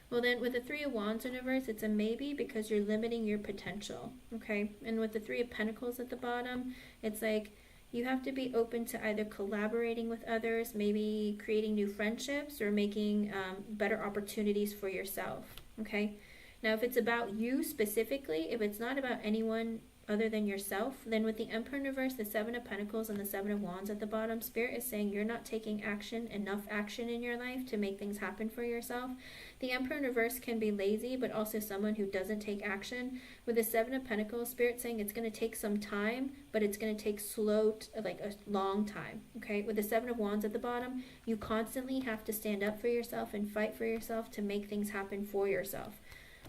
Well then, with the Three of Wands in reverse, it's a maybe because you're limiting your potential. Okay. And with the Three of Pentacles at the bottom, it's like you have to be open to either collaborating with others, maybe creating new friendships, or making better opportunities for yourself. Okay. Now, if it's about you specifically, if it's not about anyone other than yourself. Then with the Emperor in reverse, the Seven of Pentacles and the Seven of Wands at the bottom, Spirit is saying you're not taking enough action in your life to make things happen for yourself. The Emperor in reverse can be lazy, but also someone who doesn't take action. With the Seven of Pentacles, Spirit saying it's going to take some time, but it's going to take like a long time, okay? With the Seven of Wands at the bottom, you constantly have to stand up for yourself and fight for yourself to make things happen for yourself.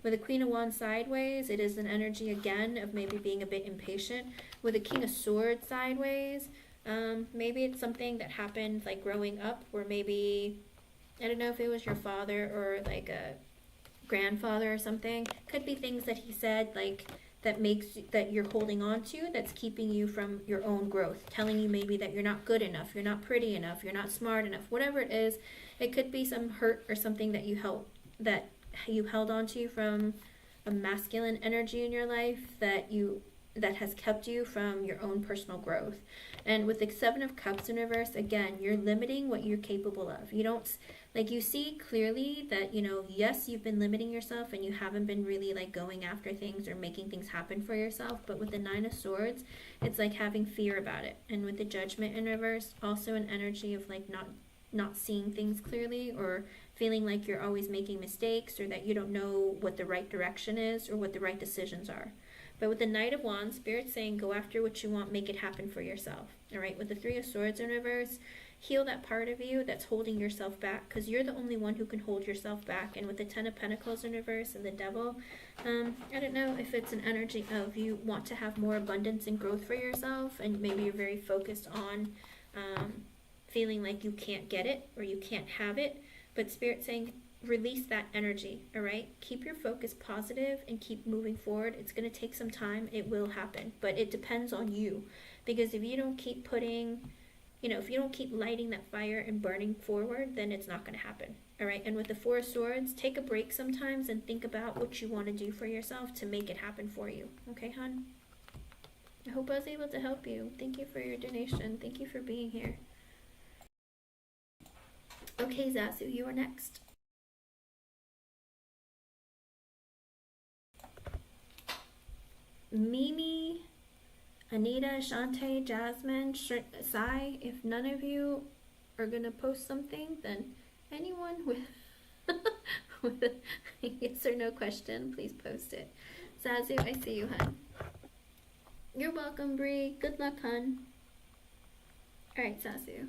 With the Queen of Wands sideways, it is an energy again of maybe being a bit impatient. With the King of Swords sideways, maybe it's something that happened like growing up, where maybe, I don't know if it was your father or like a grandfather or something. Could be things that he said like that you're holding on to, that's keeping you from your own growth, telling you maybe that you're not good enough, you're not pretty enough, you're not smart enough, whatever it is. It could be some hurt or something that you held on to from a masculine energy in your life that has kept you from your own personal growth. And with the Seven of Cups in reverse, again, you're limiting what you're capable of. You don't, like, you see clearly that, you know, yes, you've been limiting yourself and you haven't been really like going after things or making things happen for yourself. But with the Nine of Swords, it's like having fear about it. And with the Judgment in reverse, also an energy of like not seeing things clearly, or feeling like you're always making mistakes, or that you don't know what the right direction is or what the right decisions are. But with the Knight of Wands, Spirit's saying go after what you want, make it happen for yourself. All right, with the Three of Swords in reverse, heal that part of you that's holding yourself back, because you're the only one who can hold yourself back. And with the Ten of Pentacles in reverse and the Devil, I don't know if it's an energy of you want to have more abundance and growth for yourself, and maybe you're very focused on feeling like you can't get it or you can't have it. But Spirit's saying release that energy, all right? Keep your focus positive and keep moving forward. It's going to take some time. It will happen, but it depends on you. Because if you don't keep if you don't keep lighting that fire and burning forward, then it's not going to happen, all right? And with the Four of Swords, take a break sometimes and think about what you want to do for yourself to make it happen for you. Okay, hon? I hope I was able to help you. Thank you for your donation. Thank you for being here. Okay, Zazu, you are next. Mimi, Anita, Shantae, Jasmine, Sai, if none of you are going to post something, then anyone with, with a yes or no question, please post it. Zazu, I see you, hun. You're welcome, Bree. Good luck, hun. Alright, Zazu.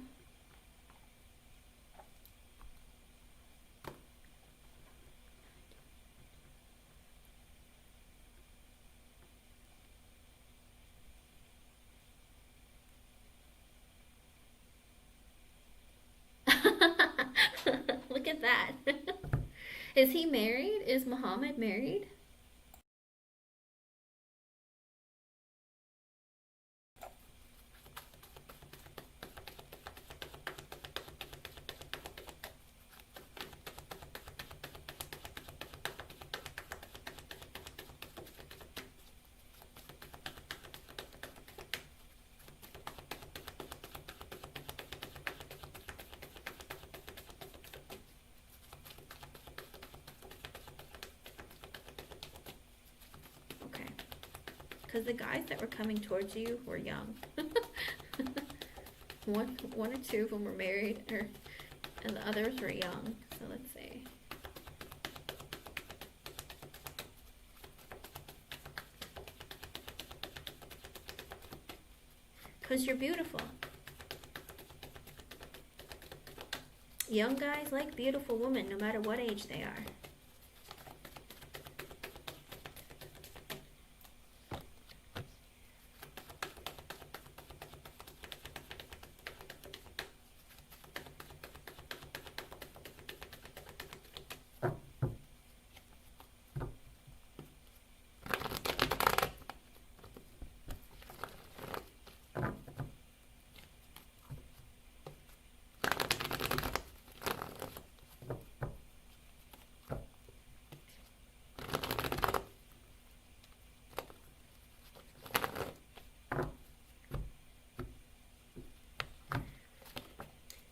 Look at that. Is he married? Is Muhammad married? Because the guys that were coming towards you were young. one or two of them were married, and the others were young. So let's see. Because you're beautiful. Young guys like beautiful women, no matter what age they are.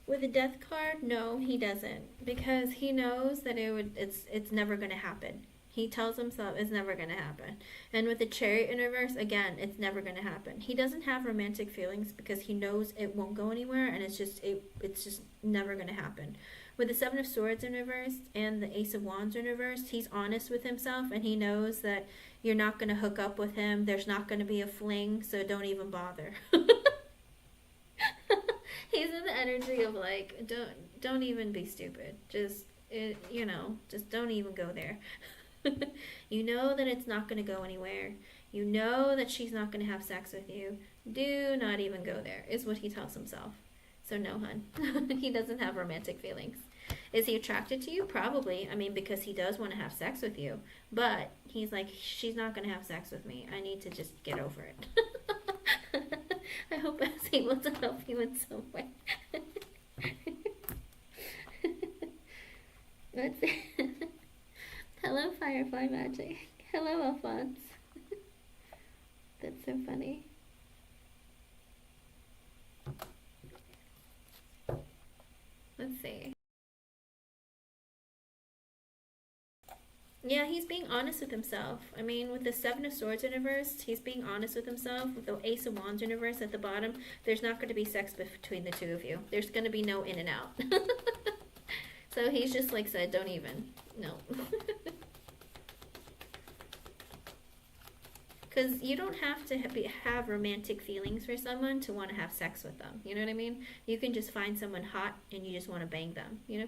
With the Death card, no, he doesn't, because he knows that it's never going to happen. He tells himself it's never going to happen. And with the Chariot in reverse, again, it's never going to happen. He doesn't have romantic feelings because he knows it won't go anywhere, and it's just never going to happen. With the Seven of Swords in reverse and the Ace of Wands in reverse, he's honest with himself, and he knows that you're not going to hook up with him. There's not going to be a fling, so don't even bother. He's in the energy of like, don't even be stupid. Just just don't even go there. You know that it's not going to go anywhere. You know that she's not going to have sex with you. Do not even go there, is what he tells himself. So no, hun. He doesn't have romantic feelings. Is he attracted to you? Probably. I mean, because he does want to have sex with you. But he's like, she's not going to have sex with me. I need to just get over it. I hope I was able to help you in some way. Let's see. Hello, Firefly Magic. Hello, Alphonse. That's so funny. Let's see. Yeah, he's being honest with himself. I mean, with the Seven of Swords in reverse, he's being honest with himself. With the Ace of Wands in reverse at the bottom, there's not going to be sex between the two of you. There's going to be no in and out. So he's just like said, don't even. No. Because you don't have to have romantic feelings for someone to want to have sex with them. You know what I mean? You can just find someone hot and you just want to bang them, you know?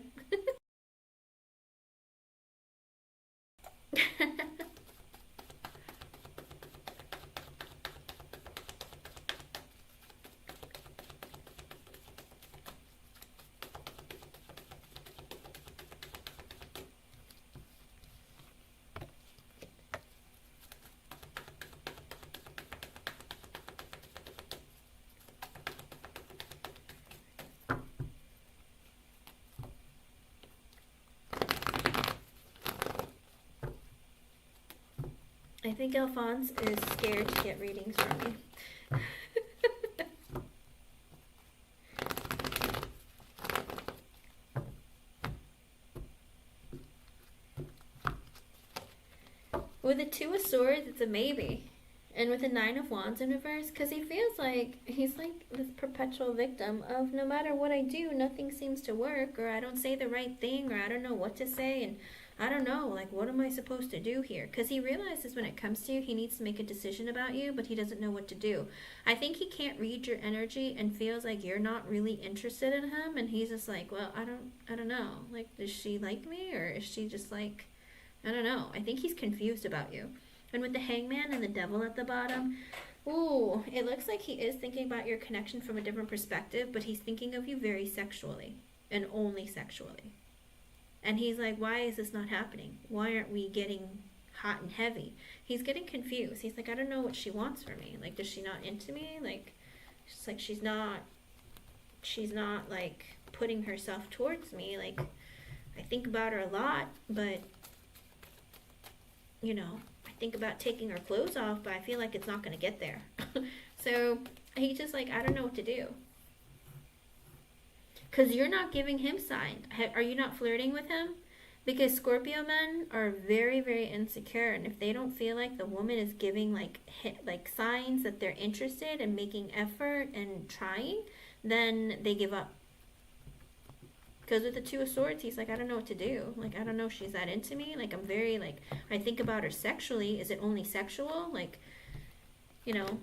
I think Alphonse is scared to get readings from me. With the Two of Swords, it's a maybe. And with the Nine of Wands in reverse, because he feels like he's like this perpetual victim of no matter what I do, nothing seems to work, or I don't say the right thing, or I don't know what to say, and I don't know, like, what am I supposed to do here? Because he realizes when it comes to you, he needs to make a decision about you, but he doesn't know what to do. I think he can't read your energy and feels like you're not really interested in him, and he's just like, well, I don't know. Like, does she like me, or is she just like, I don't know. I think he's confused about you. And with the Hangman and the Devil at the bottom, ooh, it looks like he is thinking about your connection from a different perspective, but he's thinking of you very sexually, and only sexually. And he's like, why is this not happening? Why aren't we getting hot and heavy? He's getting confused. He's like, I don't know what she wants from me. Like, does she not into me? Like, it's like she's not like putting herself towards me. Like, I think about her a lot, but you know, I think about taking her clothes off, but I feel like it's not going to get there. So he's just like, I don't know what to do. Because you're not giving him signs. Are you not flirting with him? Because Scorpio men are very, very insecure. And if they don't feel like the woman is giving like signs that they're interested and making effort and trying, then they give up. Because with the Two of Swords, he's like, I don't know what to do. Like, I don't know if she's that into me. Like, I'm very, like, I think about her sexually. Is it only sexual? Like, you know.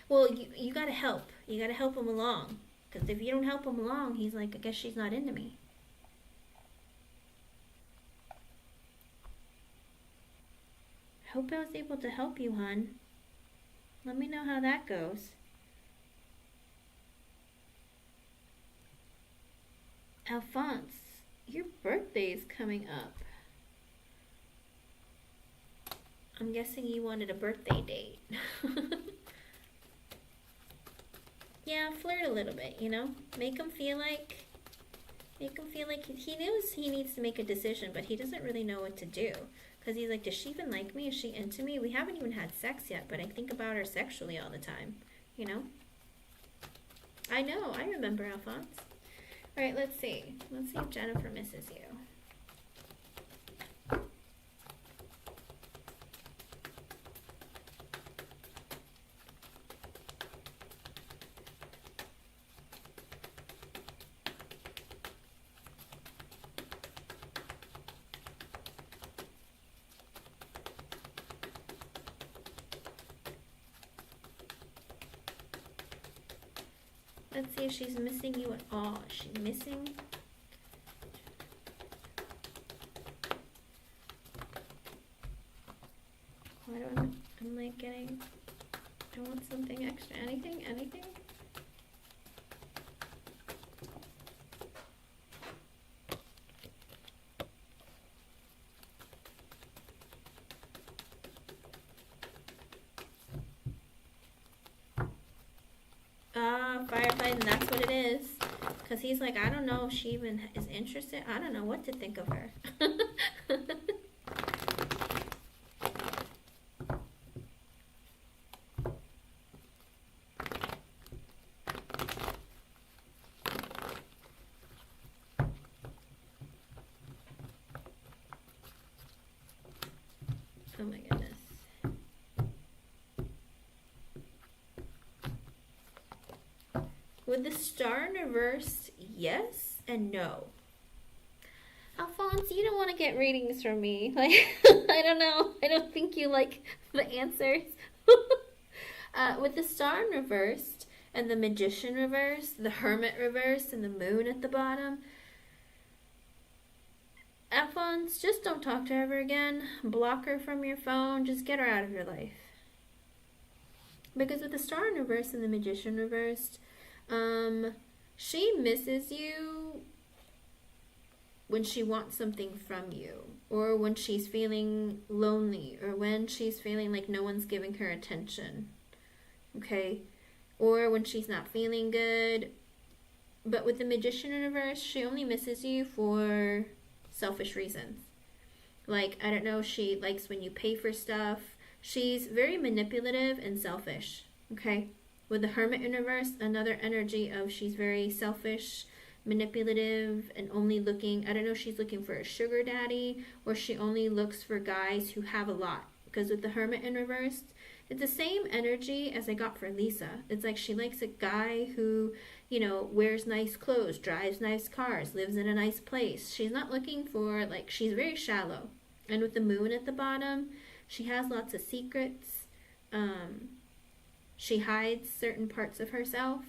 Well, you got to help. You got to help him along. Because if you don't help him along, he's like, I guess she's not into me. I hope I was able to help you, hon. Let me know how that goes. Alphonse, your birthday's coming up. I'm guessing you wanted a birthday date. Yeah, flirt a little bit, you know? Make him feel like he knows he needs to make a decision, but he doesn't really know what to do. Because he's like, does she even like me? Is she into me? We haven't even had sex yet, but I think about her sexually all the time, you know? I know, I remember, Alphonse. Alright, let's see. Let's see if Jennifer misses you. Let's see if she's missing you at all. Is she missing? I don't know. I'm like getting... I want something extra. Anything? Anything? Firefly, and that's what it is. Because he's like, I don't know if she even is interested. I don't know what to think of her. Oh my goodness. With the star in reverse, yes and no. Alphonse, you don't want to get readings from me. Like, I don't know. I don't think you like the answers. With the star in reversed and the magician reversed, the hermit reversed, and the moon at the bottom, Alphonse, just don't talk to her ever again. Block her from your phone. Just get her out of your life. Because with the star in reverse and the magician reversed, she misses you when she wants something from you, or when she's feeling lonely, or when she's feeling like no one's giving her attention, okay? Or when she's not feeling good. But with the magician in reverse, she only misses you for selfish reasons. Like, I don't know, she likes when you pay for stuff. She's very manipulative and selfish, okay? With the hermit in reverse, another energy of she's very selfish, manipulative, and only looking, I don't know if she's looking for a sugar daddy, or she only looks for guys who have a lot. Because with the hermit in reverse, it's the same energy as I got for Lisa. It's like she likes a guy who, you know, wears nice clothes, drives nice cars, lives in a nice place. She's not looking for, like, she's very shallow. And with the moon at the bottom, she has lots of secrets. She hides certain parts of herself,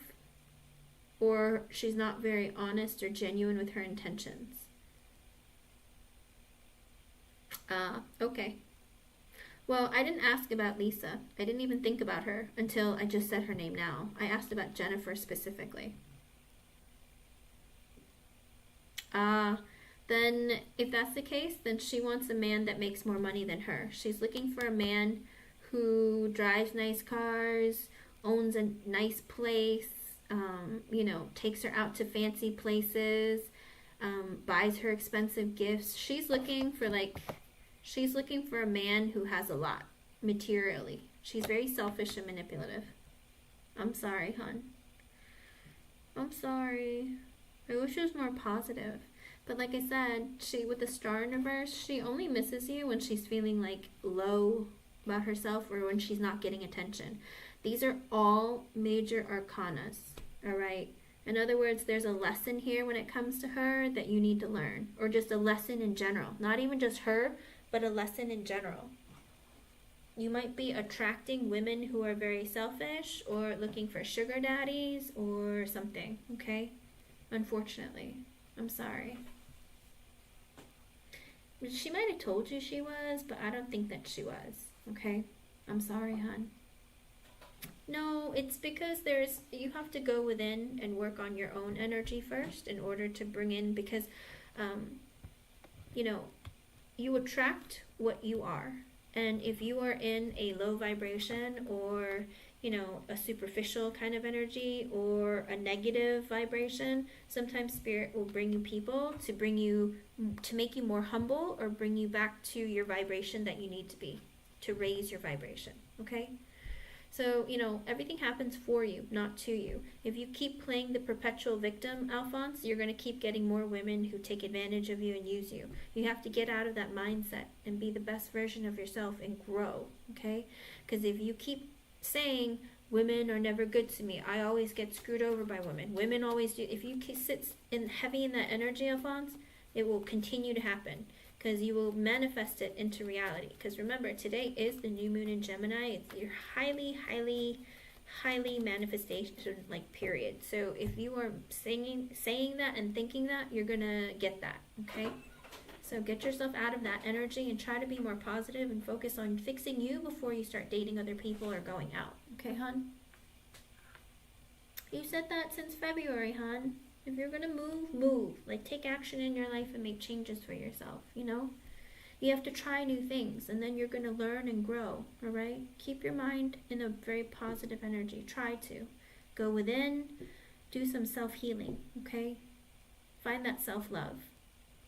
or she's not very honest or genuine with her intentions. Okay. Well, I didn't ask about Lisa. I didn't even think about her until I just said her name now. I asked about Jennifer specifically. Then if that's the case, then she wants a man that makes more money than her. She's looking for a man who drives nice cars, owns a nice place, you know, takes her out to fancy places, buys her expensive gifts. She's looking for a man who has a lot, materially. She's very selfish and manipulative. I'm sorry, hon. I'm sorry. I wish it was more positive. But like I said, with the star in reverse, she only misses you when she's feeling like low about herself, or when she's not getting attention. These are all major arcanas, all right? In other words, there's a lesson here when it comes to her that you need to learn, or just a lesson in general. Not even just her, but a lesson in general. You might be attracting women who are very selfish, or looking for sugar daddies or something, okay? Unfortunately. I'm sorry. She might have told you she was, but I don't think that she was, okay? I'm sorry, hon. No, it's because you have to go within and work on your own energy first in order to bring in, because, you know, you attract what you are. And if you are in a low vibration, or, you know, a superficial kind of energy, or a negative vibration, sometimes spirit will bring you people to make you more humble, or bring you back to your vibration that you need to be, to raise your vibration, okay? So, you know, everything happens for you, not to you. If you keep playing the perpetual victim, Alphonse, you're going to keep getting more women who take advantage of you and use you. You have to get out of that mindset and be the best version of yourself and grow, okay? Because if you keep saying, women are never good to me, I always get screwed over by women, women always do, if you sit heavy in that energy, Alphonse, it will continue to happen. Because you will manifest it into reality. Because remember, today is the new moon in Gemini. You're highly, highly, highly manifestation, like, period. So if you are saying that and thinking that, you're gonna get that, okay? So get yourself out of that energy and try to be more positive and focus on fixing you before you start dating other people or going out, okay, hon? You said that since February, hon. If you're gonna move, move. Like, take action in your life and make changes for yourself, you know? You have to try new things, and then you're going to learn and grow, all right? Keep your mind in a very positive energy. Try to. Go within, do some self-healing, okay? Find that self-love.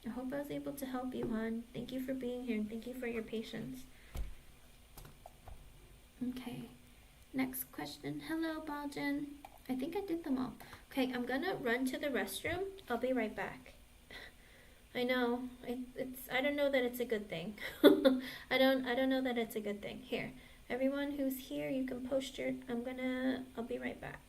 I hope I was able to help you, hon. Thank you for being here, and thank you for your patience. Okay, next question. Hello, Baljan. I think I did them all. Okay, I'm going to run to the restroom. I'll be right back. I know. I don't know that it's a good thing. I don't know that it's a good thing. Here. Everyone who's here, you can post your I'll be right back.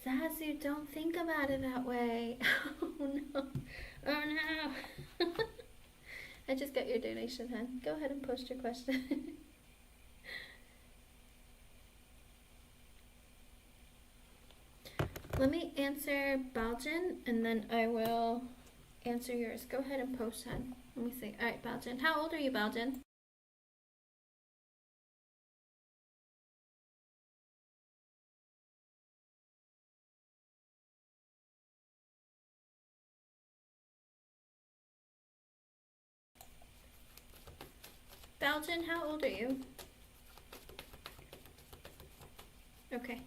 Zazu, don't think about it that way. Oh no. Oh no. I just got your donation, hon. Go ahead and post your question. Let me answer Baljan, and then I will answer yours. Go ahead and post, hon. Let me see. All right, Baljin. How old are you, Baljin? Baljin, how old are you? Okay.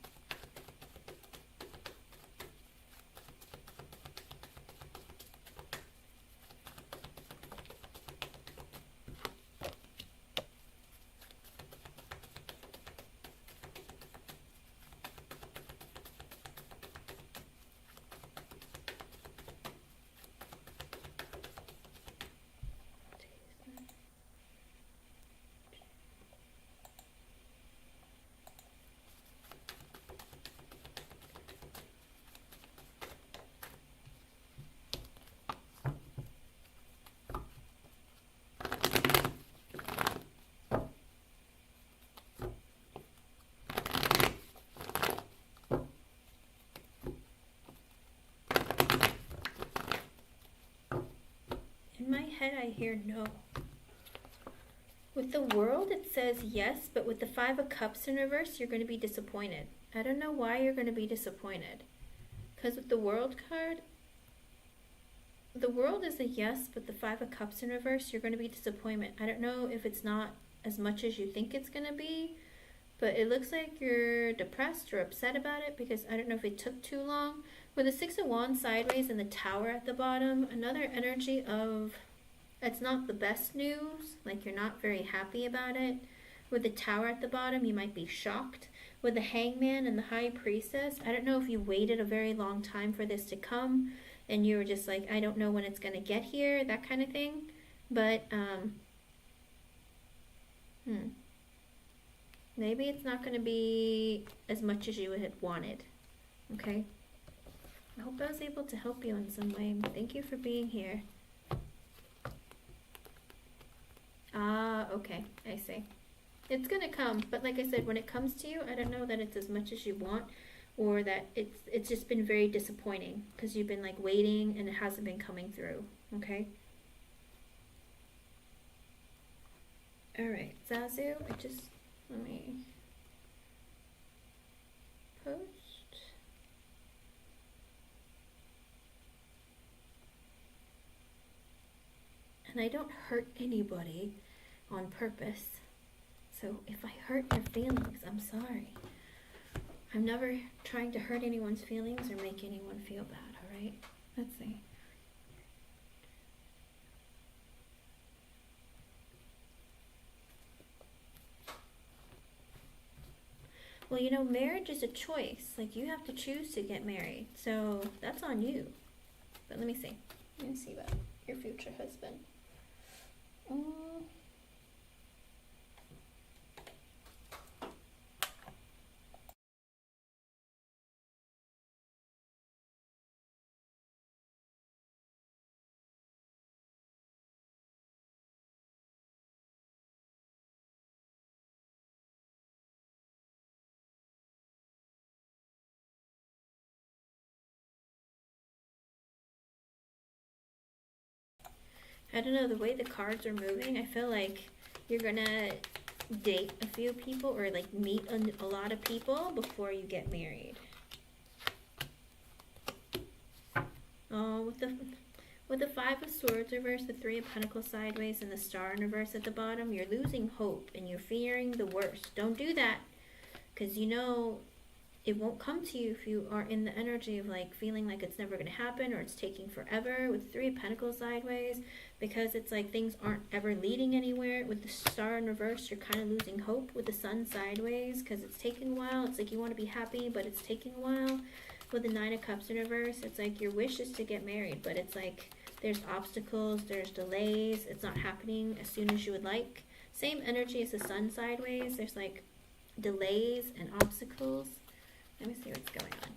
In my head, I hear no. With the World, it says yes, but with the Five of Cups in reverse, you're going to be disappointed. I don't know why you're going to be disappointed. Because with the World card, the World is a yes, but the Five of Cups in reverse, you're going to be disappointment. I don't know if it's not as much as you think it's going to be, but it looks like you're depressed or upset about it because I don't know if it took too long. With the Six of Wands sideways and the Tower at the bottom, another energy of it's not the best news, like you're not very happy about it. With the Tower at the bottom, you might be shocked. With the Hangman and the High Priestess, I don't know if you waited a very long time for this to come and you were just like, I don't know when it's going to get here, that kind of thing. But, maybe it's not going to be as much as you had wanted, okay? I hope I was able to help you in some way. Thank you for being here. Ah, okay, I see. It's gonna come, but like I said, when it comes to you, I don't know that it's as much as you want, or that it's just been very disappointing because you've been like waiting and it hasn't been coming through, okay? Alright, Zazu, let me post. And I don't hurt anybody on purpose. So if I hurt your feelings, I'm sorry. I'm never trying to hurt anyone's feelings or make anyone feel bad, alright? Let's see. Well, you know, marriage is a choice. Like, you have to choose to get married. So that's on you. But let me see. Let me see about your future husband. I don't know, the way the cards are moving, I feel like you're gonna date a few people or like meet a lot of people before you get married. Oh, with the Five of Swords reverse, the Three of Pentacles sideways, and the Star in reverse at the bottom, you're losing hope and you're fearing the worst. Don't do that, because you know it won't come to you if you are in the energy of like feeling like it's never going to happen or it's taking forever. With the Three of Pentacles sideways, because it's like things aren't ever leading anywhere. With the Star in reverse, you're kind of losing hope. With the Sun sideways, because it's taking a while, it's like you want to be happy but it's taking a while. With the Nine of Cups in reverse, it's like your wish is to get married, but it's like there's obstacles, there's delays, it's not happening as soon as you would like. Same energy as the Sun sideways, there's like delays and obstacles. Let me see what's going on.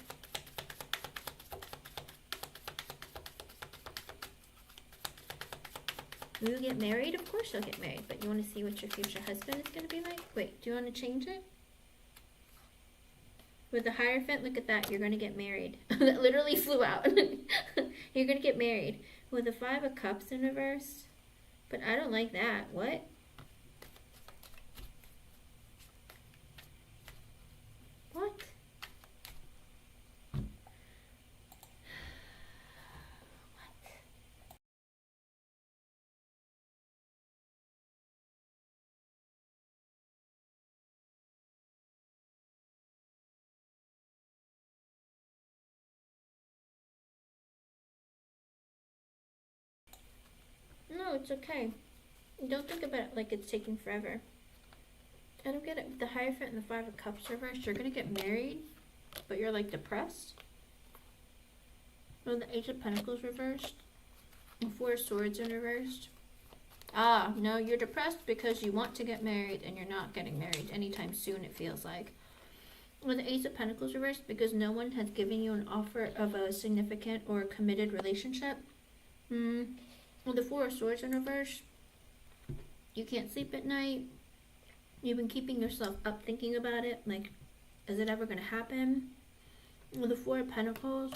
Will you get married? Of course you'll get married, but you want to see what your future husband is going to be like? Wait, do you want to change it? With the Hierophant, look at that. You're going to get married. That literally flew out. You're going to get married. With the Five of Cups in reverse. But I don't like that. What? What? No, it's okay. Don't think about it like it's taking forever. I don't get it. The Hierophant and the Five of Cups reversed, you're gonna get married, but you're like depressed. Or the Ace of Pentacles reversed. And Four of Swords in reversed. Ah, no, you're depressed because you want to get married and you're not getting married anytime soon, it feels like. With the Ace of Pentacles reversed, because no one has given you an offer of a significant or committed relationship. With the Four of Swords in reverse, you can't sleep at night. You've been keeping yourself up thinking about it, like, is it ever going to happen? With the Four of Pentacles,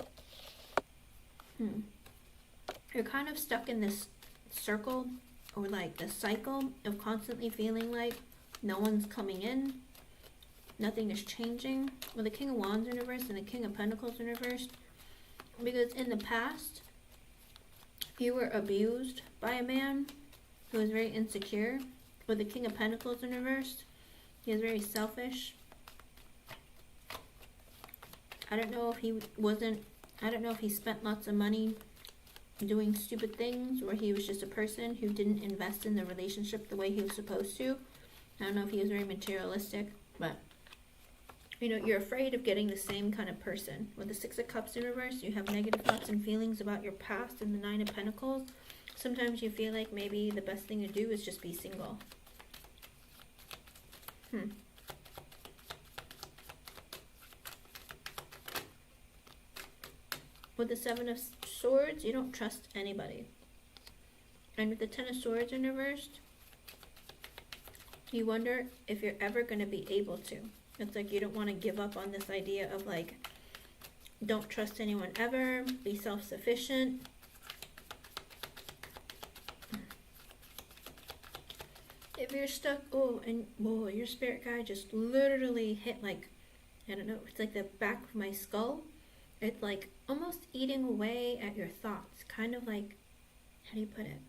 you're kind of stuck in this circle, or like the cycle of constantly feeling like no one's coming in, nothing is changing. With the King of Wands in reverse and the King of Pentacles in reverse, because in the past you were abused by a man who was very insecure. With the King of Pentacles in reverse, he was very selfish. I don't know if he spent lots of money doing stupid things, or he was just a person who didn't invest in the relationship the way he was supposed to. I don't know if he was very materialistic, but you know, you're afraid of getting the same kind of person. With the Six of Cups in reverse, you have negative thoughts and feelings about your past, and the Nine of Pentacles. Sometimes you feel like maybe the best thing to do is just be single. With the Seven of Swords, you don't trust anybody. And with the Ten of Swords in reversed, you wonder if you're ever going to be able to. It's like you don't want to give up on this idea of like, don't trust anyone ever, be self-sufficient. If you're stuck, your spirit guide just literally hit like, I don't know, it's like the back of my skull. It's like almost eating away at your thoughts. Kind of like, how do you put it?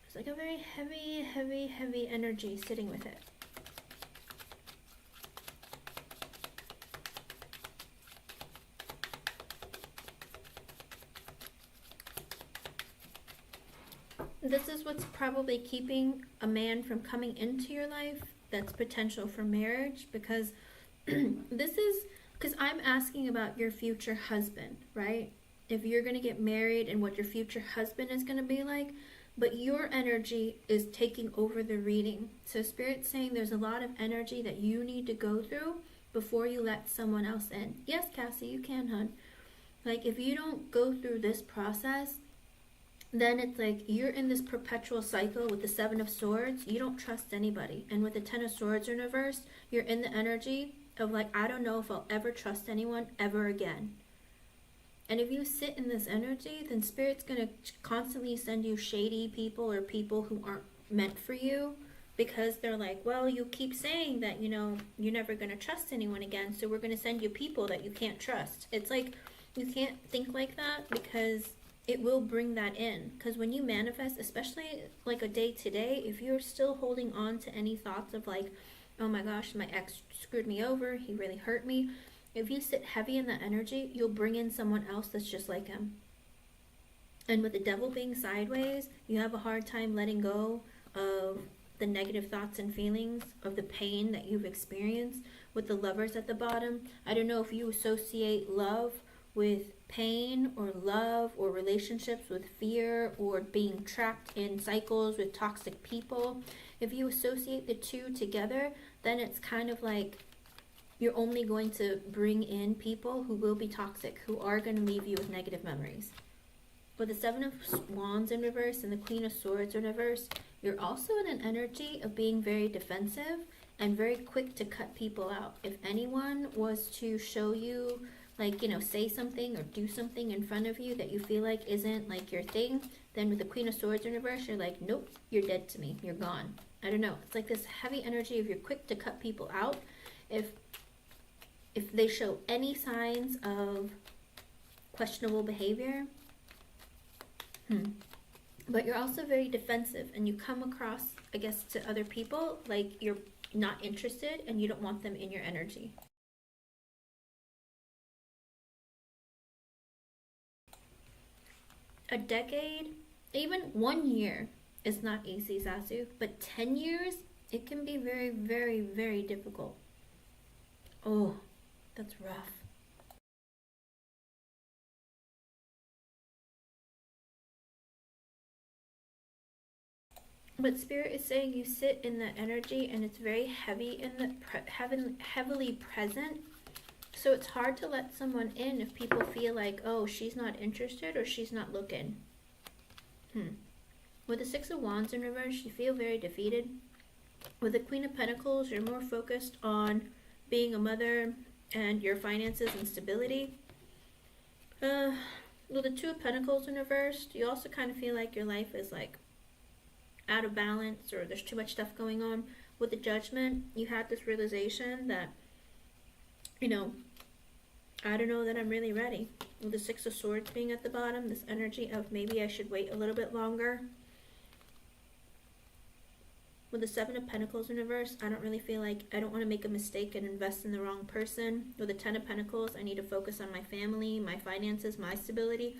It's like a very heavy, heavy, heavy energy sitting with it. This is what's probably keeping a man from coming into your life that's potential for marriage, because because I'm asking about your future husband, right? If you're going to get married and what your future husband is going to be like, but your energy is taking over the reading. So Spirit's saying there's a lot of energy that you need to go through before you let someone else in. Yes, Cassie, you can, hon. Like, if you don't go through this process, then it's like you're in this perpetual cycle with the Seven of Swords. You don't trust anybody. And with the Ten of Swords in reverse, you're in the energy of like, I don't know if I'll ever trust anyone ever again. And if you sit in this energy, then Spirit's going to constantly send you shady people or people who aren't meant for you, because they're like, well, you keep saying that, you know, you're never going to trust anyone again, so we're going to send you people that you can't trust. It's like, you can't think like that, because it will bring that in. Because when you manifest, especially like a day to day, if you're still holding on to any thoughts of like, oh my gosh, my ex screwed me over, he really hurt me. If you sit heavy in that energy, you'll bring in someone else that's just like him. And with the Devil being sideways, you have a hard time letting go of the negative thoughts and feelings, of the pain that you've experienced. With the Lovers at the bottom, I don't know if you associate love with pain, or love or relationships with fear, or being trapped in cycles with toxic people. If you associate the two together, then it's kind of like you're only going to bring in people who will be toxic, who are going to leave you with negative memories. With the Seven of Wands in reverse and the Queen of Swords in reverse, you're also in an energy of being very defensive and very quick to cut people out. If anyone was to show you like, you know, say something or do something in front of you that you feel like isn't like your thing, then with the Queen of Swords in reverse, you're like, nope, you're dead to me, you're gone. I don't know, it's like this heavy energy of you're quick to cut people out if they show any signs of questionable behavior. But you're also very defensive, and you come across, I guess, to other people like you're not interested and you don't want them in your energy. A decade, even 1 year is not easy, Zazu, but 10 years, it can be very, very, very difficult. Oh, that's rough. But Spirit is saying you sit in the energy and it's very heavy in the heavily present. So it's hard to let someone in if people feel like, oh, she's not interested or she's not looking. With the Six of Wands in reverse, you feel very defeated. With the Queen of Pentacles, you're more focused on being a mother and your finances and stability. With the Two of Pentacles in reverse, you also kind of feel like your life is like out of balance or there's too much stuff going on. With the Judgment, you had this realization that, you know, I don't know that I'm really ready. With the Six of Swords being at the bottom, this energy of maybe I should wait a little bit longer. With the Seven of Pentacles in reverse, I don't really feel like I don't want to make a mistake and invest in the wrong person. With the Ten of Pentacles, I need to focus on my family, my finances, my stability.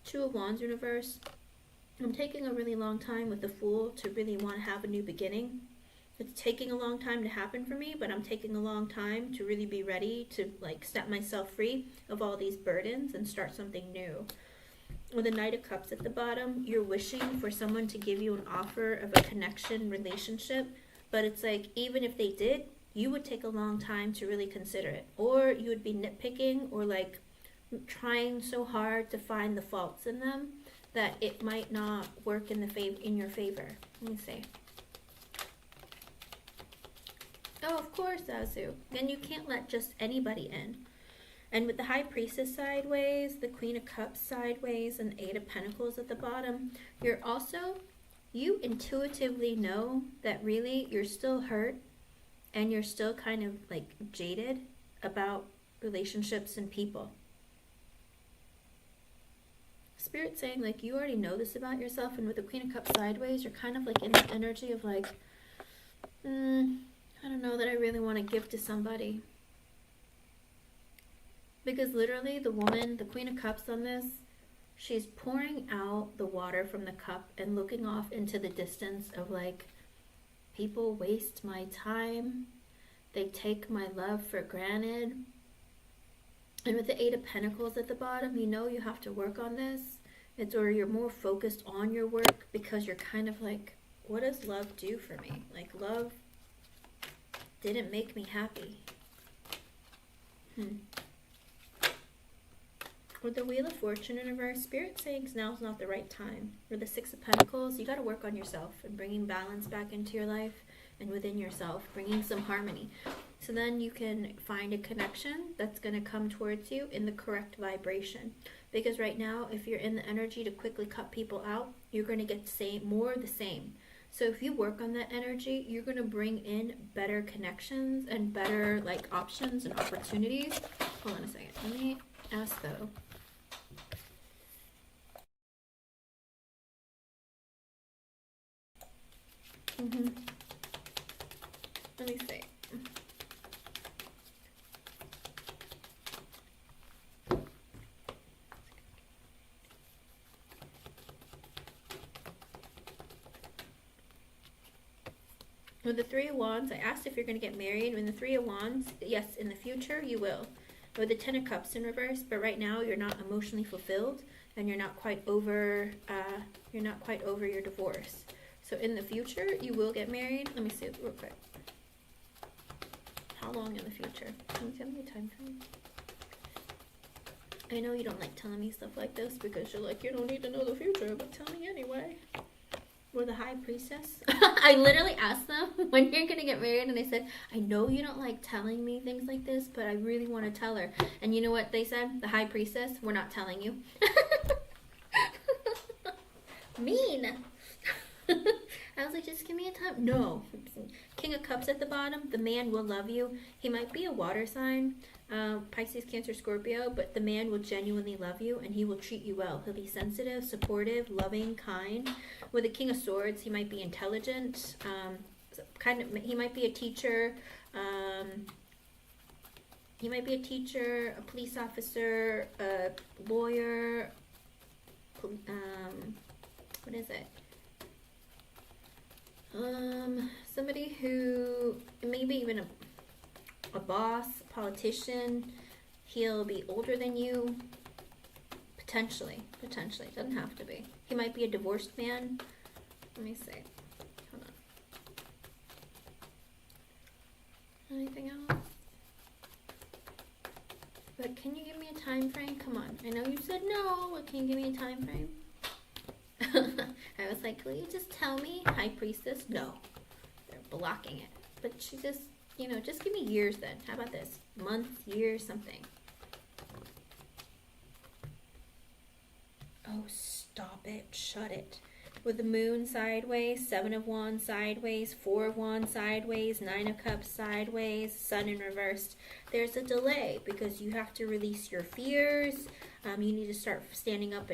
Two of Wands in reverse, I'm taking a really long time with the Fool to really want to have a new beginning. It's taking a long time to happen for me, but I'm taking a long time to really be ready to like set myself free of all these burdens and start something new. With the Knight of Cups at the bottom, you're wishing for someone to give you an offer of a connection, relationship, but it's like even if they did, you would take a long time to really consider it, or you would be nitpicking or like trying so hard to find the faults in them that it might not work in your favor. Let me see. Oh, of course, Zazu. Then you can't let just anybody in. And with the High Priestess sideways, the Queen of Cups sideways, and the Eight of Pentacles at the bottom, you intuitively know that really you're still hurt and you're still kind of like jaded about relationships and people. Spirit saying like you already know this about yourself, and with the Queen of Cups sideways, you're kind of like in the energy of like, I don't know that I really want to give to somebody. Because literally the woman, the Queen of Cups on this, she's pouring out the water from the cup and looking off into the distance of like, people waste my time. They take my love for granted. And with the Eight of Pentacles at the bottom, you know you have to work on this. Or you're more focused on your work because you're kind of like, what does love do for me? Like love didn't make me happy. With the Wheel of Fortune in reverse, Spirit saying now's not the right time. With the Six of Pentacles, you got to work on yourself and bringing balance back into your life and within yourself, bringing some harmony. So then you can find a connection that's going to come towards you in the correct vibration. Because right now, if you're in the energy to quickly cut people out, you're going to get more of the same. So if you work on that energy, you're going to bring in better connections and better like options and opportunities. Hold on a second. Let me ask though. Let me see. With the Three of Wands, I asked if you're going to get married. With the Three of Wands, yes, in the future you will. With the Ten of Cups in reverse, but right now you're not emotionally fulfilled and you're not quite over your divorce. So in the future you will get married. Let me see real quick. How long in the future? Can you tell me a time frame? I know you don't like telling me stuff like this because you're like, you don't need to know the future, but tell me anyway. Or the High Priestess. I literally asked them when you're gonna get married, and they said, I know you don't like telling me things like this, but I really want to tell her. And you know what they said? The High Priestess, we're not telling you. Mean. I was like, just give me a time. No. King of Cups at the bottom. The man will love you. He might be a water sign, Pisces, Cancer, Scorpio, but the man will genuinely love you, and he will treat you well. He'll be sensitive, supportive, loving, kind. With the King of Swords, he might be intelligent. He might be a teacher. He might be a teacher, a police officer, a lawyer. What is it? Somebody who, maybe even a boss, a politician. He'll be older than you. Potentially. Doesn't have to be. He might be a divorced man. Let me see. Hold on. Anything else? But can you give me a time frame? Come on. I know you said no, but can you give me a time frame? I was like, will you just tell me? High Priestess? No. They're blocking it. But she just, just give me years then. How about this? Months, years, something. Oh, stop it. Shut it. With the Moon sideways, 7 of Wands sideways, 4 of Wands sideways, 9 of Cups sideways, Sun in reversed. There's a delay because you have to release your fears. You need to start standing up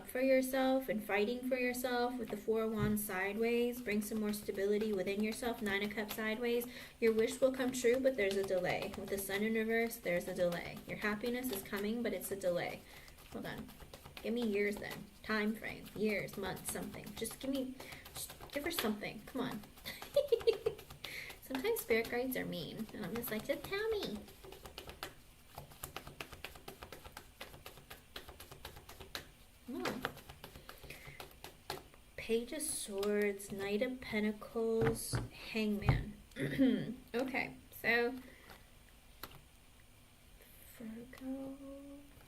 for yourself and fighting for yourself. With the 4 of Wands sideways, bring some more stability within yourself. 9 of Cups sideways, your wish will come true, but there's a delay. With the Sun in reverse, there's a delay. Your happiness is coming, but it's a delay. Hold on. Give me years then. Time frame. Years, months, something. Just give her something. Come on. Sometimes spirit guides are mean. And I'm just like, just tell me. Come on. Page of Swords, Knight of Pentacles, Hangman. Okay, so Virgo,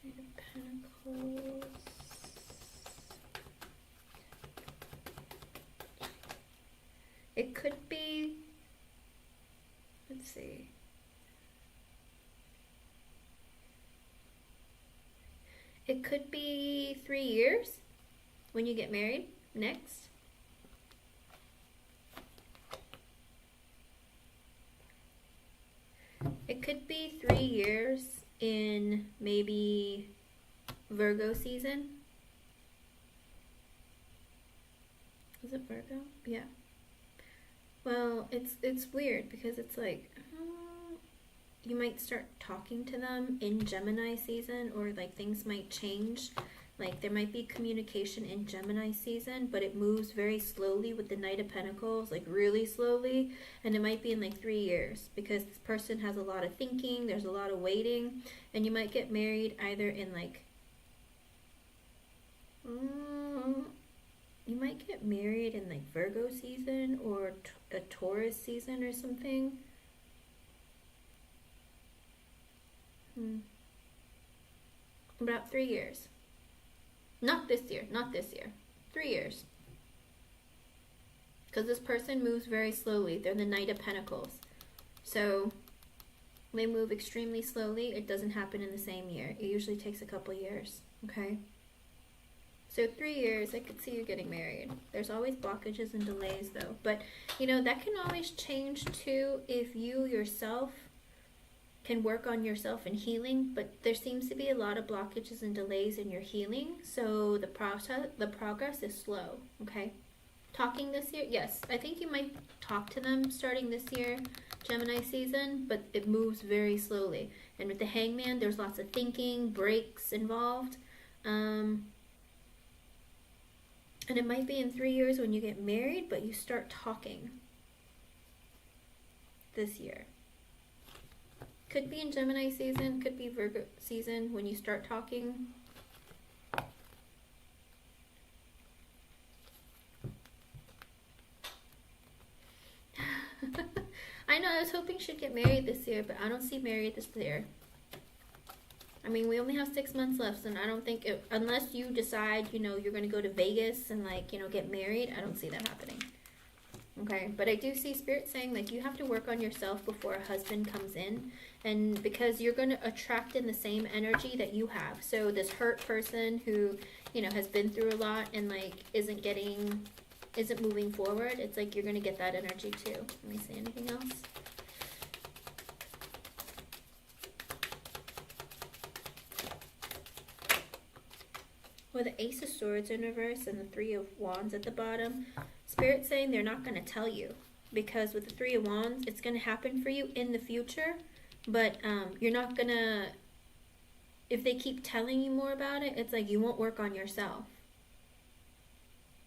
Knight of Pentacles. It could be, let's see. It could be 3 years when you get married next. It could be 3 years in maybe Virgo season. Is it Virgo? Yeah. Well, it's weird because it's like you might start talking to them in Gemini season, or like things might change. Like there might be communication in Gemini season, but it moves very slowly with the Knight of Pentacles, like really slowly. And it might be in like 3 years because this person has a lot of thinking, there's a lot of waiting, and you might get married either in like you might get married in like Virgo season or a Taurus season or something. About 3 years. Not this year. 3 years. Because this person moves very slowly. They're the Knight of Pentacles. So they move extremely slowly. It doesn't happen in the same year. It usually takes a couple years. Okay? So 3 years, I could see you getting married. There's always blockages and delays though. But, that can always change too if you yourself can work on yourself and healing. But there seems to be a lot of blockages and delays in your healing. So the progress is slow, okay? Talking this year, yes. I think you might talk to them starting this year, Gemini season, but it moves very slowly. And with the Hangman, there's lots of thinking, breaks involved. And it might be in 3 years when you get married, but you start talking this year. Could be in Gemini season, could be Virgo season when you start talking. I know, I was hoping she'd get married this year, but I don't see married this year. I mean, we only have 6 months left, and I don't think unless you decide, you know, you're going to go to Vegas and, like, you know, get married, I don't see that happening. Okay, but I do see Spirit saying, like, you have to work on yourself before a husband comes in, and because you're going to attract in the same energy that you have. So this hurt person who, you know, has been through a lot and, like, isn't moving forward, it's like you're going to get that energy too. Let me see anything else. With the Ace of Swords in reverse and the Three of Wands at the bottom, Spirit's saying they're not going to tell you, because with the Three of Wands, it's going to happen for you in the future, but you're not going to, if they keep telling you more about it, it's like you won't work on yourself.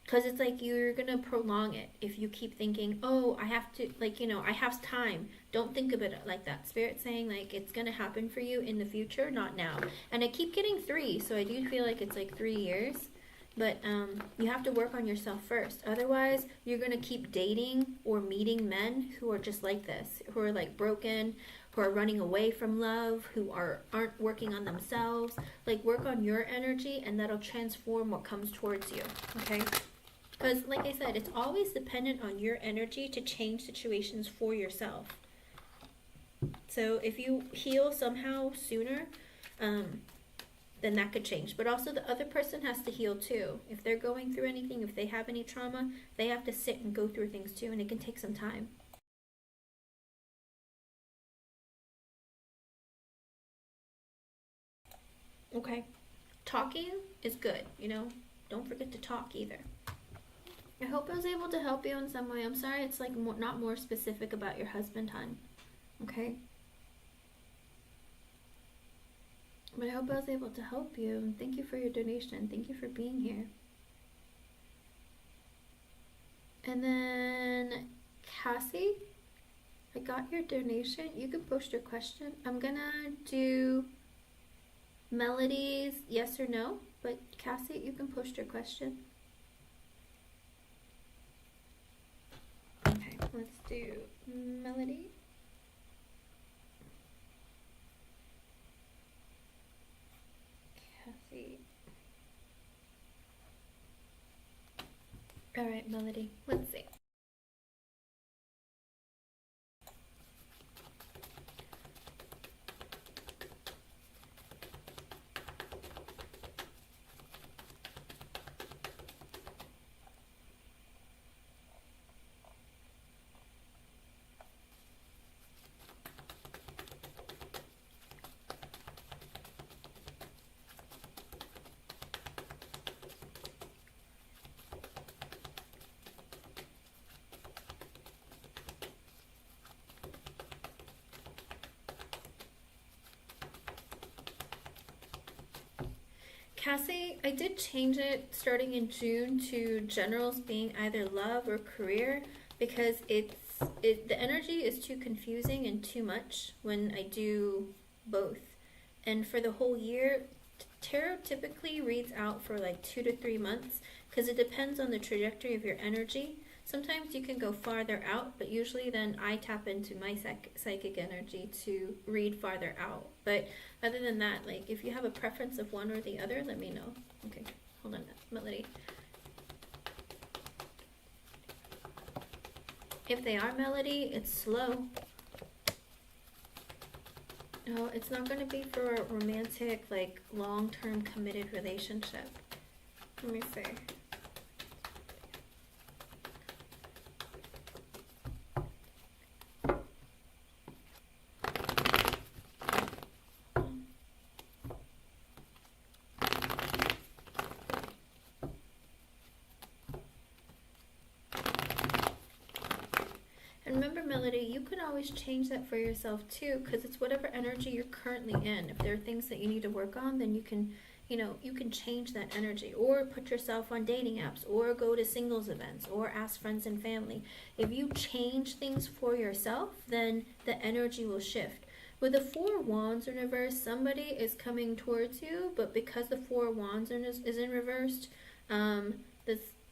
Because it's like you're going to prolong it if you keep thinking, oh, I have to, like, you know, I have time. Don't think of it like that. Spirit's saying, like, it's going to happen for you in the future, not now. And I keep getting 3, so I do feel like it's like 3 years. But you have to work on yourself first. Otherwise, you're going to keep dating or meeting men who are just like this, who are, like, broken, who are running away from love, who aren't working on themselves. Like, work on your energy, and that'll transform what comes towards you, okay? Because, like I said, it's always dependent on your energy to change situations for yourself. So if you heal somehow sooner, then that could change. But also the other person has to heal too. If they're going through anything, if they have any trauma, they have to sit and go through things too, and it can take some time. Okay. Talking is good, you know? Don't forget to talk either. I hope I was able to help you in some way. I'm sorry it's like not more specific about your husband, hon. Okay? But I hope I was able to help you. And thank you for your donation. Thank you for being here. And then, Cassie, I got your donation. You can post your question. I'm gonna do Melody's yes or no. But Cassie, you can post your question. Okay, let's do Melody. Cassie. All right, Melody. Let's see. Cassie, I did change it starting in June to generals being either love or career, because the energy is too confusing and too much when I do both. And for the whole year, tarot typically reads out for like 2 to 3 months, because it depends on the trajectory of your energy. Sometimes you can go farther out, but usually then I tap into my psychic energy to read farther out. But other than that, like, if you have a preference of one or the other, let me know. Okay, hold on, Melody. If they are Melody, it's slow. No, it's not going to be for a romantic, like, long-term committed relationship. Let me see. Remember, Melody, you can always change that for yourself too, because it's whatever energy you're currently in. If there are things that you need to work on, then you can, you know, you can change that energy, or put yourself on dating apps, or go to singles events, or ask friends and family. If you change things for yourself, then the energy will shift. With the Four of Wands in reverse, somebody is coming towards you, but because the Four of Wands is in reversed,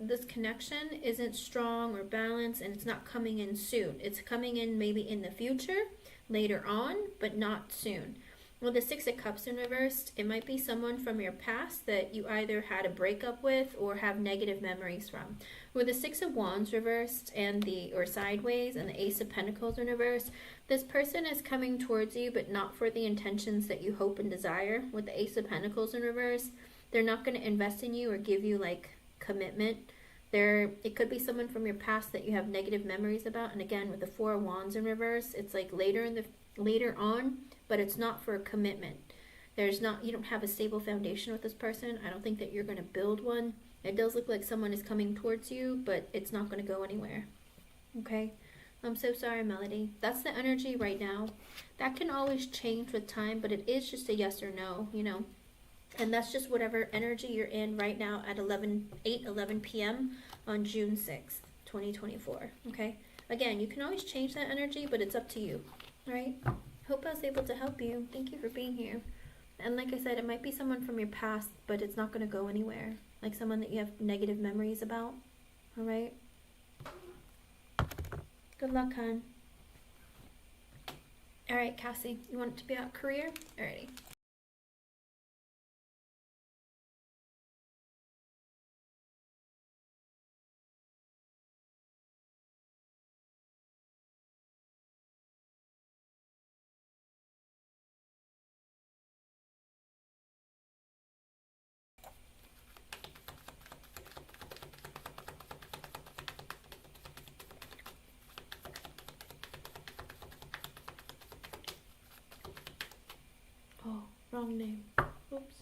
this connection isn't strong or balanced, and it's not coming in soon. It's coming in maybe in the future, later on, but not soon. With the Six of Cups in reversed, it might be someone from your past that you either had a breakup with or have negative memories from. With the Six of Wands reversed and or sideways, and the Ace of Pentacles in reverse, this person is coming towards you, but not for the intentions that you hope and desire. With the Ace of Pentacles in reverse, they're not going to invest in you or give you like commitment. It could be someone from your past that you have negative memories about. And again, with the Four of Wands in reverse, it's like later on, but it's not for a commitment. You don't have a stable foundation with this person. I don't think that you're going to build one. It does look like someone is coming towards you, but it's not going to go anywhere. Okay? I'm so sorry, Melody. That's the energy right now. That can always change with time, but it is just a yes or no, you know. And that's just whatever energy you're in right now at 11 p.m. on June 6th, 2024. Okay? Again, you can always change that energy, but it's up to you. All right? Hope I was able to help you. Thank you for being here. And like I said, it might be someone from your past, but it's not going to go anywhere. Like someone that you have negative memories about. All right? Good luck, hon. All right, Cassie, you want it to be about career? Alrighty. Oh, wrong name. Oops.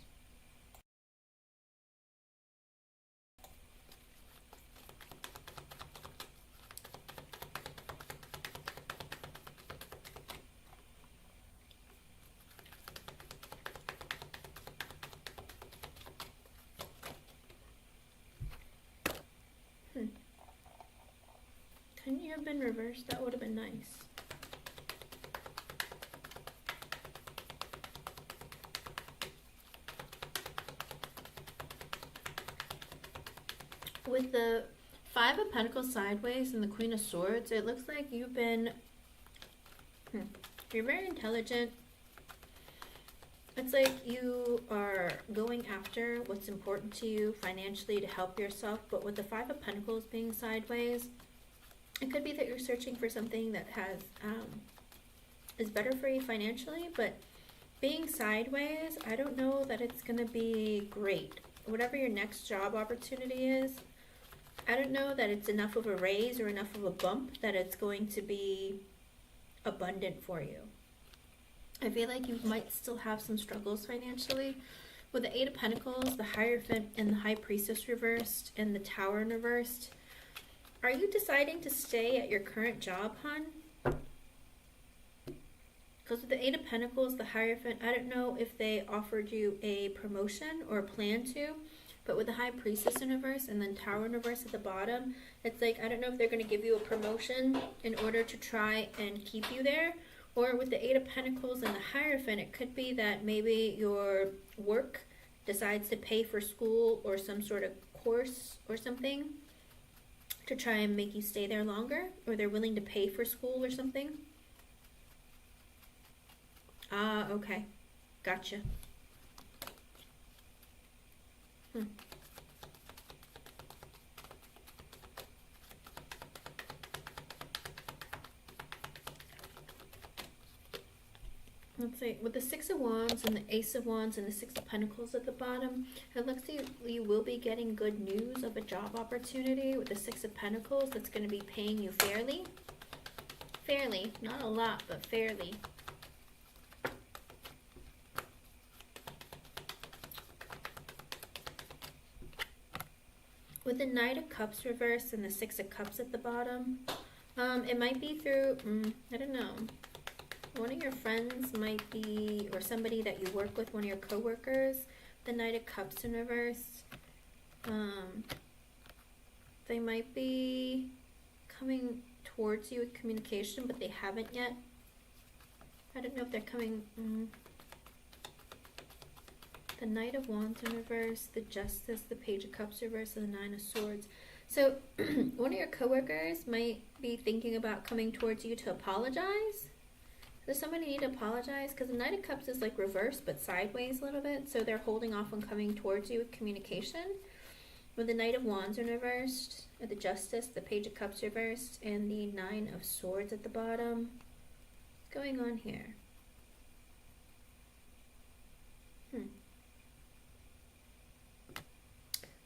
Couldn't you have been reversed? That would have been nice. With the Five of Pentacles sideways and the Queen of Swords, it looks like you've been... You're very intelligent. It's like you are going after what's important to you financially to help yourself. But with the Five of Pentacles being sideways, it could be that you're searching for something that is better for you financially. But being sideways, I don't know that it's going to be great. Whatever your next job opportunity is, I don't know that it's enough of a raise or enough of a bump that it's going to be abundant for you. I feel like you might still have some struggles financially. With the Eight of Pentacles, the Hierophant, and the High Priestess reversed, and the Tower in reversed, are you deciding to stay at your current job, hon? Because with the Eight of Pentacles, the Hierophant, I don't know if they offered you a promotion or plan to, but with the High Priestess in reverse and then Tower in reverse at the bottom, it's like, I don't know if they're going to give you a promotion in order to try and keep you there. Or with the Eight of Pentacles and the Hierophant, it could be that maybe your work decides to pay for school or some sort of course or something to try and make you stay there longer. Or they're willing to pay for school or something. Ah, okay. Gotcha. Let's see, with the Six of Wands and the Ace of Wands and the Six of Pentacles at the bottom, it looks like you will be getting good news of a job opportunity with the Six of Pentacles that's going to be paying you fairly. Fairly, not a lot, but fairly. With the Knight of Cups reversed and the Six of Cups at the bottom, it might be through, I don't know, one of your friends might be, or somebody that you work with, one of your coworkers, the Knight of Cups in reverse. They might be coming towards you with communication, but they haven't yet. I don't know if they're coming... The Knight of Wands in reverse, the Justice, the Page of Cups reverse, and the Nine of Swords. So one of your coworkers might be thinking about coming towards you to apologize. Does somebody need to apologize? Because the Knight of Cups is like reversed but sideways a little bit, so they're holding off on coming towards you with communication. With the Knight of Wands reversed, the Justice, the Page of Cups reversed, and the Nine of Swords at the bottom. What's going on here?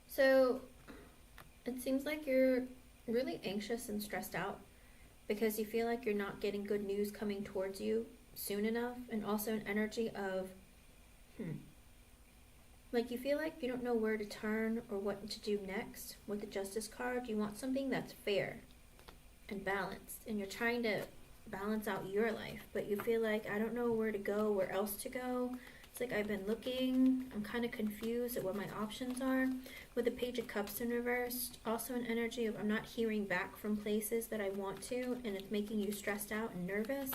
So it seems like you're really anxious and stressed out because you feel like you're not getting good news coming towards you soon enough, and also an energy of like you feel like you don't know where to turn or what to do next. With the Justice card, you want something that's fair and balanced, and you're trying to balance out your life, but you feel like, I don't know where to go, where else to go. It's like, I've been looking, I'm kind of confused at what my options are. With the Page of Cups in reversed, also an energy of I'm not hearing back from places that I want to, and it's making you stressed out and nervous.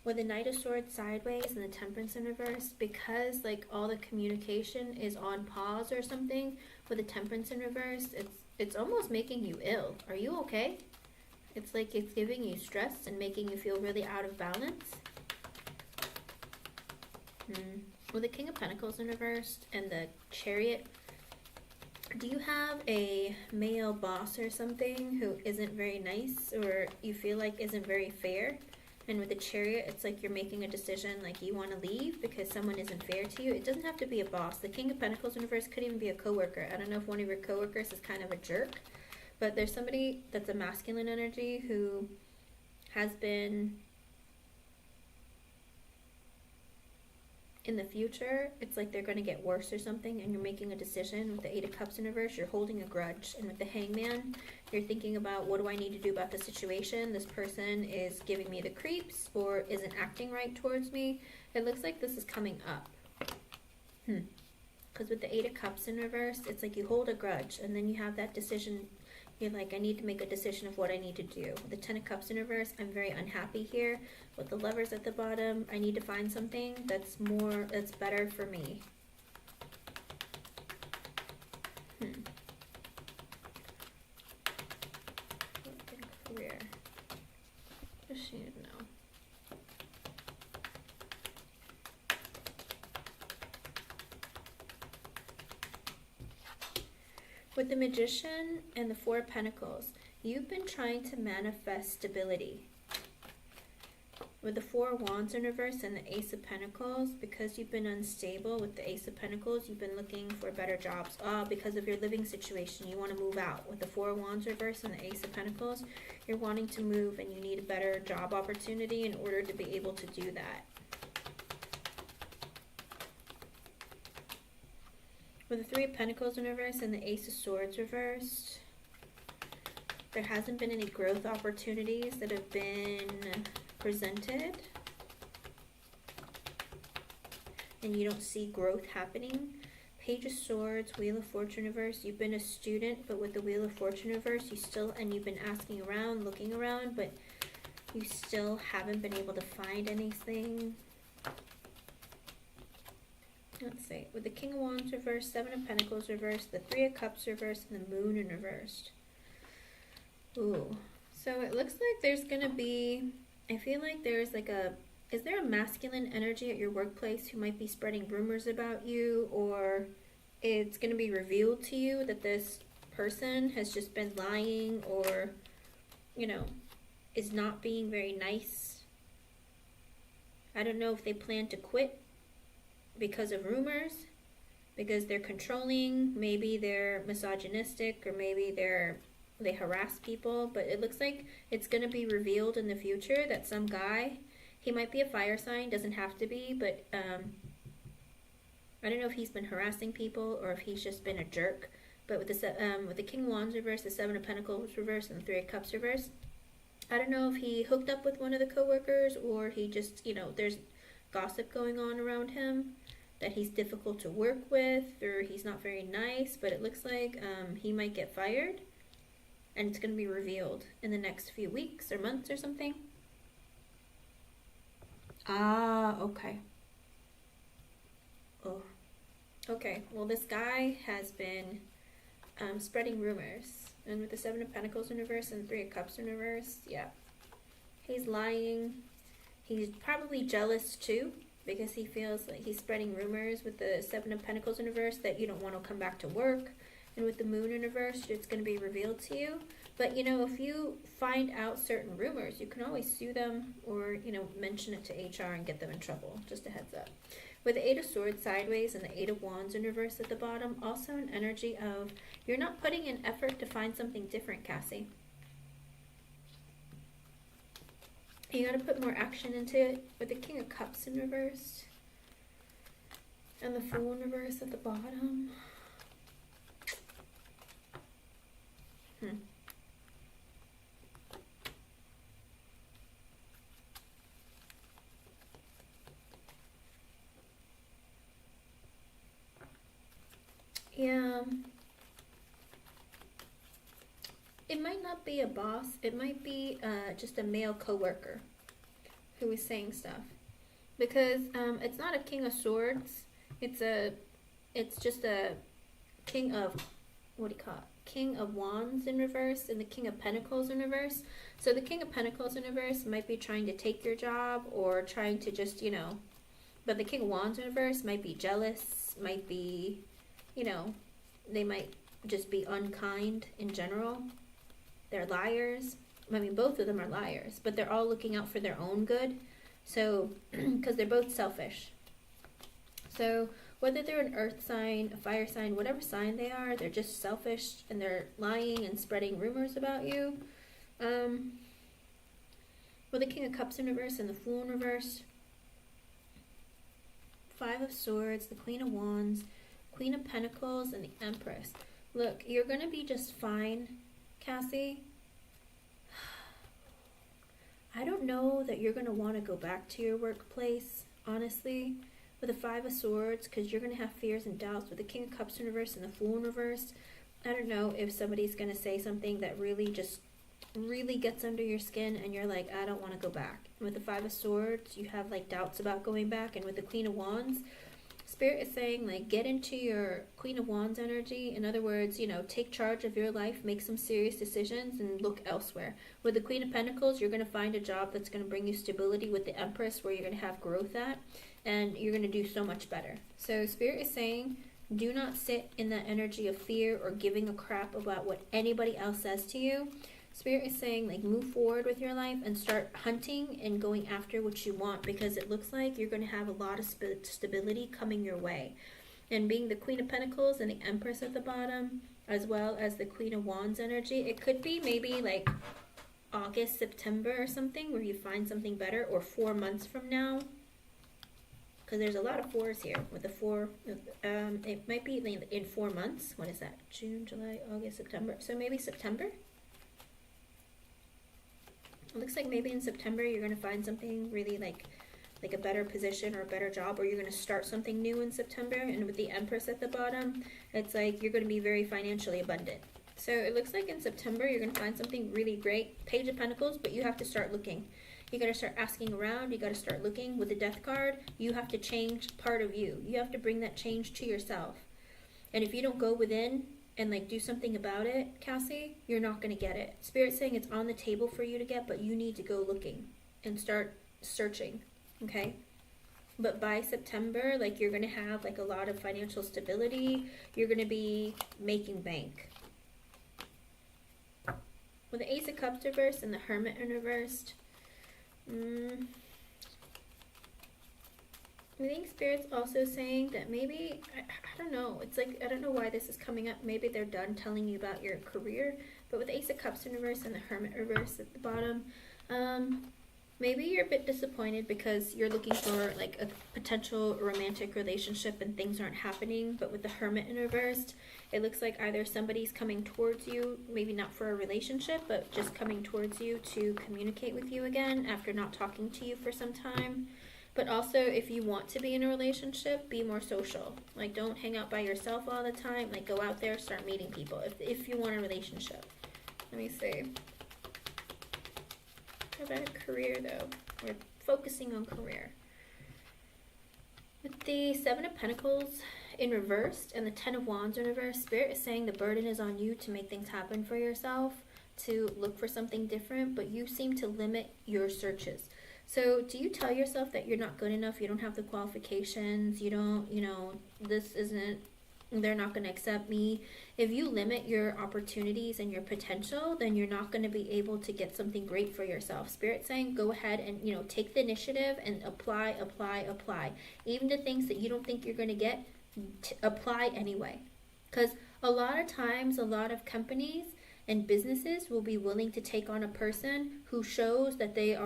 With the Knight of Swords sideways and the Temperance in reverse, because like all the communication is on pause or something, with the Temperance in reverse, it's almost making you ill. Are you okay? It's like it's giving you stress and making you feel really out of balance. With the King of Pentacles in reverse and the Chariot, do you have a male boss or something who isn't very nice, or you feel like isn't very fair? And with the Chariot, it's like you're making a decision, like you want to leave because someone isn't fair to you. It doesn't have to be a boss. The King of Pentacles in reverse could even be a coworker. I don't know if one of your coworkers is kind of a jerk, but there's somebody that's a masculine energy who has been in the future. It's like they're going to get worse or something, and you're making a decision. With the Eight of Cups in reverse, you're holding a grudge. And with the Hangman, you're thinking about, what do I need to do about the situation? This person is giving me the creeps or isn't acting right towards me. It looks like this is coming up. Because with the Eight of Cups in reverse, it's like you hold a grudge, and then you have that decision. You're like, I need to make a decision of what I need to do. With the Ten of Cups in reverse, I'm very unhappy here. With the Lovers at the bottom, I need to find something that's better for me. Career. Just need to know. With the Magician and the Four of Pentacles, you've been trying to manifest stability. With the Four of Wands in reverse and the Ace of Pentacles, because you've been unstable with the Ace of Pentacles, you've been looking for better jobs. Because of your living situation, you want to move out. With the Four of Wands reverse and the Ace of Pentacles, you're wanting to move and you need a better job opportunity in order to be able to do that. With the Three of Pentacles in reverse and the Ace of Swords reversed, there hasn't been any growth opportunities that have been presented, and you don't see growth happening. Page of Swords, Wheel of Fortune reverse, you've been a student, but with the Wheel of Fortune reverse, you've been asking around, looking around, but you still haven't been able to find anything. Let's see, with the King of Wands reversed, Seven of Pentacles reversed, the Three of Cups reversed, and the Moon in reversed. Ooh, so it looks like there's gonna be, I feel like there's like is there a masculine energy at your workplace who might be spreading rumors about you, or it's gonna be revealed to you that this person has just been lying, or, is not being very nice. I don't know if they plan to quit because of rumors, because they're controlling, maybe they're misogynistic, or maybe they harass people, but it looks like it's going to be revealed in the future that some guy, he might be a fire sign, doesn't have to be, but I don't know if he's been harassing people or if he's just been a jerk. But with the King of Wands reversed, the Seven of Pentacles reversed, and the Three of Cups reversed, I don't know if he hooked up with one of the coworkers, or he just, there's gossip going on around him that he's difficult to work with, or he's not very nice, but it looks like he might get fired, and it's going to be revealed in the next few weeks or months or something. Okay. Oh, okay. Well, this guy has been spreading rumors, and with the Seven of Pentacles in reverse and Three of Cups in reverse, yeah, He's lying. He's probably jealous too, because he feels like he's spreading rumors with the Seven of Pentacles in reverse that you don't want to come back to work. And with the Moon in reverse, it's going to be revealed to you. But, you know, if you find out certain rumors, you can always sue them or, you know, mention it to HR and get them in trouble. Just a heads up. With the Eight of Swords sideways and the Eight of Wands in reverse at the bottom, also an energy of you're not putting in effort to find something different, Cassie. You got to put more action into it. With the King of Cups in reverse and the Fool in reverse at the bottom. Yeah. It might not be a boss. It might be just a male coworker who is saying stuff. Because it's not a King of Swords. It's just a King of, what do you call it? King of Wands in reverse and the King of Pentacles in reverse. So the King of Pentacles in reverse might be trying to take your job or trying to just, you know, but the King of Wands in reverse might be jealous, might be, you know, they might just be unkind in general. They're liars. I mean, both of them are liars, but they're all looking out for their own good. So, because they're both selfish. So, whether they're an earth sign, a fire sign, whatever sign they are, they're just selfish and they're lying and spreading rumors about you. With the King of Cups in reverse and the Fool in reverse. Five of Swords, the Queen of Wands, Queen of Pentacles, and the Empress. Look, you're going to be just fine, Cassie. I don't know that you're going to want to go back to your workplace, honestly, with the Five of Swords, because you're going to have fears and doubts. With the King of Cups in reverse and the Fool in reverse, I don't know if somebody's going to say something that really gets under your skin and you're like, I don't want to go back. And with the Five of Swords, you have like doubts about going back. And with the Queen of Wands, Spirit is saying, like, get into your Queen of Wands energy. In other words, you know, take charge of your life, make some serious decisions, and look elsewhere. With the Queen of Pentacles, you're going to find a job that's going to bring you stability. With the Empress, where you're going to have growth at, and you're going to do so much better. So Spirit is saying, do not sit in that energy of fear or giving a crap about what anybody else says to you. Spirit is saying, like, move forward with your life and start hunting and going after what you want, because it looks like you're going to have a lot of stability coming your way. And being the Queen of Pentacles and the Empress at the bottom, as well as the Queen of Wands energy, it could be maybe like August, September or something where you find something better, or 4 months from now. Because there's a lot of fours here with the four. It might be in 4 months. What is that? June, July, August, September. So maybe September. It looks like maybe in September you're going to find something really like a better position or a better job, or you're going to start something new in September. And with the Empress at the bottom, it's like you're going to be very financially abundant. So it looks like in September you're going to find something really great. Page of Pentacles, but you have to start looking. You got to start asking around. You got to start looking. With the Death card, you have to change part of you. You have to bring that change to yourself. And if you don't go within and like do something about it, Cassie, you're not going to get it. Spirit's saying it's on the table for you to get, but you need to go looking and start searching, okay? But by September, like, you're going to have like a lot of financial stability. You're going to be making bank. With the Ace of Cups reversed and the Hermit in reversed, I think Spirit's also saying that maybe, I don't know, it's like, I don't know why this is coming up. Maybe they're done telling you about your career. But with Ace of Cups in reverse and the Hermit reverse at the bottom, maybe you're a bit disappointed because you're looking for like a potential romantic relationship and things aren't happening. But with the Hermit in reverse, it looks like either somebody's coming towards you, maybe not for a relationship, but just coming towards you to communicate with you again after not talking to you for some time. But also, if you want to be in a relationship, be more social. Like, don't hang out by yourself all the time. Like, go out there, start meeting people if you want a relationship. Let me see. How about a career, though? We're focusing on career. With the Seven of Pentacles in reverse and the Ten of Wands in reverse, Spirit is saying the burden is on you to make things happen for yourself. to look for something different, but you seem to limit your searches. So do you tell yourself that you're not good enough, you don't have the qualifications, you don't, this isn't, they're not going to accept me? If you limit your opportunities and your potential, then you're not going to be able to get something great for yourself. Spirit's saying go ahead and, take the initiative and apply. Even to things that you don't think you're going to get, apply anyway. Because a lot of times, a lot of companies and businesses will be willing to take on a person who shows that they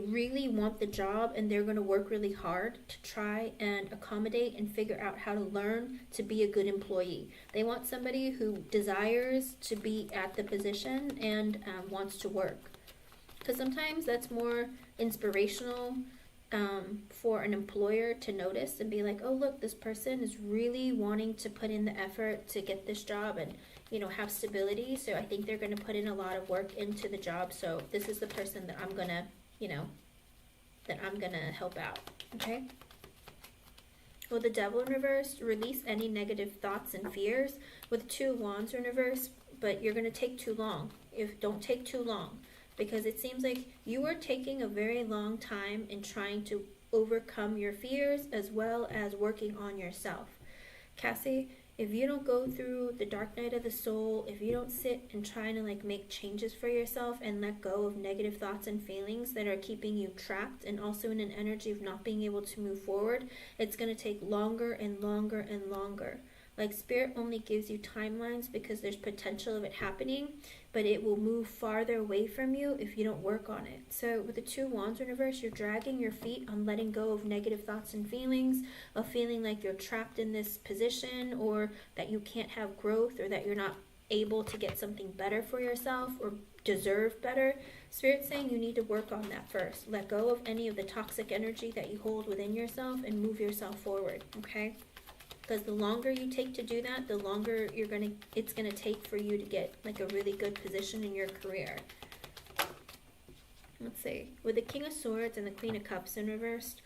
really want the job, and they're going to work really hard to try and accommodate and figure out how to learn to be a good employee. They want somebody who desires to be at the position and wants to work. Because sometimes that's more inspirational for an employer to notice and be like, oh, look, this person is really wanting to put in the effort to get this job and have stability. So I think they're going to put in a lot of work into the job. So this is the person that I'm going to, help out. Okay. With the Devil in reverse, release any negative thoughts and fears. With 2 Wands in reverse, but you're going to take too long. Don't take too long, because it seems like you are taking a very long time in trying to overcome your fears as well as working on yourself. Cassie, if you don't go through the dark night of the soul, if you don't sit and try to make changes for yourself and let go of negative thoughts and feelings that are keeping you trapped and also in an energy of not being able to move forward, it's going to take longer and longer and longer. Spirit only gives you timelines because there's potential of it happening, but it will move farther away from you if you don't work on it. So with the 2 Wands in reverse, you're dragging your feet on letting go of negative thoughts and feelings, of feeling like you're trapped in this position, or that you can't have growth, or that you're not able to get something better for yourself or deserve better. Spirit's saying you need to work on that first. Let go of any of the toxic energy that you hold within yourself and move yourself forward, okay? Because the longer you take to do that, the longer it's gonna take for you to get a really good position in your career. Let's see. With the King of Swords and the Queen of Cups in reverse.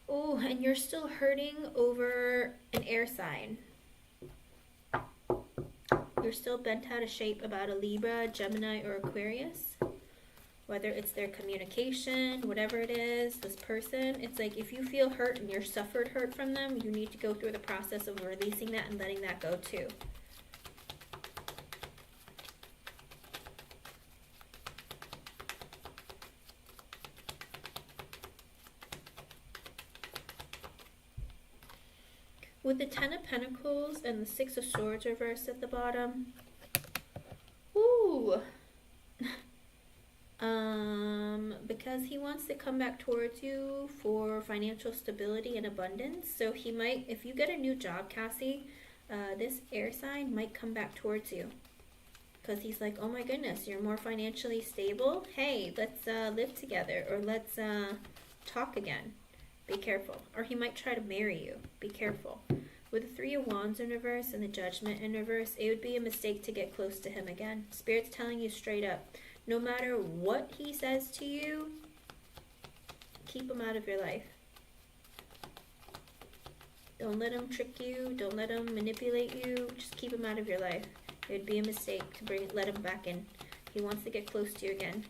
Oh, and you're still hurting over an air sign. You're still bent out of shape about a Libra, Gemini, or Aquarius. Whether it's their communication, whatever it is, this person, it's like if you feel hurt and you're suffered hurt from them, you need to go through the process of releasing that and letting that go too. With the 10 of Pentacles and the 6 of Swords reversed at the bottom. Ooh. Because he wants to come back towards you for financial stability and abundance. So he might, if you get a new job, Cassie, this air sign might come back towards you. Because he's like, oh my goodness, you're more financially stable. Hey, let's live together, or let's talk again. Be careful. Or he might try to marry you. Be careful. With the 3 of Wands in reverse and the Judgment in reverse, it would be a mistake to get close to him again. Spirit's telling you straight up, no matter what he says to you, keep him out of your life. Don't let him trick you. Don't let him manipulate you. Just keep him out of your life. It would be a mistake to let him back in. He wants to get close to you again.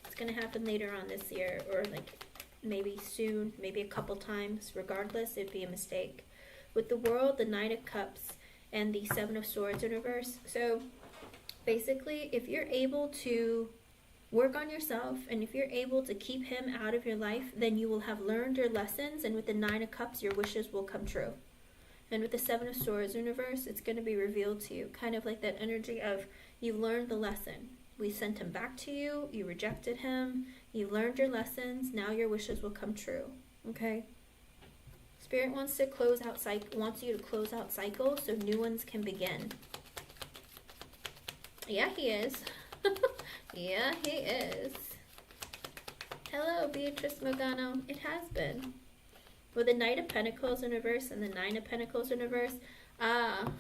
It's going to happen later on this year, or maybe soon, maybe a couple times. Regardless, it'd be a mistake. With the World, the Knight of Cups, and the 7 of Swords in reverse. So basically, if you're able to work on yourself, and if you're able to keep him out of your life, then you will have learned your lessons, and with the 9 of Cups, your wishes will come true. And with the 7 of Swords in reverse, it's going to be revealed to you, kind of like that energy of you've learned the lesson. We sent him back to you, you rejected him, you learned your lessons, now your wishes will come true, okay? Spirit wants you to close out cycles so new ones can begin. Yeah, he is. Yeah, he is. Hello, Beatrice Mogano. It has been. With the Knight of Pentacles in reverse and the 9 of Pentacles in reverse,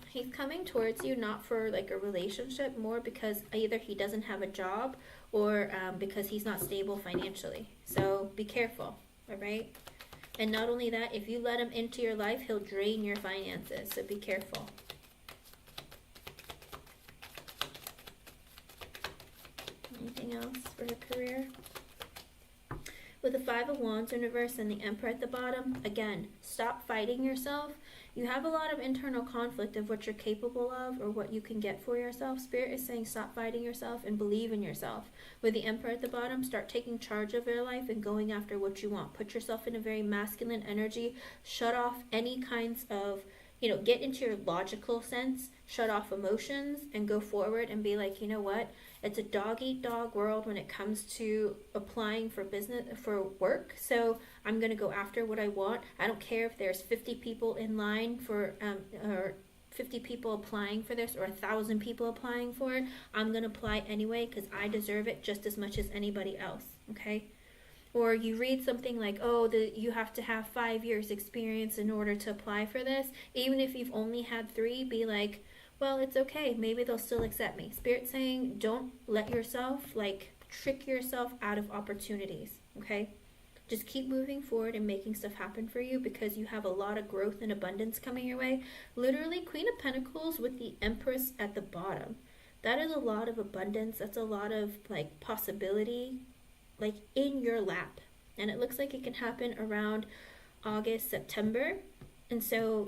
he's coming towards you not for a relationship, more because either he doesn't have a job or because he's not stable financially. So be careful, all right? And not only that, if you let him into your life, he'll drain your finances. So be careful. anything else for her career. With the Five of Wands in reverse and the Emperor at the bottom, again, stop fighting yourself. You have a lot of internal conflict of what you're capable of or what you can get for yourself. Spirit is saying stop fighting yourself and believe in yourself. With the Emperor at the bottom, start taking charge of your life and going after what you want. Put yourself in a very masculine energy. Shut off any kinds of, get into your logical sense. Shut off emotions and go forward and be like, you know what? It's a dog-eat-dog world when it comes to applying for business, for work. So I'm going to go after what I want. I don't care if there's 50 people in line for, or 50 people applying for this or 1,000 people applying for it. I'm going to apply anyway because I deserve it just as much as anybody else, okay? Or you read something like, oh, you have to have 5 years experience in order to apply for this. Even if you've only had 3, be like, well, it's okay. Maybe they'll still accept me. Spirit saying, don't let yourself, trick yourself out of opportunities, okay? Just keep moving forward and making stuff happen for you because you have a lot of growth and abundance coming your way. Literally, Queen of Pentacles with the Empress at the bottom. That is a lot of abundance. That's a lot of, possibility, in your lap. And it looks like it can happen around August, September. And so,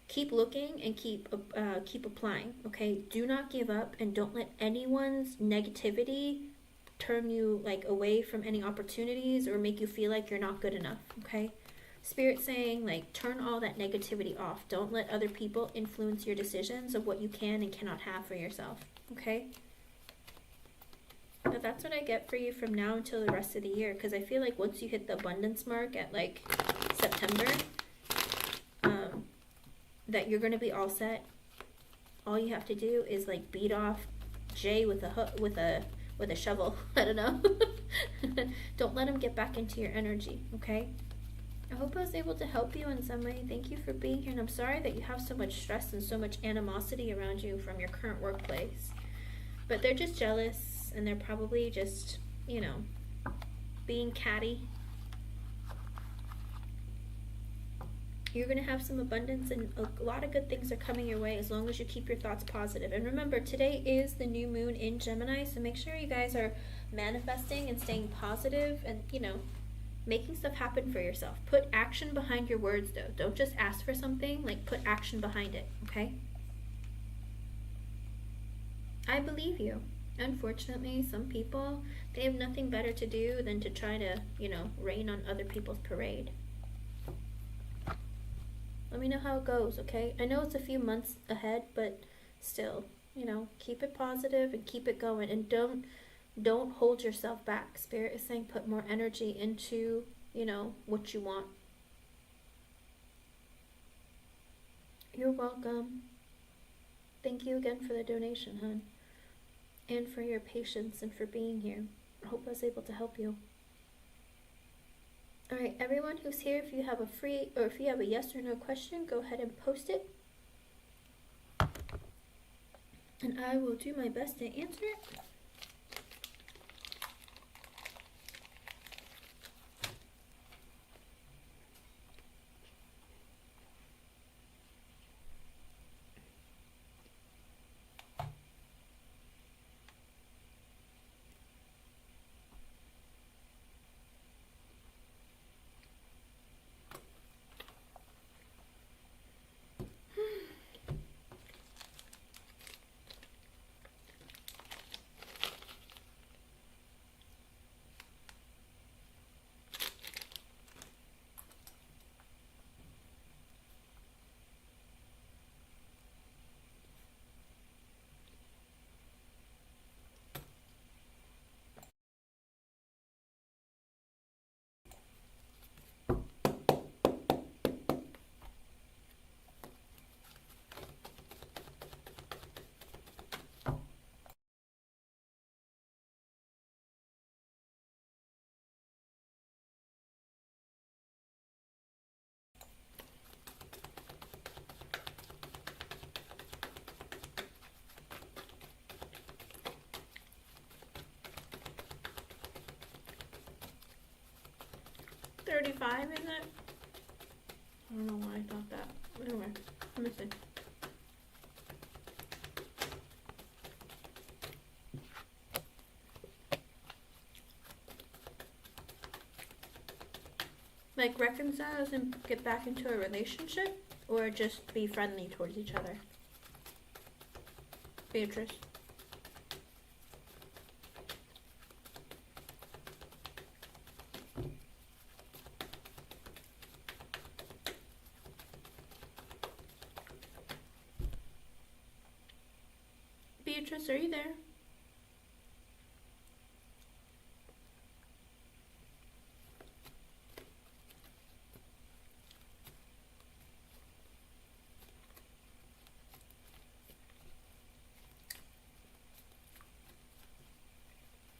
keep looking and keep applying, okay? Do not give up and don't let anyone's negativity turn you away from any opportunities or make you feel like you're not good enough, okay? Spirit saying turn all that negativity off. Don't let other people influence your decisions of what you can and cannot have for yourself, okay? But that's what I get for you from now until the rest of the year, because I feel like once you hit the abundance mark at September, that you're going to be all set. All you have to do is beat off Jay with a hook, with a shovel. I don't know. Don't let him get back into your energy, okay? I hope I was able to help you in some way. Thank you for being here, and I'm sorry that you have so much stress and so much animosity around you from your current workplace. But they're just jealous, and they're probably just, being catty. You're going to have some abundance and a lot of good things are coming your way as long as you keep your thoughts positive. And remember, today is the new moon in Gemini, so make sure you guys are manifesting and staying positive and, making stuff happen for yourself. Put action behind your words, though. Don't just ask for something, put action behind it, okay? I believe you. Unfortunately, some people, they have nothing better to do than to try to, rain on other people's parade. Let me know how it goes, okay? I know it's a few months ahead, but still, keep it positive and keep it going. And don't hold yourself back. Spirit is saying put more energy into, what you want. You're welcome. Thank you again for the donation, hon. And for your patience and for being here. I hope I was able to help you. Alright, everyone who's here, if you have a yes or no question, go ahead and post it. And I will do my best to answer it. $35, isn't it? I don't know why I thought that. Anyway, let me see. Like reconcile and get back into a relationship, or just be friendly towards each other? Beatrice. Beatrice, are you there?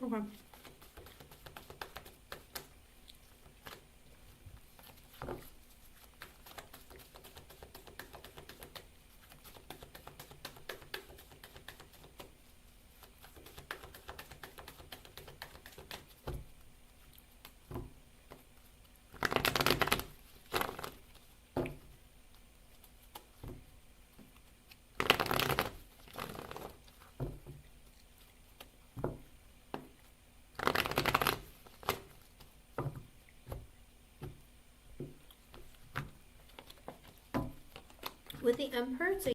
Okay. With the Emperor, it's a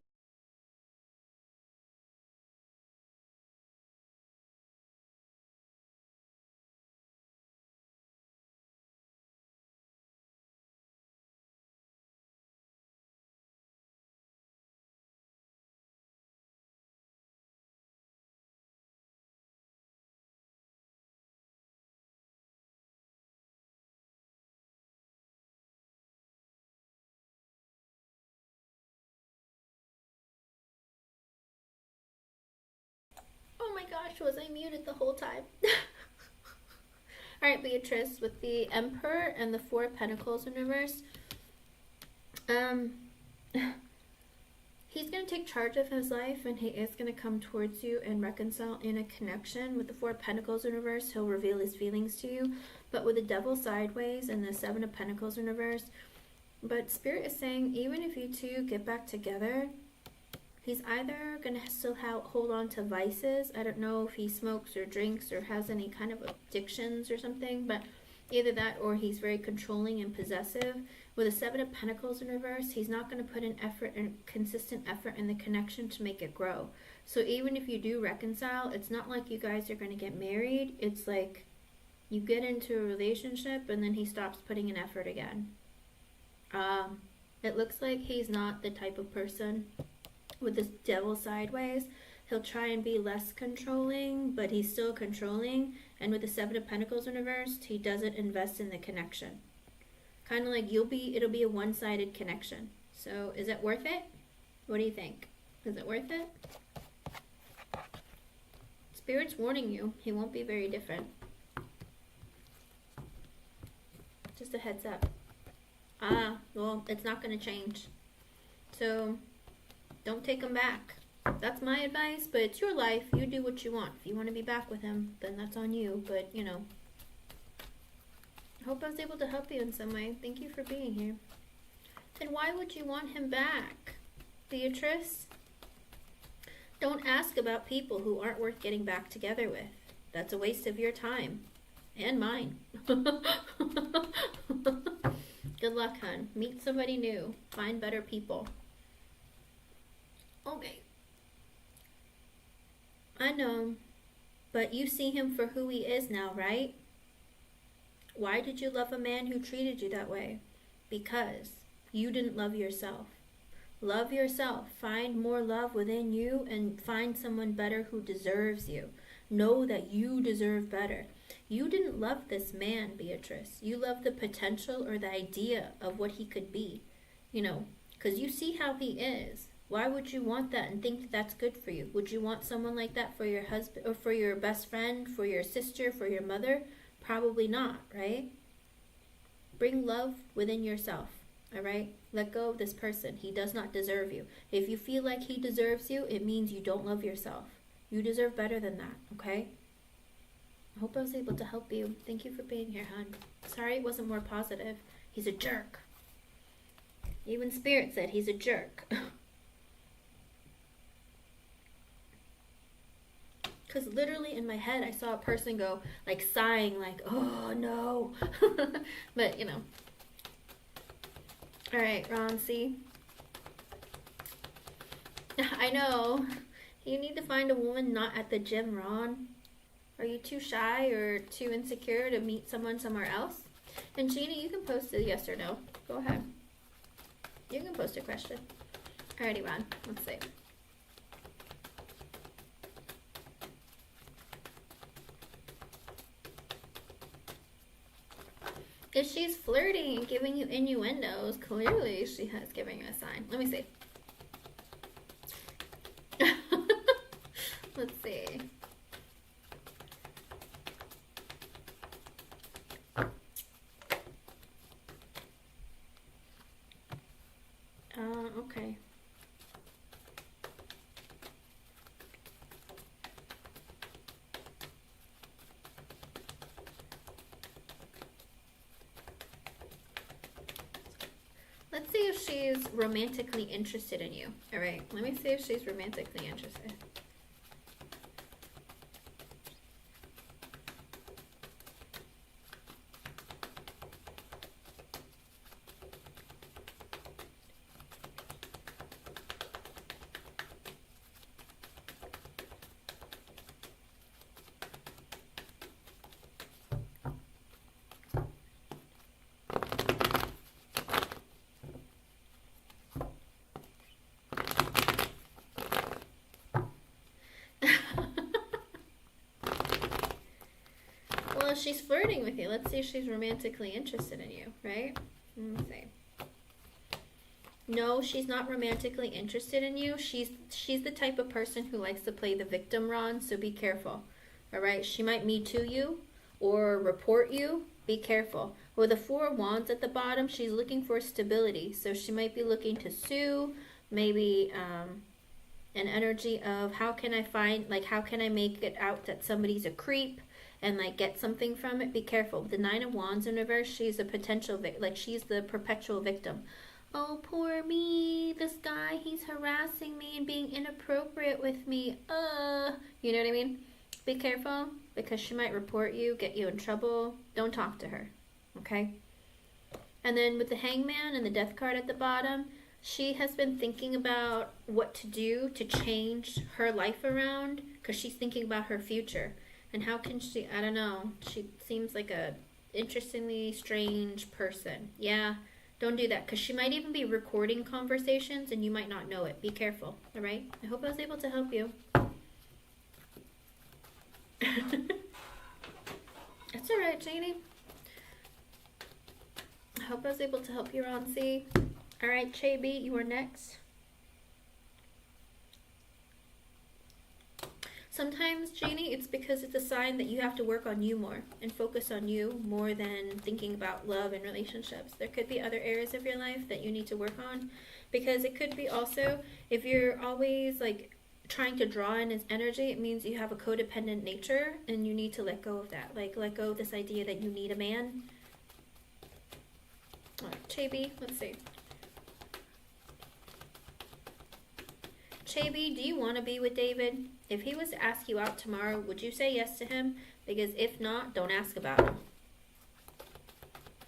oh my gosh, was I muted the whole time? Alright, Beatrice, with the Emperor and the Four of Pentacles in reverse, he's going to take charge of his life, and he is going to come towards you and reconcile in a connection. With the Four of Pentacles in reverse, he'll reveal his feelings to you. But with the Devil sideways and the Seven of Pentacles in reverse, but Spirit is saying, even if you two get back together, he's either going to still hold on to vices. I don't know if he smokes or drinks or has any kind of addictions or something, but either that or he's very controlling and possessive. With a Seven of Pentacles in reverse, he's not going to put an effort and consistent effort in the connection to make it grow. So even if you do reconcile, it's not like you guys are going to get married. It's like you get into a relationship and then he stops putting an effort again. It looks like he's not the type of person. With this Devil sideways, he'll try and be less controlling, but he's still controlling. And with the Seven of Pentacles in reverse, he doesn't invest in the connection. Kind of like it'll be a one-sided connection. So is it worth it? What do you think? Is it worth it? Spirit's warning you, he won't be very different. Just a heads up. Well, it's not going to change. So don't take him back. That's my advice, but it's your life. You do what you want. If you want to be back with him, then that's on you. But, you know, I hope I was able to help you in some way. Thank you for being here. Then why would you want him back, Beatrice? Don't ask about people who aren't worth getting back together with. That's a waste of your time. And mine. Good luck, hon. Meet somebody new. Find better people. Okay. I know. But you see him for who he is now, right? Why did you love a man who treated you that way? Because you didn't love yourself. Love yourself. Find more love within you and find someone better who deserves you. Know that you deserve better. You didn't love this man, Beatrice. You loved the potential or the idea of what he could be. You know, because you see how he is. Why would you want that and think that that's good for you? Would you want someone like that for your husband or for your best friend, for your sister, for your mother? Probably not, right? Bring love within yourself, all right? Let go of this person. He does not deserve you. If you feel like he deserves you, it means you don't love yourself. You deserve better than that, okay? I hope I was able to help you. Thank you for being here, hon. Sorry it wasn't more positive. He's a jerk. Even Spirit said he's a jerk. Because literally in my head, I saw a person go, like, sighing, like, oh, no. But, you know, All right, Ron, see? I know. You need to find a woman not at the gym, Ron. Are you too shy or too insecure to meet someone somewhere else? And Gina, you can post a yes or no. Go ahead. You can post a question. Alrighty, Ron. Let's see. If she's flirting and giving you innuendos, clearly she has given you a sign. Let me see. Let's see. Okay. Let's see if she's romantically interested in you. All right, let me see if she's romantically interested. Well, she's flirting with you. Let's see if she's romantically interested in you, right? Let's see. No, she's not romantically interested in you. She's the type of person who likes to play the victim, Ron, so be careful. All right? She might Me Too you or report you. Be careful. With the 4 of Wands at the bottom, she's looking for stability. So she might be looking to sue, maybe an energy of how can I make it out that somebody's a creep and like get something from it. Be careful. With the 9 of Wands in reverse, she's a potential she's the perpetual victim. Oh, poor me, this guy, he's harassing me and being inappropriate with me. You know what I mean? Be careful, because she might report you, get you in trouble. Don't talk to her, okay? And then with the Hangman and the Death card at the bottom, she has been thinking about what to do to change her life around, because she's thinking about her future. And how can she, I don't know, she seems like a interestingly strange person. Yeah. Don't do that, because she might even be recording conversations and you might not know it. Be careful, all right? I hope I was able to help you. That's all right, Janie. I hope I was able to help you, Ron C. All right, Chaby, you are next. Sometimes, Janie, it's because it's a sign that you have to work on you more and focus on you more than thinking about love and relationships. There could be other areas of your life that you need to work on, because it could be also, if you're always like trying to draw in his energy, it means you have a codependent nature and you need to let go of that. Like, let go of this idea that you need a man. All right, Chaby, let's see. Chaby, do you want to be with David? If he was to ask you out tomorrow, would you say yes to him? Because if not, don't ask about him.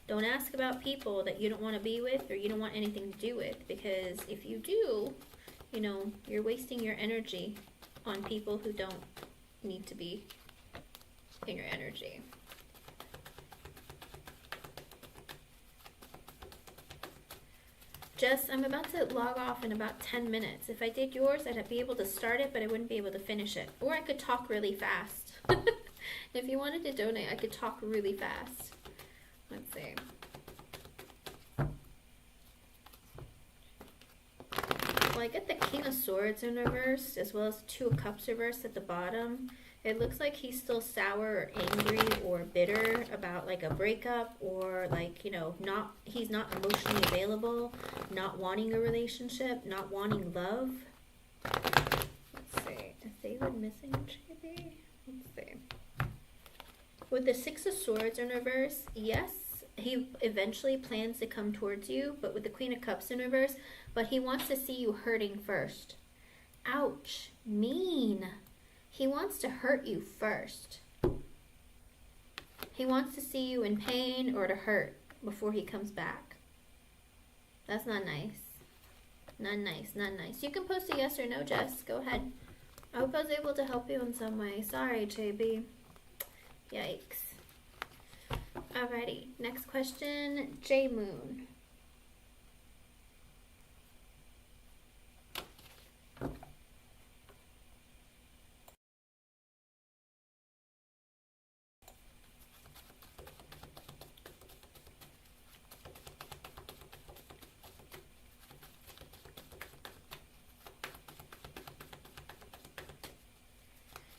Don't ask about people that you don't want to be with or you don't want anything to do with. Because if you do, you know, you're wasting your energy on people who don't need to be in your energy. Jess, I'm about to log off in about 10 minutes. If I did yours, I'd be able to start it, but I wouldn't be able to finish it. Or I could talk really fast. If you wanted to donate, I could talk really fast. Let's see. Well, I get the King of Swords in reverse, as well as 2 of Cups reversed at the bottom. It looks like he's still sour or angry or bitter about like a breakup, or like, you know, he's not emotionally available, not wanting a relationship, not wanting love. Let's see. Is David missing Chibi? Let's see. With the 6 of Swords in reverse, yes, he eventually plans to come towards you, but with the Queen of Cups in reverse, but he wants to see you hurting first. Ouch. Mean. He wants to hurt you first. He wants to see you in pain or to hurt before he comes back. That's not nice. Not nice, not nice. You can post a yes or no, Jess. Go ahead. I hope I was able to help you in some way. Sorry, JB. Yikes. Alrighty, next question, J Moon.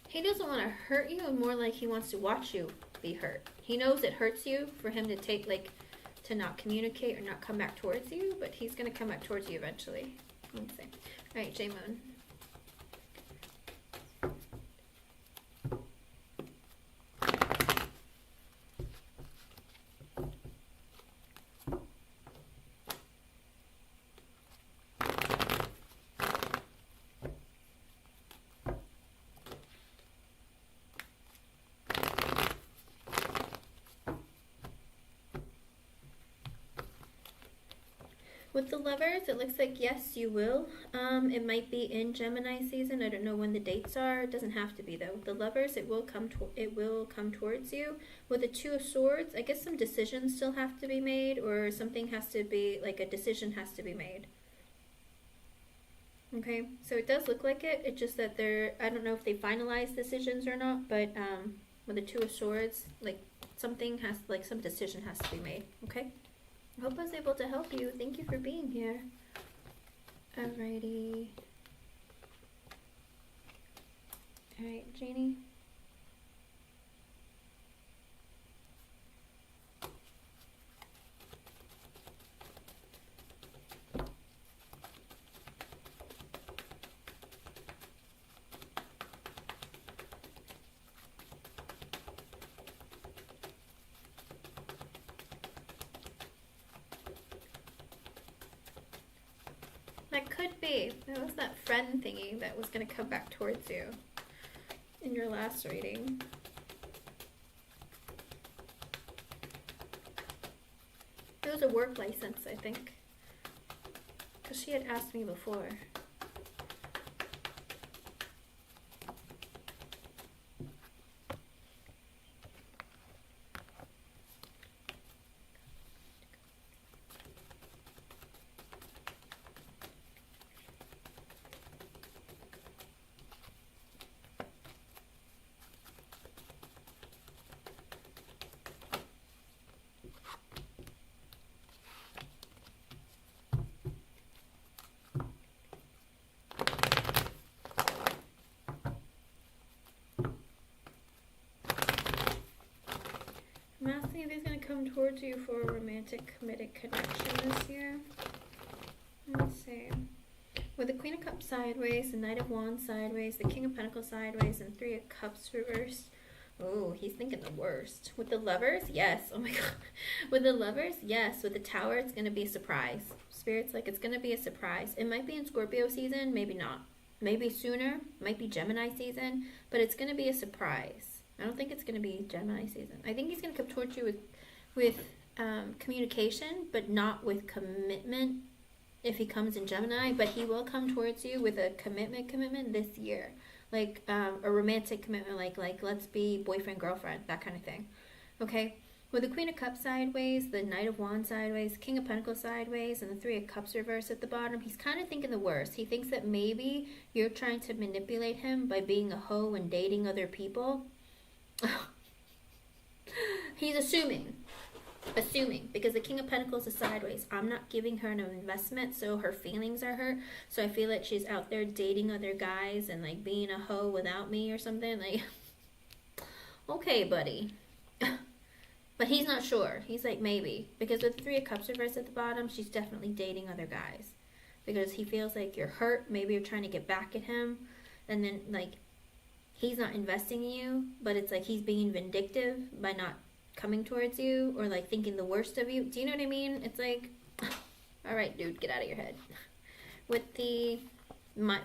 He doesn't want to hurt you, more like he wants to watch you be hurt. He knows it hurts you for him to take, like, to not communicate or not come back towards you, but he's going to come back towards you eventually. Let's see. Alright, J Moon. With the Lovers, it looks like yes, you will. It might be in Gemini season. I don't know when the dates are. It doesn't have to be though. The Lovers, it will come towards you. With the Two of Swords, I guess some decisions still have to be made, or something has to be, like, a decision has to be made. Okay, so it does look like it. It's just that I don't know if they finalize decisions or not, but with the Two of Swords, like, some decision has to be made. Okay. I hope I was able to help you. Thank you for being here. Alrighty. Alright, Janie. That could be. That was that friend thingy that was going to come back towards you in your last reading. It was a work license, I think. Because she had asked me before. I'm asking if he's going to come towards you for a romantic, committed connection this year. Let's see. With the Queen of Cups sideways, the Knight of Wands sideways, the King of Pentacles sideways, and Three of Cups reversed. Oh, he's thinking the worst. With the Lovers, yes. Oh my god. With the Lovers, yes. With the Tower, it's going to be a surprise. Spirit's like, it's going to be a surprise. It might be in Scorpio season, maybe not. Maybe sooner, might be Gemini season, but it's going to be a surprise. I don't think it's going to be Gemini season. I think he's going to come towards you with communication, but not with commitment if he comes in Gemini, but he will come towards you with a commitment this year. Like a romantic commitment, like let's be boyfriend, girlfriend, that kind of thing. Okay? With the Queen of Cups sideways, the Knight of Wands sideways, King of Pentacles sideways, and the Three of Cups reversed at the bottom, he's kind of thinking the worst. He thinks that maybe you're trying to manipulate him by being a hoe and dating other people. He's assuming, because the King of Pentacles is sideways. I'm not giving her an investment, so her feelings are hurt. So I feel like she's out there dating other guys and, like, being a hoe without me or something. Like, okay, buddy. But he's not sure. He's like, maybe. Because with the Three of Cups reversed at the bottom, she's definitely dating other guys. Because he feels like you're hurt. Maybe you're trying to get back at him. And then, like, he's not investing in you, but it's like he's being vindictive by not coming towards you, or, like, thinking the worst of you. Do you know what I mean? It's like, all right, dude, get out of your head. With the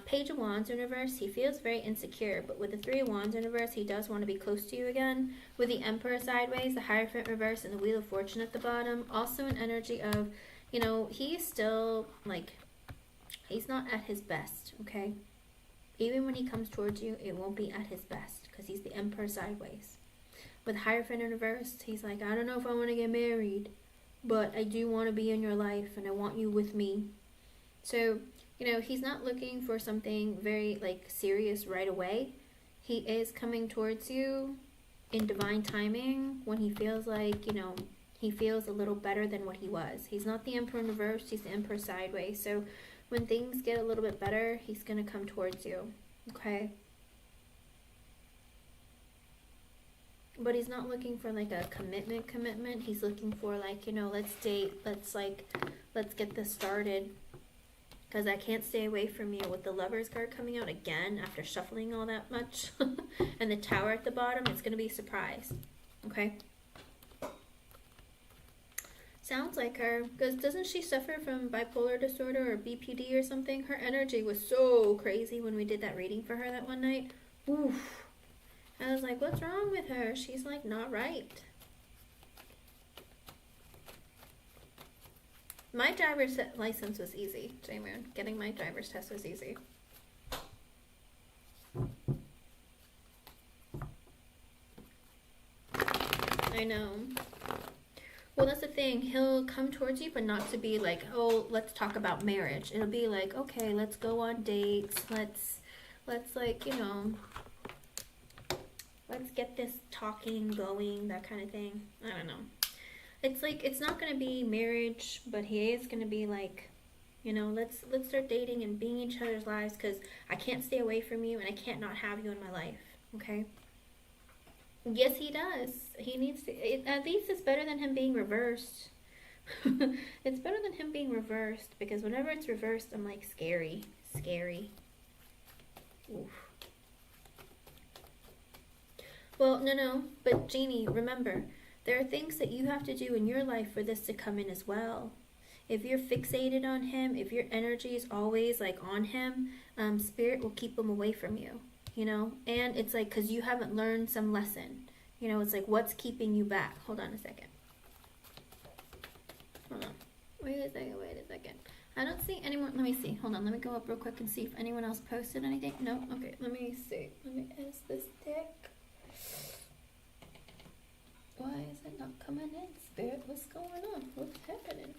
Page of Wands in reverse, he feels very insecure, but with the Three of Wands in reverse, he does want to be close to you again. With the Emperor sideways, the Hierophant reverse, and the Wheel of Fortune at the bottom, also an energy of you know, he's still, like, he's not at his best, okay? Even when he comes towards you, it won't be at his best because he's the Emperor sideways. With Hierophant in reverse, he's like, I don't know if I want to get married, but I do want to be in your life and I want you with me. So, you know, he's not looking for something very, like, serious right away. He is coming towards you in divine timing when he feels like, you know, he feels a little better than what he was. He's not the Emperor in reverse, he's the Emperor sideways. So when things get a little bit better, he's going to come towards you, okay? But he's not looking for, like, a commitment. He's looking for, like, you know, let's date, let's get this started. Because I can't stay away from you. With the Lover's card coming out again after shuffling all that much. And the Tower at the bottom, it's going to be a surprise. Okay? Sounds like her. Because doesn't she suffer from bipolar disorder or BPD or something? Her energy was so crazy when we did that reading for her that one night. Oof. I was like, what's wrong with her? She's, like, not right. My driver's license was easy, J-Moon. Getting my driver's test was easy. I know. Well, that's the thing. He'll come towards you, but not to be like, oh, let's talk about marriage. It'll be like, okay, let's go on dates. Let's like, you know, let's get this talking going, that kind of thing. I don't know. It's like, it's not going to be marriage, but he is going to be like, you know, let's start dating and being in each other's lives because I can't stay away from you and I can't not have you in my life, okay? Yes, he does. He needs to, at least it's better than him being reversed. It's better than him being reversed because whenever it's reversed, I'm like, scary. Oof. Well, no, but Jeannie, remember, there are things that you have to do in your life for this to come in as well. If you're fixated on him, if your energy is always like on him, Spirit will keep him away from you, you know? And it's like, because you haven't learned some lesson. You know, it's like, what's keeping you back? Hold on a second. Hold on. Wait a second. I don't see anyone. Let me see. Hold on. Let me go up real quick and see if anyone else posted anything. No? Okay. Let me see. Let me ask this deck. Why is it not coming in, Spirit? What's going on? What's happening?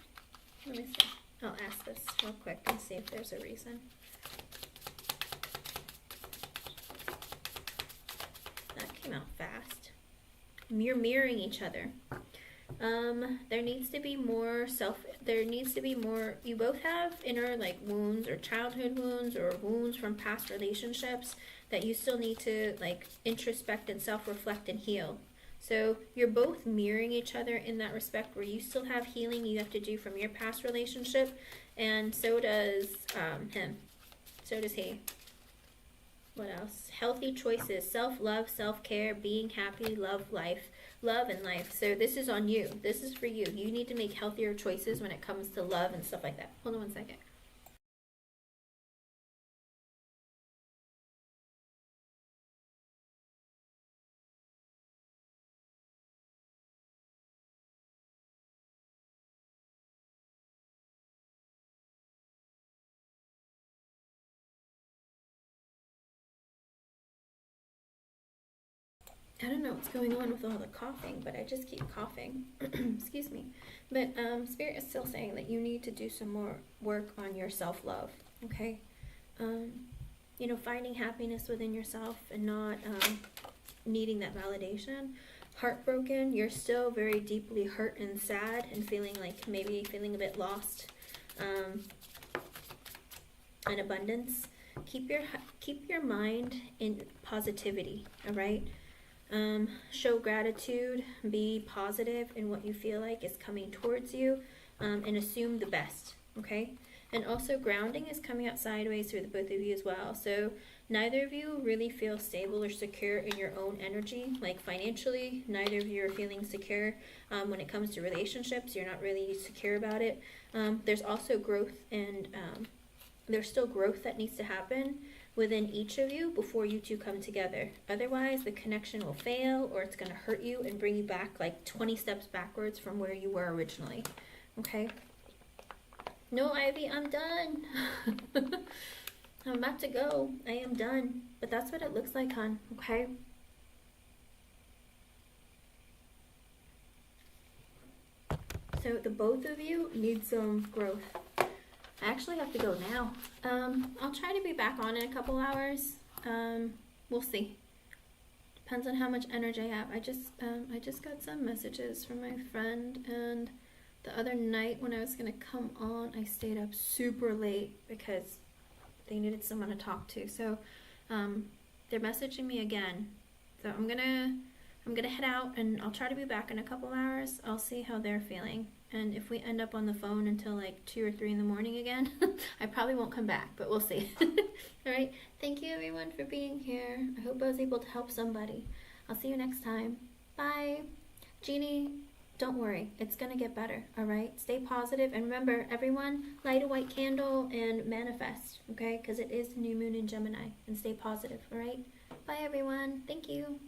Let me see. I'll ask this real quick and see if there's a reason. That came out fast. You're mirroring each other. There needs to be more you both have inner, like, wounds or childhood wounds or wounds from past relationships that you still need to, like, introspect and self-reflect and heal. So you're both mirroring each other in that respect where you still have healing you have to do from your past relationship, and so does him. So does he. What else? Healthy choices, self-love, self-care, being happy, love and life. So this is on you. This is for you. You need to make healthier choices when it comes to love and stuff like that. Hold on one second. I don't know what's going on with all the coughing, but I just keep coughing. Excuse me. But Spirit is still saying that you need to do some more work on your self-love, okay? You know, finding happiness within yourself and not needing that validation. Heartbroken, you're still very deeply hurt and sad and feeling like maybe feeling a bit lost. And abundance. Keep your mind in positivity, all right? Show gratitude, be positive in what you feel like is coming towards you, and assume the best, okay? And also grounding is coming out sideways for the both of you as well. So neither of you really feel stable or secure in your own energy. Like financially, neither of you are feeling secure. When it comes to relationships, you're not really secure about it. There's also growth and there's still growth that needs to happen within each of you before you two come together. Otherwise, the connection will fail or it's going to hurt you and bring you back like 20 steps backwards from where you were originally. Okay? No, Ivy, I'm done. I'm about to go. I am done. But that's what it looks like, hon. Okay? So the both of you need some growth. I actually have to go now. I'll try to be back on in a couple hours. We'll see. Depends on how much energy I have. I just got some messages from my friend, and the other night when I was gonna come on, I stayed up super late because they needed someone to talk to. So they're messaging me again. So I'm gonna head out, and I'll try to be back in a couple hours. I'll see how they're feeling. And if we end up on the phone until like 2 or 3 in the morning again, I probably won't come back, but we'll see. All right. Thank you everyone for being here. I hope I was able to help somebody. I'll see you next time. Bye. Jeannie, don't worry. It's going to get better. All right. Stay positive. And remember, everyone, light a white candle and manifest. Okay. Because it is the new moon in Gemini. And stay positive. All right. Bye everyone. Thank you.